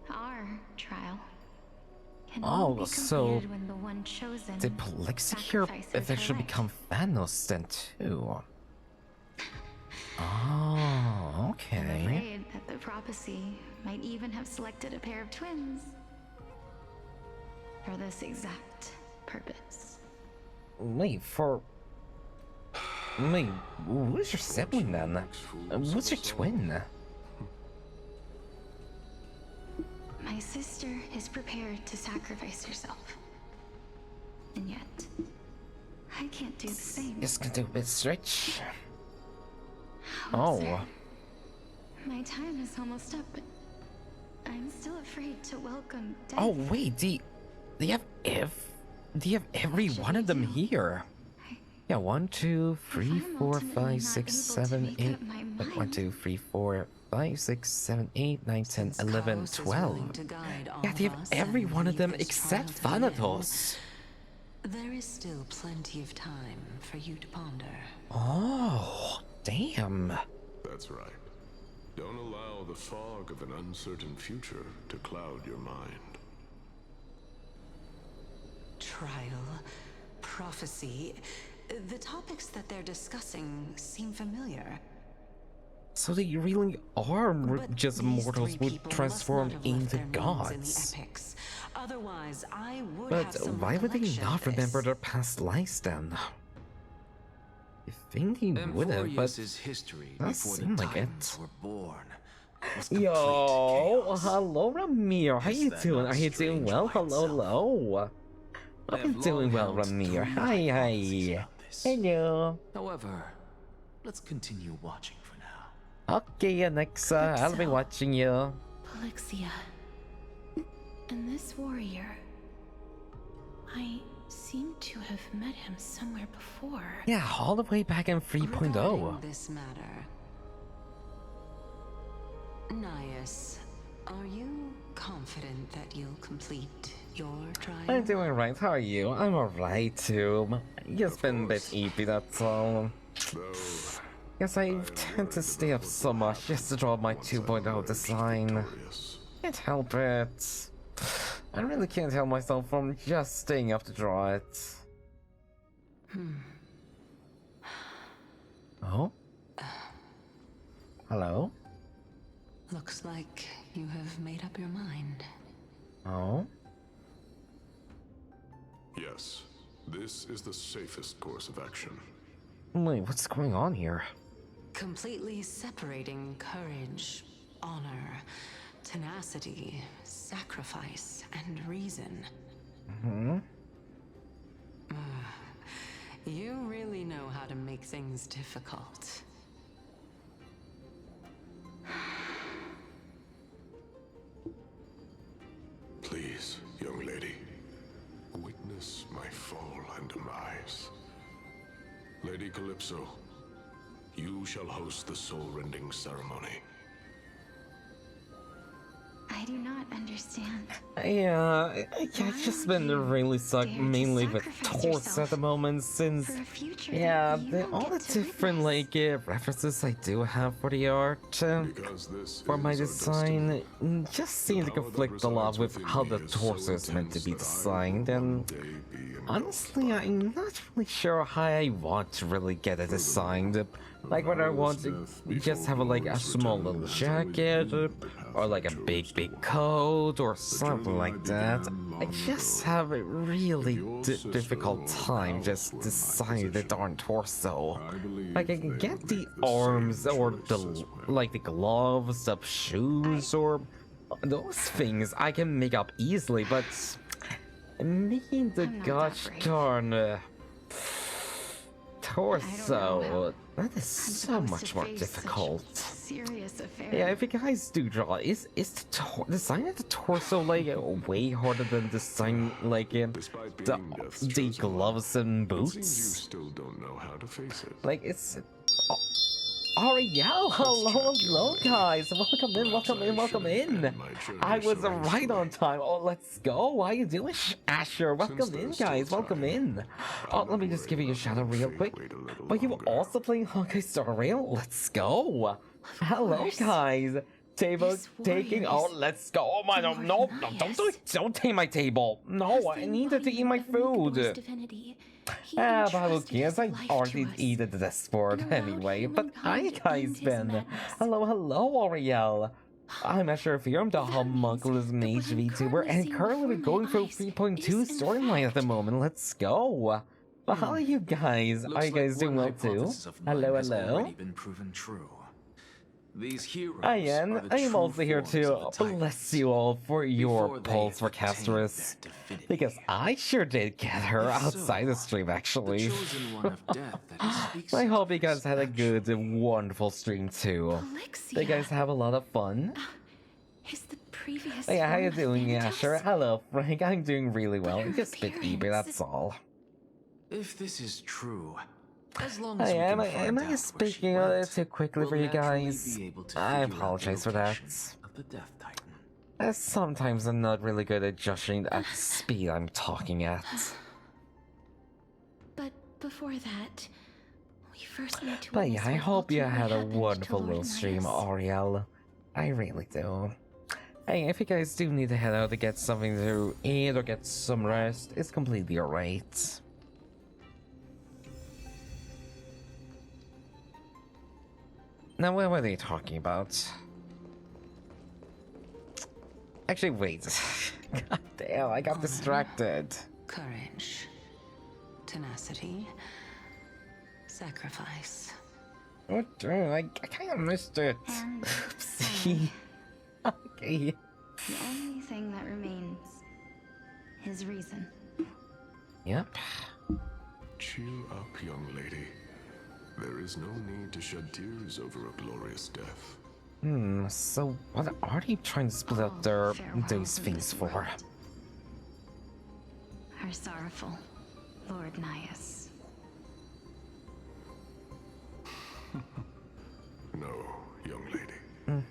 S14: Our trial can only be completed when the one chosen
S1: did Palixia here
S14: sacrifices her
S1: eventually
S14: life.
S1: become Thanos then too? Oh,
S14: I'm
S1: okay.
S14: afraid that the prophecy might even have selected a pair of twins for this exact purpose.
S1: Wait, Wait, who's your sibling then? What's your twin?
S14: My sister is prepared to sacrifice herself. And yet, I can't do the same.
S1: Just gonna do a bit stretch.
S14: How absurd. My time is almost up, but I'm still afraid to welcome death.
S1: Oh wait, do you have every one of them here? Yeah, 1, 2, 3, 4, 5, 6, 7, 8. Wait, 1, 2, 3, 4, 5, 6, 7, 8, 9, 10, 11, 12. Yeah, they have every one of them except Thanatos.
S9: There is still plenty of time for you to ponder.
S1: Oh, damn.
S17: That's right. Don't allow the fog of an uncertain future to cloud your mind.
S9: Trial, prophecy, the topics that they're discussing seem familiar.
S1: So they really are just mortals who transformed into gods.
S9: Otherwise, I would
S1: But
S9: have some
S1: why would they
S9: recollection
S1: not
S9: of this.
S1: remember their past lives then? I think they would have, but
S7: history
S1: that
S7: before the
S1: seemed like
S7: Titans
S1: it.
S7: were born.
S1: Yo, hello Ramir, how you doing? Are you doing well? Hello. I'm doing well, Ramir. Hi. Hello.
S7: However, let's continue watching for now.
S1: Okay, Alexa, I'll be watching you.
S2: Polixia. And this warrior, I seem to have met him somewhere before.
S1: Yeah, all the way back in 3.0.
S9: Regarding this matter, Nias, are you confident that you'll complete your trial?
S1: I'm doing right, how are you? I'm alright too. Just been a bit eepy, that's all. Yes, I tend to stay up so much just to draw my 2.0 design. Can't help it. I really can't help myself from just staying up to draw it. Oh? Hello?
S9: Looks like you have made up your mind.
S1: Oh?
S17: Yes, this is the safest course of action.
S1: Wait, what's going on here?
S9: Completely separating courage, honor, tenacity, sacrifice, and reason. You really know how to make things difficult.
S17: Please, young lady, witness my fall and demise. Lady Calypso, you shall host the soul-rending ceremony.
S14: I do not understand.
S1: Yeah, I've just been really stuck mainly with Torts at the moment since, yeah, all the different references I do have for the art, for my design, just seem to conflict a lot with how the torso is meant to be designed, and honestly, I'm not really sure how I want to really get it designed. Like whether I want to just have a small little jacket, or like a big coat, or something like that. I just have a really difficult time just deciding the darn torso. Like I can get the arms, or the gloves, the shoes, or those things I can make up easily, but making the gosh darn torso, that is so much more difficult.
S14: Serious affair.
S1: Yeah, if you guys do draw, is the design of the torso way harder than design the gloves and boots?
S17: You still don't know how to face it.
S1: It's Ariel, hello guys, welcome in. I was right on time. Oh, let's go. How you doing, Asher? Welcome in, guys. Welcome in. Oh, let me just give you a shout out real quick. But you also playing Honkai Star Rail? Let's go. Hello, guys. Table taking. Oh, let's go. Oh my, no, don't do it. Don't take my table. No, I needed to eat my food. But who cares? I already eaten this board anyway. But hi guys, Ben. Hello, Ariel. I'm Asher Fear, I'm the homunculus mage VTuber, and currently we're going through 3.2 storyline at the moment. Let's go. Well, how are you guys? Are you guys doing well too? Hello, hello.
S7: Been proven true. These heroes
S1: I am.
S7: are the
S1: I am
S7: true
S1: also here
S7: forms
S1: to
S7: of the
S1: bless you all for your
S7: before they
S1: polls for
S7: attain
S1: Castorice.
S7: their divinity.
S1: Because I sure did get her
S7: If so,
S1: outside the stream, actually.
S7: The chosen one of death that he speaks
S1: I
S7: of
S1: hope you guys
S7: is
S1: had a good, wonderful stream too. Did you guys have a lot of fun?
S2: Is the previous
S1: Hey, how you
S2: form
S1: doing? Yeah,
S2: Thanatos?
S1: sure. Hello, Frank. I'm doing really well. Just a bit eager, that's all.
S7: If this is true, as long as
S1: Hey,
S7: we can
S1: am I
S7: find out
S1: speaking a little too quickly
S7: we'll
S1: for you
S7: naturally
S1: guys?
S7: be able to
S1: I
S7: figure out the
S1: apologize for that.
S7: location of the Death Titan.
S1: Sometimes I'm not really good at judging at the speed I'm talking at.
S2: But before that, we first need to.
S1: But yeah, I
S2: witness what
S1: hope you
S2: ultimately
S1: had a
S2: happened to
S1: wonderful
S2: Lord
S1: little stream,
S2: Midas.
S1: Ariel. I really do. Hey, if you guys do need to head out to get something to eat or get some rest, it's completely alright. Now, what were they talking about? Actually, wait. God damn, I got distracted.
S9: Courage, tenacity, sacrifice.
S1: What? I kind of missed it. See? Okay.
S14: The only thing that remains is reason.
S1: Yep.
S17: Cheer up, young lady. There is no need to shed tears over a glorious death.
S1: So what are they trying to split up those things for?
S14: Our sorrowful Lord Nias.
S17: No, young lady.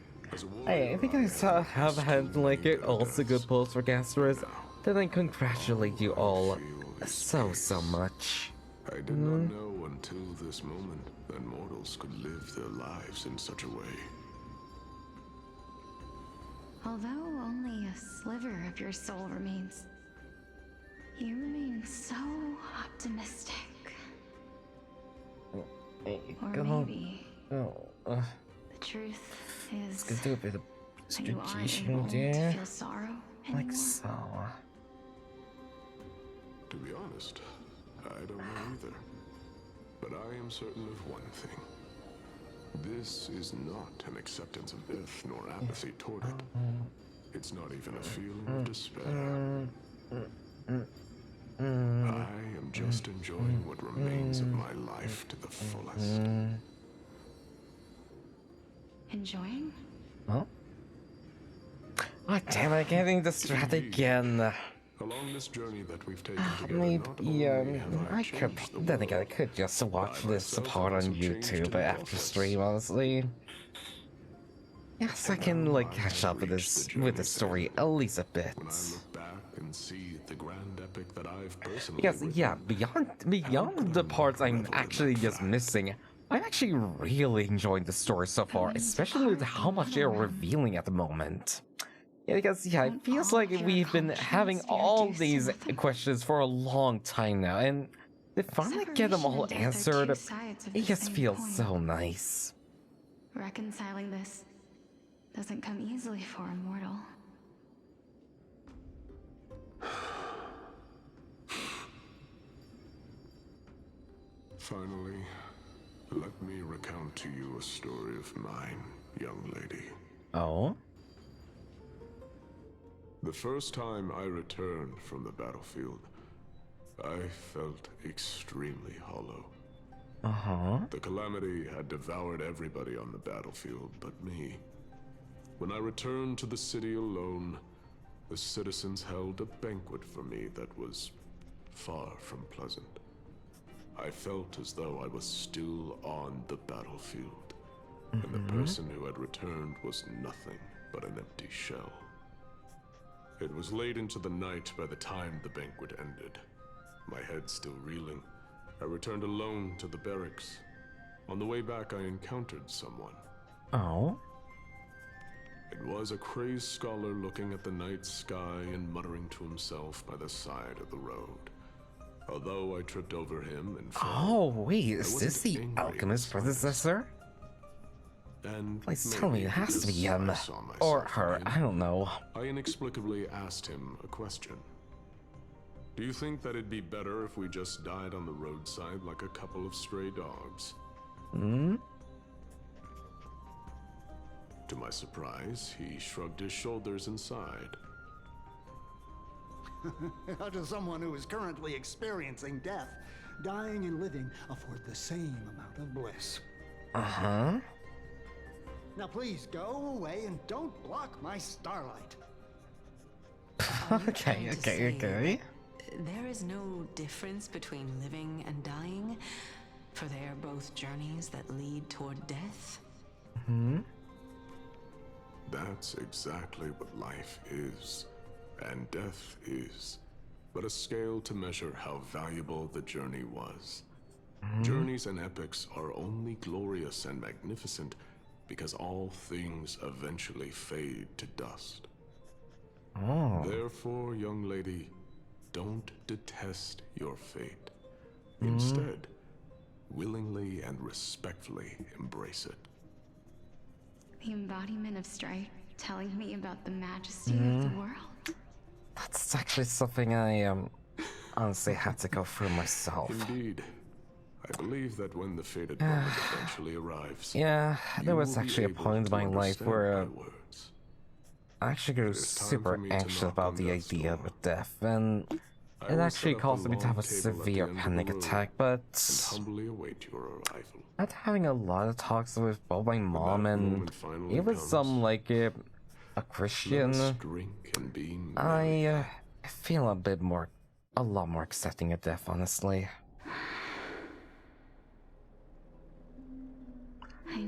S1: Hey, I think I have had like it also good polls for Castorice. Then I congratulate you all so much.
S17: I did not know until this moment that mortals could live their lives in such a way.
S14: Although only a sliver of your soul remains, you remain so optimistic. Or maybe the truth is
S1: Let's do a bit of
S14: that you aren't
S1: strategic
S14: able to
S1: there.
S14: feel sorrow
S1: Like
S14: anymore.
S1: so.
S17: To be honest, I don't know either. But I am certain of one thing. This is not an acceptance of death nor apathy toward it. It's not even a feeling of despair. I am just enjoying what remains of my life to the fullest.
S2: Enjoying?
S1: Huh? Oh damn it, getting distracted again.
S17: Along this journey that we've taken together,
S1: Maybe, I could, then again, I could just watch this part on YouTube after stream, honestly. Yes, I can, like, catch up with the story at least a bit.
S17: When I look back and see the grand epic that I've personally
S1: Because,
S17: written,
S1: yeah, beyond the parts I'm actually just missing, I'm actually really enjoying the story so far, especially with how much they're revealing at the moment. Yeah, because, yeah, it feels like we've been having all these questions for a long time now, and to finally get them all answered, it just feels so nice.
S2: Reconciling this doesn't come easily for a mortal.
S17: Finally, let me recount to you a story of mine, young lady.
S1: Oh?
S17: The first time I returned from the battlefield, I felt extremely hollow.
S1: Uh-huh.
S17: The calamity had devoured everybody on the battlefield but me. When I returned to the city alone, the citizens held a banquet for me that was far from pleasant. I felt as though I was still on the battlefield, and the person who had returned was nothing but an empty shell. It was late into the night by the time the banquet ended. My head still reeling, I returned alone to the barracks. On the way back, I encountered someone.
S1: Oh?
S17: It was a crazed scholar looking at the night sky and muttering to himself by the side of the road. Although I tripped over him and fell,
S1: Oh, wait, is this the alchemist's predecessor?
S17: and
S1: Please tell me it has to be him.
S17: I saw myself
S1: Or her,
S17: again.
S1: I don't know.
S17: I inexplicably asked him a question. Do you think that it'd be better if we just died on the roadside like a couple of stray dogs?
S1: Hmm?
S17: To my surprise, he shrugged his shoulders and sighed.
S13: How does someone who is currently experiencing death, dying and living, afford the same amount of bliss?
S1: Uh-huh.
S13: Now please go away and don't block my starlight.
S1: Okay.
S9: There is no difference between living and dying, for they are both journeys that lead toward death.
S1: Hmm?
S17: That's exactly what life is, and death is, but a scale to measure how valuable the journey was. Journeys and epics are only glorious and magnificent because all things eventually fade to dust.
S1: Oh.
S17: Therefore, young lady, don't detest your fate. Instead, willingly and respectfully embrace it.
S14: The embodiment of strife, telling me about the majesty of the world.
S1: That's actually something I honestly had to go through myself.
S17: Indeed. I believe that when the fated moment eventually arrives,
S1: yeah, there was
S17: you will be
S1: actually a
S17: able
S1: point in
S17: to
S1: my life
S17: understand
S1: where
S17: my words.
S1: I actually grew
S17: It is time
S1: super
S17: for me to
S1: anxious
S17: knock
S1: about
S17: on
S1: the
S17: death's
S1: idea
S17: door.
S1: of death, and
S17: I
S1: it
S17: will
S1: actually
S17: set up
S1: caused
S17: a
S1: me to have a
S17: long table at the
S1: severe
S17: end of
S1: panic
S17: the room
S1: attack,
S17: and
S1: but
S17: humbly await your arrival.
S1: after having a lot of talks with both my mom and
S17: moment finally
S1: even
S17: comes,
S1: some, like, a
S17: Let
S1: Christian,
S17: us drink and be
S1: I feel a lot more accepting of death, honestly.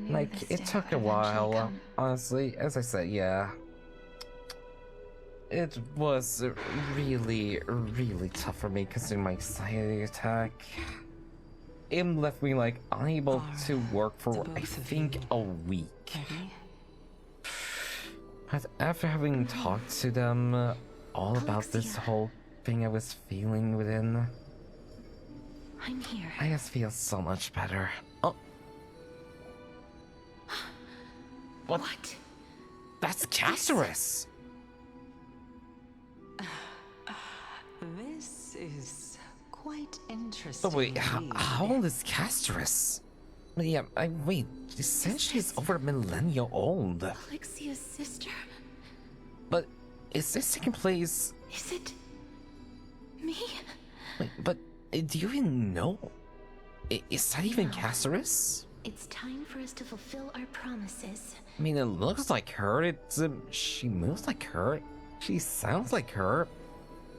S1: Like, it took a while, honestly. As I said, yeah. It was really, really tough for me considering my anxiety attack. It left me, like, unable to work for, I think, a week. But after having talked to them all about this whole thing I was feeling within,
S2: I'm here.
S1: I just feel so much better. Oh. What? That's Castorice!
S9: This is quite interesting.
S1: But wait,
S9: indeed.
S1: how old is Castorice? Yeah, wait, she said she's over a millennial old.
S2: Alexia's sister?
S1: But is this taking place?
S2: Is it me?
S1: Wait, but do you even know? Is that even Castorice?
S2: It's time for us to fulfill our promises.
S1: I mean, it looks like her. She moves like her. She sounds like her.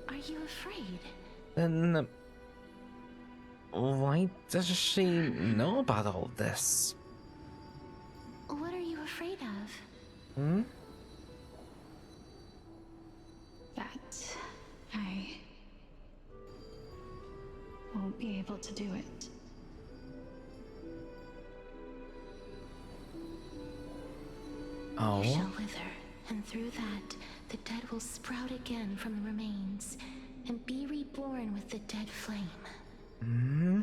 S2: Are you afraid?
S1: Then why does she know about all this?
S2: What are you afraid of?
S1: Hmm?
S14: That I won't be able to do it.
S1: Oh.
S2: You shall wither, and through that, the dead will sprout again from the remains, and be reborn with the dead flame.
S1: Hmm?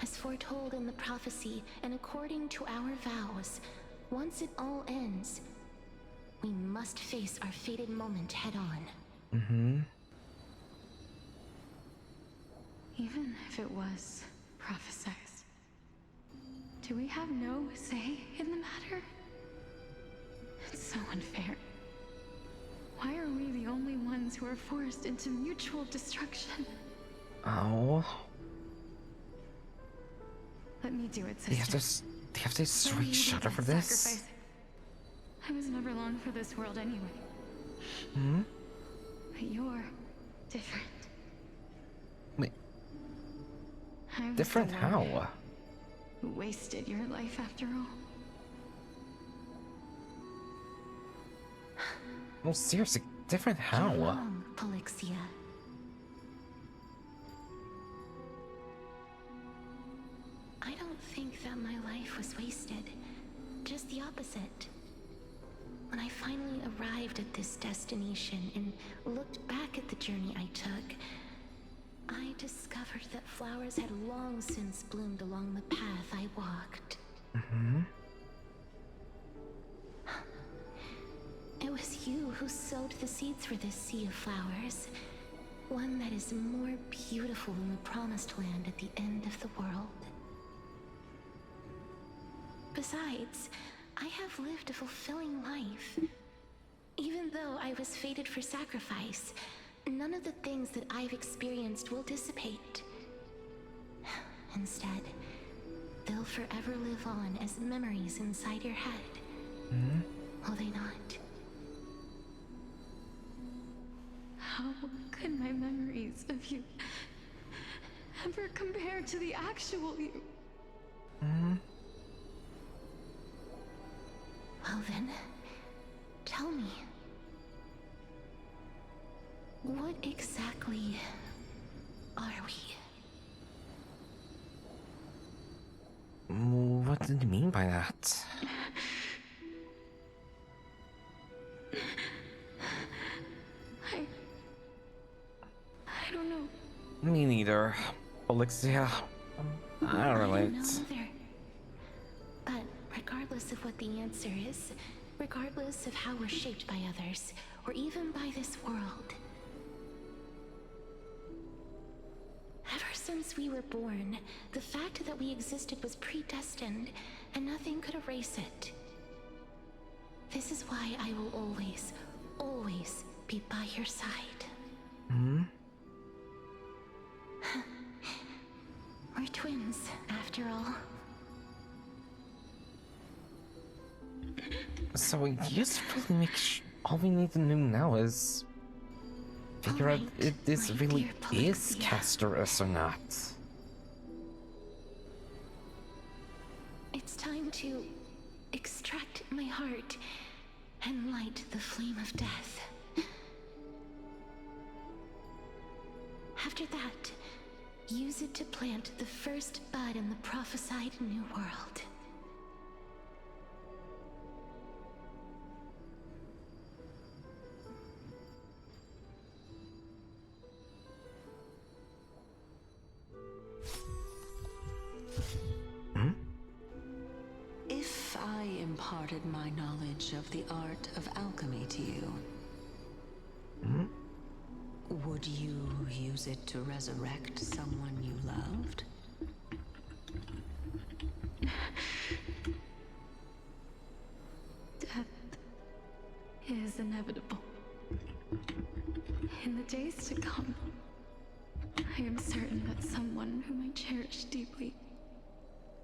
S2: As foretold in the prophecy, and according to our vows, once it all ends, we must face our fated moment head on.
S1: Mm-hmm.
S14: Even if it was prophesized, do we have no say in the matter? It's so unfair. Why are we the only ones who are forced into mutual destruction?
S1: Oh.
S14: Let me do it, sister.
S1: Do you have to straight shudder for this?
S14: Sacrifice. I was never long for this world anyway.
S1: Hmm?
S14: But you're different.
S1: Wait.
S14: I was
S1: Different
S14: the
S1: how?
S14: one who wasted your life after all.
S1: No, seriously, different
S2: You're
S1: how?
S2: wrong, Polixia. I don't think that my life was wasted. Just the opposite. When I finally arrived at this destination and looked back at the journey I took, I discovered that flowers had long since bloomed along the path I walked.
S1: Mm-hmm.
S2: It was was you who sowed the seeds for this sea of flowers. One that is more beautiful than the promised land at the end of the world. Besides, I have lived a fulfilling life. Even though I was fated for sacrifice, none of the things that I've experienced will dissipate. Instead, they'll forever live on as memories inside your head. Will they not?
S6: How could my memories of you ever compare to the actual you?
S2: Well then, tell me. What exactly are we?
S1: What did you mean by that?
S6: I don't know.
S1: Me neither. Alexia, I don't relate.
S2: I don't know either. But regardless of what the answer is, regardless of how we're shaped by others, or even by this world, ever since we were born, the fact that we existed was predestined, and nothing could erase it. This is why I will always, always be by your side. We're twins, after all.
S1: So I guess all we need to know now is figure out if this really is Castorice or not.
S2: It's time to extract my heart and light the flame of death. After that, use it to plant the first bud in the prophesied new world.
S9: If I imparted my knowledge of the art of alchemy to you, would you use it to resurrect someone you loved?
S6: Death is inevitable. In the days to come, I am certain that someone whom I cherish deeply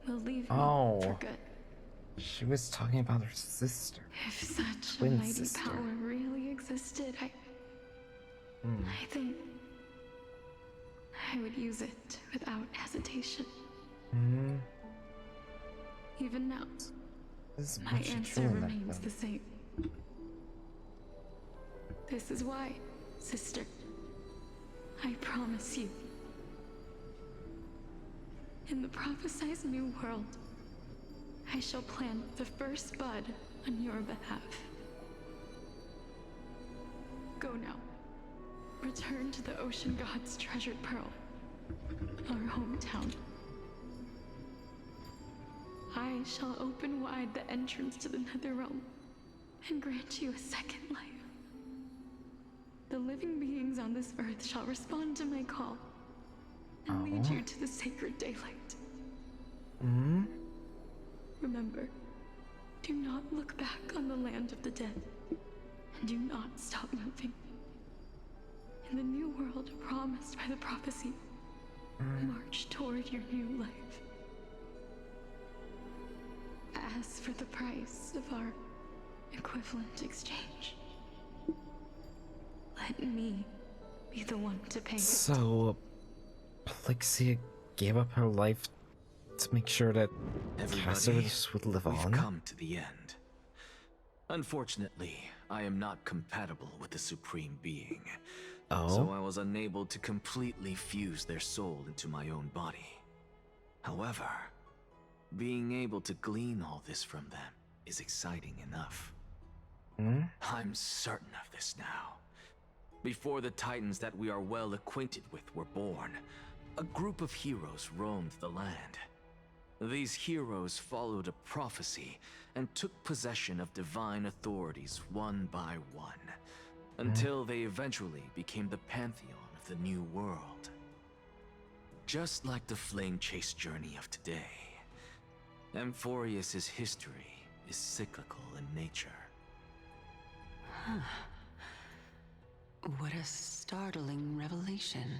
S6: will leave me for good.
S1: She was talking about her sister.
S6: If such a
S1: Twin
S6: mighty
S1: sister.
S6: power really existed, I think I would use it without hesitation. Even now,
S1: This is
S6: my
S1: much
S6: answer
S1: true in that
S6: remains
S1: film.
S6: the same. This is why, sister, I promise you, in the prophesied new world, I shall plant the first bud on your behalf. Go now. Return to the ocean god's treasured pearl, our hometown. I shall open wide the entrance to the Netherrealm and grant you a second life. The living beings on this earth shall respond to my call and lead you to the sacred daylight. Remember, do not look back on the land of the dead, and do not stop moving. In the new world promised by the prophecy, march toward your new life. As for the price of our equivalent exchange, let me be the one to pay it.
S1: So, Alexia gave up her life to make sure that Castorice would live
S7: we've
S1: on?
S7: come to the end. Unfortunately, I am not compatible with the Supreme Being. So I was unable to completely fuse their soul into my own body. However, being able to glean all this from them is exciting enough. I'm certain of this now. Before the Titans that we are well acquainted with were born, a group of heroes roamed the land. These heroes followed a prophecy and took possession of divine authorities one by one, until they eventually became the pantheon of the New World. Just like the flame chase journey of today, Amphorius's history is cyclical in nature.
S9: Huh. What a startling revelation.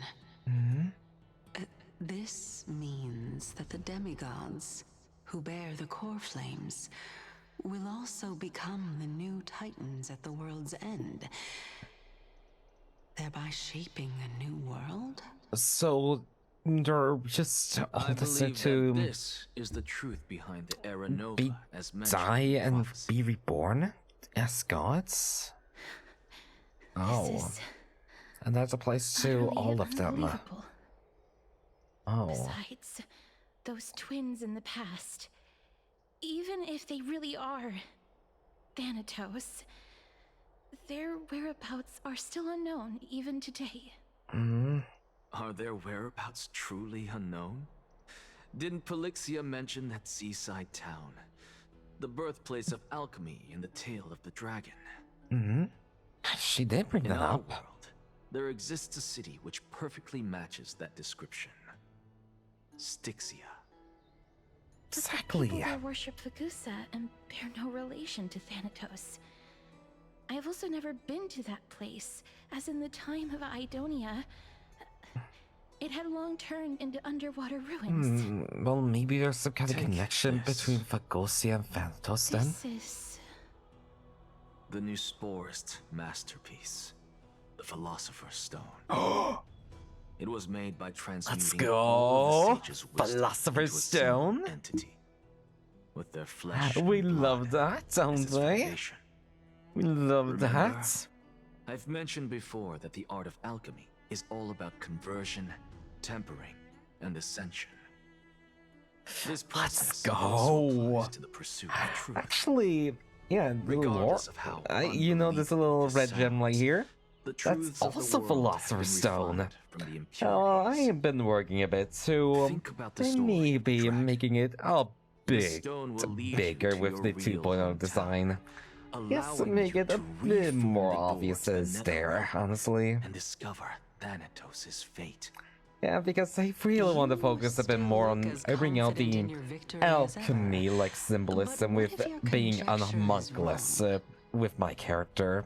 S9: This means that the demigods, who bear the core flames, will also become the new titans at the world's end, thereby shaping a new world?
S1: So they're just all destined to
S7: This is the truth behind the Era Nova,
S1: be
S7: as mentioned
S1: die
S7: in the
S1: and
S7: prophecy.
S1: be reborn as gods? Oh. And that applies to all of them.
S2: Unbelievable.
S1: Oh.
S2: Besides, those twins in the past, even if they really are Thanatos, their whereabouts are still unknown even today.
S7: Are their whereabouts truly unknown? Didn't Polixia mention that seaside town? The birthplace of alchemy and the tale of the dragon.
S1: She did bring
S7: In
S1: that
S7: our
S1: up.
S7: world, there exists a city which perfectly matches that description. Styxia.
S1: Exactly.
S2: People there worship Fagusa and bear no relation to Thanatos. I've also never been to that place, as in the time of Idonia, it had long turned into underwater ruins.
S1: Well, maybe there's some kind of
S7: Take
S1: connection
S7: this.
S1: between Fagosia and Thanatos then?
S2: This is...
S7: The new Sporist masterpiece. The Philosopher's Stone. It was made by transmuting all of the sage's wisdom
S1: Philosopher's
S7: into a single
S1: Stone?
S7: entity. With their flesh
S1: We
S7: and
S1: love
S7: blood
S1: that,
S7: as
S1: don't
S7: its
S1: we?
S7: foundation.
S1: We love
S7: Remember?
S1: that.
S7: I've mentioned before that the art of alchemy is all about conversion, tempering, and ascension. This process also applies to the pursuit of truth.
S1: Actually, yeah, the lore.
S7: Regardless of how
S1: You know, there's a little red gem right here.
S7: The
S1: That's
S7: truths of the
S1: also
S7: world
S1: Philosopher's
S7: have been
S1: Stone.
S7: refined from the impurities.
S1: Oh, I have been working a bit to
S7: Think about the story,
S1: maybe making it a bit
S7: stone will lead
S1: bigger
S7: you to
S1: with
S7: your
S1: the
S7: real
S1: 2.0 design. Yes,
S7: allowing
S1: make
S7: you
S1: it a
S7: to
S1: bit
S7: reform
S1: more
S7: the door
S1: obvious
S7: to the
S1: as there,
S7: netherrealm
S1: honestly.
S7: and discover Thanatos' fate.
S1: Yeah, because I really want to focus a bit more on bringing out the alchemy like symbolism with being homunculus with my character.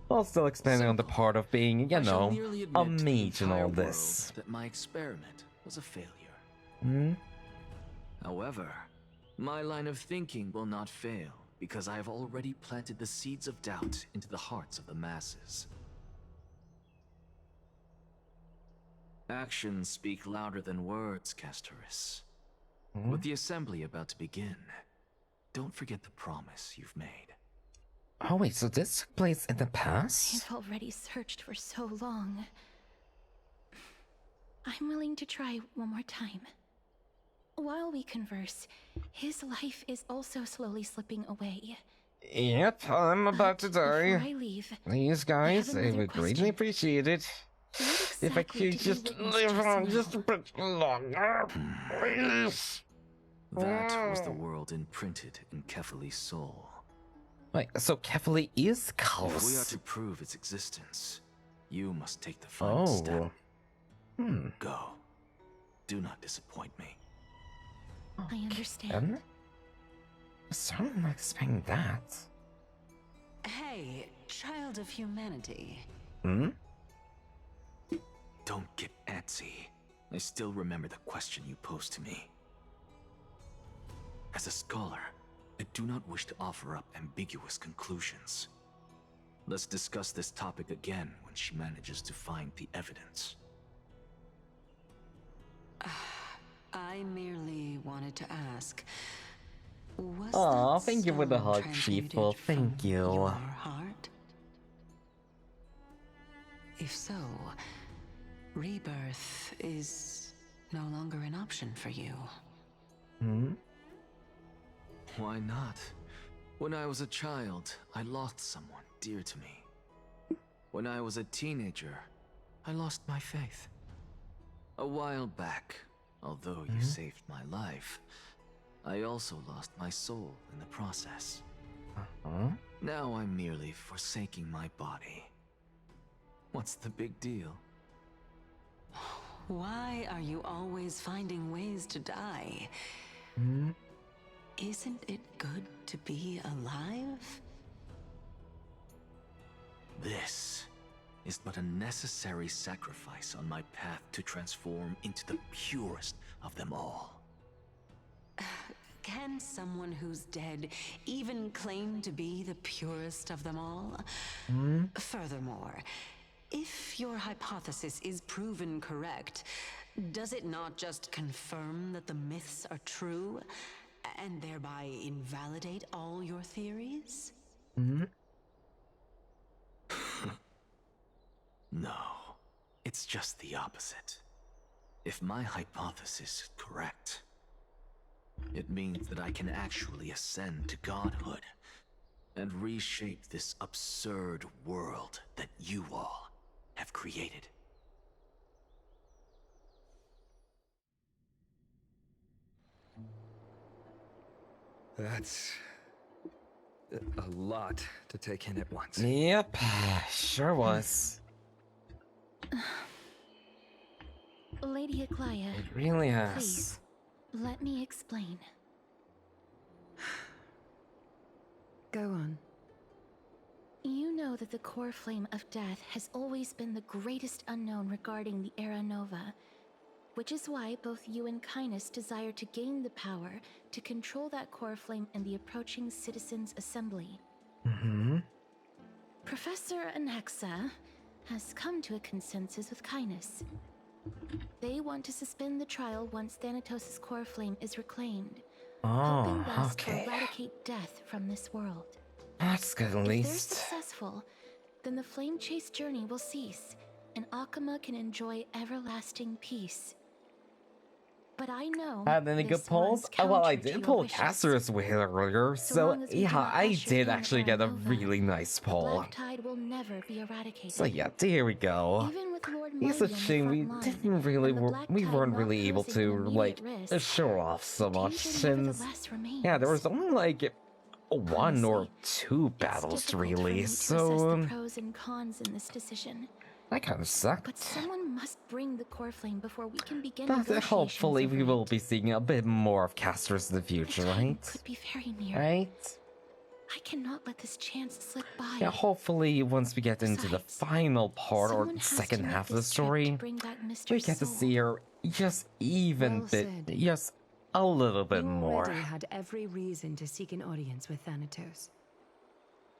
S1: While still expanding on the part of being, you
S7: I shall
S1: know,
S7: merely
S1: a
S7: admit to the
S1: mage and
S7: entire
S1: all this.
S7: world that my experiment was a failure. However, my line of thinking will not fail because I have already planted the seeds of doubt into the hearts of the masses. Actions speak louder than words, Castorice. With the assembly about to begin, don't forget the promise you've made.
S1: Oh wait, so this took place in the past?
S2: I've already searched for so long. I'm willing to try one more time. While we converse, his life is also slowly slipping away.
S1: Yep, I'm about to die.
S2: Before I leave,
S1: These guys, I would greatly appreciate it. If I could just live on just a bit longer, please.
S7: That was the world imprinted in Kefali's soul.
S1: Wait, so Kefali is
S7: If we are
S1: close.
S7: to prove its existence, you must take the final step. Go. Do not disappoint me.
S2: I understand.
S1: Sorry, I'm not expecting that.
S9: Hey, child of humanity.
S7: Don't get antsy. I still remember the question you posed to me. As a scholar, I do not wish to offer up ambiguous conclusions. Let's discuss this topic again when she manages to find the evidence.
S9: I merely wanted to ask, was
S1: Aw,
S9: that
S1: thank you for the
S9: stone
S1: hug,
S9: transmuted
S1: Chiefle. Thank
S9: from
S1: you.
S9: your heart? If so, rebirth is no longer an option for you.
S7: Why not? When I was a child, I lost someone dear to me. When I was a teenager, I lost my faith. A while back, although you saved my life, I also lost my soul in the process.
S1: Uh-huh.
S7: Now I'm merely forsaking my body. What's the big deal?
S9: Why are you always finding ways to die? Isn't it good to be alive?
S7: This is but a necessary sacrifice on my path to transform into the purest of them all.
S9: Can someone who's dead even claim to be the purest of them all? Furthermore, if your hypothesis is proven correct, does it not just confirm that the myths are true, and thereby invalidate all your theories?
S7: No, it's just the opposite. If my hypothesis is correct, it means that I can actually ascend to godhood and reshape this absurd world that you all have created.
S4: That's a lot to take in at once.
S1: Yep, sure was.
S2: Lady Aglaya,
S1: It really has.
S2: please, let me explain.
S3: Go on.
S2: You know that the core flame of death has always been the greatest unknown regarding the Era Nova, which is why both you and Kindness desire to gain the power to control that core flame in the approaching Citizens' Assembly. Professor Anaxa has come to a consensus with Kindness. They want to suspend the trial once Thanatos' core flame is reclaimed, hoping thus to eradicate death from this world.
S1: That's good at
S2: If they're
S1: least.
S2: successful, then the flame chase journey will cease, and Akuma can enjoy everlasting peace. But I know
S1: Had any good
S2: this
S1: polls?
S2: was
S1: Well, I
S2: counter to
S1: did
S2: your
S1: pull
S2: wishes.
S1: Castorice with earlier, so
S2: long as we do
S1: yeah,
S2: not
S1: I
S2: usher
S1: did
S2: in
S1: actually get a
S2: Aranova,
S1: really nice
S2: The
S1: poll.
S2: Black Tide will never be eradicated.
S1: So yeah, there we go.
S2: Even with Lord
S1: It's a
S2: Mighty on the
S1: shame we
S2: front line,
S1: didn't really
S2: and the Black
S1: we
S2: Tide
S1: weren't
S2: not
S1: really able
S2: posing
S1: to
S2: an
S1: like
S2: immediate risk,
S1: show off so much
S2: danger
S1: since
S2: nevertheless remains.
S1: yeah, there was only like one or two
S2: It's
S1: battles
S2: difficult
S1: really,
S2: for me to assess
S1: so
S2: the pros and cons in this decision.
S1: that kind of sucked.
S2: But someone must bring the core flame before we can begin
S1: But
S2: negotiations
S1: hopefully
S2: over
S1: we
S2: it.
S1: will be seeing a bit more of Castorice in the future, right?
S2: Could be very near.
S1: Right?
S2: I cannot let this chance slip by.
S1: Yeah, hopefully once we get into the final part or
S2: someone has to
S1: second
S2: make
S1: half of the
S2: this trip to
S1: story,
S2: bring back Mr.
S1: we get to
S2: Soul.
S1: see her just even
S3: Well
S1: bit,
S3: said.
S1: just a little bit
S3: You
S1: more.
S3: already had every reason to seek an audience with Thanatos.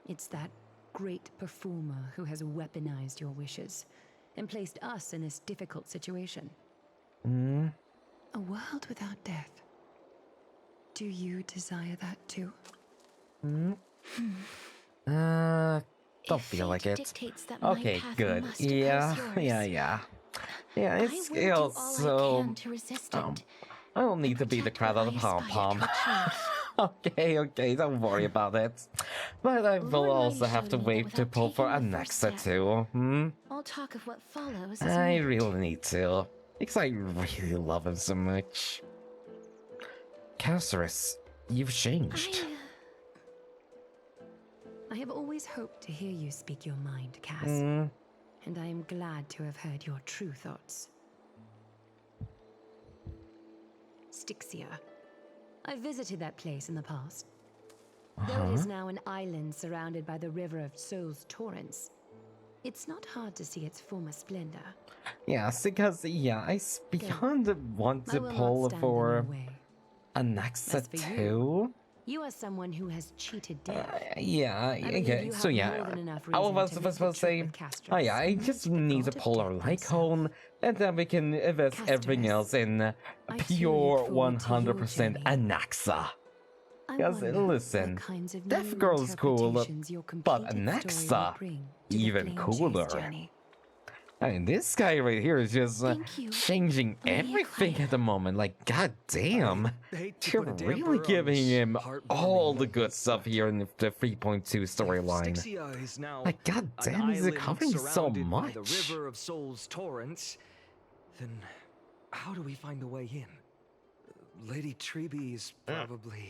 S3: It's that great performer who has weaponized your wishes and placed us in this difficult situation. A world without death. Do you desire that too?
S1: Don't feel like it.
S2: dictates that my
S1: Okay,
S2: path
S1: good.
S2: must
S1: Yeah,
S2: oppose yours.
S1: yeah,
S2: I
S1: it's
S2: will do all I
S1: also.
S2: can to resist it.
S1: I don't need to be the crowd of the pom pom. Okay, don't worry about it. But I will also have to wait to pull for Anaxa too.
S2: All talk of what follows is
S1: I
S2: moot.
S1: really need to. Because I really love him so much. Castorice, you've changed.
S3: I have always hoped to hear you speak your mind, Cass. And I am glad to have heard your true thoughts. Styxia. I visited that place in the past. Though it is now an island surrounded by the river of Soul's torrents, it's not hard to see its former splendor.
S1: Yes, because, yeah, I kind of want
S3: I
S1: to
S3: will not
S1: pull
S3: stand in
S1: for
S3: your way.
S1: Anaxa
S3: As for you,
S1: too.
S3: You are someone who has cheated death.
S1: Yeah,
S3: believe
S1: okay,
S3: you
S1: so
S3: have
S1: yeah,
S3: more than enough
S1: I
S3: reason
S1: was
S3: to
S1: supposed
S3: make
S1: to
S3: the
S1: say,
S3: trip with
S1: oh yeah, I just need to pull our Lycone, and then we can invest everything else in pure 100% Anaxa. Because listen, Death Girl is cool, but Anaxa, even cooler. I mean, this guy right here is just changing everything at the moment. Like, goddamn, you're really giving him all the good stuff here in the 3.2 storyline.
S4: Styxia is now
S1: Like, goddamn, he's
S4: island
S1: covering so
S4: surrounded by
S1: much.
S4: the river of Soul's torrents. Then how do we find a way in? Lady Treeby is probably...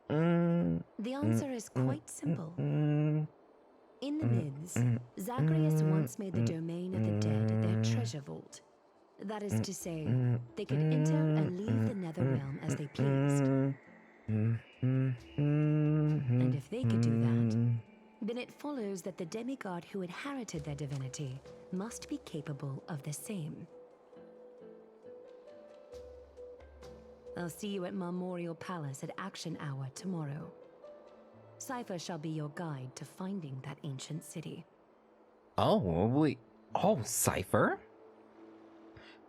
S3: The answer is quite simple. In the Mids, Zagreus once made the domain of the dead their treasure vault. That is to say, they could enter and leave the Netherrealm as they pleased. And if they could do that, then it follows that the demigod who inherited their divinity must be capable of the same. I'll see you at Memorial Palace at Action Hour tomorrow. Cypher shall be your guide to finding that ancient city.
S1: Oh, wait. Oh, Cypher?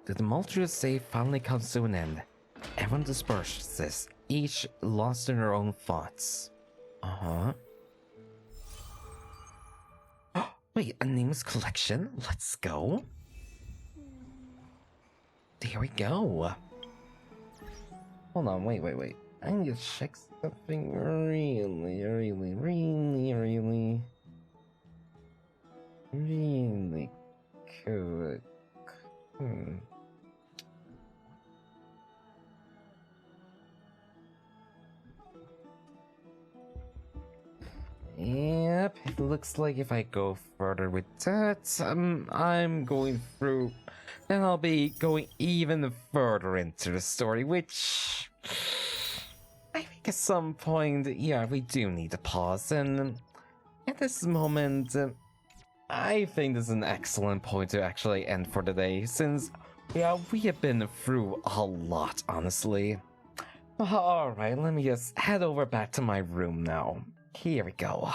S1: The tumultuous day finally comes to an end. Everyone disperses, each lost in their own thoughts. Wait, a nameless collection? Let's go. There we go. Hold on, wait. I need to check something really quick. Yep, it looks like if I go further with that, I'm going through, then I'll be going even further into the story, which I think at some point, yeah, we do need to pause, and at this moment, I think this is an excellent point to actually end for today, since, yeah, we have been through a lot, honestly. Alright, let me just head over back to my room now. Here we go.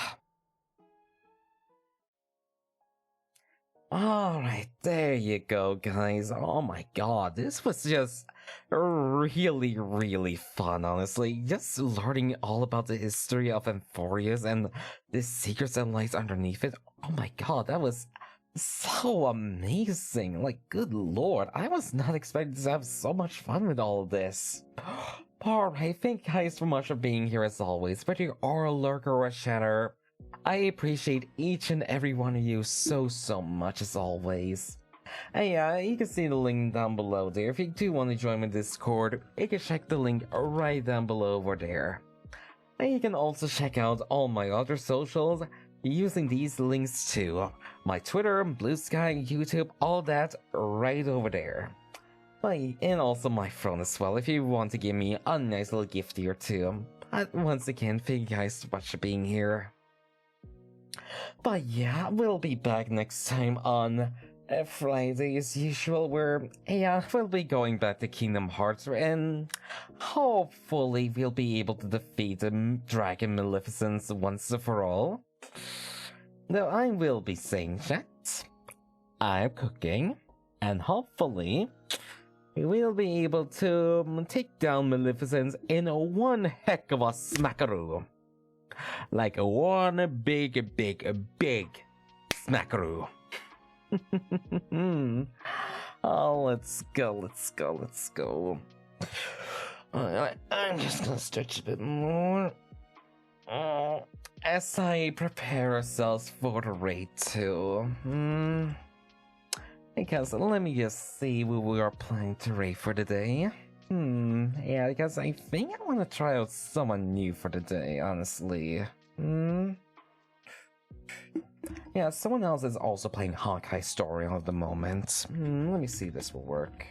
S1: Alright, there you go, guys. Oh my god, this was just really fun, honestly. Just learning all about the history of Amphorius and the secrets and lights underneath it. Oh my god, that was so amazing. Like, good lord, I was not expecting to have so much fun with all of this. Alright, thank you guys so much for being here as always, whether you are a lurker or a chatter. I appreciate each and every one of you so much as always. And yeah, you can see the link down below there. If you do want to join my Discord, you can check the link right down below over there. And you can also check out all my other socials using these links too. My Twitter, Blue Sky, YouTube, all that right over there. And also my phone as well, if you want to give me a nice little gifty or two. But once again, thank you guys so much for being here. But yeah, we'll be back next time on Friday as usual, where, yeah, we'll be going back to Kingdom Hearts, and hopefully we'll be able to defeat the Dragon Maleficence once and for all. Though I will be saying that I'm cooking, and hopefully we'll be able to take down Maleficence in one heck of a smackaroo. Like one big smackaroo. Oh, let's go. I'm just gonna stretch a bit more. As I prepare ourselves for the raid too. Because let me just see what we are planning to raid for today. Yeah, because I think I want to try out someone new for today, honestly. Yeah, someone else is also playing Honkai Story at the moment. Let me see if this will work.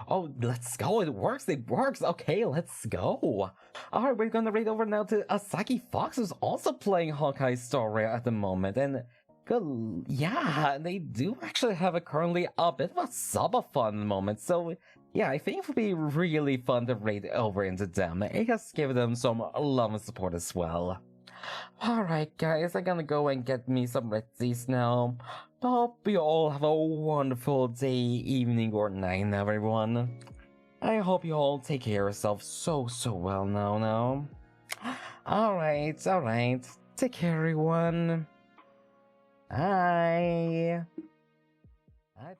S1: Oh, let's go, it works! Okay, let's go! Alright, we're gonna raid over now to Asaki Fox, who's also playing Honkai Story at the moment, and good, yeah, they do actually have currently a bit of a subathon moment, so yeah, I think it would be really fun to raid over into them, and just give them some love and support as well. Alright guys, I'm gonna go and get me some redsies now. Hope you all have a wonderful day, evening, or night, everyone. I hope you all take care of yourselves so well now. Alright. Take care, everyone. Bye. Bye.